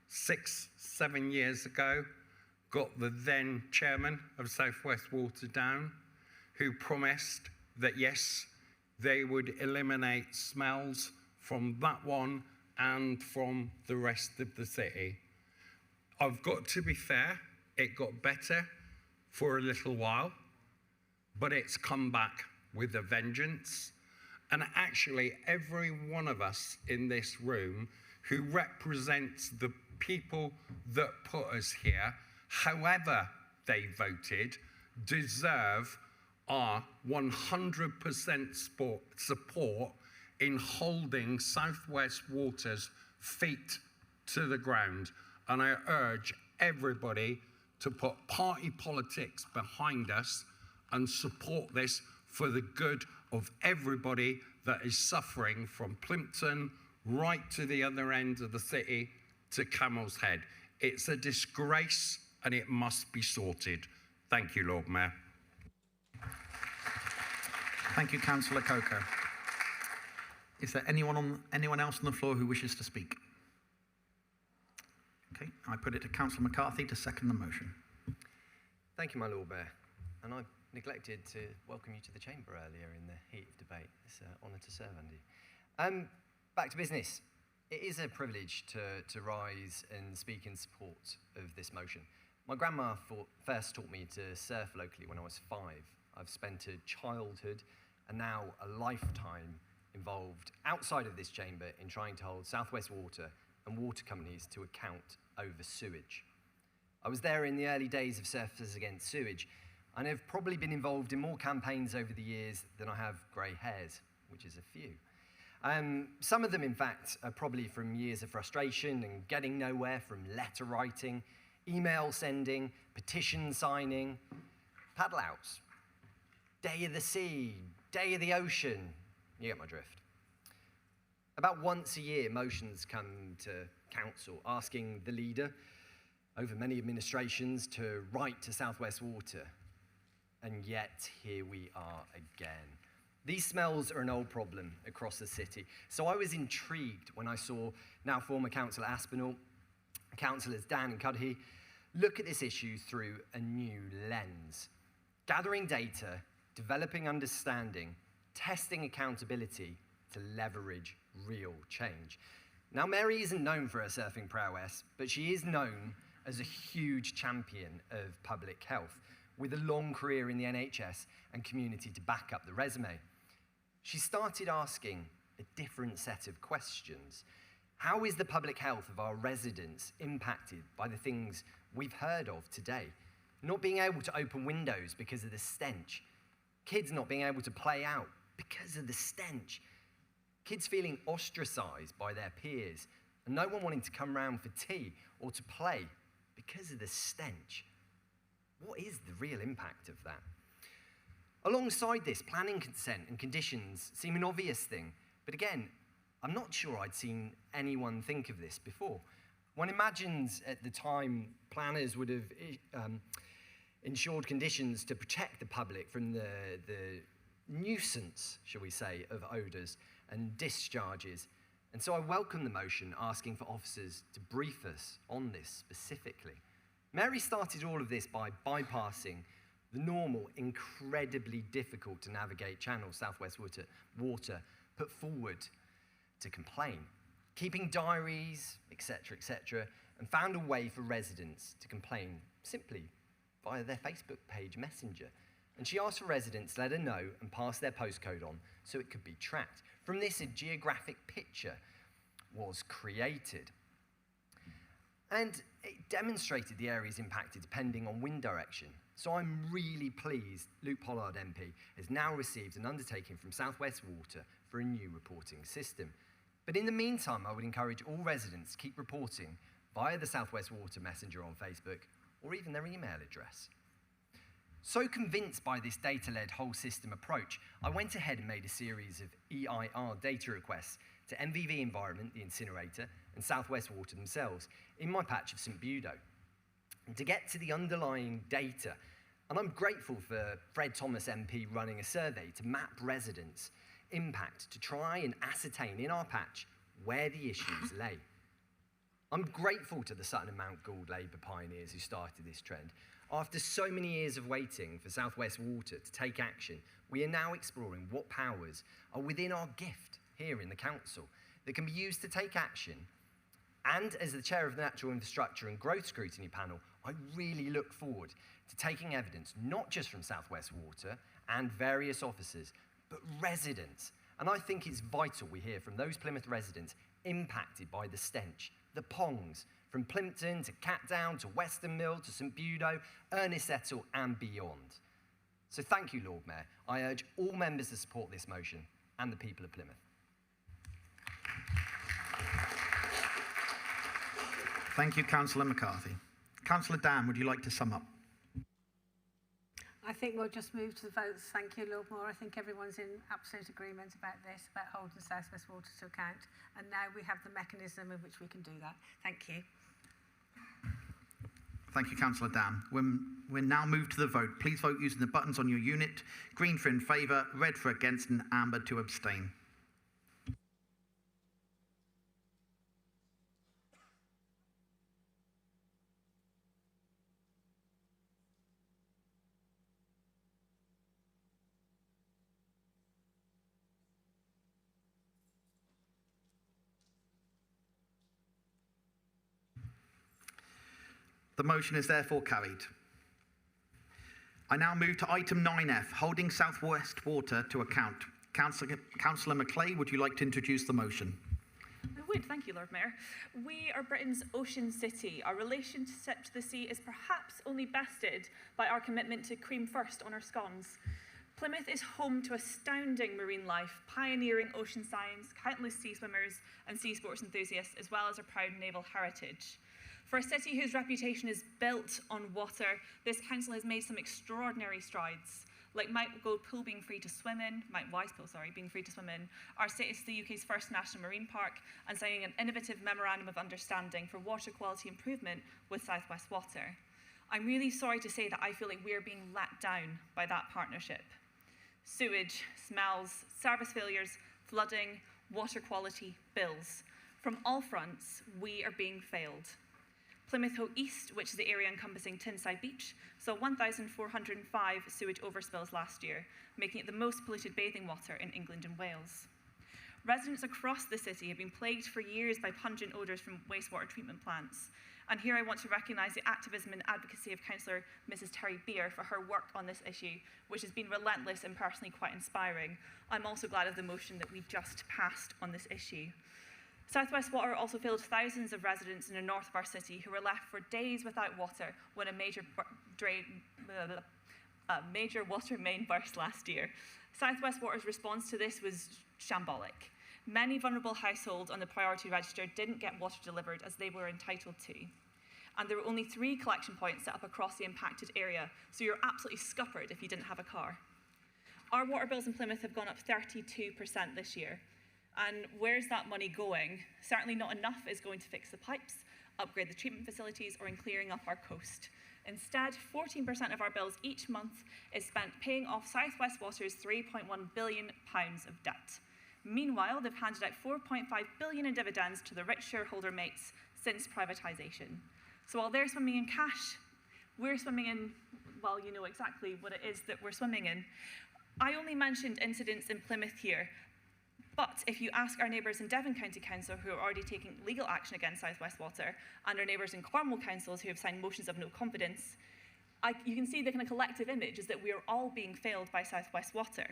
6-7 years ago, got the then chairman of South West Water down, who promised that yes, they would eliminate smells from that one and from the rest of the city. I've got to be fair, it got better for a little while, but it's come back with a vengeance. And actually, every one of us in this room who represents the people that put us here, however they voted, deserve our 100% support in holding South West Water's feet to the ground. And I urge everybody to put party politics behind us and support this for the good of everybody that is suffering from Plympton right to the other end of the city to Camel's Head. It's a disgrace and it must be sorted. Thank you, Lord Mayor. Thank you, Councillor Coker. Is there anyone else on the floor who wishes to speak? Okay, I put it to Councillor McCarthy to second the motion. Thank you, my Lord Mayor. And I neglected to welcome you to the chamber earlier in the heat of debate. It's an honour to serve under you. Back to business. It is a privilege to rise and speak in support of this motion. My grandma first taught me to surf locally when I was 5. I've spent a childhood and now a lifetime involved outside of this chamber in trying to hold South West Water and water companies to account over sewage. I was there in the early days of Surfers Against Sewage, and have probably been involved in more campaigns over the years than I have grey hairs, which is a few. Some of them, in fact, are probably from years of frustration and getting nowhere, from letter writing, email sending, petition signing, paddle outs, day of the sea, day of the ocean. You get my drift. About once a year, motions come to council asking the leader over many administrations to write to South West Water. And yet, here we are again. These smells are an old problem across the city. So I was intrigued when I saw now former Councillor Aspinall, Councillors Dan and Cuddy, look at this issue through a new lens. Gathering data, developing understanding, testing accountability to leverage real change. Now, Mary isn't known for her surfing prowess, but she is known as a huge champion of public health, with a long career in the NHS and community to back up the resume. She started asking a different set of questions. How is the public health of our residents impacted by the things we've heard of today? Not being able to open windows because of the stench. Kids not being able to play out because of the stench. Kids feeling ostracized by their peers and no one wanting to come round for tea or to play because of the stench. What is the real impact of that? Alongside this, planning consent and conditions seem an obvious thing, but again, I'm not sure I'd seen anyone think of this before. One imagines at the time planners would have ensured conditions to protect the public from the nuisance, shall we say, of odours and discharges. And so I welcome the motion asking for officers to brief us on this specifically. Mary started all of this by bypassing the normal, incredibly difficult to navigate channel South West Water put forward to complain, keeping diaries, etc., and found a way for residents to complain simply via their Facebook page messenger. And she asked for residents to let her know and pass their postcode on so it could be tracked. From this, a geographic picture was created. And it demonstrated the areas impacted depending on wind direction. So I'm really pleased Luke Pollard MP has now received an undertaking from South West Water for a new reporting system. But in the meantime, I would encourage all residents to keep reporting via the South West Water Messenger on Facebook or even their email address. So convinced by this data-led whole system approach, I went ahead and made a series of EIR data requests to MVV Environment, the incinerator, and South West Water themselves in my patch of St Budo. And to get to the underlying data, and I'm grateful for Fred Thomas MP running a survey to map residents' impact to try and ascertain in our patch where the issues lay. I'm grateful to the Sutton and Mount Gould Labour pioneers who started this trend. After so many years of waiting for South West Water to take action, we are now exploring what powers are within our gift here in the council that can be used to take action. And as the chair of the Natural Infrastructure and Growth Scrutiny Panel, I really look forward to taking evidence not just from South West Water and various officers, but residents. And I think it's vital we hear from those Plymouth residents impacted by the stench, the pongs, from Plympton to Catdown to Western Mill to St Budo, Ernest Settle and beyond. So thank you, Lord Mayor. I urge all members to support this motion and the people of Plymouth. Thank you, Councillor McCarthy. Councillor Dan, would you like to sum up? I think we'll just move to the votes. Thank you, Lord Moore. I think everyone's in absolute agreement about this, about holding South West Water to account. And now we have the mechanism in which we can do that. Thank you. Thank you, Councillor Dan. We'll now move to the vote. Please vote using the buttons on your unit. Green for in favour, red for against, and amber to abstain. The motion is therefore carried. I now move to item 9F, holding South West Water to account. Councillor Macleay, would you like to introduce the motion? I would, thank you, Lord Mayor. We are Britain's ocean city. Our relationship to the sea is perhaps only bested by our commitment to cream first on our scones. Plymouth is home to astounding marine life, pioneering ocean science, countless sea swimmers and sea sports enthusiasts, as well as a proud naval heritage. For a city whose reputation is built on water, this council has made some extraordinary strides, like Mount Goldpool being free to swim in, Mount Wisepool, being free to swim in, our status as the UK's first national marine park, and signing an innovative memorandum of understanding for water quality improvement with South West Water. I'm really sorry to say that I feel like we're being let down by that partnership. Sewage, smells, service failures, flooding, water quality, bills. From all fronts, we are being failed. Plymouth Hoe East, which is the area encompassing Tyneside Beach, saw 1,405 sewage overspills last year, making it the most polluted bathing water in England and Wales. Residents across the city have been plagued for years by pungent odours from wastewater treatment plants. And here I want to recognise the activism and advocacy of Councillor Mrs Terry Beer for her work on this issue, which has been relentless and personally quite inspiring. I'm also glad of the motion that we just passed on this issue. South West Water also failed thousands of residents in the north of our city who were left for days without water when a major water main burst last year. South West Water's response to this was shambolic. Many vulnerable households on the priority register didn't get water delivered as they were entitled to. And there were only 3 collection points set up across the impacted area, so you're absolutely scuppered if you didn't have a car. Our water bills in Plymouth have gone up 32% this year. And where's that money going? Certainly not enough is going to fix the pipes, upgrade the treatment facilities, or in clearing up our coast. Instead, 14% of our bills each month is spent paying off South West Water's £3.1 billion of debt. Meanwhile, they've handed out £4.5 billion in dividends to the rich shareholder mates since privatisation. So while they're swimming in cash, we're swimming in, well, you know exactly what it is that we're swimming in. I only mentioned incidents in Plymouth here, but if you ask our neighbours in Devon County Council who are already taking legal action against South West Water, and our neighbours in Cornwall councils who have signed motions of no confidence, you can see the kind of collective image is that we are all being failed by South West Water.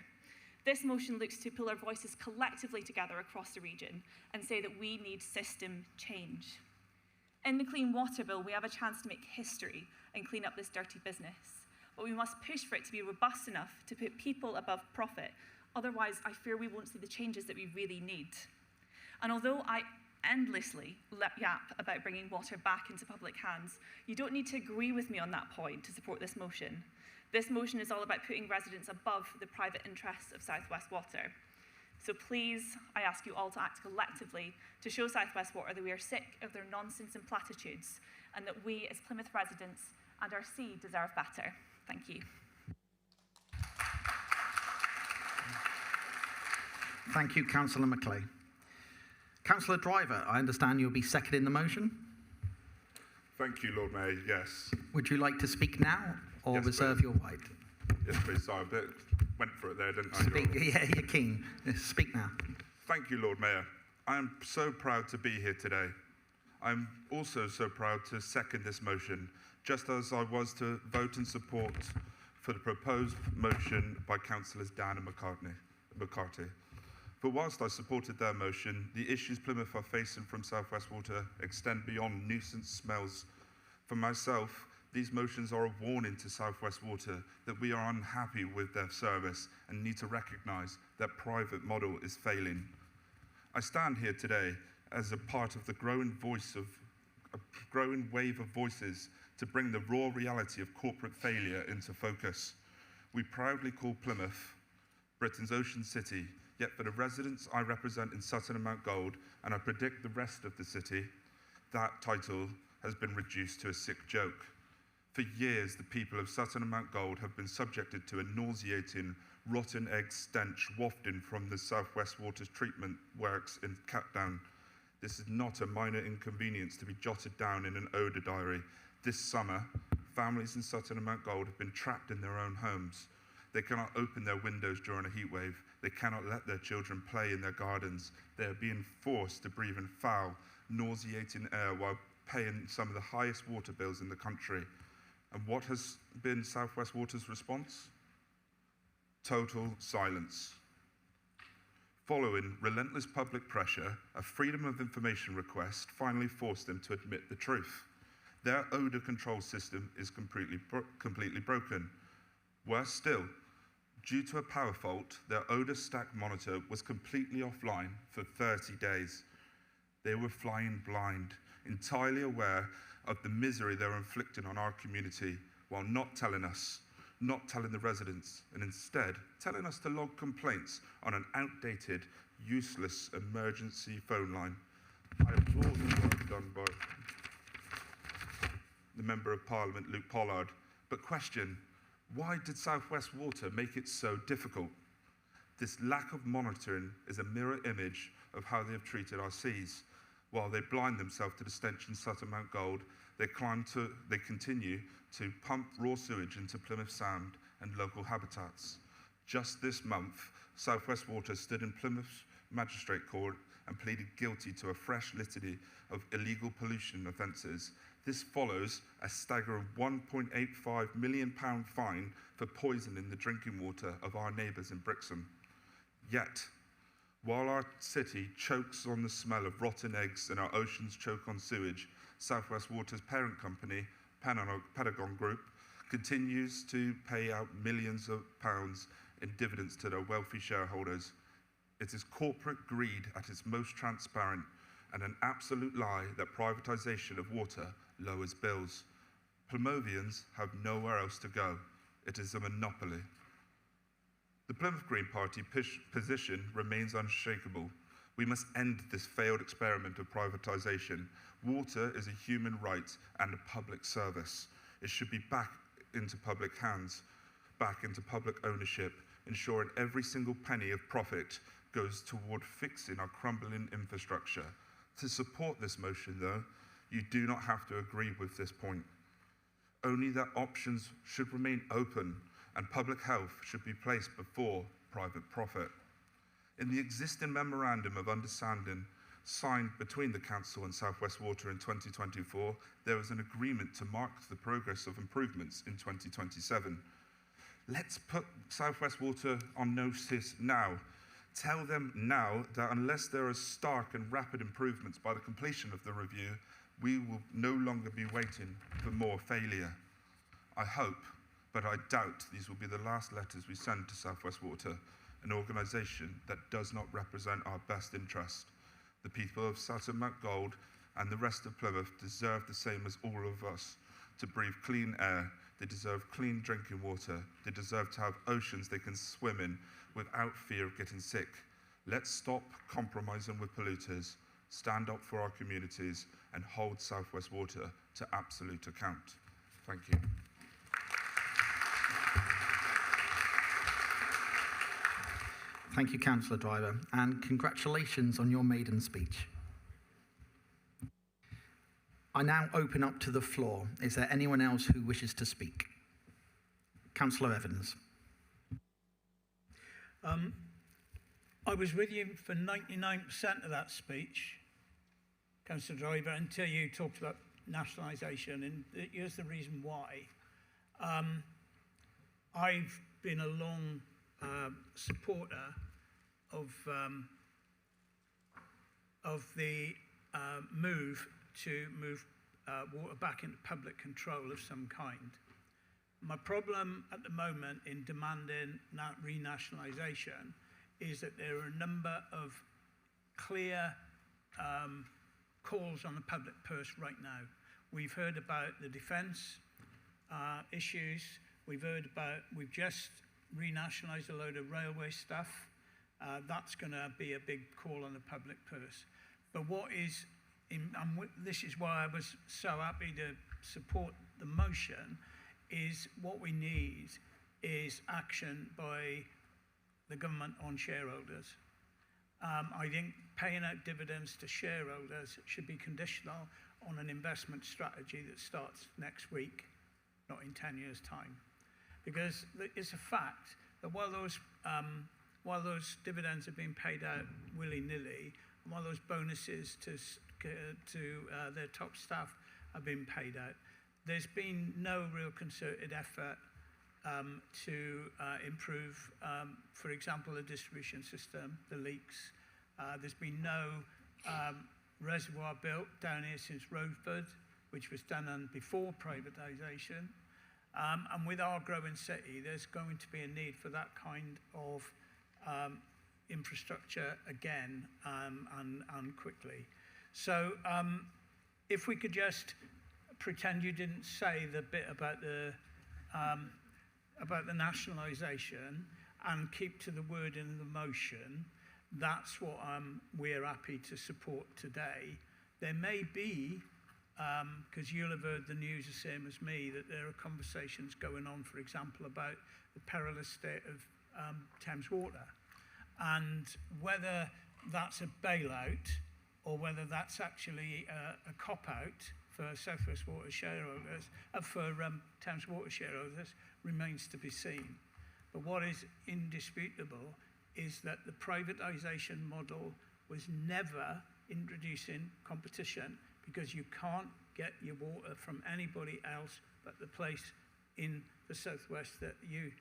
This motion looks to pull our voices collectively together across the region and say that we need system change. In the Clean Water Bill, we have a chance to make history and clean up this dirty business, but we must push for it to be robust enough to put people above profit. Otherwise, I fear we won't see the changes that we really need. And although I endlessly yap about bringing water back into public hands. You don't need to agree with me on that point to support this motion. This motion is all about putting residents above the private interests of South West Water. So please, I ask you all to act collectively to show South West Water that we are sick of their nonsense and platitudes, and that we as Plymouth residents and our sea deserve better. Thank you. Thank you, Councillor Macleay. Councillor Driver, I understand you'll be seconding the motion. Thank you, Lord Mayor. Yes. Would you like to speak now or Yes, reserve please. your right? Yes, please. Sorry, I went for it there, didn't I? Speak, yeah, you're keen. Speak now. Thank you, Lord Mayor. I am so proud to be here today. I'm also so proud to second this motion, just as I was to vote in support for the proposed motion by Councillors Dan and McCarthy. But whilst I supported their motion, the issues Plymouth are facing from South West Water extend beyond nuisance smells. For myself, these motions are a warning to South West Water that we are unhappy with their service and need to recognise that private model is failing. I stand here today as a part of the growing wave of voices to bring the raw reality of corporate failure into focus. We proudly call Plymouth Britain's Ocean City, yet for the residents I represent in Sutton and Mount Gold, and I predict the rest of the city, that title has been reduced to a sick joke. For years, the people of Sutton and Mount Gold have been subjected to a nauseating, rotten egg stench wafting from the South West Water's treatment works in Catdown. This is not a minor inconvenience to be jotted down in an odour diary. This summer, families in Sutton and Mount Gold have been trapped in their own homes. They cannot open their windows during a heatwave. They cannot let their children play in their gardens. They are being forced to breathe in foul, nauseating air while paying some of the highest water bills in the country. And what has been South West Water's response? Total silence. Following relentless public pressure, a Freedom of Information request finally forced them to admit the truth. Their odour control system is completely broken. Worse still, due to a power fault, their odour stack monitor was completely offline for 30 days. They were flying blind, entirely aware of the misery they were inflicting on our community, while not telling us, not telling the residents, and instead telling us to log complaints on an outdated, useless emergency phone line. I applaud the work done by the Member of Parliament, Luke Pollard, but question, why did South West Water make it so difficult? This lack of monitoring is a mirror image of how they have treated our seas. While they blind themselves to the stench in Sutton Mount Gold, they continue to pump raw sewage into Plymouth Sound and local habitats. Just this month, South West Water stood in Plymouth Magistrate Court and pleaded guilty to a fresh litany of illegal pollution offences. This follows a staggering £1.85 million fine for poisoning the drinking water of our neighbours in Brixham. Yet, while our city chokes on the smell of rotten eggs and our oceans choke on sewage, South West Water's parent company, Pentagon Group, continues to pay out millions of pounds in dividends to their wealthy shareholders. It is corporate greed at its most transparent and an absolute lie that privatisation of water lowers bills. Plymouthians have nowhere else to go. It is a monopoly. The Plymouth Green Party position remains unshakable. We must end this failed experiment of privatisation. Water is a human right and a public service. It should be back into public hands, back into public ownership, ensuring every single penny of profit goes toward fixing our crumbling infrastructure. To support this motion, though, you do not have to agree with this point. Only that options should remain open and public health should be placed before private profit. In the existing Memorandum of Understanding signed between the Council and South West Water in 2024, there is an agreement to mark the progress of improvements in 2027. Let's put South West Water on notice now. Tell them now that unless there are stark and rapid improvements by the completion of the review, we will no longer be waiting for more failure. I hope, but I doubt these will be the last letters we send to South West Water, an organisation that does not represent our best interest. The people of Sutton Mount Gold and the rest of Plymouth deserve the same as all of us, to breathe clean air. They deserve clean drinking water. They deserve to have oceans they can swim in without fear of getting sick. Let's stop compromising with polluters, stand up for our communities, and hold South West Water to absolute account. Thank you. Thank you, Councillor Driver, and congratulations on your maiden speech. I now open up to the floor. Is there anyone else who wishes to speak? Councillor Evans. I was with you for 99% of that speech, Councillor Driver, until you talked about nationalisation, and here's the reason why. I've been a long supporter of the move to move water back into public control of some kind. My problem at the moment in demanding renationalisation is that there are a number of clear calls on the public purse right now. We've heard about the defence issues. We've just renationalised a load of railway stuff. That's going to be a big call on the public purse. But this is why I was so happy to support the motion, is what we need is action by the government on shareholders. I think paying out dividends to shareholders should be conditional on an investment strategy that starts next week, not in 10 years' time. Because it's a fact that while those dividends are being paid out willy-nilly, and while those bonuses to their top staff have been paid out, there's been no real concerted effort to improve, for example, the distribution system, the leaks. There's been no reservoir built down here since Roadford, which was done before privatisation. And with our growing city, there's going to be a need for that kind of infrastructure again, and quickly. So if we could just pretend you didn't say the bit about the nationalisation and keep to the word in the motion, that's what we're happy to support today. There may be, because you'll have heard the news the same as me, that there are conversations going on, for example, about the perilous state of Thames Water. And whether that's a bailout or whether that's actually a cop-out for South West Water shareholders, for Thames Water shareholders, remains to be seen. But what is indisputable is that the privatisation model was never introducing competition, because you can't get your water from anybody else but the place in the southwest that you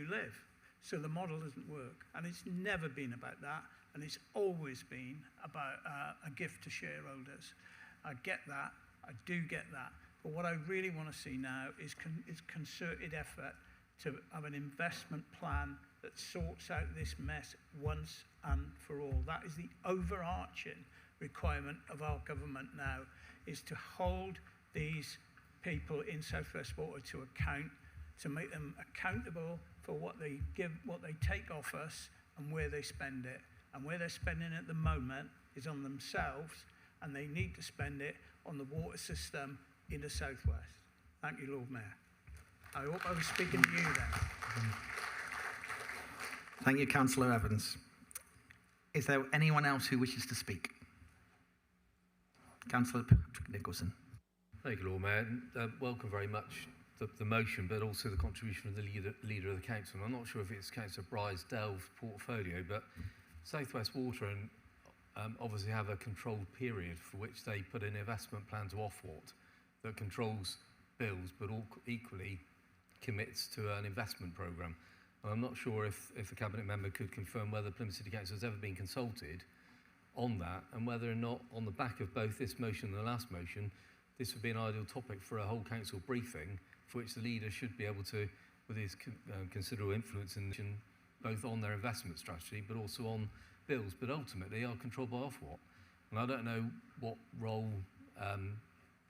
live. So the model doesn't work, and it's never been about that, and it's always been about a gift to shareholders. I get that, I do get that, but what I really want to see now is concerted effort to have an investment plan that sorts out this mess once and for all. That is the overarching requirement of our government now, is to hold these people in South West Water to account, to make them accountable for what they give, what they take off us, and where they spend it. And where they're spending it at the moment is on themselves, and they need to spend it on the water system in the southwest. Thank you, Lord Mayor. I hope I was speaking to you then. Thank you, Councillor Evans. Is there anyone else who wishes to speak? Councillor Patrick Nicholson. Thank you, Lord Mayor. Welcome very much the motion, but also the contribution of the leader of the council. I'm not sure if it's Councillor Brydesdale's portfolio, but South West Water obviously have a controlled period for which they put an investment plan to Ofwat that controls bills, but equally commits to an investment programme. And I'm not sure if the Cabinet member could confirm whether Plymouth City Council has ever been consulted on that, and whether or not, on the back of both this motion and the last motion, this would be an ideal topic for a whole council briefing, for which the leader should be able to, with his considerable influence in both on their investment strategy, but also on bills, but ultimately are controlled by Ofwat. And I don't know what role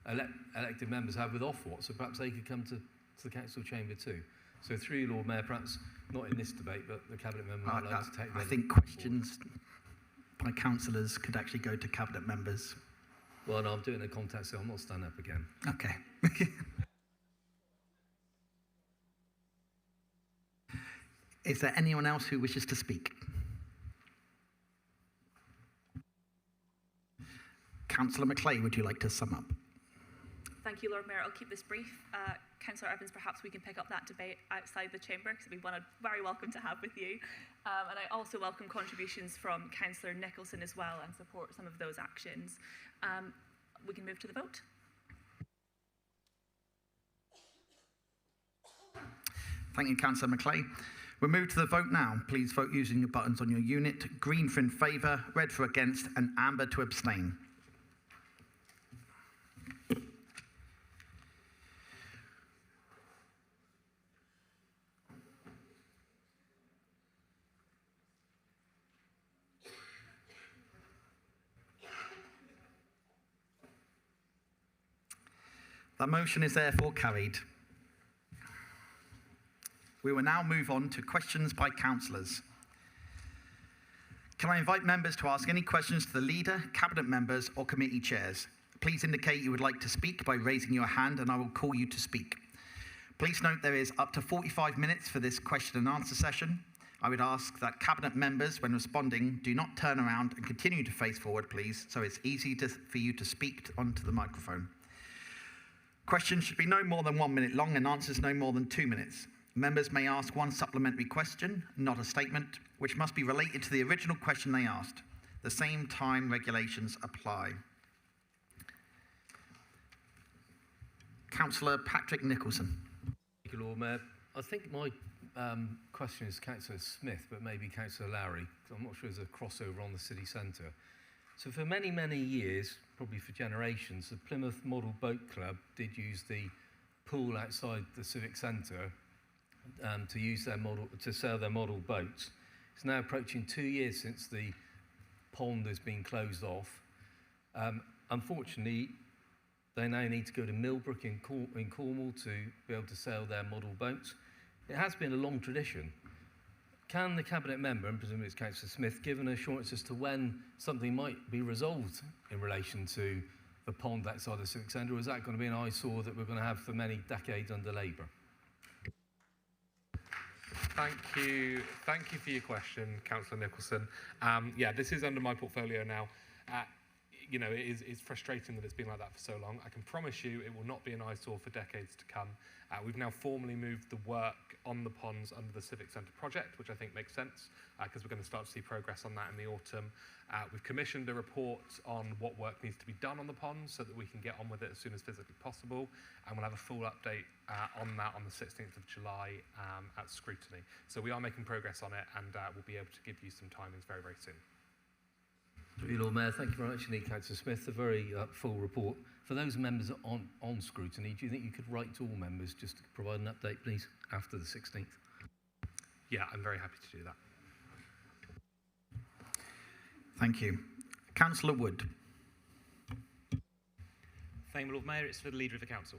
elected members have with Ofwat, so perhaps they could come to the council chamber too. So through you, Lord Mayor, perhaps not in this debate, but the cabinet member would like to take that. I think questions by councillors could actually go to cabinet members. Well, no, I'm doing a contact, so I'm not standing up again. Okay. Is there anyone else who wishes to speak? Councillor Macleay, would you like to sum up? Thank you, Lord Mayor. I'll keep this brief. Councillor Evans, perhaps we can pick up that debate outside the chamber, because it'll be one I'm very welcome to have with you. And I also welcome contributions from Councillor Nicholson as well, and support some of those actions. We can move to the vote. Thank you, Councillor Macleay. We'll move to the vote now. Please vote using your buttons on your unit. Green for in favour, red for against, and amber to abstain. The motion is therefore carried. We will now move on to questions by councillors. Can I invite members to ask any questions to the leader, cabinet members, or committee chairs? Please indicate you would like to speak by raising your hand and I will call you to speak. Please note there is up to 45 minutes for this question and answer session. I would ask that cabinet members, when responding, do not turn around and continue to face forward, please, so it's easy for you to speak onto the microphone. Questions should be no more than 1 minute long and answers no more than 2 minutes. Members may ask one supplementary question, not a statement, which must be related to the original question they asked. The same time regulations apply. Councillor Patrick Nicholson. Thank you, Lord Mayor. I think my question is Councillor Smith, but maybe Councillor Lowry, because I'm not sure there's a crossover on the city centre. So for many, many years, probably for generations, the Plymouth Model Boat Club did use the pool outside the Civic Centre to use their model, to sell their model boats. It's now approaching 2 years since the pond has been closed off. Unfortunately, they now need to go to Millbrook in Cornwall to be able to sell their model boats. It has been a long tradition. Can the cabinet member, and presumably it's Councillor Smith, give an assurance as to when something might be resolved in relation to the pond outside the Civic Centre, or is that going to be an eyesore that we're going to have for many decades under Labour? Thank you for your question, Councillor Nicholson. Yeah, this is under my portfolio now. You know, it's frustrating that it's been like that for so long. I can promise you it will not be an eyesore for decades to come. We've now formally moved the work on the ponds under the Civic Centre project, which I think makes sense, because we're going to start to see progress on that in the autumn. We've commissioned a report on what work needs to be done on the ponds so that we can get on with it as soon as physically possible, and we'll have a full update on that on the 16th of July at scrutiny. So we are making progress on it, and we'll be able to give you some timings very, very soon. Lord Mayor, thank you very much indeed, Councillor Smith. A very full report. For those members on scrutiny, do you think you could write to all members just to provide an update, please, after the 16th? Yeah, I'm very happy to do that. Thank you. Councillor Wood. Thank you, Lord Mayor. It's for the Leader of the Council.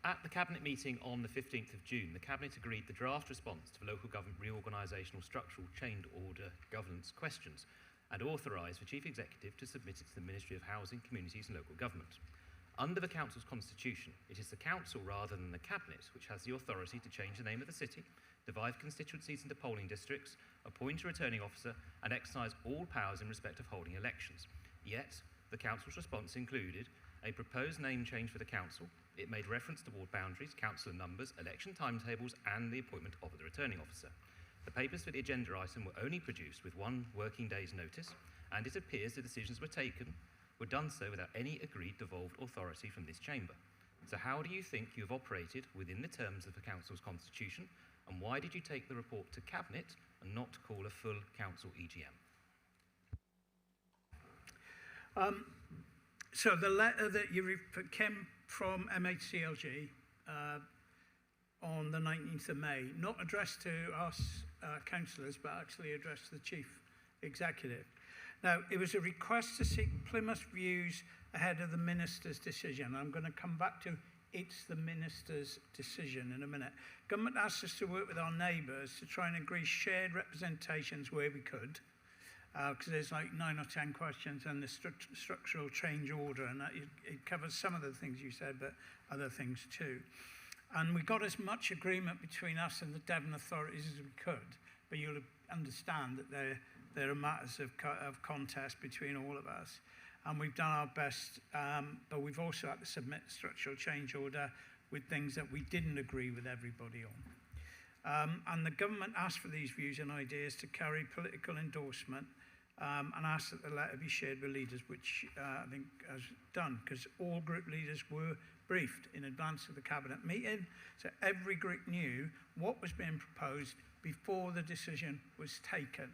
At the Cabinet meeting on the 15th of June, the Cabinet agreed the draft response to the local government reorganisational structural change order governance questions, and authorised the Chief Executive to submit it to the Ministry of Housing, Communities and Local Government. Under the Council's constitution, it is the Council rather than the Cabinet which has the authority to change the name of the city, divide constituencies into polling districts, appoint a returning officer, and exercise all powers in respect of holding elections. Yet, the Council's response included a proposed name change for the Council. It made reference to ward boundaries, councillor numbers, election timetables, and the appointment of the returning officer. The papers for the agenda item were only produced with 1 working day's notice, and it appears the decisions were done so without any agreed devolved authority from this chamber. So how do you think you have operated within the terms of the Council's constitution, and why did you take the report to Cabinet and not call a full Council EGM? So the letter that you came from MHCLG on the 19th of May, not addressed to us councillors, but actually addressed to the Chief Executive. Now, it was a request to seek Plymouth views ahead of the Minister's decision. I'm going to come back to it's the Minister's decision in a minute. Government asked us to work with our neighbours to try and agree shared representations where we could, because there's like 9 or 10 questions and the structural change order, and that it covers some of the things you said, but other things too. And we got as much agreement between us and the Devon authorities as we could, but you'll understand that there are matters of contest between all of us. And we've done our best, but we've also had to submit a structural change order with things that we didn't agree with everybody on. And the government asked for these views and ideas to carry political endorsement, and asked that the letter be shared with leaders, which I think has done, because all group leaders were briefed in advance of the cabinet meeting, so every group knew what was being proposed before the decision was taken.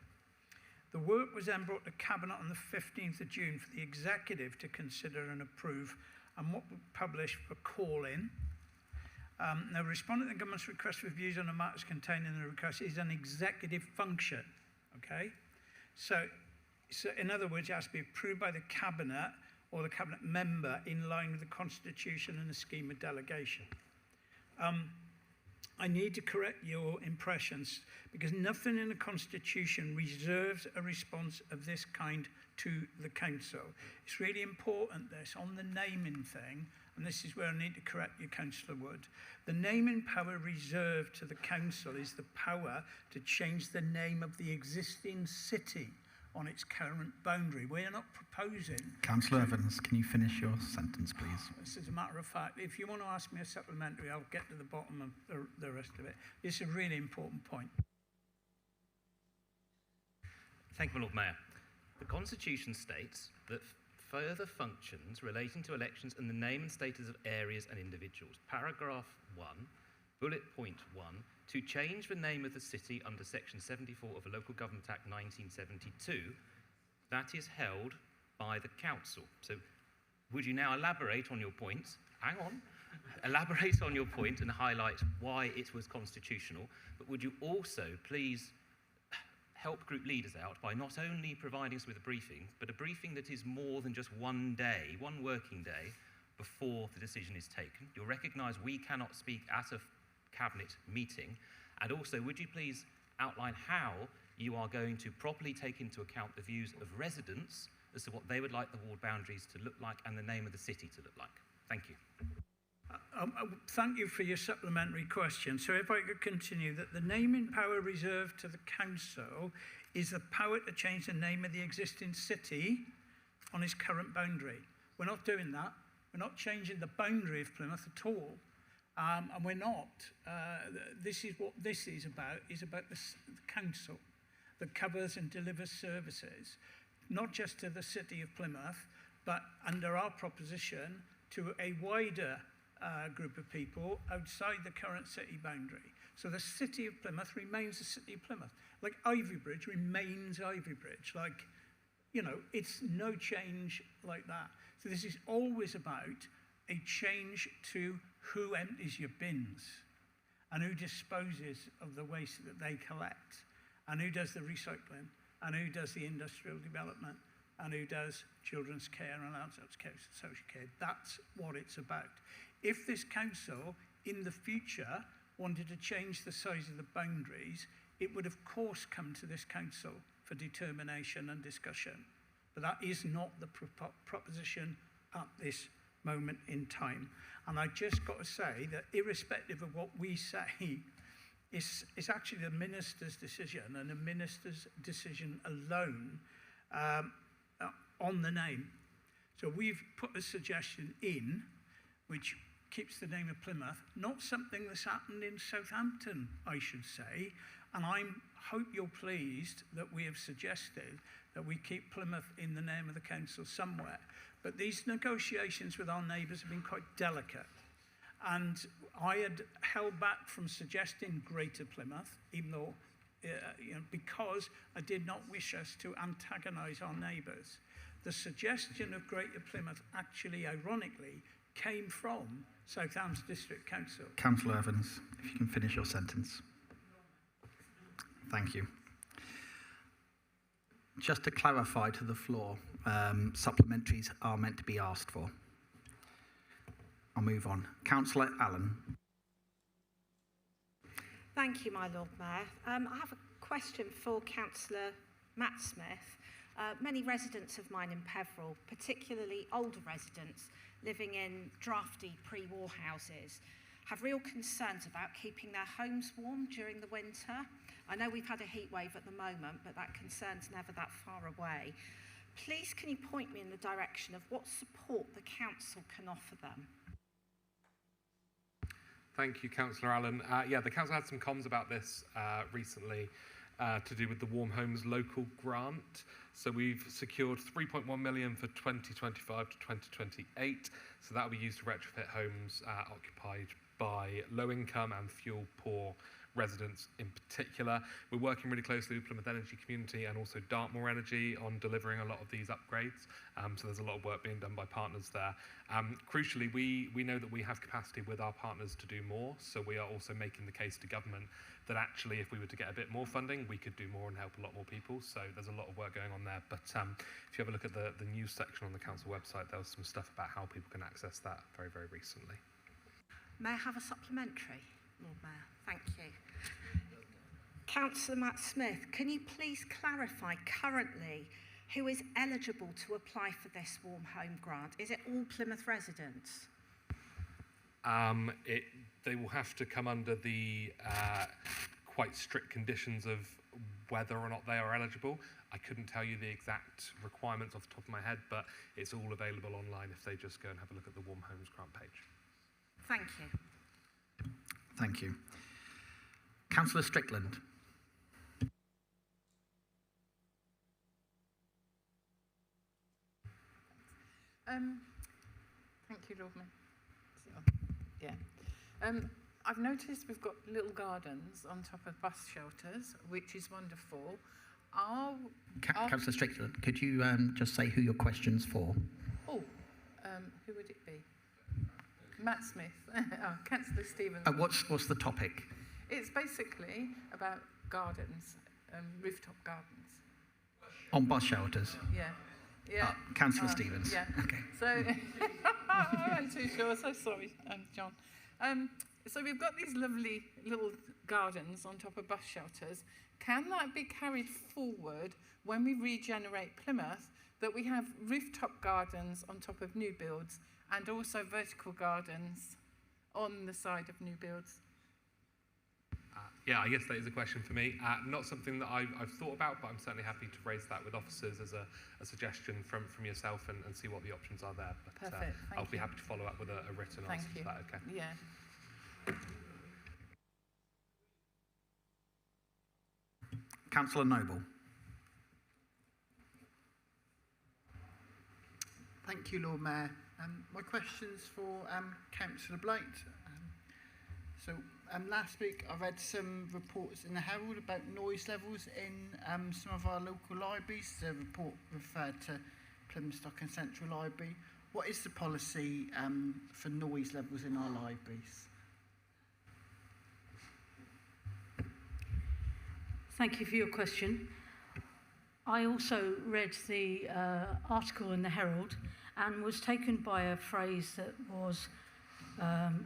The work was then brought to Cabinet on the 15th of June for the Executive to consider and approve, and what we published for call-in. Now, responding to the government's request for views on the matters contained in the request is an executive function, okay? So in other words, it has to be approved by the Cabinet or the Cabinet member in line with the Constitution and the scheme of delegation. I need to correct your impressions because nothing in the Constitution reserves a response of this kind to the Council. It's really important this, on the naming thing, and this is where I need to correct you, Councillor Wood. The naming power reserved to the Council is the power to change the name of the existing city on its current boundary. We're not proposing... Councillor Evans, can you finish your sentence, please? This is a matter of fact. If you want to ask me a supplementary, I'll get to the bottom of the rest of it. It's a really important point. Thank you, my Lord Mayor. The Constitution states that further functions relating to elections and the name and status of areas and individuals. Paragraph 1, bullet point 1, to change the name of the city under Section 74 of the Local Government Act 1972, that is held by the Council. So would you now elaborate on your point? Hang on. Elaborate on your point and highlight why it was constitutional, but would you also please help group leaders out by not only providing us with a briefing, but a briefing that is more than just one day, one working day, before the decision is taken. You'll recognise we cannot speak at a Cabinet meeting, and also would you please outline how you are going to properly take into account the views of residents as to what they would like the ward boundaries to look like and the name of the city to look like. Thank you. Thank you for your supplementary question. So if I could continue, that the naming power reserved to the Council is the power to change the name of the existing city on its current boundary. We're not doing that. We're not changing the boundary of Plymouth at all. And we're not. This is what this is about the Council that covers and delivers services, not just to the City of Plymouth, but under our proposition to a wider group of people outside the current city boundary. So the City of Plymouth remains the City of Plymouth. Like Ivybridge remains Ivybridge. Like, you know, it's no change like that. So this is always about a change to who empties your bins and who disposes of the waste that they collect and who does the recycling and who does the industrial development and who does children's care and adults care, social care. That's what it's about. If this council in the future wanted to change the size of the boundaries, it would of course come to this council for determination and discussion. But that is not the proposition at this moment in time. And I just got to say that irrespective of what we say, it's actually the minister's decision and the minister's decision alone on the name. So we've put a suggestion in which keeps the name of Plymouth, not something that's happened in Southampton, I should say. And I hope you're pleased that we have suggested that we keep Plymouth in the name of the council somewhere. But these negotiations with our neighbours have been quite delicate. And I had held back from suggesting Greater Plymouth, even though, because I did not wish us to antagonise our neighbours. The suggestion of Greater Plymouth actually, ironically, came from Southampton District Council. Councillor Evans, if you can finish your sentence. Thank you. Just to clarify to the floor, supplementaries are meant to be asked for. I'll move on. Councillor Allen. Thank you, my Lord Mayor. I have a question for Councillor Matt Smith. Many residents of mine in Peveril, particularly older residents living in drafty pre-war houses, have real concerns about keeping their homes warm during the winter. I know we've had a heat wave at the moment, but that concern's never that far away. Please, can you point me in the direction of what support the council can offer them? Thank you, Councillor Allen. Yeah, the council had some comms about this recently to do with the Warm Homes Local Grant. So we've secured 3.1 million for 2025 to 2028. So that will be used to retrofit homes occupied by low-income and fuel-poor residents in particular. We're working really closely with Plymouth Energy Community and also Dartmoor Energy on delivering a lot of these upgrades. So there's a lot of work being done by partners there. Crucially, we know that we have capacity with our partners to do more. So we are also making the case to government that actually if we were to get a bit more funding, we could do more and help a lot more people. So there's a lot of work going on there. But if you have a look at the news section on the council website, there was some stuff about how people can access that very, very recently. May I have a supplementary, Lord Mayor? Thank you. Councillor Matt Smith, can you please clarify currently who is eligible to apply for this Warm Home Grant? Is it all Plymouth residents? They will have to come under the quite strict conditions of whether or not they are eligible. I couldn't tell you the exact requirements off the top of my head, but it's all available online if they just go and have a look at the Warm Homes Grant page. Thank you. Thank you. Councillor Strickland. Thank you, Lord Mayor. Yeah. I've noticed we've got little gardens on top of bus shelters, which is wonderful. Councillor Strickland, could you just say who your question's for? Oh, who would it be? Matt Smith. Oh, Councillor Stevens. What's the topic? It's basically about gardens, rooftop gardens. On bus shelters? Yeah. Yeah. Councillor Stevens. Yeah. Okay. So, I wasn't too sure, so sorry, John. So we've got these lovely little gardens on top of bus shelters. Can that be carried forward when we regenerate Plymouth, that we have rooftop gardens on top of new builds and also vertical gardens on the side of new builds? Yeah, I guess that is a question for me. Not something that I've thought about, but I'm certainly happy to raise that with officers as a suggestion from yourself and see what the options are there. But Perfect. I'll be happy to follow up with a written answer to that, okay? Yeah. Councillor Noble. Thank you, Lord Mayor. My question's for Councillor Blight. Last week I read some reports in the Herald about noise levels in some of our local libraries. The report referred to Plymouth Stock and Central Library. What is the policy for noise levels in our libraries? Thank you for your question. I also read the article in the Herald and was taken by a phrase that was,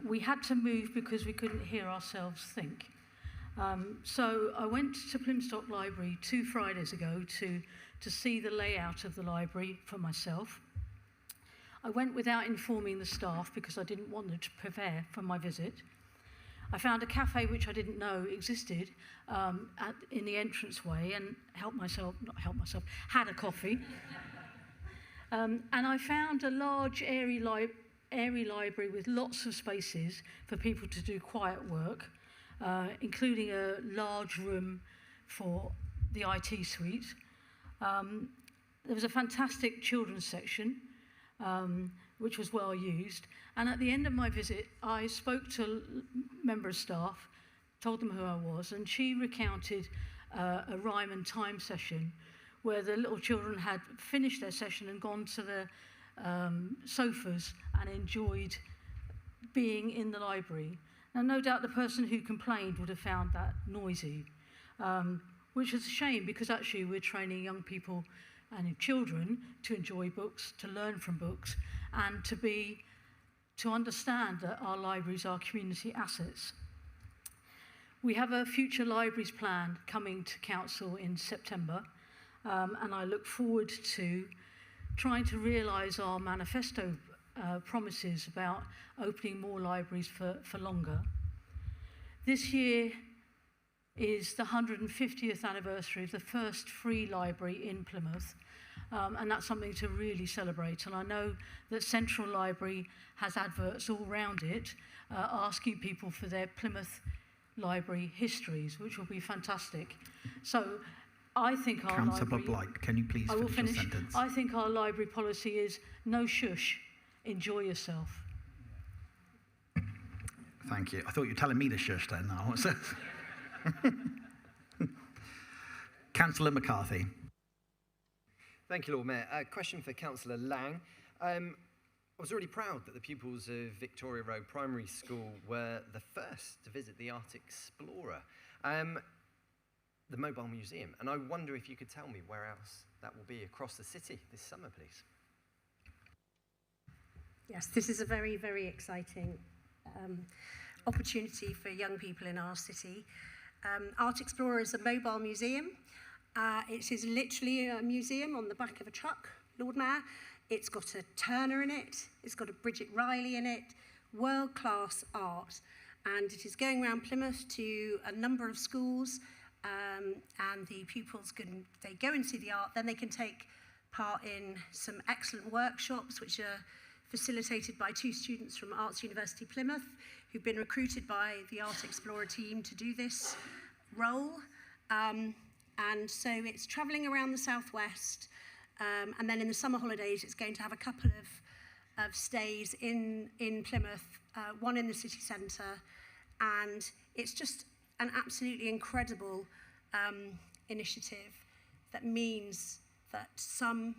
we had to move because we couldn't hear ourselves think. So I went to Plymouth Stock Library 2 Fridays ago to see the layout of the library for myself. I went without informing the staff because I didn't want them to prepare for my visit. I found a cafe which I didn't know existed in the entranceway and had a coffee. And I found a large airy library with lots of spaces for people to do quiet work, including a large room for the IT suite. There was a fantastic children's section, which was well used. And at the end of my visit, I spoke to a member of staff, told them who I was, and she recounted a rhyme and time session where the little children had finished their session and gone to the sofas and enjoyed being in the library. Now, no doubt the person who complained would have found that noisy. which is a shame because actually we're training young people and children to enjoy books, to learn from books, and to understand that our libraries are community assets. We have a future libraries plan coming to Council in September, and I look forward to trying to realise our manifesto promises about opening more libraries for longer. This year is the 150th anniversary of the first free library in Plymouth, and that's something to really celebrate. And I know that Central Library has adverts all around it asking people for their Plymouth library histories, which will be fantastic. So I think our Councillor library... Blight, can you please finish your sentence? I think our library policy is no shush, enjoy yourself. Thank you. I thought you were telling me to shush then. Now. Councillor McCarthy. Thank you, Lord Mayor. A question for Councillor Lang. I was really proud that the pupils of Victoria Road Primary School were the first to visit the Art Explorer, the mobile museum. And I wonder if you could tell me where else that will be across the city this summer, please. Yes, this is a very, very exciting opportunity for young people in our city. Art Explorer is a mobile museum. It is literally a museum on the back of a truck, Lord Mayor. It's got a Turner in it. It's got a Bridget Riley in it. World-class art. And it is going around Plymouth to a number of schools. And the pupils they go and see the art. Then they can take part in some excellent workshops, which are facilitated by 2 students from Arts University Plymouth, who've been recruited by the Art Explorer team to do this role. And so it's travelling around the southwest, and then in the summer holidays it's going to have a couple of stays in Plymouth, one in the city centre, and it's just an absolutely incredible initiative that means that some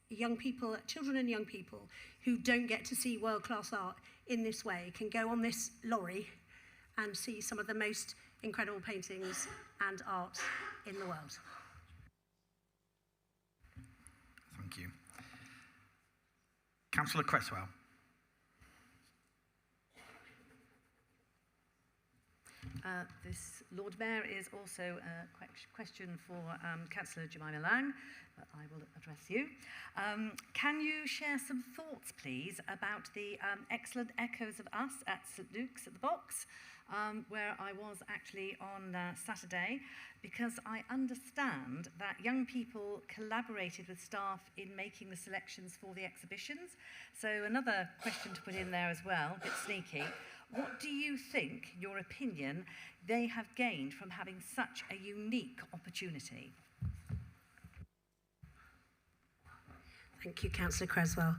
young people, children and young people who don't get to see world-class art in this way can go on this lorry and see some of the most incredible paintings and art in the world. Thank you. Councillor Cresswell. This Lord Mayor is also a question for Councillor Jemima Lang, but I will address you. Can you share some thoughts, please, about the excellent Echoes of Us at St Luke's at the Box, where I was actually on Saturday, because I understand that young people collaborated with staff in making the selections for the exhibitions. So another question to put in there as well, a bit sneaky. What do you think, your opinion, they have gained from having such a unique opportunity? Thank you, Councillor Creswell.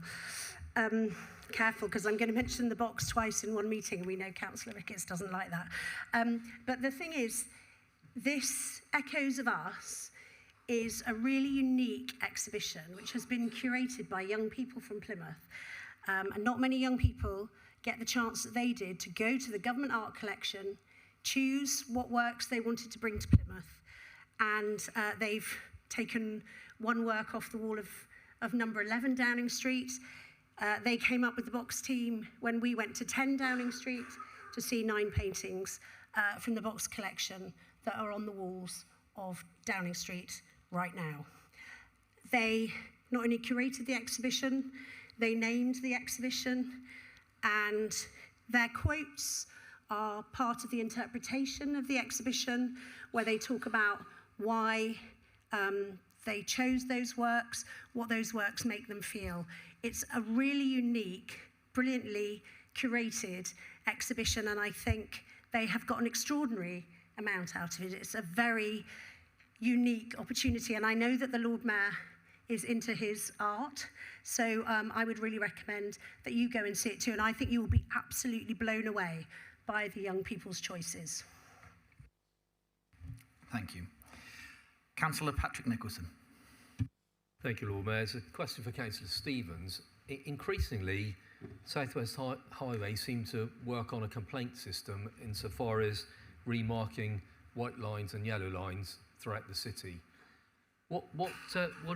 Careful, because I'm going to mention the box twice in one meeting. We know Councillor Ricketts doesn't like that. But the thing is, this Echoes of Us is a really unique exhibition which has been curated by young people from Plymouth. And not many young people get the chance that they did to go to the government art collection, choose what works they wanted to bring to Plymouth, and they've taken one work off the wall of number 11 Downing Street. They came up with the box team when we went to 10 Downing Street to see 9 paintings from the box collection that are on the walls of Downing Street right now. They not only curated the exhibition, they named the exhibition, and their quotes are part of the interpretation of the exhibition, where they talk about why they chose those works, what those works make them feel. It's a really unique, brilliantly curated exhibition, and I think they have got an extraordinary amount out of it. It's a very unique opportunity, and I know that the Lord Mayor is into his art, so I would really recommend that you go and see it too, and I think you will be absolutely blown away by the young people's choices. Thank you. Councillor Patrick Nicholson. Thank you, Lord Mayor. It's a question for Councillor Stevens. Increasingly, South West Highway seem to work on a complaint system insofar as remarking white lines and yellow lines throughout the city. What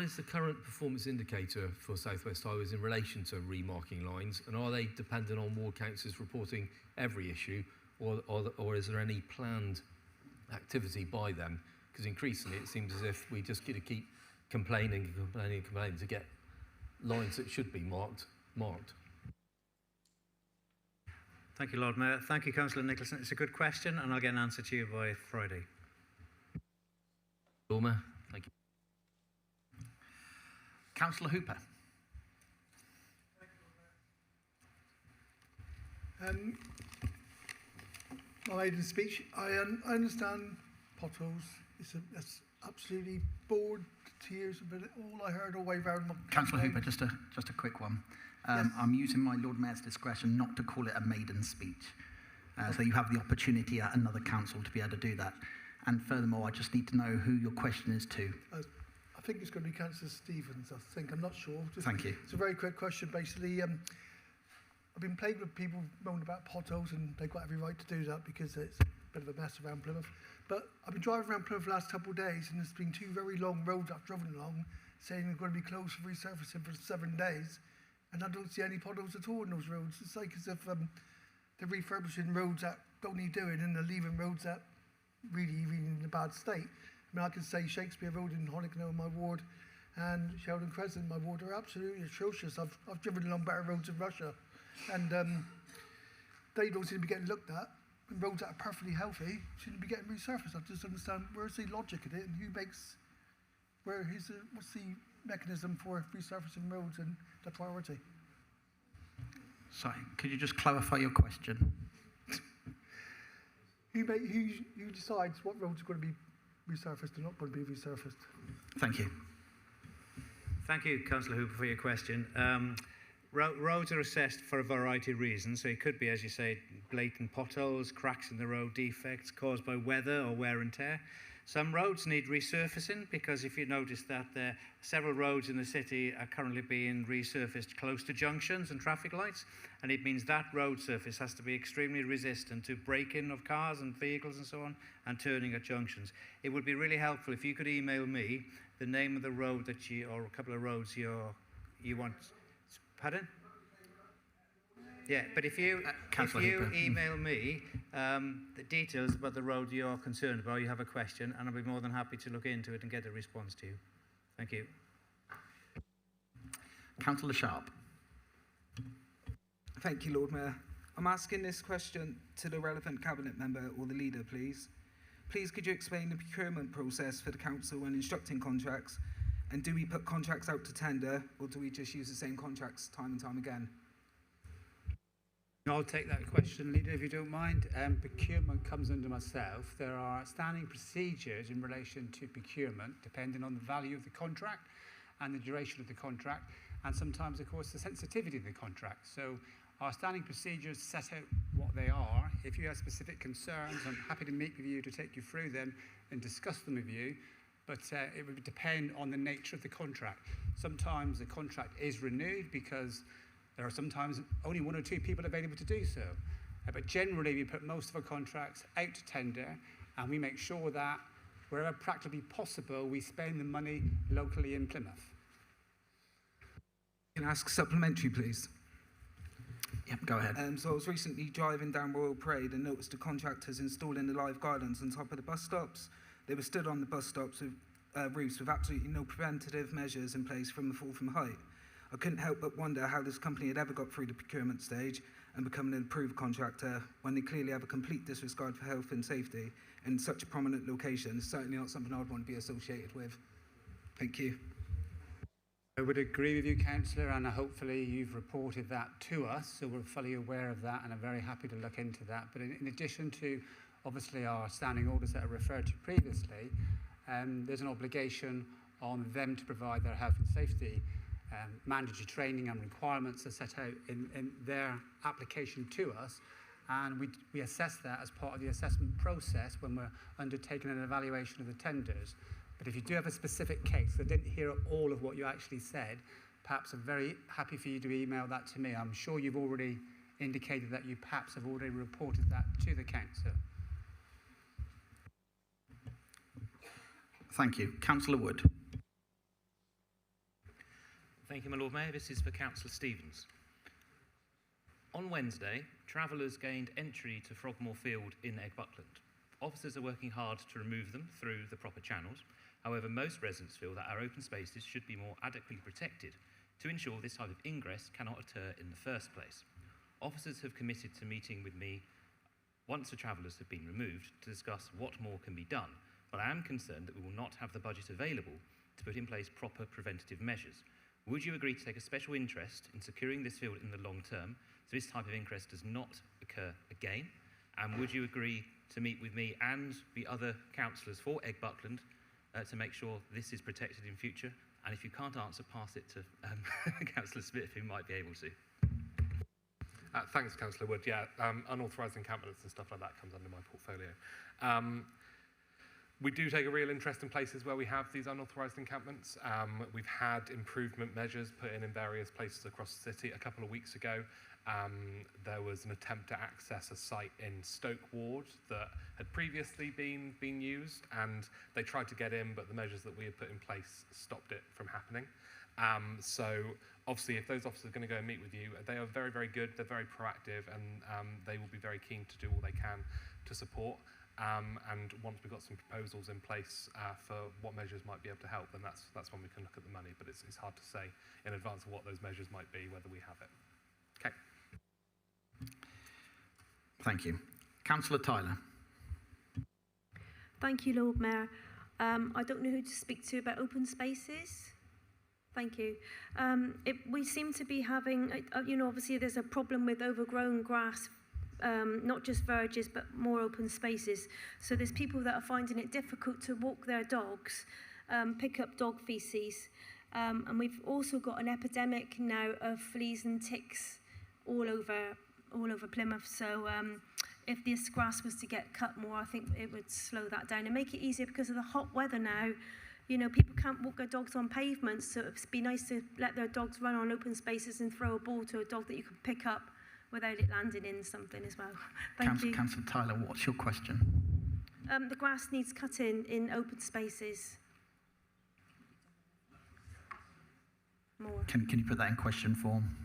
is the current performance indicator for South West Highways in relation to remarking lines, and are they dependent on ward councillors reporting every issue, or is there any planned activity by them? Because increasingly it seems as if we just keep complaining to get lines that should be marked. Thank you, Lord Mayor. Thank you, Councillor Nicholson. It's a good question, and I'll get an answer to you by Friday. Lord Mayor, thank you. Councillor Hooper. My maiden speech. I understand potholes. That's absolutely bored to tears. But all I heard all the way around. Councillor Hooper, just a quick one. Yes. I'm using my Lord Mayor's discretion not to call it a maiden speech. So you have the opportunity at another council to be able to do that. And furthermore, I just need to know who your question is to. I think it's going to be Councillor Stevens. I'm not sure. Thank you. It's a very quick question, basically. I've been plagued with people moaning about potholes, and they've got every right to do that because it's a bit of a mess around Plymouth. But I've been driving around Plymouth the last couple of days, and there's been 2 very long roads I've driven along saying they're going to be closed for resurfacing for 7 days, and I don't see any potholes at all in those roads. It's like as if they're refurbishing roads that don't need doing, and they're leaving roads that really in a bad state. I mean, I can say Shakespeare Road in Honigno in my ward and Sheldon Crescent in my ward are absolutely atrocious. I've driven along better roads in Russia, and they don't seem to be getting looked at. And roads that are perfectly healthy shouldn't be getting resurfaced. I just understand where's the logic in it, and what's the mechanism for resurfacing roads and the priority? Sorry, could you just clarify your question? Who decides what roads are going to be resurfaced and not going to be resurfaced? Thank you. Thank you, Councillor Hooper, for your question. Roads are assessed for a variety of reasons. So it could be, as you say, blatant potholes, cracks in the road, defects caused by weather or wear and tear. Some roads need resurfacing because if you notice that several roads in the city are currently being resurfaced close to junctions and traffic lights, and it means that road surface has to be extremely resistant to braking of cars and vehicles and so on, and turning at junctions. It would be really helpful if you could email me the name of the road that or a couple of roads you want. Pardon? Yeah, but if you email me the details about the road you're concerned about, you have a question, and I'll be more than happy to look into it and get a response to you. Thank you. Councillor Sharp. Thank you, Lord Mayor. I'm asking this question to the relevant cabinet member or the leader, please. Please could you explain the procurement process for the council when instructing contracts, and do we put contracts out to tender, or do we just use the same contracts time and time again? I'll take that question, Leader, if you don't mind. Procurement comes under myself. There are standing procedures in relation to procurement, depending on the value of the contract and the duration of the contract, and sometimes, of course, the sensitivity of the contract. So our standing procedures set out what they are. If you have specific concerns, I'm happy to meet with you to take you through them and discuss them with you. But it would depend on the nature of the contract. Sometimes the contract is renewed because there are sometimes only 1 or 2 people available to do so. But generally, we put most of our contracts out to tender, and we make sure that wherever practically possible, we spend the money locally in Plymouth. Can I ask supplementary, please? Yep, go ahead. So I was recently driving down Royal Parade and noticed the contractors installing the live gardens on top of the bus stops. They were stood on the bus stops with roofs with absolutely no preventative measures in place from the fall from height. I couldn't help but wonder how this company had ever got through the procurement stage and become an approved contractor when they clearly have a complete disregard for health and safety in such a prominent location. It's certainly not something I'd want to be associated with. Thank you. I would agree with you, Councillor, and hopefully you've reported that to us, so we're fully aware of that, and I'm very happy to look into that. But in addition to, obviously, our standing orders that I referred to previously, there's an obligation on them to provide their health and safety mandatory training and requirements are set out in their application to us, and we assess that as part of the assessment process when we're undertaking an evaluation of the tenders. But if you do have a specific case, I didn't hear all of what you actually said, perhaps I'm very happy for you to email that to me. I'm sure you've already indicated that you perhaps have already reported that to the council. Thank you. Councillor Wood. Thank you, my Lord Mayor. This is for Councillor Stevens. On Wednesday, travellers gained entry to Frogmore Field in Eggbuckland. Officers are working hard to remove them through the proper channels. However, most residents feel that our open spaces should be more adequately protected to ensure this type of ingress cannot occur in the first place. Officers have committed to meeting with me once the travellers have been removed to discuss what more can be done, but I am concerned that we will not have the budget available to put in place proper preventative measures. Would you agree to take a special interest in securing this field in the long term so this type of ingress does not occur again? And would you agree to meet with me and the other councillors for Eggbuckland to make sure this is protected in future? And if you can't answer, pass it to Councillor Smith, who might be able to. Thanks, Councillor Wood. Yeah, unauthorised encampments and stuff like that comes under my portfolio. We do take a real interest in places where we have these unauthorised encampments. We've had improvement measures put in various places across the city. A couple of weeks ago, there was an attempt to access a site in Stoke Ward that had previously been used, and they tried to get in, but the measures that we had put in place stopped it from happening. So obviously, if those officers are going to go and meet with you, they are very, very good, they're very proactive, and they will be very keen to do all they can to support. And once we've got some proposals in place for what measures might be able to help, then that's when we can look at the money. But it's hard to say in advance of what those measures might be, whether we have it. Okay. Thank you. Councillor Tyler. Thank you, Lord Mayor. I don't know who to speak to about open spaces. Thank you. We seem to be having, obviously there's a problem with overgrown grass, not just verges, but more open spaces. So there's people that are finding it difficult to walk their dogs, pick up dog feces. And we've also got an epidemic now of fleas and ticks all over Plymouth. So if this grass was to get cut more, I think it would slow that down and make it easier because of the hot weather now. People can't walk their dogs on pavements, so it'd be nice to let their dogs run on open spaces and throw a ball to a dog that you can pick up without it landing in something as well. Thank you. Councillor Tyler, what's your question? The grass needs cutting in open spaces. More. Can you put that in question form?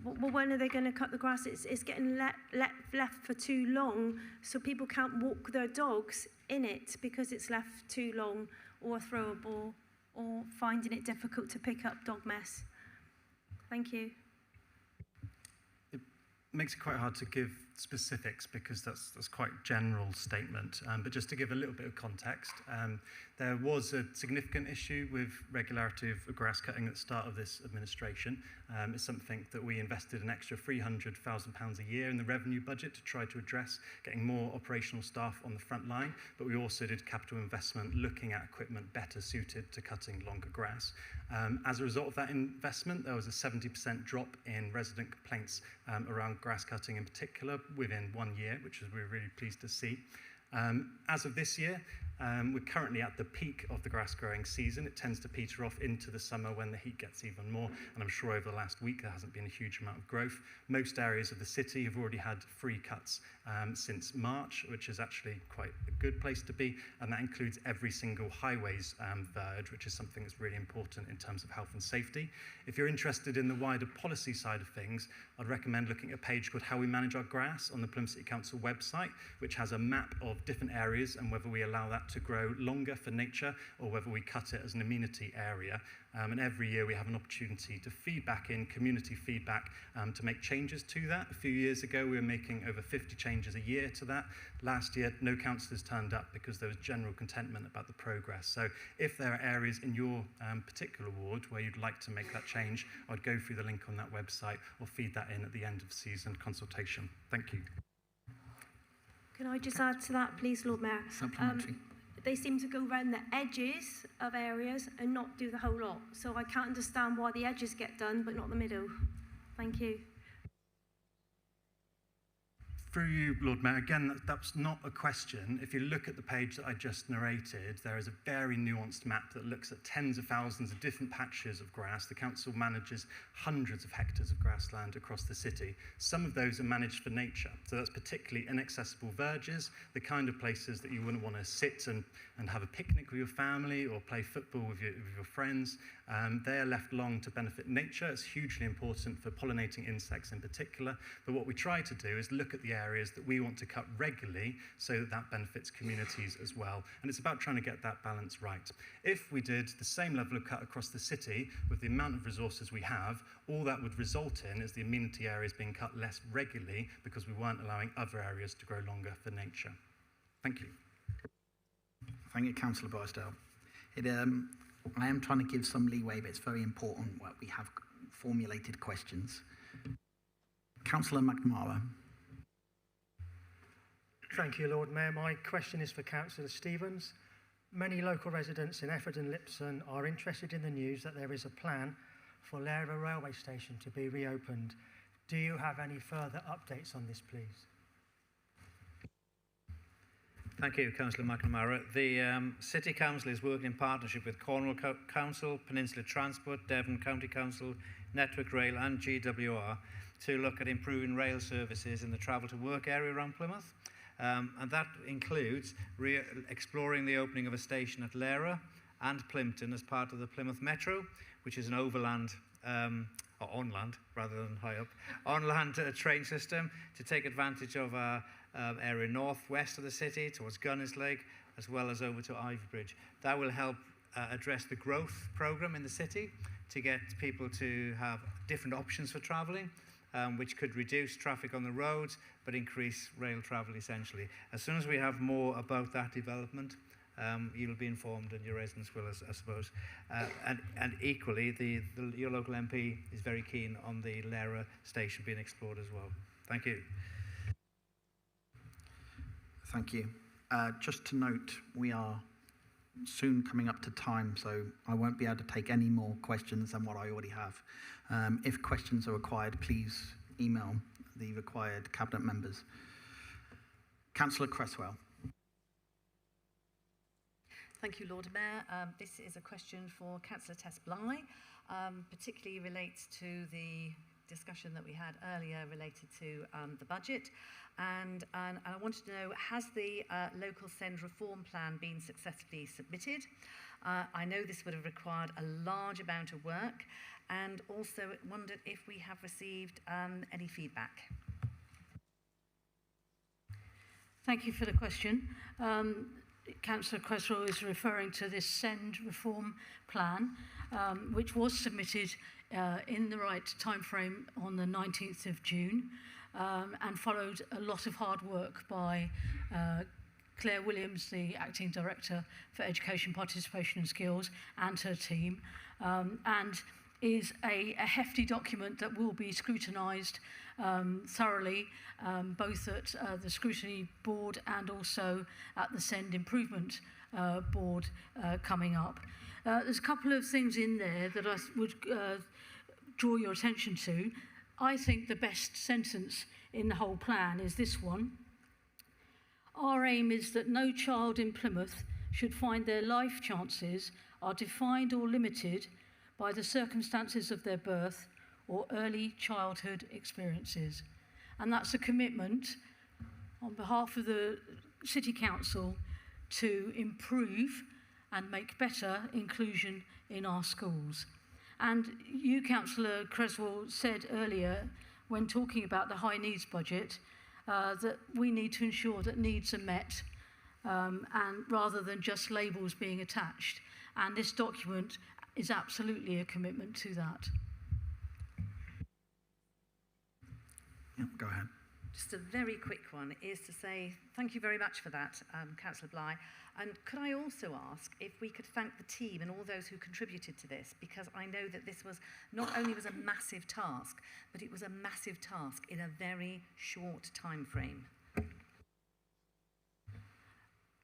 Well, when are they going to cut the grass? It's getting left for too long, so people can't walk their dogs in it because it's left too long, or throw a ball, or finding it difficult to pick up dog mess. Thank you. It makes it quite hard to give specifics because that's quite a general statement. But just to give a little bit of context, there was a significant issue with regularity of grass cutting at the start of this administration. It's something that we invested an extra £300,000 a year in the revenue budget to try to address, getting more operational staff on the front line. But we also did capital investment looking at equipment better suited to cutting longer grass. As a result of that investment, there was a 70% drop in resident complaints around grass cutting in particular within 1 year, which we're really pleased to see. As of this year, we're currently at the peak of the grass growing season. It tends to peter off into the summer when the heat gets even more, and I'm sure over the last week there hasn't been a huge amount of growth. Most areas of the city have already had free cuts since March, which is actually quite a good place to be, and that includes every single highways verge, which is something that's really important in terms of health and safety. If you're interested in the wider policy side of things, I'd recommend looking at a page called How We Manage Our Grass on the Plymouth City Council website, which has a map of different areas and whether we allow that to grow longer for nature or whether we cut it as an amenity area. And every year we have an opportunity to feedback in community feedback to make changes to that. A few years ago we were making over 50 changes a year to that. Last year no councillors turned up because there was general contentment about the progress. So if there are areas in your particular ward where you'd like to make that change, I'd go through the link on that website or feed that in at the end of season consultation. Thank you. Can I just add to that, please, Lord Mayor? Supplementary. They seem to go around the edges of areas and not do the whole lot. So I can't understand why the edges get done, but not the middle. Thank you. Through you, Lord Mayor, again, that's not a question. If you look at the page that I just narrated, there is a very nuanced map that looks at tens of thousands of different patches of grass. The council manages hundreds of hectares of grassland across the city. Some of those are managed for nature, so that's particularly inaccessible verges, the kind of places that you wouldn't want to sit and have a picnic with your family or play football with your friends. They are left long to benefit nature. It's hugely important for pollinating insects in particular, but what we try to do is look at the areas that we want to cut regularly so that that benefits communities as well. And it's about trying to get that balance right. If we did the same level of cut across the city with the amount of resources we have, all that would result in is the amenity areas being cut less regularly because we weren't allowing other areas to grow longer for nature. Thank you. Thank you, Councillor Barstow. I am trying to give some leeway, but it's very important that we have formulated questions. Councillor McNamara. Thank you, Lord Mayor. My question is for Councillor Stevens. Many local residents in Efford and Lipson are interested in the news that there is a plan for Lara railway station to be reopened. Do you have any further updates on this, please? Thank you, Councillor McNamara. The City Council is working in partnership with Cornwall Council, Peninsula Transport, Devon County Council, Network Rail and GWR to look at improving rail services in the travel to work area around Plymouth. And that includes exploring the opening of a station at Lara and Plympton as part of the Plymouth Metro, which is an overland, or on-land rather than high up, on-land train system to take advantage of our area northwest of the city towards Gunners Lake, as well as over to Ivy Bridge. That will help address the growth programme in the city to get people to have different options for travelling, which could reduce traffic on the roads but increase rail travel essentially. As soon as we have more about that development, you'll be informed and your residents will, I suppose. And equally, your local MP is very keen on the Lara station being explored as well. Thank you. Thank you. Just to note, we are soon coming up to time, so I won't be able to take any more questions than what I already have. If questions are required, please email the required Cabinet members. Councillor Cresswell. Thank you, Lord Mayor. This is a question for Councillor Tess Bly, particularly relates to the discussion that we had earlier related to the budget. And I wanted to know, has the local SEND reform plan been successfully submitted? I know this would have required a large amount of work, and also wondered if we have received any feedback. Thank you for the question. Councillor Cresswell is referring to this SEND reform plan, which was submitted in the right timeframe on the 19th of June, and followed a lot of hard work by Claire Williams, the Acting Director for Education, Participation and Skills, and her team, and is a hefty document that will be scrutinised thoroughly, both at the Scrutiny Board and also at the SEND Improvement Board coming up. There's a couple of things in there that I would draw your attention to. I think the best sentence in the whole plan is this one. Our aim is that no child in Plymouth should find their life chances are defined or limited by the circumstances of their birth or early childhood experiences. And that's a commitment on behalf of the City Council to improve and make better inclusion in our schools. And you, Councillor Cresswell, said earlier when talking about the high needs budget that we need to ensure that needs are met and rather than just labels being attached. And this document is absolutely a commitment to that. Yep, go ahead. Just a very quick one is to say thank you very much for that, Councillor Bly. And could I also ask if we could thank the team and all those who contributed to this, because I know that this was not only was a massive task, but it was a massive task in a very short time frame.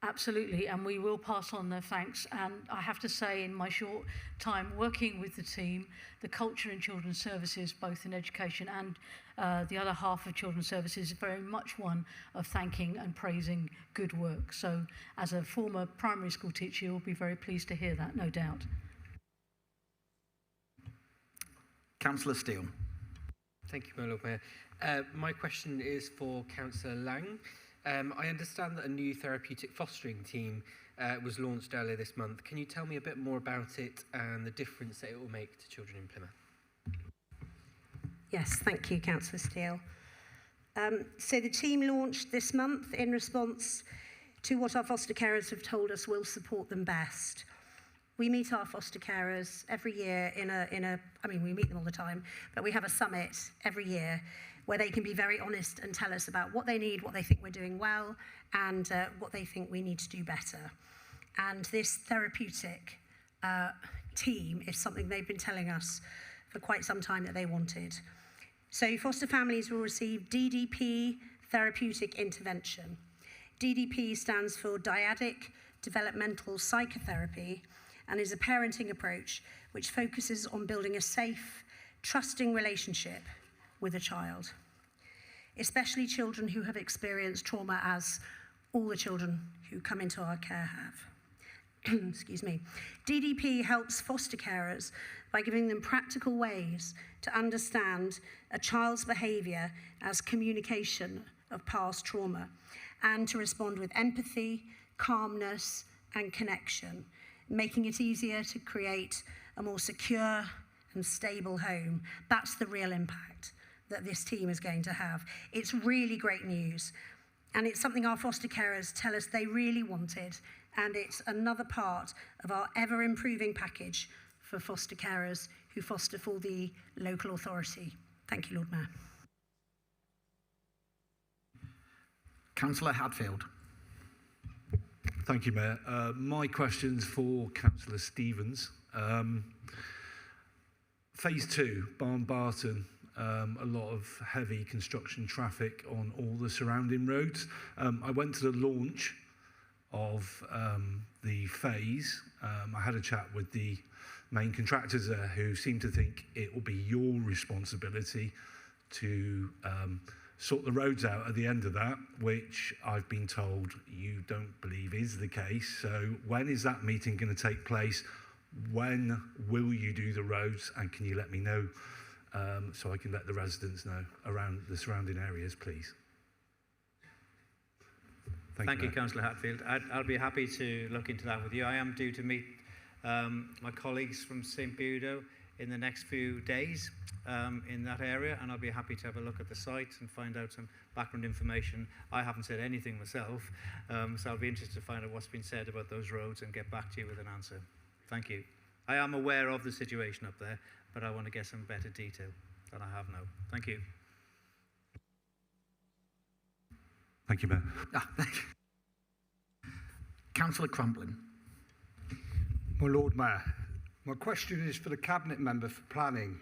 Absolutely, and we will pass on their thanks. And I have to say, in my short time working with the team, the culture in children's services, both in education and The other half of Children's Services is very much one of thanking and praising good work. So as a former primary school teacher, you'll be very pleased to hear that, no doubt. Councillor Steele. Thank you, my Lord Mayor. My question is for Councillor Lang. I understand that a new therapeutic fostering team was launched earlier this month. Can you tell me a bit more about it and the difference that it will make to children in Plymouth? Yes, thank you, Councillor Steele. So the team launched this month in response to what our foster carers have told us will support them best. We meet our foster carers every year I mean, we meet them all the time, but we have a summit every year where they can be very honest and tell us about what they need, what they think we're doing well, and what they think we need to do better. And this therapeutic team is something they've been telling us for quite some time that they wanted. So foster families will receive DDP therapeutic intervention. DDP stands for Dyadic Developmental Psychotherapy and is a parenting approach which focuses on building a safe, trusting relationship with a child, especially children who have experienced trauma, as all the children who come into our care have. Excuse me. DDP helps foster carers by giving them practical ways to understand a child's behaviour as communication of past trauma and to respond with empathy, calmness and connection, making it easier to create a more secure and stable home. That's the real impact that this team is going to have. It's really great news, and it's something our foster carers tell us they really wanted, and it's another part of our ever-improving package for foster carers who foster for the local authority. Thank you, Lord Mayor. Councillor Hadfield. Thank you, Mayor. My question's for Councillor Stevens. Phase 2, Barn Barton, a lot of heavy construction traffic on all the surrounding roads. I went to the launch of the phase. I had a chat with the main contractors there who seem to think it will be your responsibility to sort the roads out at the end of that, which I've been told you don't believe is the case. So when is that meeting going to take place? When will you do the roads? And can you let me know so I can let the residents know around the surrounding areas, please? Thank you, Councillor Hatfield. I'll be happy to look into that with you. I am due to meet my colleagues from St Budo in the next few days in that area, and I'll be happy to have a look at the site and find out some background information. I haven't said anything myself, so I'll be interested to find out what's been said about those roads and get back to you with an answer. Thank you. I am aware of the situation up there, but I want to get some better detail than I have now. Thank you. Thank you, Mayor. Thank you. Councillor Crumblin. My Lord Mayor, my question is for the Cabinet Member for Planning,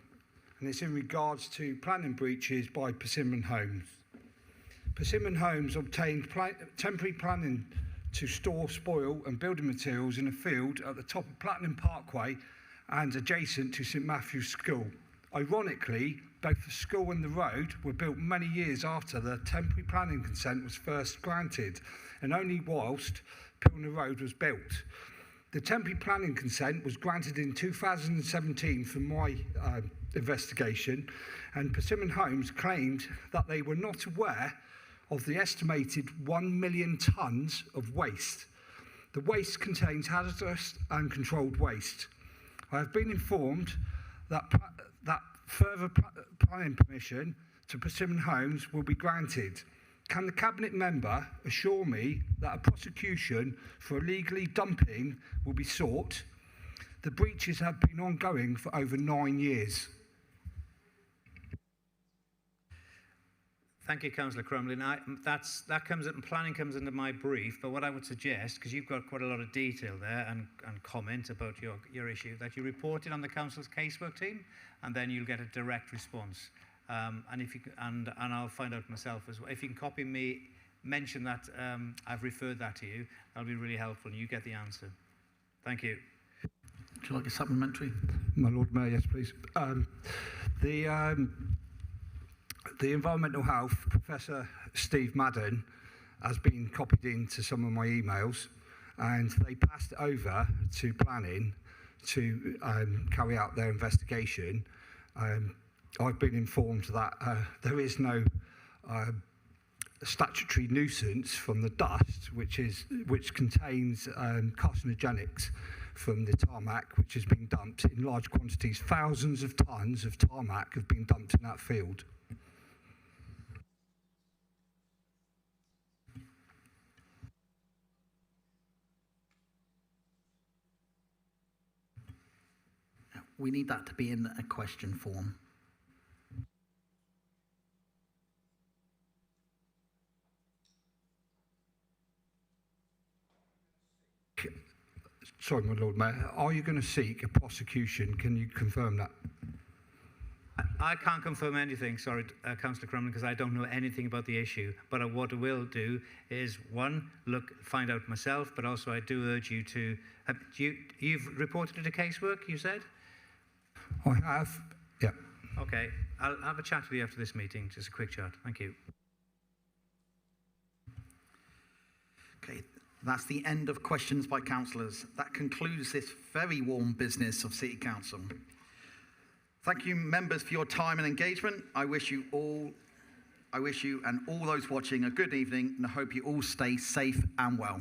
and it's in regards to planning breaches by Persimmon Homes. Persimmon Homes obtained temporary planning to store spoil and building materials in a field at the top of Platinum Parkway and adjacent to St Matthew's School. Ironically, both the school and the road were built many years after the temporary planning consent was first granted, and only whilst Pilner Road was built. The temporary planning consent was granted in 2017 from my investigation, and Persimmon Homes claimed that they were not aware of the estimated 1 million tonnes of waste. The waste contains hazardous and controlled waste. I have been informed that further planning permission to Persimmon Homes will be granted. Can the Cabinet Member assure me that a prosecution for illegally dumping will be sought? The breaches have been ongoing for over 9 years. Thank you, Councillor Crumlin. Planning comes into my brief, but what I would suggest, because you've got quite a lot of detail there and comment about your issue, that you report it on the Council's casework team, and then you'll get a direct response. And I'll find out myself as well. If you can copy me, mention that I've referred that to you, that'll be really helpful, and you get the answer. Thank you. Would you like a supplementary? My Lord Mayor, yes, please. the environmental health, Professor Steve Madden, has been copied into some of my emails, and they passed it over to planning to carry out their investigation. I've been informed that there is no statutory nuisance from the dust, which contains carcinogenics from the tarmac, which has been dumped in large quantities. Thousands of tons of tarmac have been dumped in that field. We need that to be in a question form. Sorry, my Lord Mayor, are you going to seek a prosecution? Can you confirm that? I can't confirm anything, sorry, Councillor Crumlin, because I don't know anything about the issue. But what I will do is, one, find out myself, but also I do urge you to... You've reported it to casework, you said? I have, yeah. Okay, I'll have a chat with you after this meeting, just a quick chat. Thank you. Okay, that's the end of questions by councillors. That concludes this very warm business of City Council. Thank you, members, for your time and engagement. I wish you and all those watching a good evening, and I hope you all stay safe and well.